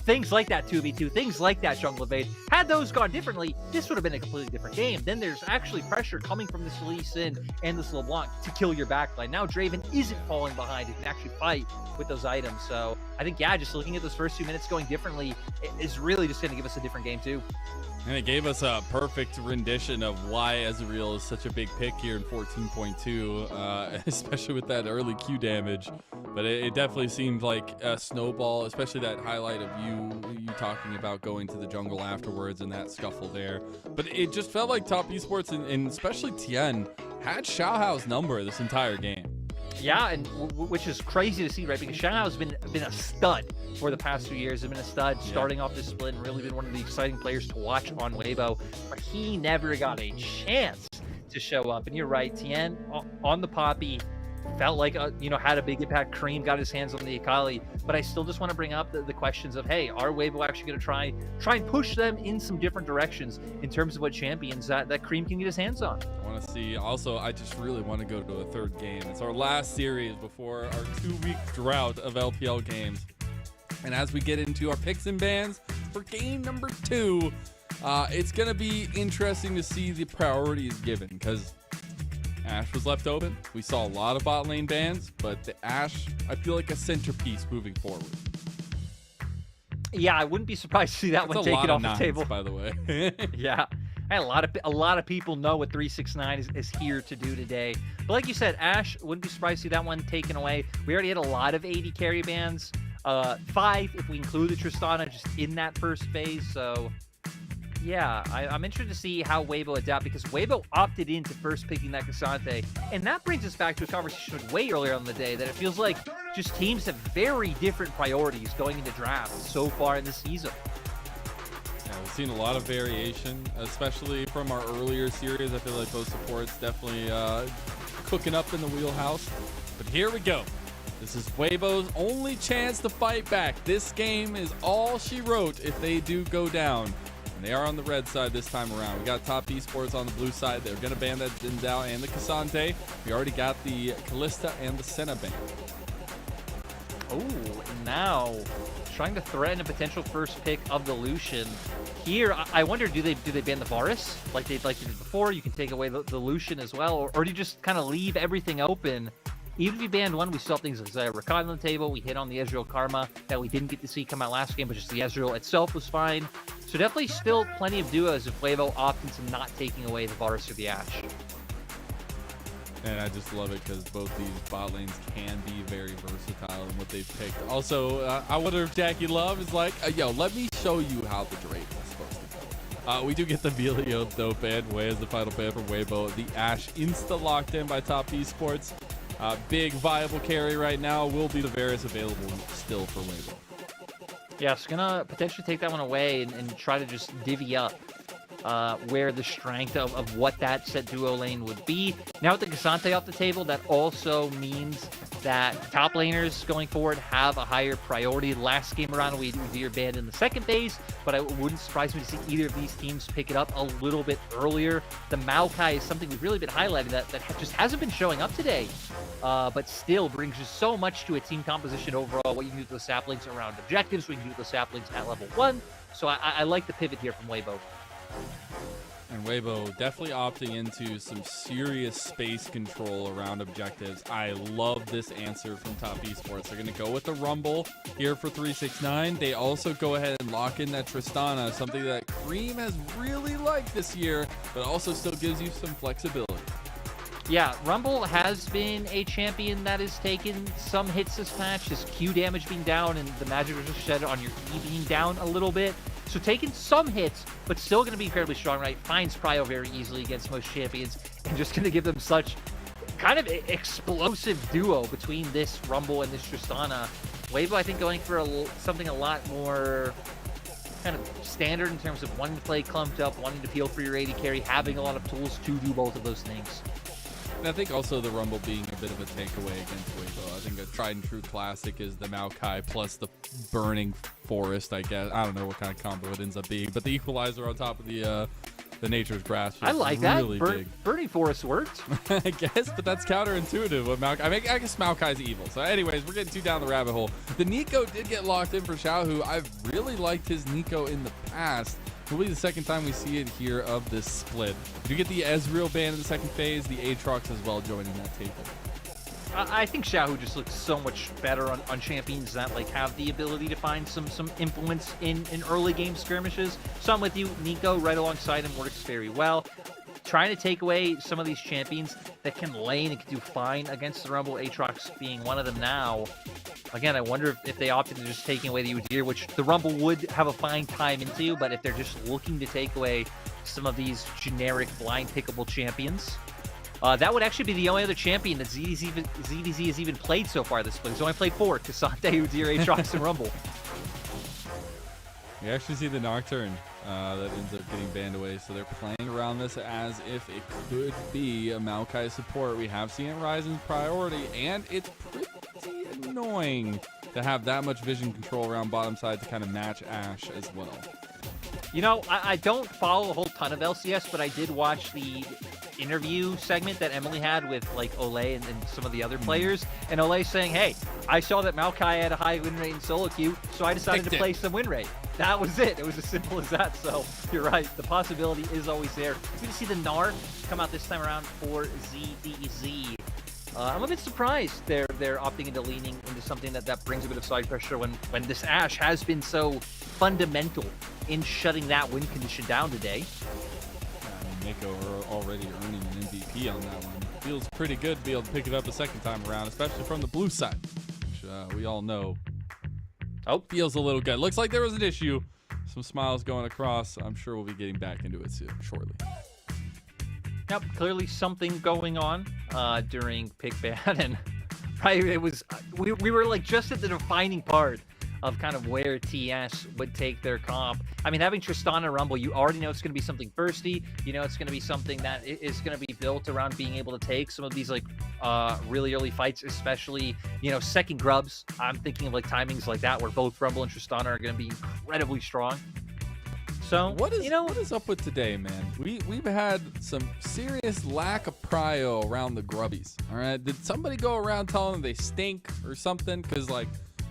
things like that 2v2, things like that jungle evade, had those gone differently, this would have been a completely different game. Then there's actually pressure coming from this Lee Sin and this LeBlanc to kill your backline. Now Draven isn't falling behind. He can actually fight with those items. So I think, yeah, just looking at those first few minutes going differently is really just going to give us a different game too. And it gave us a perfect rendition of why Ezreal is such a big pick here in 14.2, especially with that early Q damage. But it definitely seemed like a snowball, especially that highlight of you talking about going to the jungle afterwards and that scuffle there. But it just felt like Top Esports and especially Tien had Xiaohao's number this entire game. Yeah, and which is crazy to see, right? Because Xiaohao's been a stud for the past few years. He's been a stud starting off this split and really been one of the exciting players to watch on Weibo. But he never got a chance to show up. And you're right, Tien on the Poppy felt like, had a big impact. Cream got his hands on the Akali. But I still just want to bring up the questions of, hey, are Weibo actually going to try and push them in some different directions in terms of what champions that Cream can get his hands on? I want to see. Also, I just really want to go to a third game. It's our last series before our 2-week drought of LPL games. And as we get into our picks and bans for game number 2, it's going to be interesting to see the priorities given, because Ashe was left open. We saw a lot of bot lane bans, but the Ashe, I feel like a centerpiece moving forward. Yeah, I wouldn't be surprised to see that one taken off the table. By the way. Yeah. A lot of people know what 369 is here to do today. But like you said, Ashe, wouldn't be surprised to see that one taken away. We already had a lot of 80 carry bans. 5 if we include the Tristana just in that first phase. So yeah, I'm interested to see how Weibo adapt, because Weibo opted into first picking that Cassante. And that brings us back to a conversation way earlier on the day that it feels like just teams have very different priorities going into draft so far in the season. Yeah, we've seen a lot of variation, especially from our earlier series. I feel like those supports definitely cooking up in the wheelhouse. But here we go. This is Weibo's only chance to fight back. This game is all she wrote if they do go down. And they are on the red side this time around. We got Top Esports on the blue side. They're going to ban that Xin Zhao and the Cassante. We already got the Kalista and the Senna ban. Oh, now trying to threaten a potential first pick of the Lucian. Here, I wonder, do they ban the Varus like they did before? You can take away the Lucian as well, or do you just kind of leave everything open? Even if you banned one, we still have things like Rakan on the table. We hit on the Ezreal Karma that we didn't get to see come out last game, but just the Ezreal itself was fine. So definitely still plenty of duos if Weibo opts into not taking away the Varus or the Ashe. And I just love it because both these bot lanes can be very versatile in what they've picked. Also, I wonder if Jackie Love is like, yo, let me show you how the Drake is supposed to go. We do get the Velio though ban Wei as the final ban from Weibo. The Ashe insta locked in by Top Esports. Big viable carry right now will be the Varus available still for Weibo. Yeah, it's gonna potentially take that one away and try to just divvy up where the strength of what that set duo lane would be. Now with the K'Sante off the table, that also means that top laners going forward have a higher priority. Last game around, we Udyr banned in the second phase, but it wouldn't surprise me to see either of these teams pick it up a little bit earlier. The Maokai is something we've really been highlighting that just hasn't been showing up today, but still brings just so much to a team composition overall. What you can do with those saplings around objectives, we can do with those saplings at level 1. So I like the pivot here from Weibo. And Weibo definitely opting into some serious space control around objectives. I love this answer from Top Esports. They're going to go with the Rumble here for 369. They also go ahead and lock in that Tristana, something that Cream has really liked this year, but also still gives you some flexibility. Yeah, Rumble has been a champion that has taken some hits this patch. His Q damage being down and the magic resist shed on your E being down a little bit. So taking some hits, but still going to be incredibly strong, right? Finds Prio very easily against most champions and just going to give them such kind of explosive duo between this Rumble and this Tristana. Weibo, I think, going for something a lot more kind of standard in terms of wanting to play clumped up, wanting to peel for your AD carry, having a lot of tools to do both of those things. And I think also the Rumble being a bit of a takeaway against Weibo. I think a tried and true classic is the Maokai plus the Burning Forest, I guess. I don't know what kind of combo it ends up being, but the Equalizer on top of the Nature's Grasp. I like really that. Big. Burning Forest worked. I guess, but that's counterintuitive. What Maokai, I guess Maokai's evil. So anyways, we're getting too down the rabbit hole. The Nico did get locked in for Xiao, who I've really liked his Nico in the past. Will be the second time we see it here of this split. You get the Ezreal ban in the second phase, the Aatrox as well joining that table. I think Xiaohu just looks so much better on champions that like have the ability to find some influence in early game skirmishes. So I'm with you. Nico right alongside him works very well. Trying to take away some of these champions that can lane and can do fine against the Rumble, Aatrox being one of them now. Again, I wonder if they opted to just taking away the Udyr, which the Rumble would have a fine time into, but if they're just looking to take away some of these generic blind pickable champions, that would actually be the only other champion that ZDZ has even played so far this split. He's only played 4, K'Sante, Udyr, Aatrox, and Rumble. You actually see the Nocturne that ends up getting banned away, so they're playing around this as if it could be a Maokai support. We have seen it rise in priority, and it's pretty annoying to have that much vision control around bottom side to kind of match Ashe as well. You know, I don't follow a whole ton of LCS, but I did watch the interview segment that Emily had with like Olay and some of the other players, and Olay saying, hey, I saw that Maokai had a high win rate in solo queue, so I decided to play some win rate. That was it. It was as simple as that. So you're right. The possibility is always there. Good to see the Gnar come out this time around for ZDZ. I'm a bit surprised they're opting into leaning into something that brings a bit of side pressure when this Ashe has been so fundamental in shutting that win condition down today. Mako are already earning an MVP on that one. Feels pretty good to be able to pick it up a second time around, especially from the blue side, which we all know feels a little good. Looks like there was an issue. Some smiles going across. I'm sure we'll be getting back into it soon, shortly. Yep, clearly something going on during pick ban, and right, it was we were like just at the defining part of kind of where TS would take their comp. I mean, having Tristana Rumble, you already know it's going to be something bursty. You know it's going to be something that is going to be built around being able to take some of these like really early fights, especially, you know, second grubs. I'm thinking of like timings like that where both Rumble and Tristana are going to be incredibly strong. So what is up with today, man? We've had some serious lack of prio around the grubbies. All right, did somebody go around telling them they stink or something? Because like,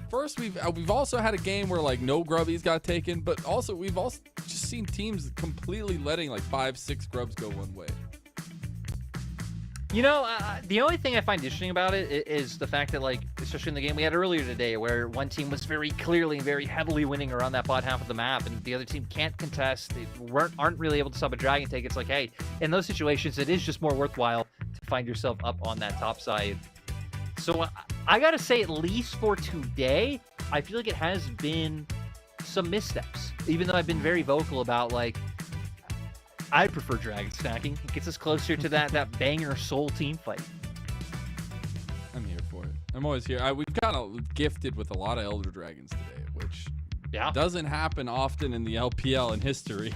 first we've also had a game where like no grubbies got taken, but also we've also just seen teams completely letting like 5-6 grubs go one way. You know, the only thing I find interesting about it is the fact that, like, especially in the game we had earlier today, where one team was very clearly and very heavily winning around that bot half of the map, and the other team can't contest, they aren't really able to stop a dragon take. It's like, hey, in those situations, it is just more worthwhile find yourself up on that top side. So I gotta say, at least for today, I feel like it has been some missteps. Even though I've been very vocal about, like, I prefer dragon stacking. It gets us closer to that banger soul team fight. I'm here for it. I'm always here. We've kind of gifted with a lot of Elder Dragons today, which doesn't happen often in the LPL in history.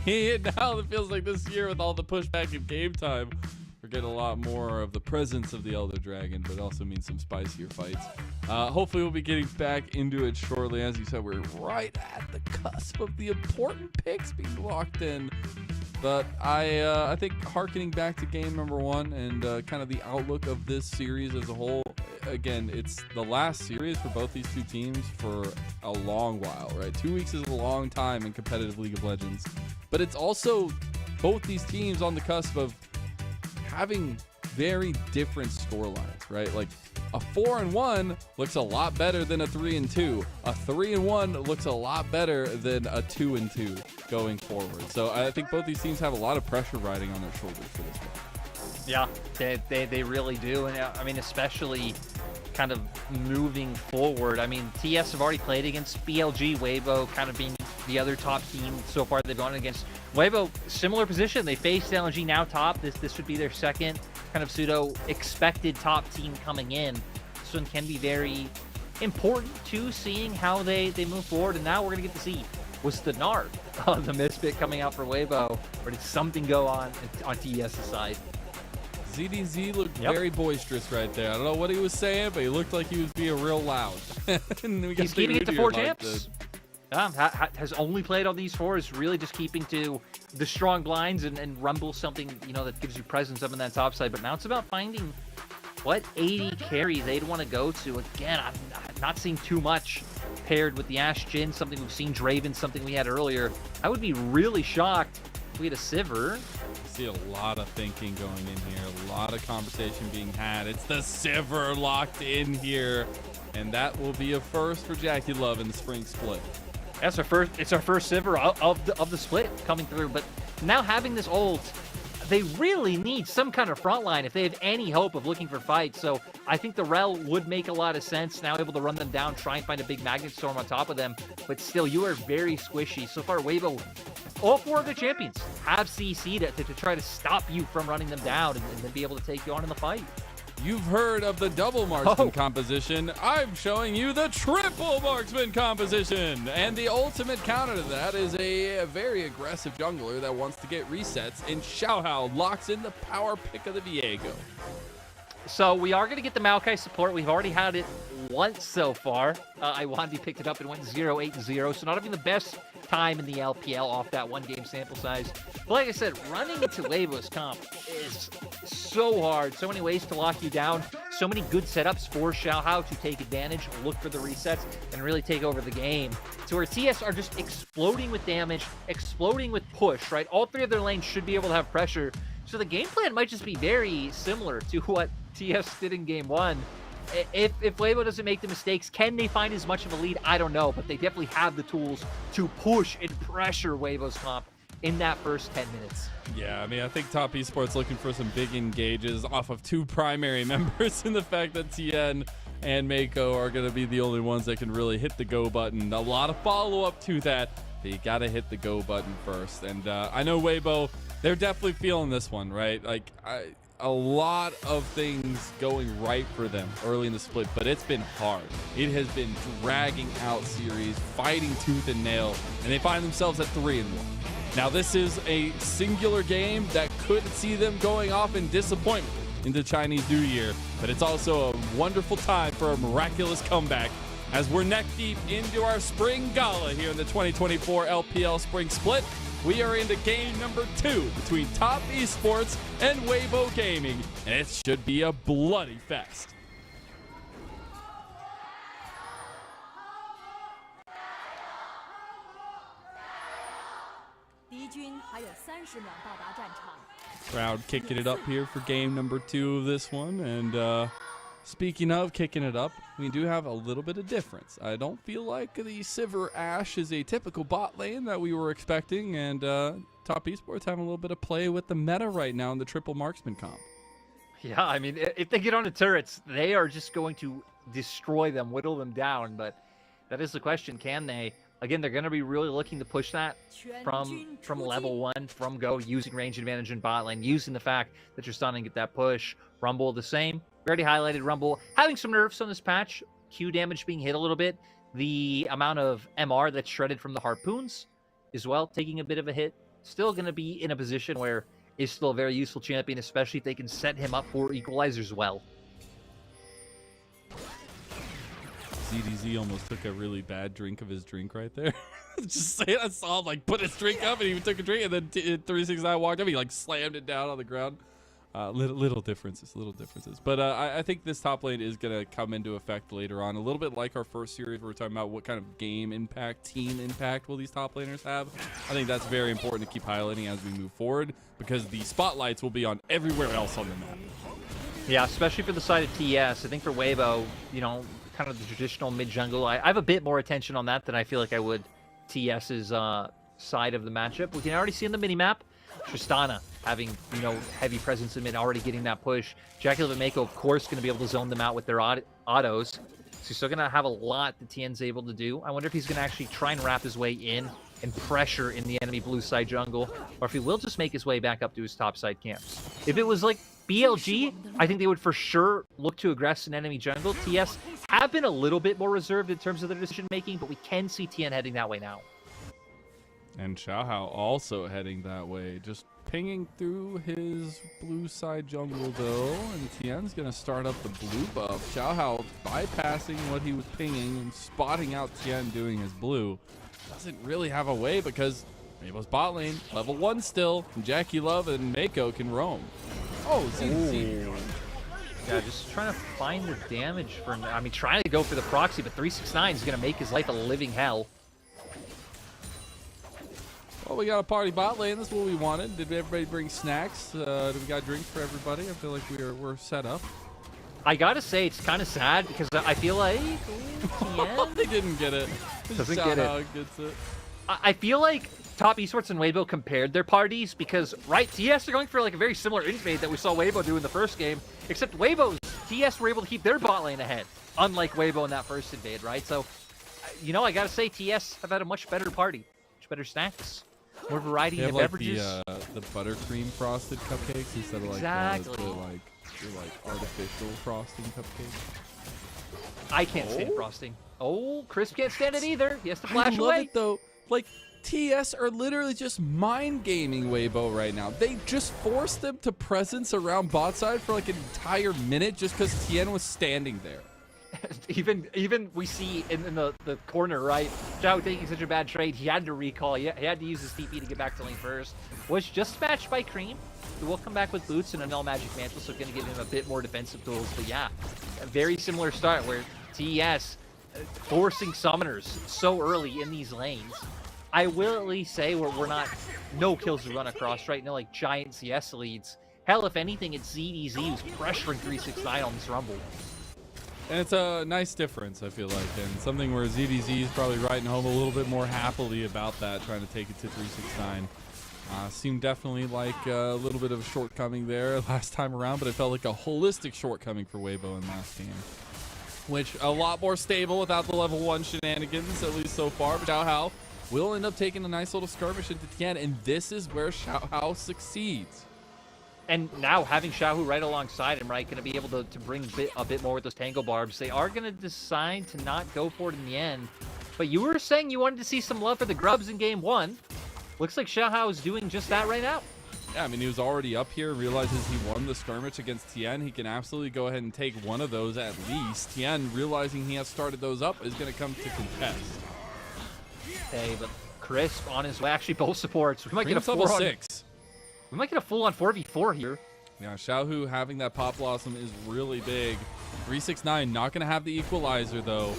Now it feels like this year with all the pushback in game time, we're getting a lot more of the presence of the Elder Dragon, but it also means some spicier fights. Hopefully we'll be getting back into it shortly. As you said, we're right at the cusp of the important picks being locked in. But I think harkening back to game number 1 and kind of the outlook of this series as a whole, again, it's the last series for both these two teams for a long while, right? 2 weeks is a long time in competitive League of Legends. But it's also both these teams on the cusp of having very different storylines, right? Like a 4-1 looks a lot better than a 3-2. A 3-1 looks a lot better than a 2-2 going forward. So I think both these teams have a lot of pressure riding on their shoulders for this one. Yeah, they really do. And I mean, especially kind of moving forward. I mean, TS have already played against BLG, Weibo kind of being the other top team so far they've gone against. Weibo, similar position. They faced LNG, now top. This would be their second kind of pseudo expected top team coming in. This one can be very important to seeing how they move forward. And now we're going to get to see, was the Nard the misfit coming out for Weibo, or did something go on TES's side? ZDZ looked very boisterous right there. I don't know what he was saying, but he looked like he was being real loud. He's keeping it to 4 champs. Has only played on these 4, is really just keeping to the strong blinds and rumble something, you know, that gives you presence up in that top side. But now it's about finding what 80 carry they'd want to go to. Again, I'm not seeing too much paired with the Ashe Jhin, something we've seen, Draven, something we had earlier. I would be really shocked if we had a Sivir. See a lot of thinking going in here, a lot of conversation being had. It's the Sivir locked in here, and that will be a first for JackeyLove in the spring split. That's our first. It's our first Sivir of the split coming through. But now having this ult, they really need some kind of front line if they have any hope of looking for fights. So I think the Rel would make a lot of sense. Now able to run them down, try and find a big Magnet Storm on top of them. But still, you are very squishy. So far, Weibo, all 4 of their champions have CC to try to stop you from running them down and then be able to take you on in the fight. You've heard of the double marksman composition. I'm showing you the triple marksman composition. And the ultimate counter to that is a very aggressive jungler that wants to get resets. And Xiaohao locks in the power pick of the Viego. So we are going to get the Maokai support. We've already had it once so far. Iwandi picked it up and went 0-8-0. So not having the best time in the LPL off that 1-game sample size. But like I said, running into Weibo's comp is so hard. So many ways to lock you down. So many good setups for Xiaohao to take advantage, look for the resets, and really take over the game. So our TS are just exploding with damage, exploding with push, right? All 3 of their lanes should be able to have pressure. So the game plan might just be very similar to what TS did in game 1. If Weibo doesn't make the mistakes, can they find as much of a lead? I don't know, but they definitely have the tools to push and pressure Weibo's comp in that first 10 minutes. Yeah, I mean, I think Top Esports looking for some big engages off of 2 primary members, and the fact that Tien and Mako are going to be the only ones that can really hit the go button. A lot of follow-up to that, but you got to hit the go button first. And I know Weibo, they're definitely feeling this one, right? Like, a lot of things going right for them early in the split, but it's been hard. It has been dragging out series, fighting tooth and nail, and they find themselves at 3-1. Now, this is a singular game that could see them going off in disappointment into Chinese New Year, but it's also a wonderful time for a miraculous comeback as we're neck deep into our spring gala here in the 2024 LPL Spring Split. We are into game number 2 between Top Esports and Weibo Gaming, and it should be a bloody fest. Crowd kicking it up here for game number 2 of this one, and speaking of kicking it up, we do have a little bit of difference. I don't feel like the Sivir Ashe is a typical bot lane that we were expecting, and Top Esports having a little bit of play with the meta right now in the triple marksman comp. Yeah, I mean, if they get on the turrets, they are just going to destroy them, whittle them down. But that is the question: can they? Again, they're going to be really looking to push that from level 1, from Go, using range advantage in bot lane, using the fact that you're starting to get that push. Rumble the same. We already highlighted Rumble having some nerfs on this patch. Q damage being hit a little bit. The amount of MR that's shredded from the harpoons as well, taking a bit of a hit. Still going to be in a position where is still a very useful champion, especially if they can set him up for equalizers well. ZDZ almost took a really bad drink of his drink right there. Just saying, I saw him like put his drink up and he took a drink, and then 369 walked up, he like slammed it down on the ground. Little differences. But I think this top lane is going to come into effect later on. A little bit like our first series, where we're talking about what kind of game impact, team impact will these top laners have. I think that's very important to keep highlighting as we move forward, because the spotlights will be on everywhere else on the map. Yeah, especially for the side of TS. I think for Weibo, you know, kind of the traditional mid-jungle, I have a bit more attention on that than I feel like I would TS's side of the matchup. We can already see in the minimap, Tristana having, you know, heavy presence in mid, already getting that push. JackeyLove and Mako, of course, going to be able to zone them out with their autos. So he's still going to have a lot that Tien's able to do. I wonder if he's going to actually try and wrap his way in and pressure in the enemy blue side jungle, or if he will just make his way back up to his top side camps. If it was like BLG, I think they would for sure look to aggress an enemy jungle. TS have been a little bit more reserved in terms of their decision making, but we can see Tien heading that way now. And Xiaohao also heading that way, just pinging through his blue side jungle though, and Tien's gonna start up the blue buff. Xiaohao bypassing what he was pinging and spotting out Tien doing his blue. Doesn't really have a way because Weibo's bot lane, level 1 still, and JackeyLove and Mako can roam. Oh, ZDZ. Yeah, just trying to find the damage for him. I mean, trying to go for the proxy, but 369 is gonna make his life a living hell. Well, we got a party bot lane. That's what we wanted. Did everybody bring snacks? Did we got drinks for everybody? I feel like we're set up. I gotta say, it's kind of sad because I feel like they didn't get it. Doesn't get it. Gets it. I feel like Top Esports and Weibo compared their parties because, right, TS are going for like a very similar invade that we saw Weibo do in the first game, except Weibo's TS were able to keep their bot lane ahead, unlike Weibo in that first invade, right? So, you know, I gotta say, TS have had a much better party, much better snacks. More variety of beverages. The buttercream frosted cupcakes instead of like the artificial frosting cupcakes. I can't stand frosting. Oh, Chris can't stand it either. He has to flash I love away. it though. Like TS are literally just mind gaming Weibo right now. They just forced them to presence around bot side for like an entire minute just because Tien was standing there. Even we see in the corner, right? Zhao taking such a bad trade, he had to recall. He had to use his TP to get back to lane first. Was just matched by Cream, who will come back with boots and a null magic mantle, so going to give him a bit more defensive tools. But yeah, a very similar start where TS forcing summoners so early in these lanes. I will at least say we're not no kills to run across, right? No like giant CS leads. Hell, if anything, it's ZDZ who's pressuring 369 on this Rumble. And it's a nice difference, I feel like, and something where ZDZ is probably riding home a little bit more happily about that, trying to take it to 369. Seemed definitely like a little bit of a shortcoming there last time around, but it felt like a holistic shortcoming for Weibo in last game. Which, a lot more stable without the level 1 shenanigans, at least so far. But Xiaohao will end up taking a nice little skirmish into Tien, and this is where Xiaohao succeeds. And now having Xiaohu right alongside him, right, going to be able to bring a bit more with those tangle barbs. They are going to decide to not go for it in the end. But you were saying you wanted to see some love for the grubs in game 1. Looks like Xiaohu is doing just that right now. Yeah, I mean, he was already up here, realizes he won the skirmish against Tien. He can absolutely go ahead and take one of those at least. Tien, realizing he has started those up, is going to come to contest. Hey, but Crisp on his way. Actually, both supports. We might get a level 6. We might get a full-on 4v4 here. Yeah, Xiaohu having that Pop Blossom is really big. 369 not going to have the equalizer, though.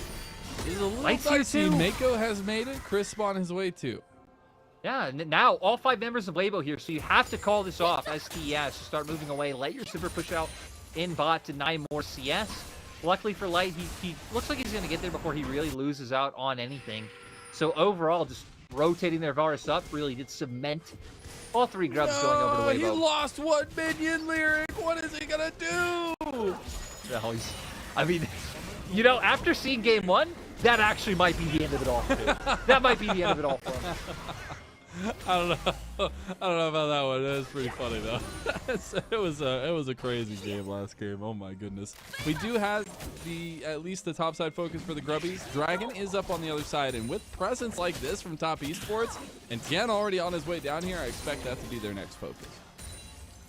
Is a little dicey. Mako has made it. Crisp on his way, too. Yeah, and now all 5 members of Weibo here, so you have to call this off as TS. Start moving away. Let your super push out in bot, deny more CS. Luckily for Light, he looks like he's going to get there before he really loses out on anything. So overall, just rotating their Varus up really did cement all 3 grubs going over to He Weibo. lost 1 minion, Lyric. What is he gonna do? No, I mean, you know, after seeing game 1, that actually might be the end of it all for him. That might be the end of it all for him. I don't know about that one. That was pretty funny though. it was a crazy game last game. Oh my goodness. We do have at least the top side focus for the Grubbies. Dragon is up on the other side, and with presence like this from Top Esports and Tien already on his way down here, I expect that to be their next focus.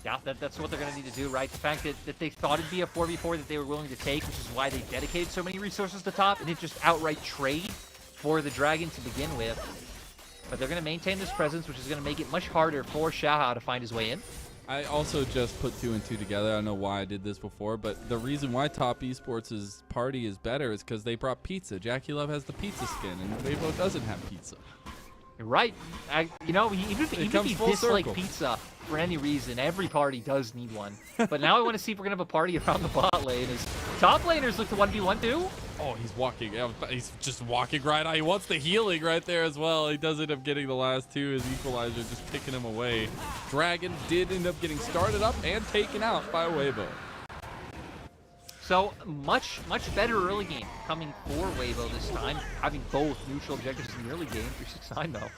Yeah, that's what they're going to need to do, right? The fact that they thought it'd be a 4v4 that they were willing to take, which is why they dedicated so many resources to top, and didn't just outright trade for the Dragon to begin with. But they're going to maintain this presence, which is going to make it much harder for Xiaohao to find his way in. I also just put 2 and 2 together. I don't know why I did this before, but the reason why Top Esports' party is better is because they brought pizza. JackeyLove has the pizza skin, and Weibo doesn't have pizza. You're right. You know, even if you dislike circle. pizza for any reason, every party does need one. But now I want to see if we're going to have a party around the bot lane. As top laners look to 1v1 too. Oh, he's walking. He's just walking right out. He wants the healing right there as well. He does end up getting the last 2 as Equalizer just picking him away. Dragon did end up getting started up and taken out by Weibo. So much better early game coming for Weibo this time, having both neutral objectives in the early game. 369 though.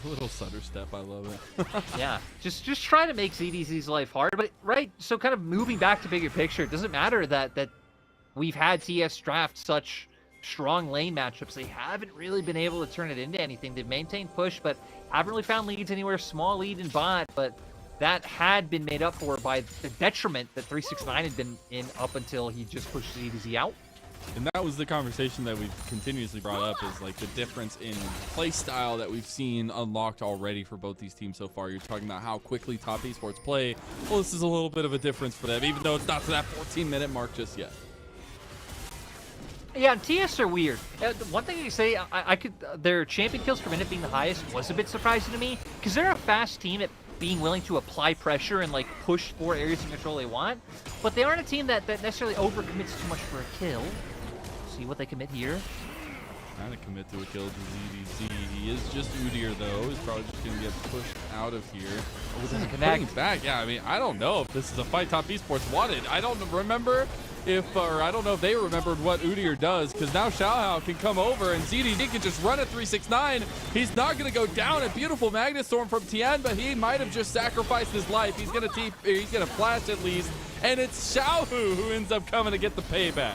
A little stutter step, I love it. Yeah, just trying to make ZDZ's life hard, but right. So kind of moving back to bigger picture, it doesn't matter that we've had TS draft such strong lane matchups. They haven't really been able to turn it into anything. They've maintained push, but haven't really found leads anywhere. Small lead in bot, but that had been made up for by the detriment that 369 had been in up until he just pushed ZDZ out. And that was the conversation that we've continuously brought up, is like the difference in play style that we've seen unlocked already for both these teams so far. You're talking about how quickly Top Esports play. Well, this is a little bit of a difference for them, even though it's not to that 14-minute mark just yet. Yeah, and TS are weird. One thing I can say, I could their champion kills per minute being the highest was a bit surprising to me, because they're a fast team at being willing to apply pressure and like push for areas of control they want, but they aren't a team that necessarily overcommits too much for a kill. See what they commit here. Trying to commit to a kill to ZDZ. He is just Udyr though. He's probably just going to get pushed out of here. Oh, doesn't connect. Back. Yeah, I mean, I don't know if this is a fight Top Esports wanted. I don't remember or I don't know if they remembered what Udyr does, because now Xiaohao can come over and ZDZ can just run at 369. He's not going to go down. A beautiful Magnet Storm from Tien, but he might have just sacrificed his life. He's going to flash at least, and it's Xiaohu who ends up coming to get the payback.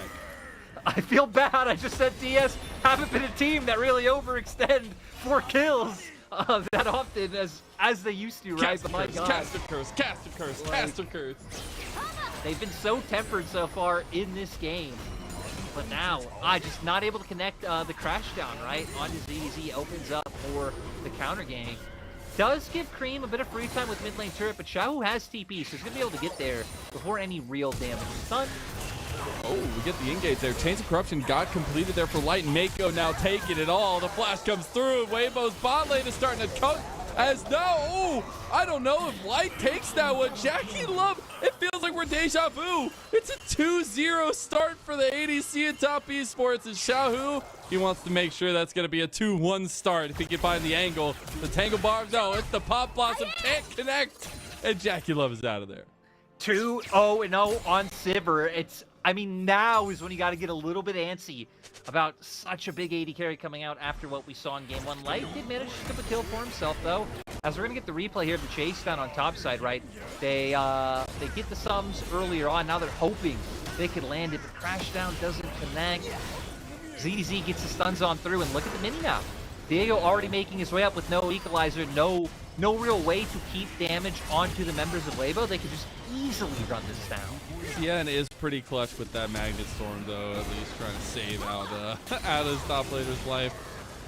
I feel bad. I just said DS haven't been a team that really overextend for kills that often as they used to, right? But my God. Caster curse, caster curse, caster curse. They've been so tempered so far in this game. But now, just not able to connect the crash down, right? Onto ZDZ opens up for the counter gang. Does give Cream a bit of free time with mid lane turret, but Xiaohu has TP, so he's going to be able to get there before any real damage is done. Oh, we get the engage there. Chains of Corruption got completed there for Light, and Mako now taking it all. The flash comes through. Weibo's bot lane is starting to cook. As now, I don't know if Light takes that one. JackeyLove, it feels like we're deja vu. It's a 2-0 start for the ADC at Top Esports. And Xiaohu, he wants to make sure that's going to be a 2-1 start if he can find the angle. The Tangle Barbs, no, it's the Pop Blossom, can't connect. And JackeyLove is out of there. 2-0-0 on Sivir. I mean, now is when you got to get a little bit antsy about such a big AD carry coming out after what we saw in Game 1. Light did manage to skip a kill for himself, though. As we're going to get the replay here of the chase down on top side, right? They get the sums earlier on. Now they're hoping they could land it, but crash down doesn't connect. ZDZ gets the stuns on through, and look at the mini now. Diego already making his way up with no equalizer, no real way to keep damage onto the members of Weibo. They could just easily run this down. Tien is pretty clutch with that Magnet Storm, though, at least trying to save out his top laner's life.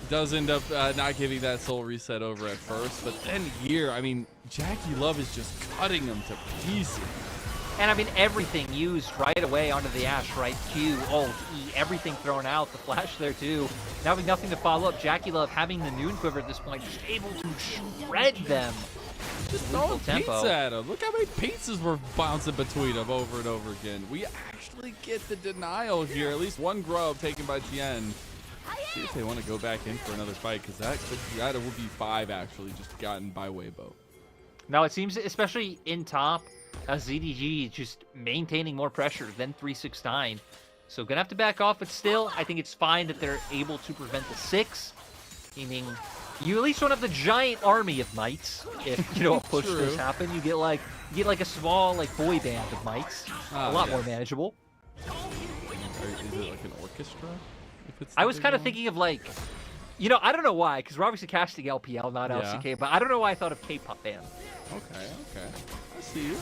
Does end up not giving that soul reset over at first, but then here, I mean, JackeyLove is just cutting him to pieces. And I mean, everything used right away onto the Ashe, right? Q, ult, E, everything thrown out. The flash there too. Now having nothing to follow up. JackeyLove having the Noon Quiver at this point, just able to shred them. Just throwing pizza at him. Look how many pizzas were bouncing between them over and over again. We actually get the denial here. At least one grub taken by Tien. See if they want to go back in for another fight, because that would be 5 actually just gotten by Weibo. Now it seems, especially in top, ZDG just maintaining more pressure than 369. So gonna have to back off, but still, I think it's fine that they're able to prevent the 6. Meaning, you at least don't have the giant army of mites. If you know a push does happen, you get like a small boy band of mites, a lot more manageable. Is it like an orchestra? I was kind of thinking of I don't know why, because we're obviously casting LPL, not LCK, but I don't know why I thought of K-pop band. Okay. I see you.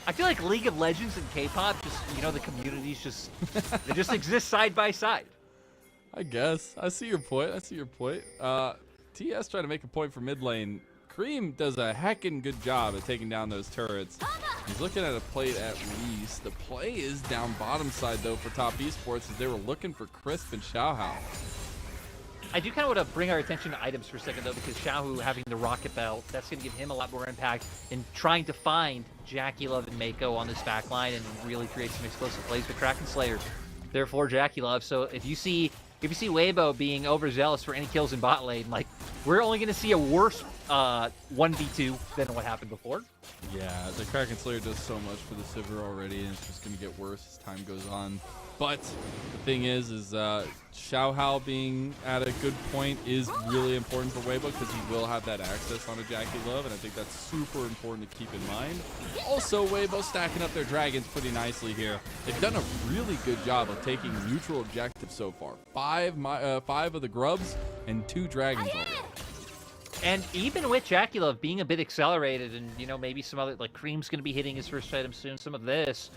I feel like League of Legends and K-pop, the communities they just exist side by side. I guess. I see your point. TS trying to make a point for mid lane. Cream does a heckin' good job at taking down those turrets. He's looking at a plate at least. The play is down bottom side, though, for Top Esports, as they were looking for Crisp and Xiaohao. I do kind of want to bring our attention to items for a second, though, because Xiaohu having the Rocket Belt, that's going to give him a lot more impact in trying to find JackeyLove and Mako on this back line and really create some explosive plays with Kraken Slayer. Therefore, JackeyLove. So if you see Weibo being overzealous for any kills in bot lane, we're only going to see a worse 1v2 than what happened before. Yeah, the Kraken Slayer does so much for the Sivir already, and it's just going to get worse as time goes on. But the thing is Xiaohao being at a good point is really important for Weibo, because he will have that access on a JackeyLove, and I think that's super important to keep in mind. Also, Weibo stacking up their dragons pretty nicely here. They've done a really good job of taking neutral objectives so far. 5 of the grubs and 2 dragons already. And even with JackeyLove being a bit accelerated, and maybe some other Cream's going to be hitting his first item soon, some of this,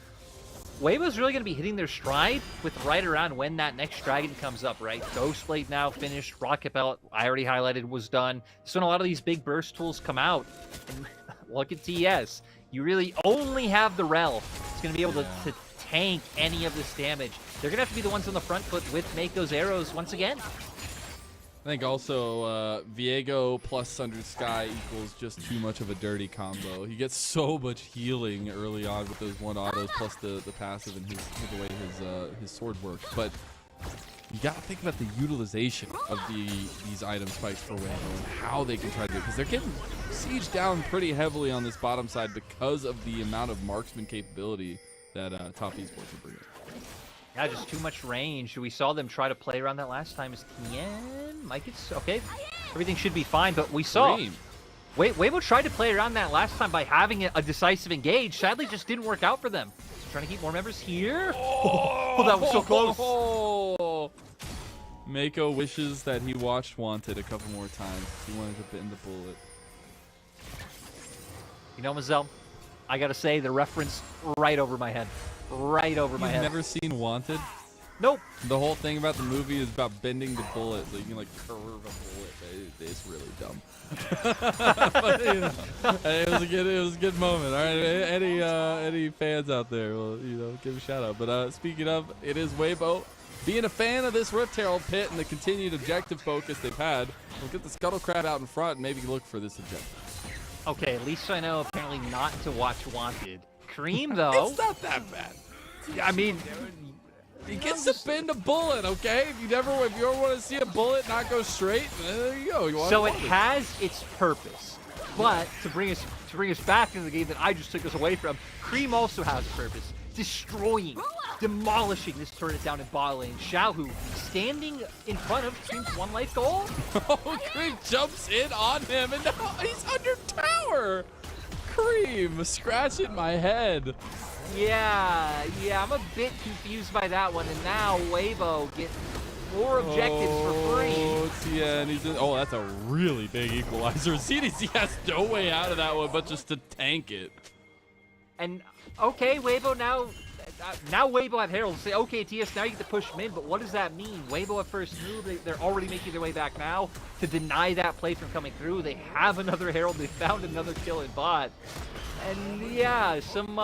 Weibo's really going to be hitting their stride with right around when that next dragon comes up, right? Ghostblade now finished, Rocket Belt, I already highlighted, was done. So when a lot of these big burst tools come out, and look at TS, you really only have the Rel. It's going to be able to tank any of this damage. They're going to have to be the ones on the front foot with Mako's arrows once again. I think also Viego plus Sundered Sky equals just too much of a dirty combo. He gets so much healing early on with those 1 autos plus the passive and the way his sword works. But you got to think about the utilization of these item spikes for Weibo and how they can try to do it, because they're getting sieged down pretty heavily on this bottom side because of the amount of marksman capability that Top Esports are bringing. Yeah, just too much range. We saw them try to play around that last time. Is Tien? Mike, it's okay. Everything should be fine, but we saw Weibo tried to play around that last time by having a decisive engage. Sadly, just didn't work out for them. So trying to keep more members here. Oh, that was so close. Mako wishes that he watched Wanted a couple more times. He wanted to bend the bullet. Mazel, I gotta say, the reference right over my head. Right over my head. You've never seen Wanted? Nope. The whole thing about the movie is about bending the bullet, so you can curve a bullet. It's really dumb. But, it was a good moment. All right, any fans out there, well, give a shout out. But speaking of, it is Weibo being a fan of this Rift Herald pit and the continued objective focus they've had. We'll get the Scuttle Crab out in front and maybe look for this objective. Okay, at least I know apparently not to watch Wanted. Cream, though. It's not that bad. I mean, he gets to bend a bullet, okay? If you ever want to see a bullet not go straight, there you go. So it has its purpose, but to bring us back into the game that I just took us away from, Cream also has a purpose. Destroying, demolishing this turret down in bot lane. Xiaohu standing in front of Cream's 1 life goal. Oh, Cream jumps in on him, and now he's under tower. Cream scratching my head. Yeah, I'm a bit confused by that one, and now Weibo gets more objectives for free. Yeah, and that's a really big equalizer. CDC has no way out of that one but just to tank it. And okay, Weibo now Weibo have Herald say, okay, TS, now you get to push them in, but what does that mean? Weibo at first move, they're already making their way back now to deny that play from coming through. They have another Herald, they found another kill in bot. And yeah, some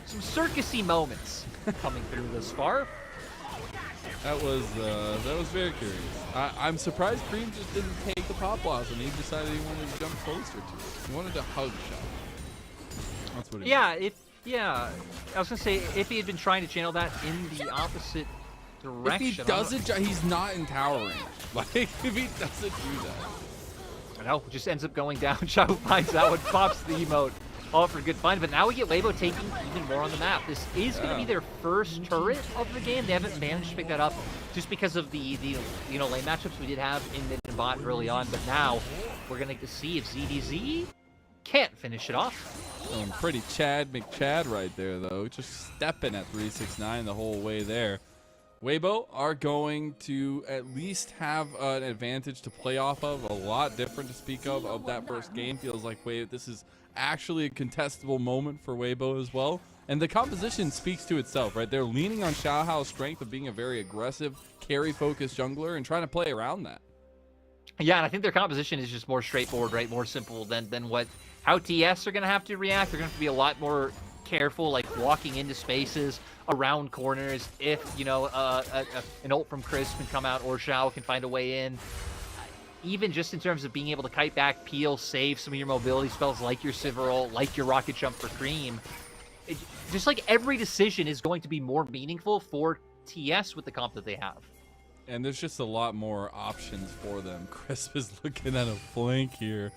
circusy moments coming through this far. That was very curious. I'm surprised Cream just didn't take the pop loss and he decided he wanted to jump closer to it. He wanted to hug shot. That's what it I was gonna say, if he had been trying to channel that in the opposite direction. If he doesn't, he's not in tower range. Like, if he doesn't do that. I know, just ends up going down. Xiao finds that one, pops the emote. All for a good find, but now we get Weibo taking even more on the map. This is going to be their first turret of the game. They haven't managed to pick that up just because of the lane matchups we did have in mid and bot early on, but now we're going to see if ZDZ can't finish it off. Pretty Chad McChad right there, though. Just stepping at 369 the whole way there. Weibo are going to at least have an advantage to play off of. A lot different to speak of that first game. Feels like, wait, this is actually a contestable moment for Weibo as well. And the composition speaks to itself, right? They're leaning on Xiaohao's strength of being a very aggressive, carry-focused jungler and trying to play around that. Yeah, and I think their composition is just more straightforward, right? More simple than how TS are going to have to react. They're going to have to be a lot more careful, like walking into spaces, around corners. If, an ult from Chris can come out or Xiao can find a way in. Even just in terms of being able to kite back, peel, save some of your mobility spells like your Sivir ult, like your Rocket Jump for Cream. Just like every decision is going to be more meaningful for TS with the comp that they have. And there's just a lot more options for them. Crisp is looking at a flank here.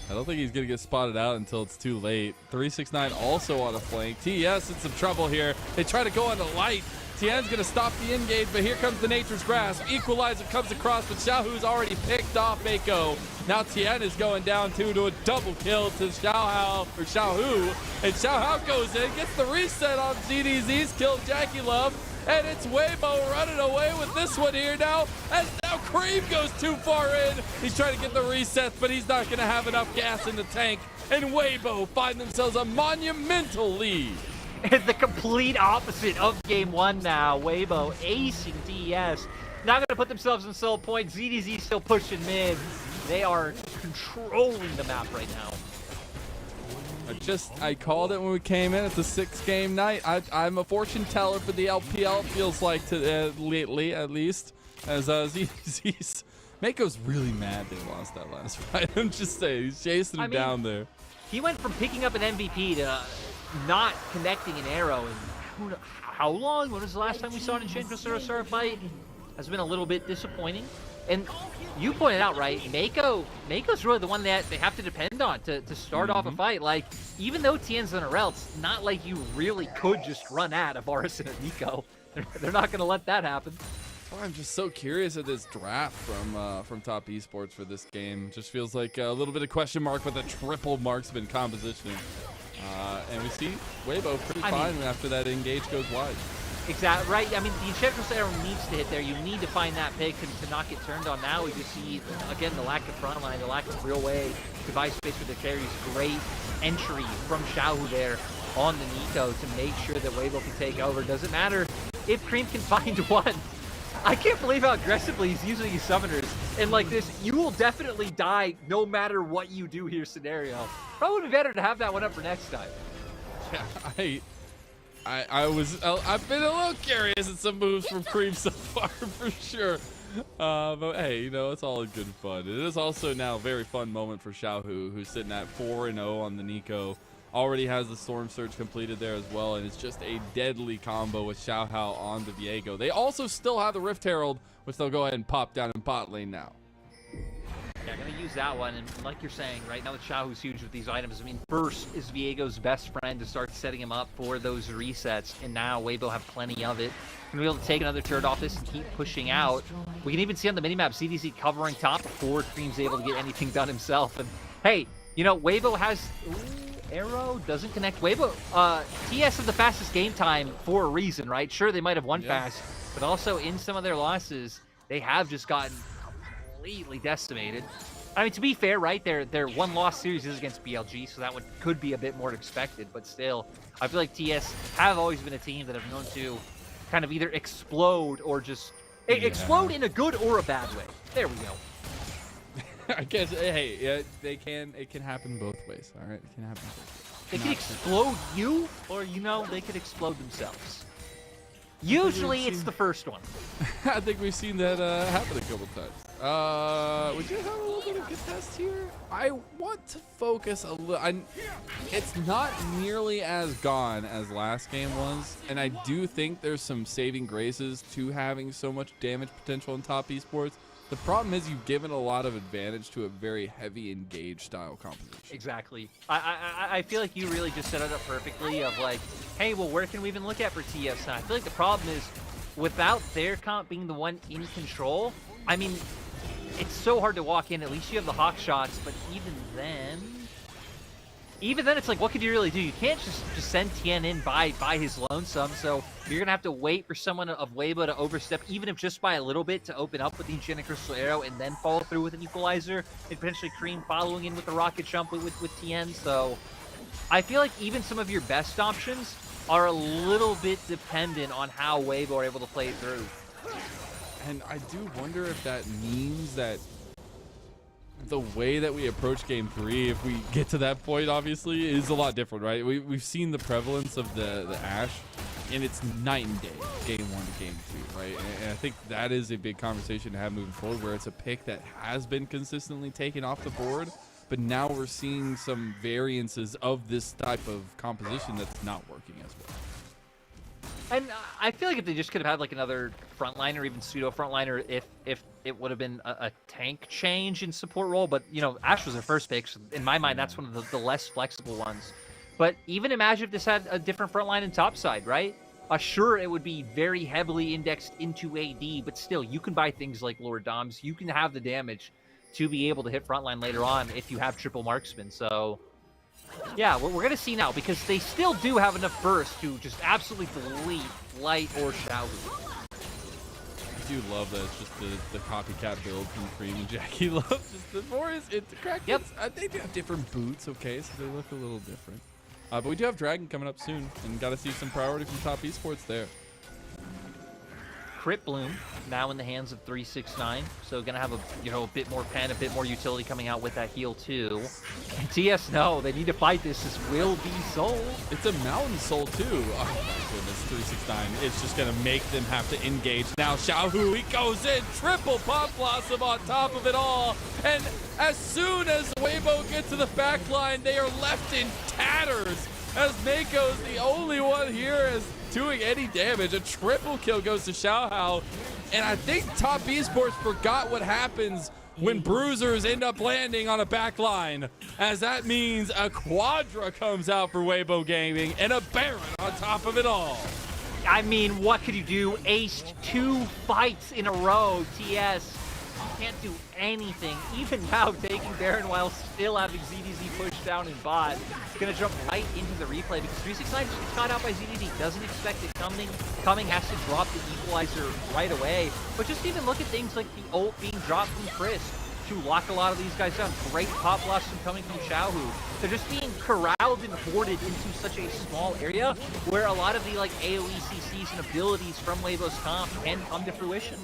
I don't think he's going to get spotted out until it's too late. 369 also on a flank. TS in some trouble here. They try to go on the light. Tian's going to stop the engage, but here comes the Nature's Grasp. Equalizer comes across, but Xiaohu's already picked off Mako. Now Tian is going down to a double kill to Xiaohu. And Xiaohao goes in, gets the reset on ZDZ's killed Jackie Love. And it's Weibo running away with this one here now. As now Cream goes too far in. He's trying to get the reset, but he's not going to have enough gas in the tank. And Weibo find themselves a monumental lead. It's the complete opposite of game one now. Weibo acing TES. Not going to put themselves in sole point. ZDZ still pushing mid. They are controlling the map right now. I called it when we came in. It's a 6-game night. I'm a fortune teller for the LPL. It feels like lately, at least. As ZDZ's Mako's really mad they lost that last fight. I'm just saying, he's chasing him down there. He went from picking up an MVP to not connecting an arrow in how long? When was the last time we saw an Enchantress or a Star fight? Has been a little bit disappointing. And you pointed out, right, Mako's really the one that they have to depend on to start off a fight. Like, even though Tien's in a rel, it's not like you really could just run at a Varus and a Nico. They're not going to let that happen. Oh, I'm just so curious at this draft from Top Esports for this game. Just feels like a little bit of question mark with a triple marksman composition. And we see Weibo pretty fine after that engage goes wide. Exactly, right? I mean, the Enchantress arrow needs to hit there. You need to find that pick to not get turned on. Now we just see, again, the lack of front line, the lack of real way to buy space for the carries. Great entry from Xiaohu there on the Nico to make sure that Weibo can take over. Doesn't matter if Cream can find one. I can't believe how aggressively he's using his summoners. And like this, you will definitely die no matter what you do here scenario. Probably be better to have that one up for next time. Yeah, I've been a little curious at some moves from Cream so far for sure. But hey, it's all in good fun. It is also now a very fun moment for Xiaohu, who's sitting at 4-0 on the Nico. Already has the Storm Surge completed there as well, and it's just a deadly combo with Xiaohao on the Viego. They also still have the Rift Herald, which they'll go ahead and pop down in bot lane now. Yeah, I'm going to use that one, and like you're saying, right now that Xiaohu's huge with these items, I mean, Burst is Viego's best friend to start setting him up for those resets, and now Weibo have plenty of it. Going to be able to take another turret off this and keep pushing out. We can even see on the minimap ZDZ covering top before Cream's able to get anything done himself. And hey, Weibo has... Arrow doesn't connect. Weibo, TS have the fastest game time for a reason, right? Sure, they might have won fast, but also in some of their losses, they have just gotten completely decimated. I mean, to be fair, right, their one-loss series is against BLG, so that could be a bit more expected, but still, I feel like TS have always been a team that have known to kind of either explode or just explode in a good or a bad way. There we go. I guess, hey, yeah, it can happen both ways, all right? It can happen both ways. They can explode you, or, they could explode themselves. Usually it's the first one. I think we've seen that happen a couple times. Would you have a little bit of contest here? I want to focus a little. It's not nearly as gone as last game was, and I do think there's some saving graces to having so much damage potential in top esports. The problem is you've given a lot of advantage to a very heavy engage style composition. Exactly. I feel like you really just set it up perfectly of like, hey, well, where can we even look at for TS? And I feel like the problem is without their comp being the one in control, I mean, it's so hard to walk in. At least you have the hawk shots, but even then it's like, what could you really do? You can't just send Tien in by his lonesome, so you're gonna have to wait for someone of Weibo to overstep, even if just by a little bit, to open up with the Enchanted Crystal Arrow and then follow through with an Equalizer, and potentially Cream following in with the Rocket Jump with Tien. So I feel like even some of your best options are a little bit dependent on how Weibo are able to play through. And I do wonder if that means that the way that we approach game 3, if we get to that point, obviously, is a lot different, right? We've seen the prevalence of the Ashe, and it's night and day, game 1 to game 2, right? And I think that is a big conversation to have moving forward, where it's a pick that has been consistently taken off the board, but now we're seeing some variances of this type of composition that's not working as well. And I feel like if they just could have had like another frontliner, even pseudo frontliner, if it would have been a tank change in support role. But you know, Ashe was their first pick. So in my mind, that's one of the less flexible ones. But even imagine if this had a different frontline and topside, right? Sure, it would be very heavily indexed into AD, but still, you can buy things like Lord Doms. You can have the damage to be able to hit frontline later on if you have triple marksman. So yeah, we're going to see now, because they still do have enough burst to just absolutely delete Light or Xiaohu. I do love that it's just the copycat build from Cream and Jackie Love. Just the Morris, it's correct. Yep. They do have different boots, okay, so they look a little different. But we do have Dragon coming up soon, and got to see some priority from top esports there. Crit Bloom now in the hands of 369, so gonna have a bit more pen, a bit more utility coming out with that heal too. And TS, no, they need to fight this. This will be Soul. It's a Mountain Soul too. Oh my goodness, 369. It's just gonna make them have to engage. Now Xiaohu, he goes in, triple Pop Blossom on top of it all. And as soon as Weibo get to the back line, they are left in tatters, as Mako's the only one here as doing any damage. A triple kill goes to Xiaohao, and I think top esports forgot what happens when bruisers end up landing on a back line, as that means a Quadra comes out for Weibo Gaming and a Baron on top of it all. I mean, what could you do? Aced 2 fights in a row, TS. You can't do anything. Even now, taking Baron while still having ZDZ pushed down in bot. Gonna jump right into the replay because 369 just caught out by ZDZ. Doesn't expect it coming, has to drop the equalizer right away. But just even look at things like the ult being dropped from Chris to lock a lot of these guys down. Great pop blossom coming from Xiaohu. They're just being corralled and hoarded into such a small area where a lot of the like AoE CCs and abilities from Weibo's comp can come to fruition.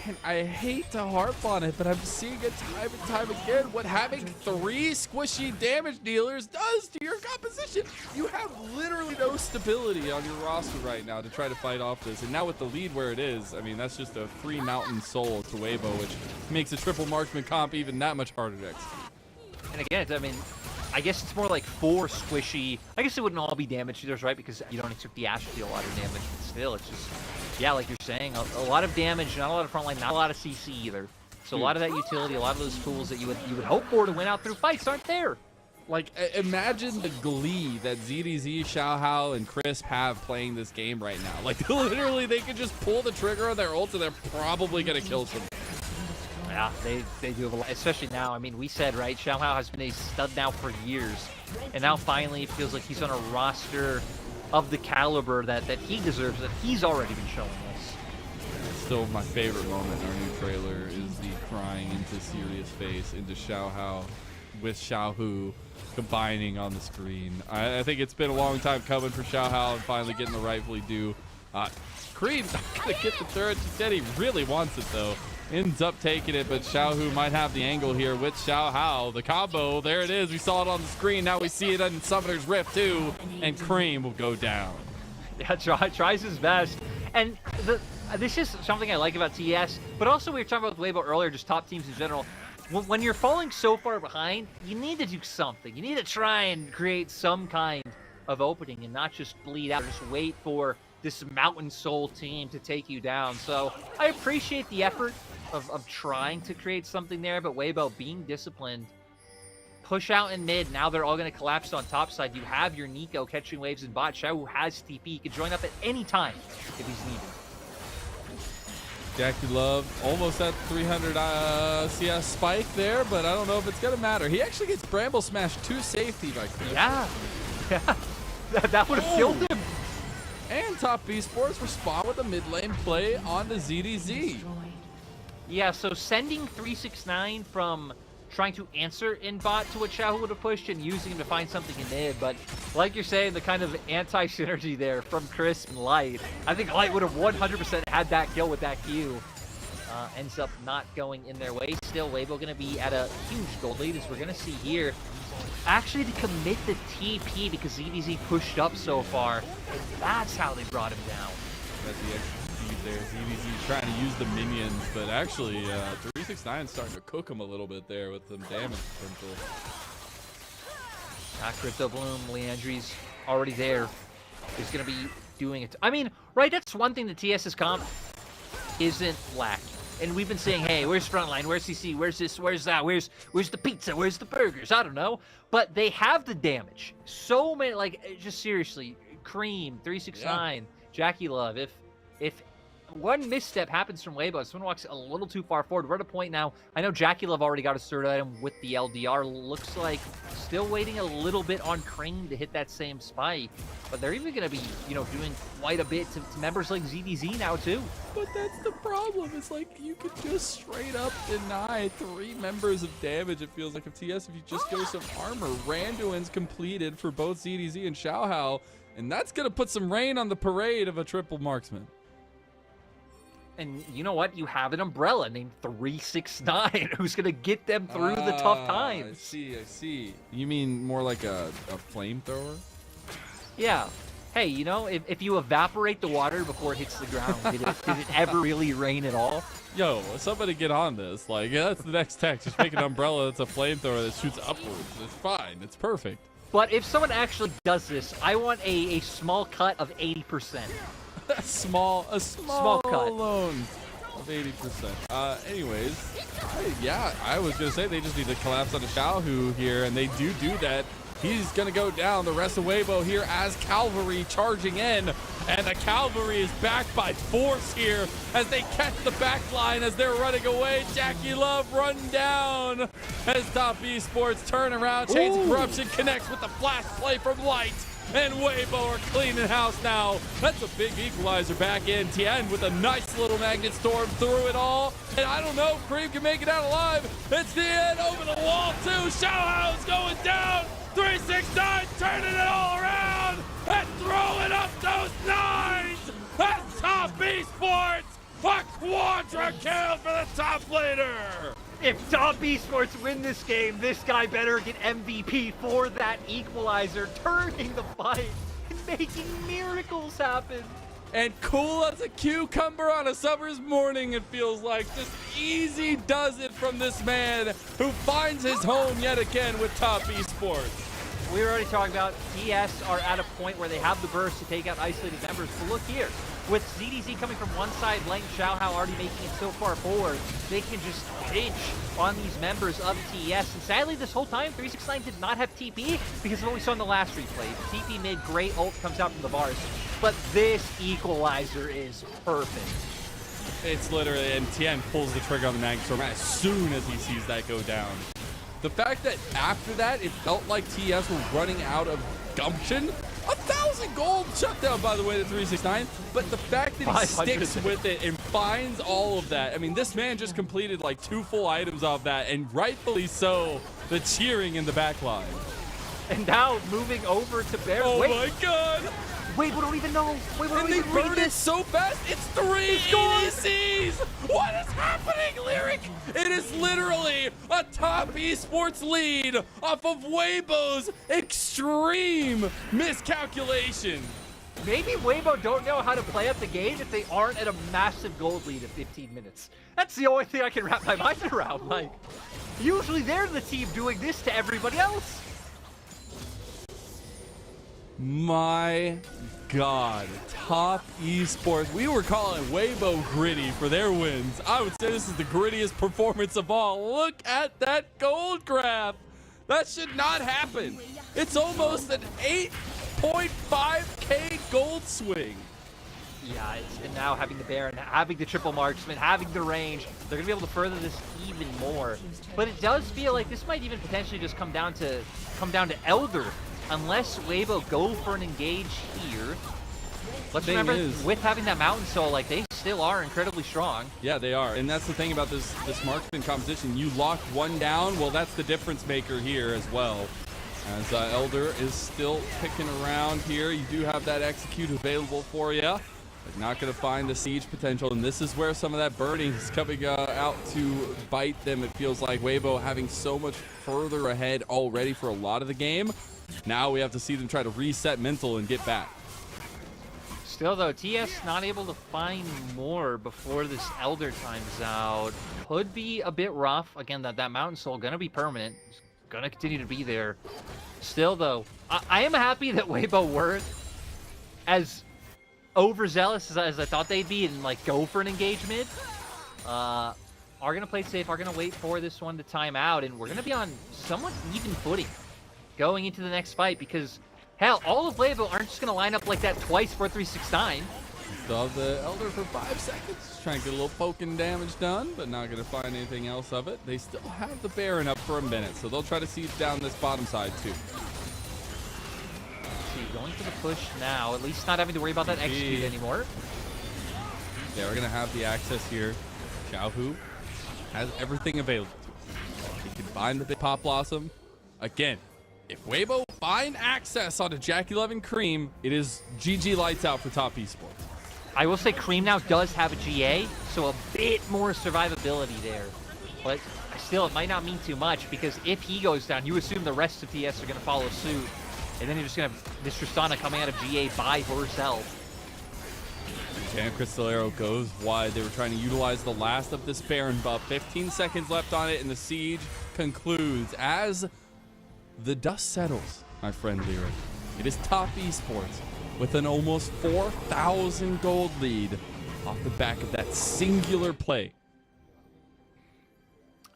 And I hate to harp on it, but I'm seeing it time and time again what having 3 squishy damage dealers does to your composition. You have literally no stability on your roster right now to try to fight off this. And now with the lead where it is, I mean, that's just a free Mountain Soul to Weibo, which makes a triple marksman comp even that much harder to execute. And again, I mean, I guess it's more like 4 squishy. I guess it wouldn't all be damage dealers, right? Because you don't expect the Ashe to deal a lot of damage, but still, it's just, yeah, like you're saying, a lot of damage, not a lot of frontline, not a lot of CC either. So a lot of that utility, a lot of those tools that you would hope for to win out through fights aren't there. Like, imagine the glee that ZDZ, Xiaohao, and Crisp have playing this game right now. Like, literally, they could just pull the trigger on their ult and they're probably going to kill someone. Yeah, they do have a lot, especially now. I mean, we said, right, Xiaohao has been a stud now for years. And now finally it feels like he's on a roster of the caliber that he deserves, that he's already been showing us. Still my favorite moment in our new trailer is the crying into Serious Face into Xiaohao with Xiaohu combining on the screen. I think it's been a long time coming for Xiaohao and finally getting the rightfully due. Cream not gonna get the turret. She said he really wants it though. Ends up taking it, but Xiaohu might have the angle here with Xiaohao. The combo, there it is. We saw it on the screen. Now we see it in Summoner's Rift too, and Cream will go down. Yeah, tries his best. And this is something I like about TES, but also we were talking about with Weibo earlier, just top teams in general. When you're falling so far behind, you need to do something. You need to try and create some kind of opening and not just bleed out, just wait for this Mountain Soul team to take you down. So I appreciate the effort of trying to create something there, but Weibo being disciplined. Push out in mid. Now they're all going to collapse on top side. You have your Nico catching waves in bot. Xiao, who has TP, he can join up at any time if he's needed. JackeyLove almost at 300 CS spike there, but I don't know if it's going to matter. He actually gets Bramble Smash to safety by Chris. Yeah. That would have killed him. And Top Esports respond with a mid lane play on the ZDZ. Yeah, so sending 369 from trying to answer in bot to what Xiao would have pushed and using him to find something in mid, but like you're saying, the kind of anti-synergy there from Chris and Light. I think Light would have 100% had that kill with that Q. Ends up not going in their way. Still, Weibo going to be at a huge gold lead, as we're going to see here. Actually, to commit the TP because ZDZ pushed up so far, and that's how they brought him down. That's the extra speed there. ZDZ trying to use the minions, but actually 369 starting to cook him a little bit there with some damage potential. Crypto Bloom, Leandri's already there. He's going to be doing it. I mean, right, that's one thing that TS's comp isn't lacking. And we've been saying, hey, where's Frontline? Where's CC? Where's this? Where's that? Where's the pizza? Where's the burgers? I don't know. But they have the damage. So many, like, just seriously, Cream, 369, yeah. JackeyLove. If one misstep happens from Weibo, someone walks a little too far forward. We're at a point now. I know JackeyLove already got a third item with the LDR. Looks like still waiting a little bit on Cream to hit that same spike. But they're even going to be, you know, doing quite a bit to members like ZDZ now, too. But that's the problem. It's like you could just straight up deny 3 members of damage. It feels like if TS, if you just go some armor. Randuin's completed for both ZDZ and Xiaohao. And that's going to put some rain on the parade of a triple marksman. And you know what? You have an umbrella named 369 who's going to get them through the tough times. I see. You mean more like a flamethrower? Yeah. Hey, you know, if you evaporate the water before it hits the ground, did it ever really rain at all? Yo, somebody get on this. Like, yeah, that's the next text. Just make an umbrella that's a flamethrower that shoots upwards. It's fine. It's perfect. But if someone actually does this, I want a small cut of 80%. a small cut loan of 80%. Anyways, I was gonna say they just need to collapse on a Xiaohu here, and they do that. He's gonna go down. The rest of Weibo here as Cavalry charging in, and the Cavalry is backed by force here as they catch the back line as they're running away. JackeyLove run down as Top Esports turn around. Chains of Corruption connects with the flash play from Light. And Weibo are cleaning house now. That's a big equalizer back in. Tien with a nice little magnet storm through it all. And I don't know if Cream can make it out alive. It's Tien over the wall too. Xiaohao's going down. 369 turning it all around and throwing up those nines. That's Top Esports. A quadra kill for the top laner. If Top Esports win this game, this guy better get MVP for that equalizer, turning the fight and making miracles happen. And cool as a cucumber on a summer's morning, it feels like. Just easy does it from this man who finds his home yet again with Top Esports. We were already talking about TS are at a point where they have the burst to take out isolated members. But look here, with ZDZ coming from one side, Leng Xiaohao already making it so far forward, they can just pinch on these members of TES. And sadly, this whole time, 369 did not have TP because of what we saw in the last replay. TP mid, great ult comes out from the bars. But this equalizer is perfect. It's literally, and Tien pulls the trigger on the Magnet Storm as soon as he sees that go down. The fact that after that, it felt like TS were running out of gumption. 1,000 gold shutdown, by the way, to 369. But the fact that he sticks with it and finds all of that. I mean, this man just completed like 2 full items off that, and rightfully so, the cheering in the back line. And now moving over to Bear. Oh my God. Wait, we don't even know. Wait, we don't they even read burn this. it so fast. It's 3 EDCs. What is happening, Lyric? It is literally a Top Esports lead off of Weibo's extreme miscalculation. maybe Weibo don't know how to play up the game if they aren't at a massive gold lead at 15 minutes. That's the only thing I can wrap my mind around. Like, usually they're the team doing this to everybody else. My God, Top Esports. We were calling Weibo gritty for their wins. I would say this is the grittiest performance of all. Look at that gold grab. That should not happen. It's almost an 8.5k gold swing. Yeah, and now having the Baron, having the triple marksman, having the range, they're gonna be able to further this even more. But it does feel like this might even potentially just come down to Elder, unless Weibo go for an engage here. Let's remember, with having that Mountain Soul, like, they still are incredibly strong. Yeah, they are. And that's the thing about this marksman competition. You lock one down, well, that's the difference maker here as well. As Elder is still picking around here. You do have that execute available for you. But not going to find the siege potential. And this is where some of that burning is coming out to bite them. It feels like Weibo having so much further ahead already for a lot of the game. Now we have to see them try to reset mental and get back. Still, though, TS not able to find more before this Elder times out. Could be a bit rough. Again, that Mountain Soul going to be permanent. It's going to continue to be there. Still, though, I am happy that Weibo weren't as overzealous as I thought they'd be and, like, go for an engagement. Are going to play safe, are going to wait for this one to time out, and we're going to be on somewhat even footing going into the next fight because, hell, all of Weibo aren't just going to line up like that twice for 369. Still have the Elder for 5 seconds. Trying to get a little poking damage done, but not going to find anything else of it. They still have the Baron up for a minute, so they'll try to siege down this bottom side too. Going for the push now, at least not having to worry about that execute anymore. Yeah, we're going to have the access here. Xiaohu has everything available to him. He can bind the big Pop Blossom. Again, if Weibo find access onto Jack11 Cream, it is GG lights out for Top Esports. I will say Cream now does have a GA, so a bit more survivability there. But still, it might not mean too much because if he goes down, you assume the rest of TS are going to follow suit. And then you're just going to have this Tristana coming out of GA by herself. And Crystalero goes wide. They were trying to utilize the last of this Baron buff. 15 seconds left on it, and the siege concludes as the dust settles, my friend Lyric. It is Top Esports with an almost 4,000 gold lead off the back of that singular play.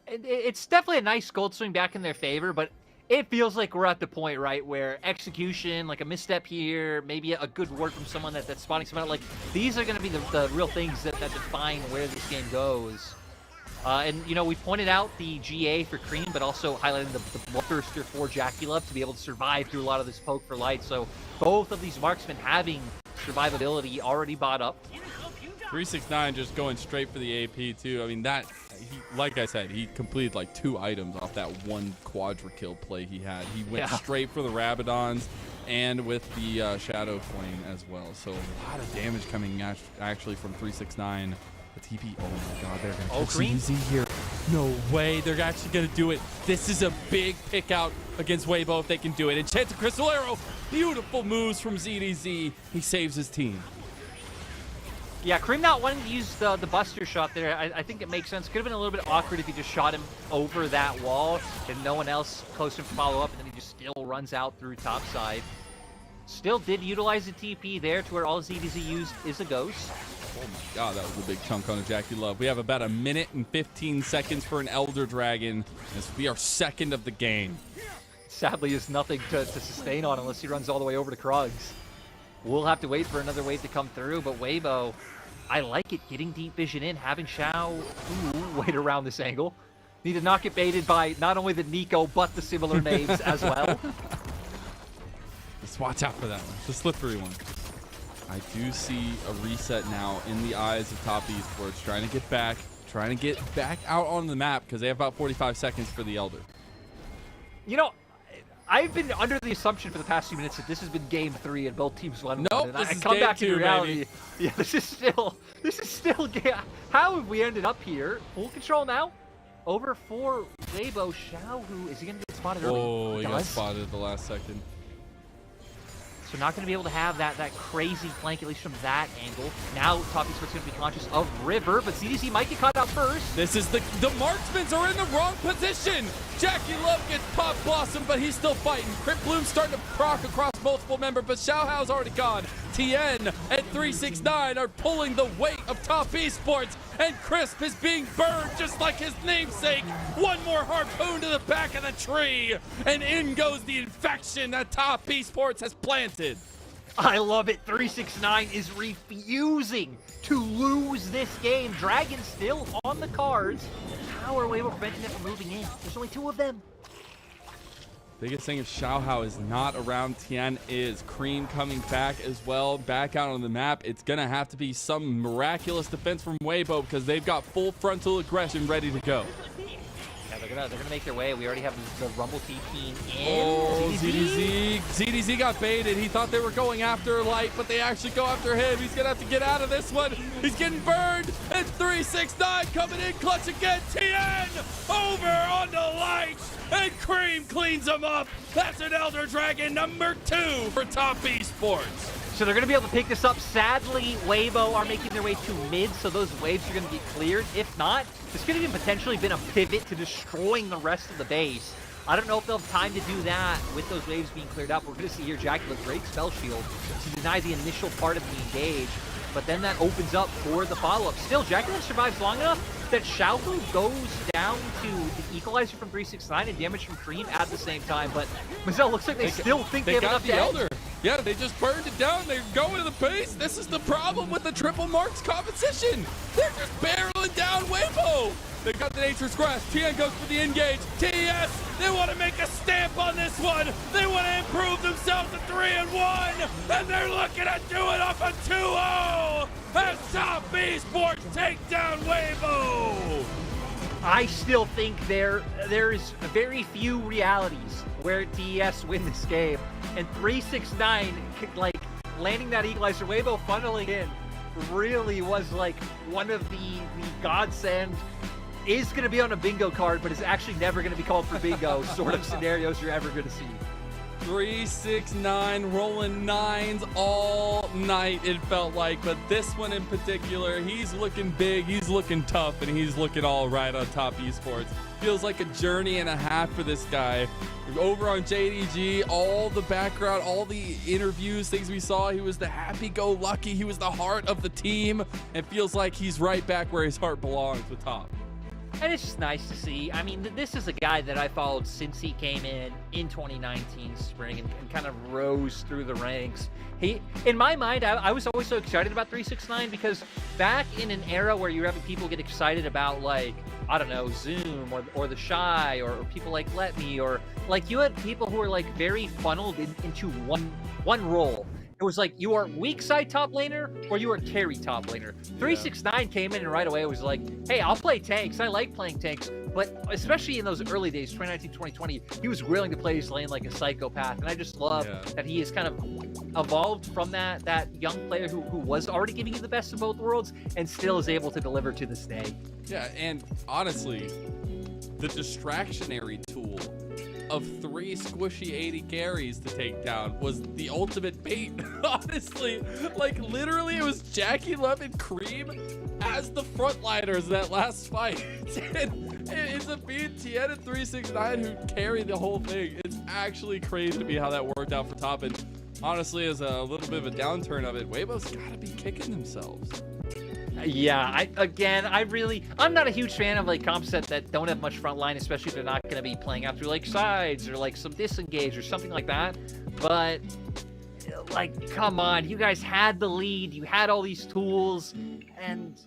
It's definitely a nice gold swing back in their favor, but it feels like we're at the point, right, where execution, like a misstep here, maybe a good word from someone that's spotting someone out, like, these are going to be the real things that define where this game goes. And, you know, we pointed out the GA for Cream, but also highlighting the Bloodthirster for JackeyLove to be able to survive through a lot of this poke for light. So both of these marksmen having survivability already bought up. 369 just going straight for the AP, too. I mean, like I said, he completed like 2 items off that one quadra kill play he had. He went straight for the Rabadons and with the Shadow Flame as well. So a lot of damage coming actually from 369. The TP, oh my god, they're going to push easy here. No way, they're actually going to do it. This is a big pick out against Weibo if they can do it. Enchanted Crystal Arrow, beautiful moves from ZDZ. He saves his team. Yeah, Cream not wanting to use the Buster shot there, I think it makes sense. Could have been a little bit awkward if he just shot him over that wall and no one else close to follow up, and then he just still runs out through top side. Still did utilize the TP there to where all ZDZ used is a ghost. Oh my god, that was a big chunk on a JackeyLove. We have about 1 minute and 15 seconds for an Elder Dragon as we are second of the game. Sadly, is nothing to sustain on unless he runs all the way over to Krugs. We'll have to wait for another wave to come through, but Weibo, I like it. Getting deep vision in, having Xiao wait around this angle. Need to not get baited by not only the Nico, but the similar names as well. Just watch out for that one. It's a slippery one. I do see a reset now in the eyes of Top Esports, trying to get back out on the map because they have about 45 seconds for the Elder. You know, I've been under the assumption for the past few minutes that this has been game 3 and both teams won. Nope, I come back to reality. Baby. Yeah, this is still game. How have we ended up here? Full control now. Over for Weibo. Xiao, who is he going to get spotted early? Oh, he got spotted at the last second. So not going to be able to have that crazy flank, at least from that angle. Now Top Esports going to be conscious of River, but CDC might get caught out first. This is the marksmans are in the wrong position. Jackie Love gets Pop Blossom, but he's still fighting. Crypt Bloom starting to proc across multiple members, but Xiaohao's already gone. Tien and 369 are pulling the weight of Top Esports, and Crisp is being burned just like his namesake. One more harpoon to the back of the tree, and in goes the infection that Top Esports has planted. I love it. 369 is refusing to lose this game. Dragon still on the cards. How are we preventing them from moving in? There's only 2 of them. Biggest thing if Xiaohao is not around, Tien is. Cream coming back as well, back out on the map. It's gonna have to be some miraculous defense from Weibo because they've got full frontal aggression ready to go. Yeah, they're gonna make their way. We already have the Rumble team in. Oh, ZDZ got baited. He thought they were going after Light, but they actually go after him. He's gonna have to get out of this one. He's getting burned. And 369 coming in clutch again. Tien over onto Light, and Cream cleans him up. That's an Elder Dragon number 2 for Top Esports. So they're going to be able to pick this up. Sadly, Weibo are making their way to mid, so those waves are going to get cleared. If not, this could have even potentially been a pivot to destroying the rest of the base. I don't know if they'll have time to do that with those waves being cleared up. We're going to see here Jackie with great spell shield to deny the initial part of the engage, but then that opens up for the follow-up. Still, Jackie survives long enough that Xiaohu goes down to the equalizer from 369 and damage from Cream at the same time, but Mazel looks like they still think they have enough the to Elder. Yeah, they just burned it down. They're going to the base. This is the problem with the triple marks competition. They're just barreling down Weibo. They got the Nature's Grasp. Tien goes for the engage. TS, they want to make a stamp on this one. They want to improve themselves to 3-1, and they're looking at doing off a 2-0 as Top Esports take down Weibo. I still think there's very few realities where TES win this game, and 369 like landing that equalizer, Weibo funneling in, really was like one of the godsend. Is going to be on a bingo card, but is actually never going to be called for bingo sort of scenarios you're ever going to see. 369 rolling 9s all night, it felt like, but this one in particular, he's looking big, he's looking tough, and he's looking all right on Top Esports. Feels like a journey and a half for this guy. Over on JDG, all the background, all the interviews, things we saw, he was the happy-go-lucky, he was the heart of the team, and feels like he's right back where his heart belongs with Top. And it's just nice to see. I mean, this is a guy that I followed since he came in 2019 spring and kind of rose through the ranks. In my mind, I was always so excited about 369 because back in an era where you're having people get excited about, like, I don't know, Zoom or The Shy or people like Let Me, or like you had people who were like very funneled into one role. It was like, you are weak side top laner or you are carry top laner. 369 came in and right away was like, hey, I'll play tanks. I like playing tanks. But especially in those early days, 2019, 2020, he was willing to play his lane like a psychopath. And I just love that he has kind of evolved from that young player who was already giving you the best of both worlds and still is able to deliver to this day. Yeah, and honestly, the distractionary tool of 3 squishy 80 carries to take down was the ultimate bait. Honestly, like literally it was Jackie Love and Cream as the frontliners that last fight. And it's a beat Tien and 369 who carried the whole thing. It's actually crazy to me how that worked out for Top, and honestly, as a little bit of a downturn of it, Weibo's gotta be kicking themselves. Yeah, I'm not a huge fan of like comps that don't have much front line, especially if they're not going to be playing out through like sides or like some disengage or something like that. But like, come on, you guys had the lead, you had all these tools, and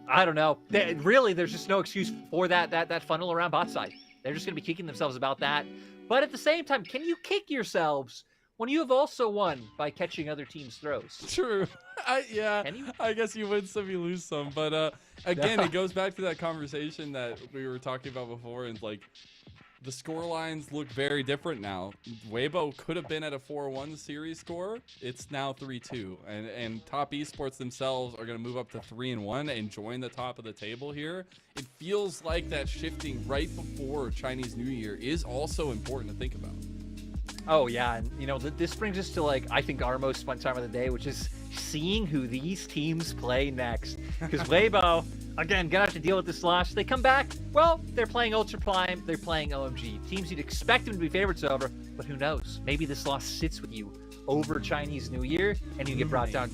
I don't know. There's just no excuse for that funnel around bot side. They're just going to be kicking themselves about that. But at the same time, can you kick yourselves when you have also won by catching other teams' throws? True. I guess you win some, you lose some. But again, it goes back to that conversation that we were talking about before, and like the score lines look very different now. Weibo could have been at a 4-1 series score. It's now 3-2, and Top Esports themselves are going to move up to 3-1 and join the top of the table here. It feels like that shifting right before Chinese New Year is also important to think about. Oh yeah, and this brings us to like I think our most fun time of the day, which is seeing who these teams play next. Because Weibo, again, gonna have to deal with this loss. They come back, well, they're playing Ultra Prime, they're playing OMG. Teams you'd expect them to be favorites over, but who knows? Maybe this loss sits with you over Chinese New Year, and you get brought down.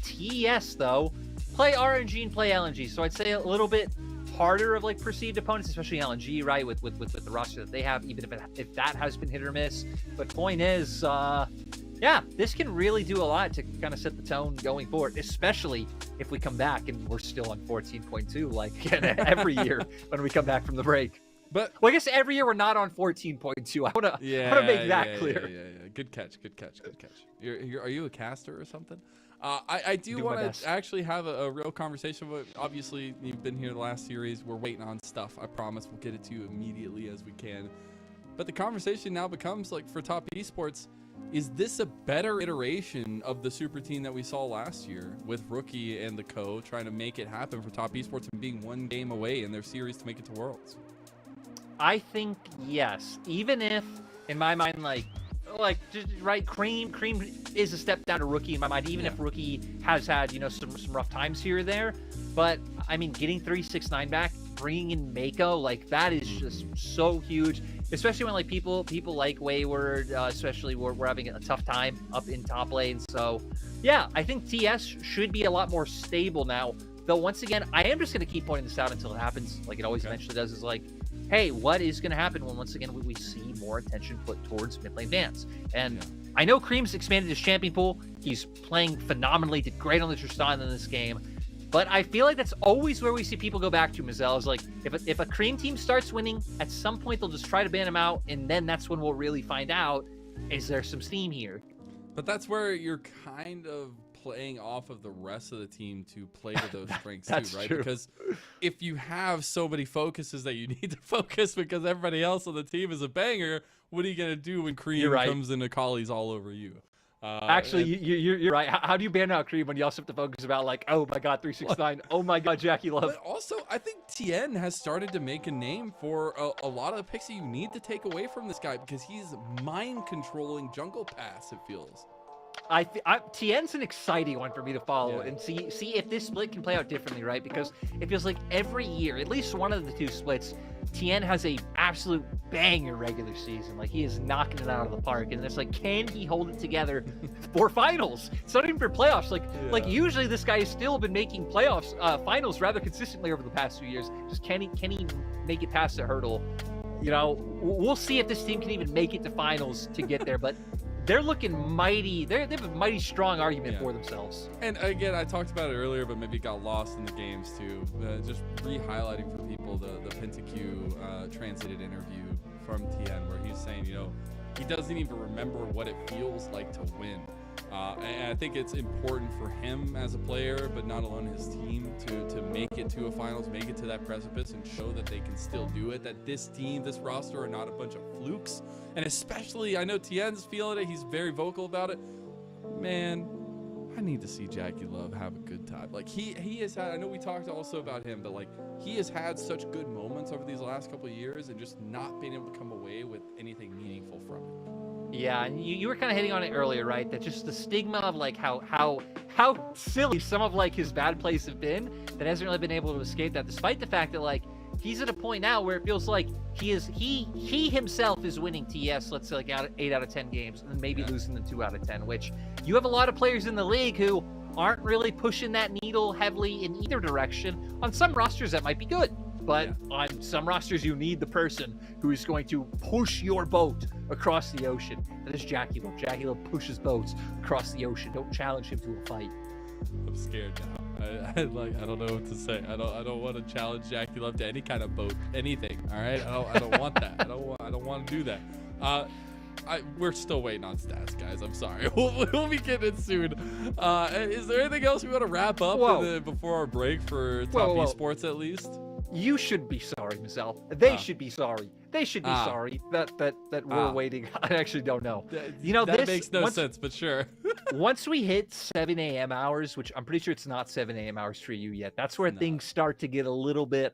TES though, play RNG and play LNG, so I'd say a little bit harder of like perceived opponents, especially LNG, right? With the roster that they have, even if that has been hit or miss. But point is, yeah, this can really do a lot to kind of set the tone going forward, especially if we come back and we're still on 14.2 like every year when we come back from the break. But well, I guess every year we're not on 14.2. I want to make that clear. Yeah. Good catch. Are you a caster or something? I do want to actually have a real conversation. But obviously, you've been here the last series. We're waiting on stuff. I promise we'll get it to you immediately as we can. But the conversation now becomes like, for Top Esports, is this a better iteration of the super team that we saw last year with Rookie and the co trying to make it happen for Top Esports and being one game away in their series to make it to Worlds? I think yes. Even if, in my mind, like just right, Cream is a step down to Rookie in my mind. Even if Rookie has had some rough times here or there, but I mean, getting 369 back, bringing in Mako, like that is just so huge. Especially when like people like Wayward, especially we're having a tough time up in top lane. So yeah, I think TS should be a lot more stable now. Though once again, I am just going to keep pointing this out until it happens, like it always eventually does. Is like, hey, what is going to happen when once again we see more attention put towards mid lane Vance? And I know Cream's expanded his champion pool. He's playing phenomenally, did great on the Tristan in this game. But I feel like that's always where we see people go back to, Mazel, is like, if a Cream team starts winning, at some point they'll just try to ban him out, and then that's when we'll really find out, is there some steam here? But that's where you're kind of playing off of the rest of the team to play to those strengths too, right? True. Because if you have so many focuses that you need to focus because everybody else on the team is a banger, what are you going to do when Cream comes in Akali's all over you? Actually, you're right. How do you ban out Cream when you also have to focus about like, oh my god, 369, oh my god, Jackie Love? But also, I think Tien has started to make a name for a lot of the picks that you need to take away from this guy because he's mind controlling jungle pass, it feels. Tien's an exciting one for me to follow and see if this split can play out differently, right? Because it feels like every year, at least one of the two splits, Tien has a absolute banger regular season. Like he is knocking it out of the park, and it's like, can he hold it together for finals? It's not even for playoffs. Like usually this guy has still been making playoffs, finals rather consistently over the past few years. Just can he make it past the hurdle? We'll see if this team can even make it to finals to get there, but. They're looking mighty. They have a mighty strong argument for themselves. And again, I talked about it earlier, but maybe got lost in the games too. Just re-highlighting for people the PentaQ translated interview from Tien, where he's saying, he doesn't even remember what it feels like to win. And I think it's important for him as a player, but not alone his team, to make it to a finals, make it to that precipice, and show that they can still do it. That this team, this roster, are not a bunch of flukes. And especially, I know Tien's feeling it. He's very vocal about it. Man, I need to see Jackie Love have a good time. Like he has had. I know we talked also about him, but like he has had such good moments over these last couple of years, and just not being able to come away with anything meaningful from it. Yeah, and you were kind of hitting on it earlier, right? That just the stigma of like how silly some of like his bad plays have been, that hasn't really been able to escape that, despite the fact that like he's at a point now where it feels like he himself is winning TS, let's say like 8 out of 10 games, and maybe losing them 2 out of 10, which you have a lot of players in the league who aren't really pushing that needle heavily in either direction. On some rosters that might be good, but on some rosters you need the person who is going to push your boat across the ocean. That is Jackie Love. Jackie Love pushes boats across the ocean. Don't challenge him to a fight. I'm scared now. I don't know what to say. I don't want to challenge Jackie Love to any kind of boat, anything. All right, I don't want that. I don't want to do that. We're still waiting on stats, guys. I'm sorry. We'll be getting it soon. Is there anything else we want to wrap up before our break for Top Esports at least? You should be sorry, Mazel. They should be sorry. They should be sorry that we're waiting. I actually don't know. That makes no sense, but sure. Once we hit 7 a.m. hours, which I'm pretty sure it's not 7 a.m. hours for you yet, that's where things start to get a little bit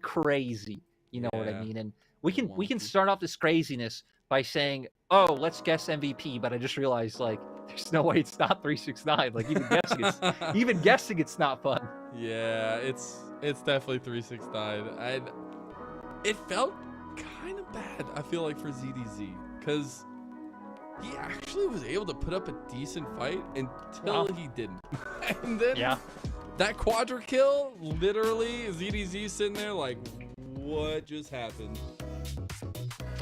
crazy. You know what I mean? And we can start off this craziness by saying oh, let's guess MVP, but I just realized like there's no way it's not 369. Like even guessing it's not fun. Yeah, it's definitely 369. And it felt kind of bad, I feel like, for ZDZ, because he actually was able to put up a decent fight until he didn't. And then that quadra kill, literally ZDZ sitting there like, what just happened?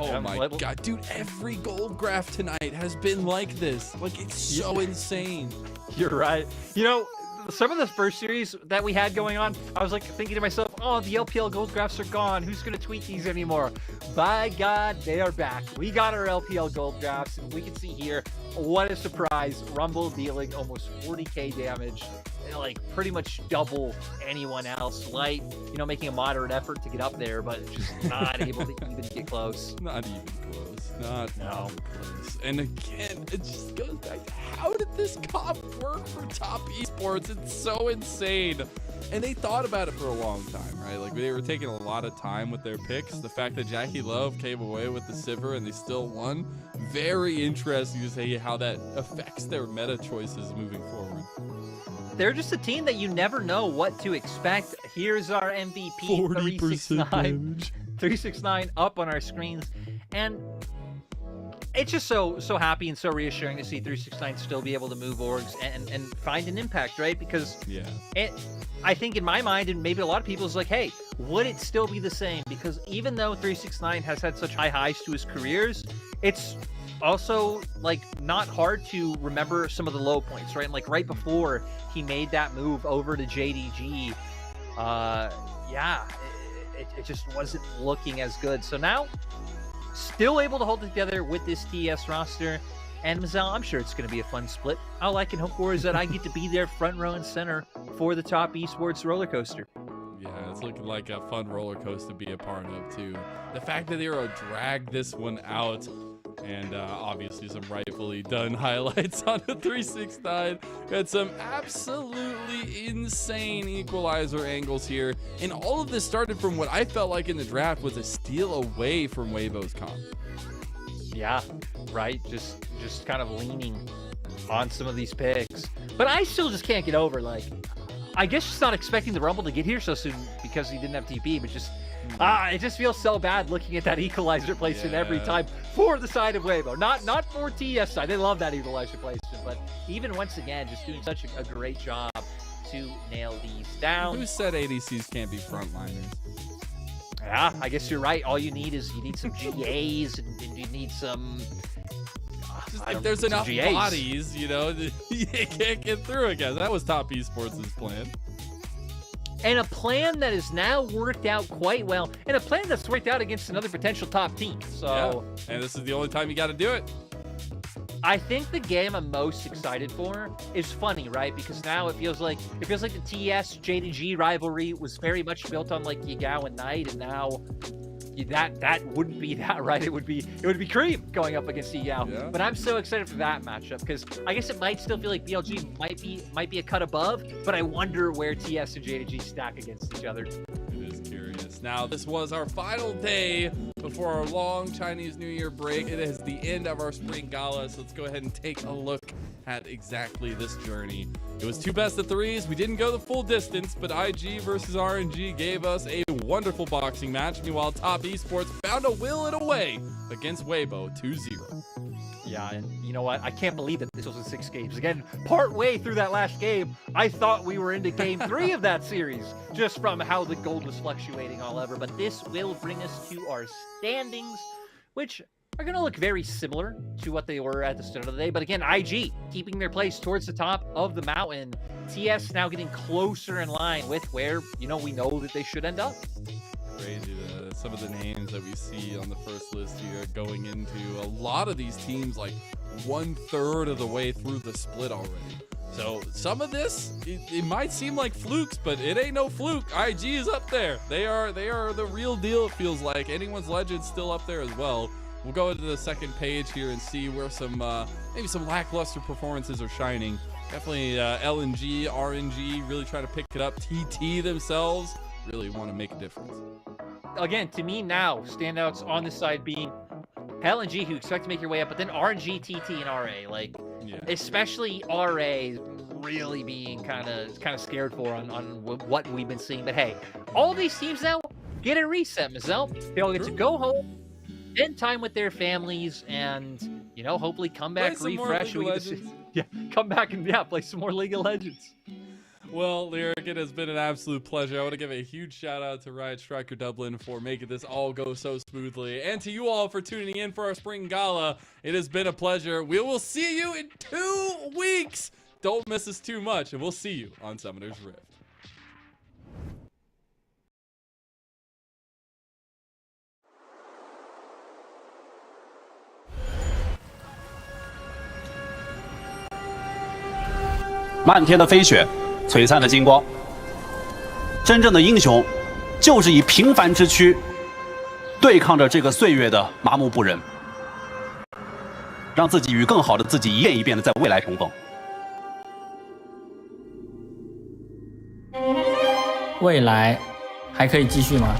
Oh my god, dude, every gold graph tonight has been like this. Like, it's so insane. You're right. You know, some of the first series that we had going on, I was like thinking to myself, oh, the LPL gold graphs are gone. Who's going to tweet these anymore? By God, they are back. We got our LPL gold graphs, and we can see here, what a surprise. Rumble dealing almost 40k damage, like pretty much double anyone else. Light, you know, making a moderate effort to get up there, but just not able to even get close. Not even close. Not even close. And again, it just goes back to how did this comp work for Top Esports? It's so insane. And they thought about it for a long time, right? Like, they were taking a lot of time with their picks. The fact that Jackie Love came away with the Sivir and they still won, very interesting to see how that affects their meta choices moving forward. They're just a team that you never know what to expect. Here's our MVP, 40% damage. 369 up on our screens. And it's just so happy and so reassuring to see 369 still be able to move orgs and find an impact, right? Because I think in my mind, and maybe a lot of people's like, hey, would it still be the same? Because even though 369 has had such high highs to his careers, it's also like not hard to remember some of the low points, right? And like right before he made that move over to JDG, it just wasn't looking as good. So now, still able to hold it together with this TS roster. And Mazel, I'm sure it's going to be a fun split. All I can hope for is that I get to be there front row and center for the Top Esports roller coaster. Yeah, it's looking like a fun roller coaster to be a part of, too. The fact that they were able to drag this one out, and obviously some rightfully done highlights on the 369. Had some absolutely insane equalizer angles here. And all of this started from what I felt like in the draft was a steal away from Weibo's comp. Yeah, right. Just kind of leaning on some of these picks. But I still just can't get over, like, I guess just not expecting the Rumble to get here so soon because he didn't have TP, but just it just feels so bad looking at that equalizer placement every time for the side of Weibo. Not for TS side. They love that equalizer placement, but even once again, just doing such a great job to nail these down. Who said ADCs can't be frontliners? Yeah, I guess you're right. All you need is some GAs and you need some. If there's enough bodies, you know, you can't get through again. That was Top Esports' plan. And a plan that has now worked out quite well, and a plan that's worked out against another potential top team. So, and this is the only time you got to do it. I think the game I'm most excited for is funny, right? Because now it feels like the TS JDG rivalry was very much built on like Yagao and Knight, and now that wouldn't be that, right? It would be Cream going up against Yagao. Yeah. But I'm so excited for that matchup because I guess it might still feel like BLG might be a cut above, but I wonder where TS and JDG stack against each other. It is curious. Now, this was our final day before our long Chinese New Year break. It is the end of our spring gala, so let's go ahead and take a look at exactly this journey. It was 2 best of 3s. We didn't go the full distance, but IG versus RNG gave us a wonderful boxing match. Meanwhile, Top Esports found a will and a way against Weibo 2-0. Yeah, and you know what? I can't believe that this was in 6 games. Again, part way through that last game, I thought we were into game 3 of that series, just from how the gold was fluctuating all over. But this will bring us to our standings, which are going to look very similar to what they were at the start of the day. But again, IG keeping their place towards the top of the mountain. TS now getting closer in line with where, you know, we know that they should end up. Crazy some of the names that we see on the first list here going into a lot of these teams like 1/3 of the way through the split already. So some of this, it might seem like flukes, but it ain't no fluke. IG is up there. They are the real deal, it feels like. Anyone's Legend's still up there as well. We'll go into the second page here and see where some maybe some lackluster performances are shining. Definitely LNG, RNG really trying to pick it up. TT themselves really want to make a difference. Again, to me now, standouts on this side being LNG, who expect to make your way up, but then RNG, TT, and RA. Like, especially RA really being kind of scared for on what we've been seeing. But hey, all these teams now get a reset, Mazel. They all get to go home, spend time with their families, and hopefully come back refresh. Come back and play some more League of Legends. Well, Lyric, it has been an absolute pleasure. I want to give a huge shout out to Riot Striker Dublin for making this all go so smoothly, and to you all for tuning in for our Spring Gala. It has been a pleasure. We will see you in 2 weeks. Don't miss us too much, and we'll see you on Summoner's Rift.漫天的飞雪，璀璨的金光。真正的英雄，就是以平凡之躯，对抗着这个岁月的麻木不仁，让自己与更好的自己一遍一遍的在未来重逢。未来还可以继续吗？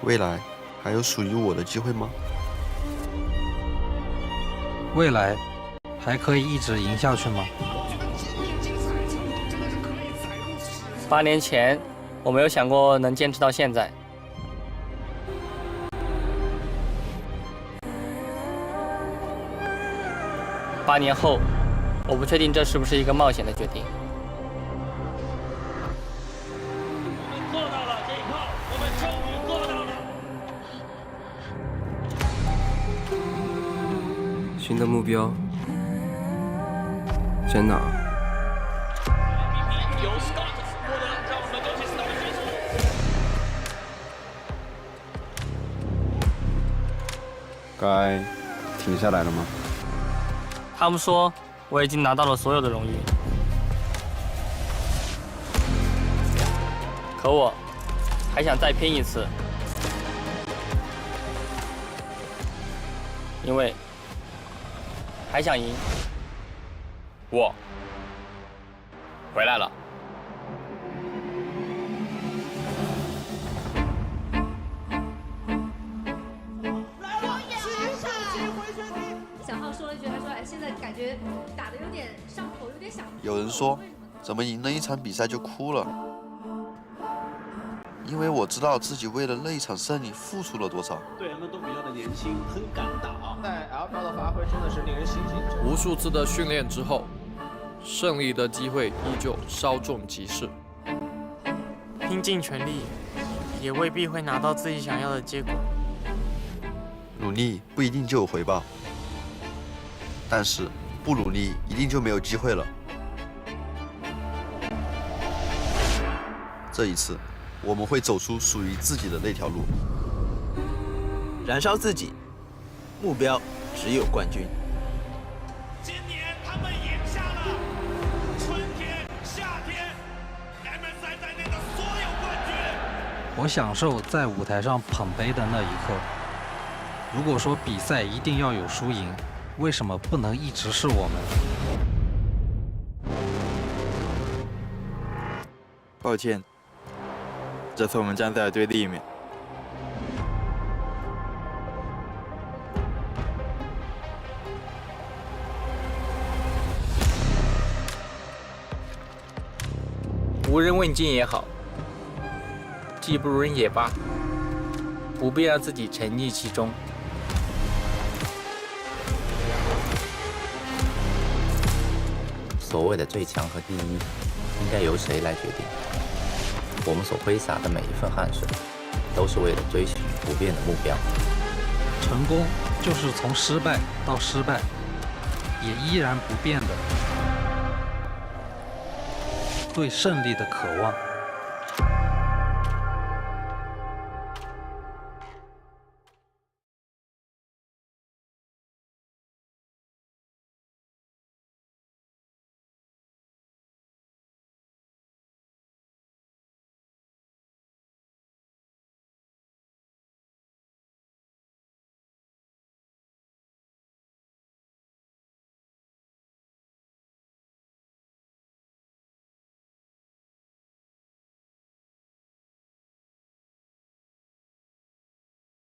未来还有属于我的机会吗？未来还可以一直赢下去吗？8年前，我没有想过能坚持到现在。8年后，我不确定这是不是一个冒险的决定。做到了这一炮，我们终于做到了。新的目标在哪？该停下来了吗？他们说我已经拿到了所有的荣誉，可我还想再拼一次，因为还想赢。我回来了。小浩说了一句，他说：“哎，现在感觉打得有点上头，有点想。”有人说，怎么赢了一场比赛就哭了？因为我知道自己为了那一场胜利付出了多少。队员们都比较的年轻，很敢打。在 LPL 的发挥真的是令人欣喜。无数次的训练之后，胜利的机会依旧稍纵即逝。拼尽全力，也未必会拿到自己想要的结果。努力不一定就有回报，但是不努力一定就没有机会了。这一次，我们会走出属于自己的那条路，燃烧自己，目标只有冠军。今年他们赢下了春天、夏天 MSI 在内的所有冠军。我享受在舞台上捧杯的那一刻。如果说比赛一定要有输赢，为什么不能一直是我们？抱歉，这次我们站在了对立面。无人问津也好，技不如人也罢，不必让自己沉溺其中。所谓的最强和第一，应该由谁来决定？我们所挥洒的每一份汗水，都是为了追寻不变的目标。成功就是从失败到失败，也依然不变的对胜利的渴望。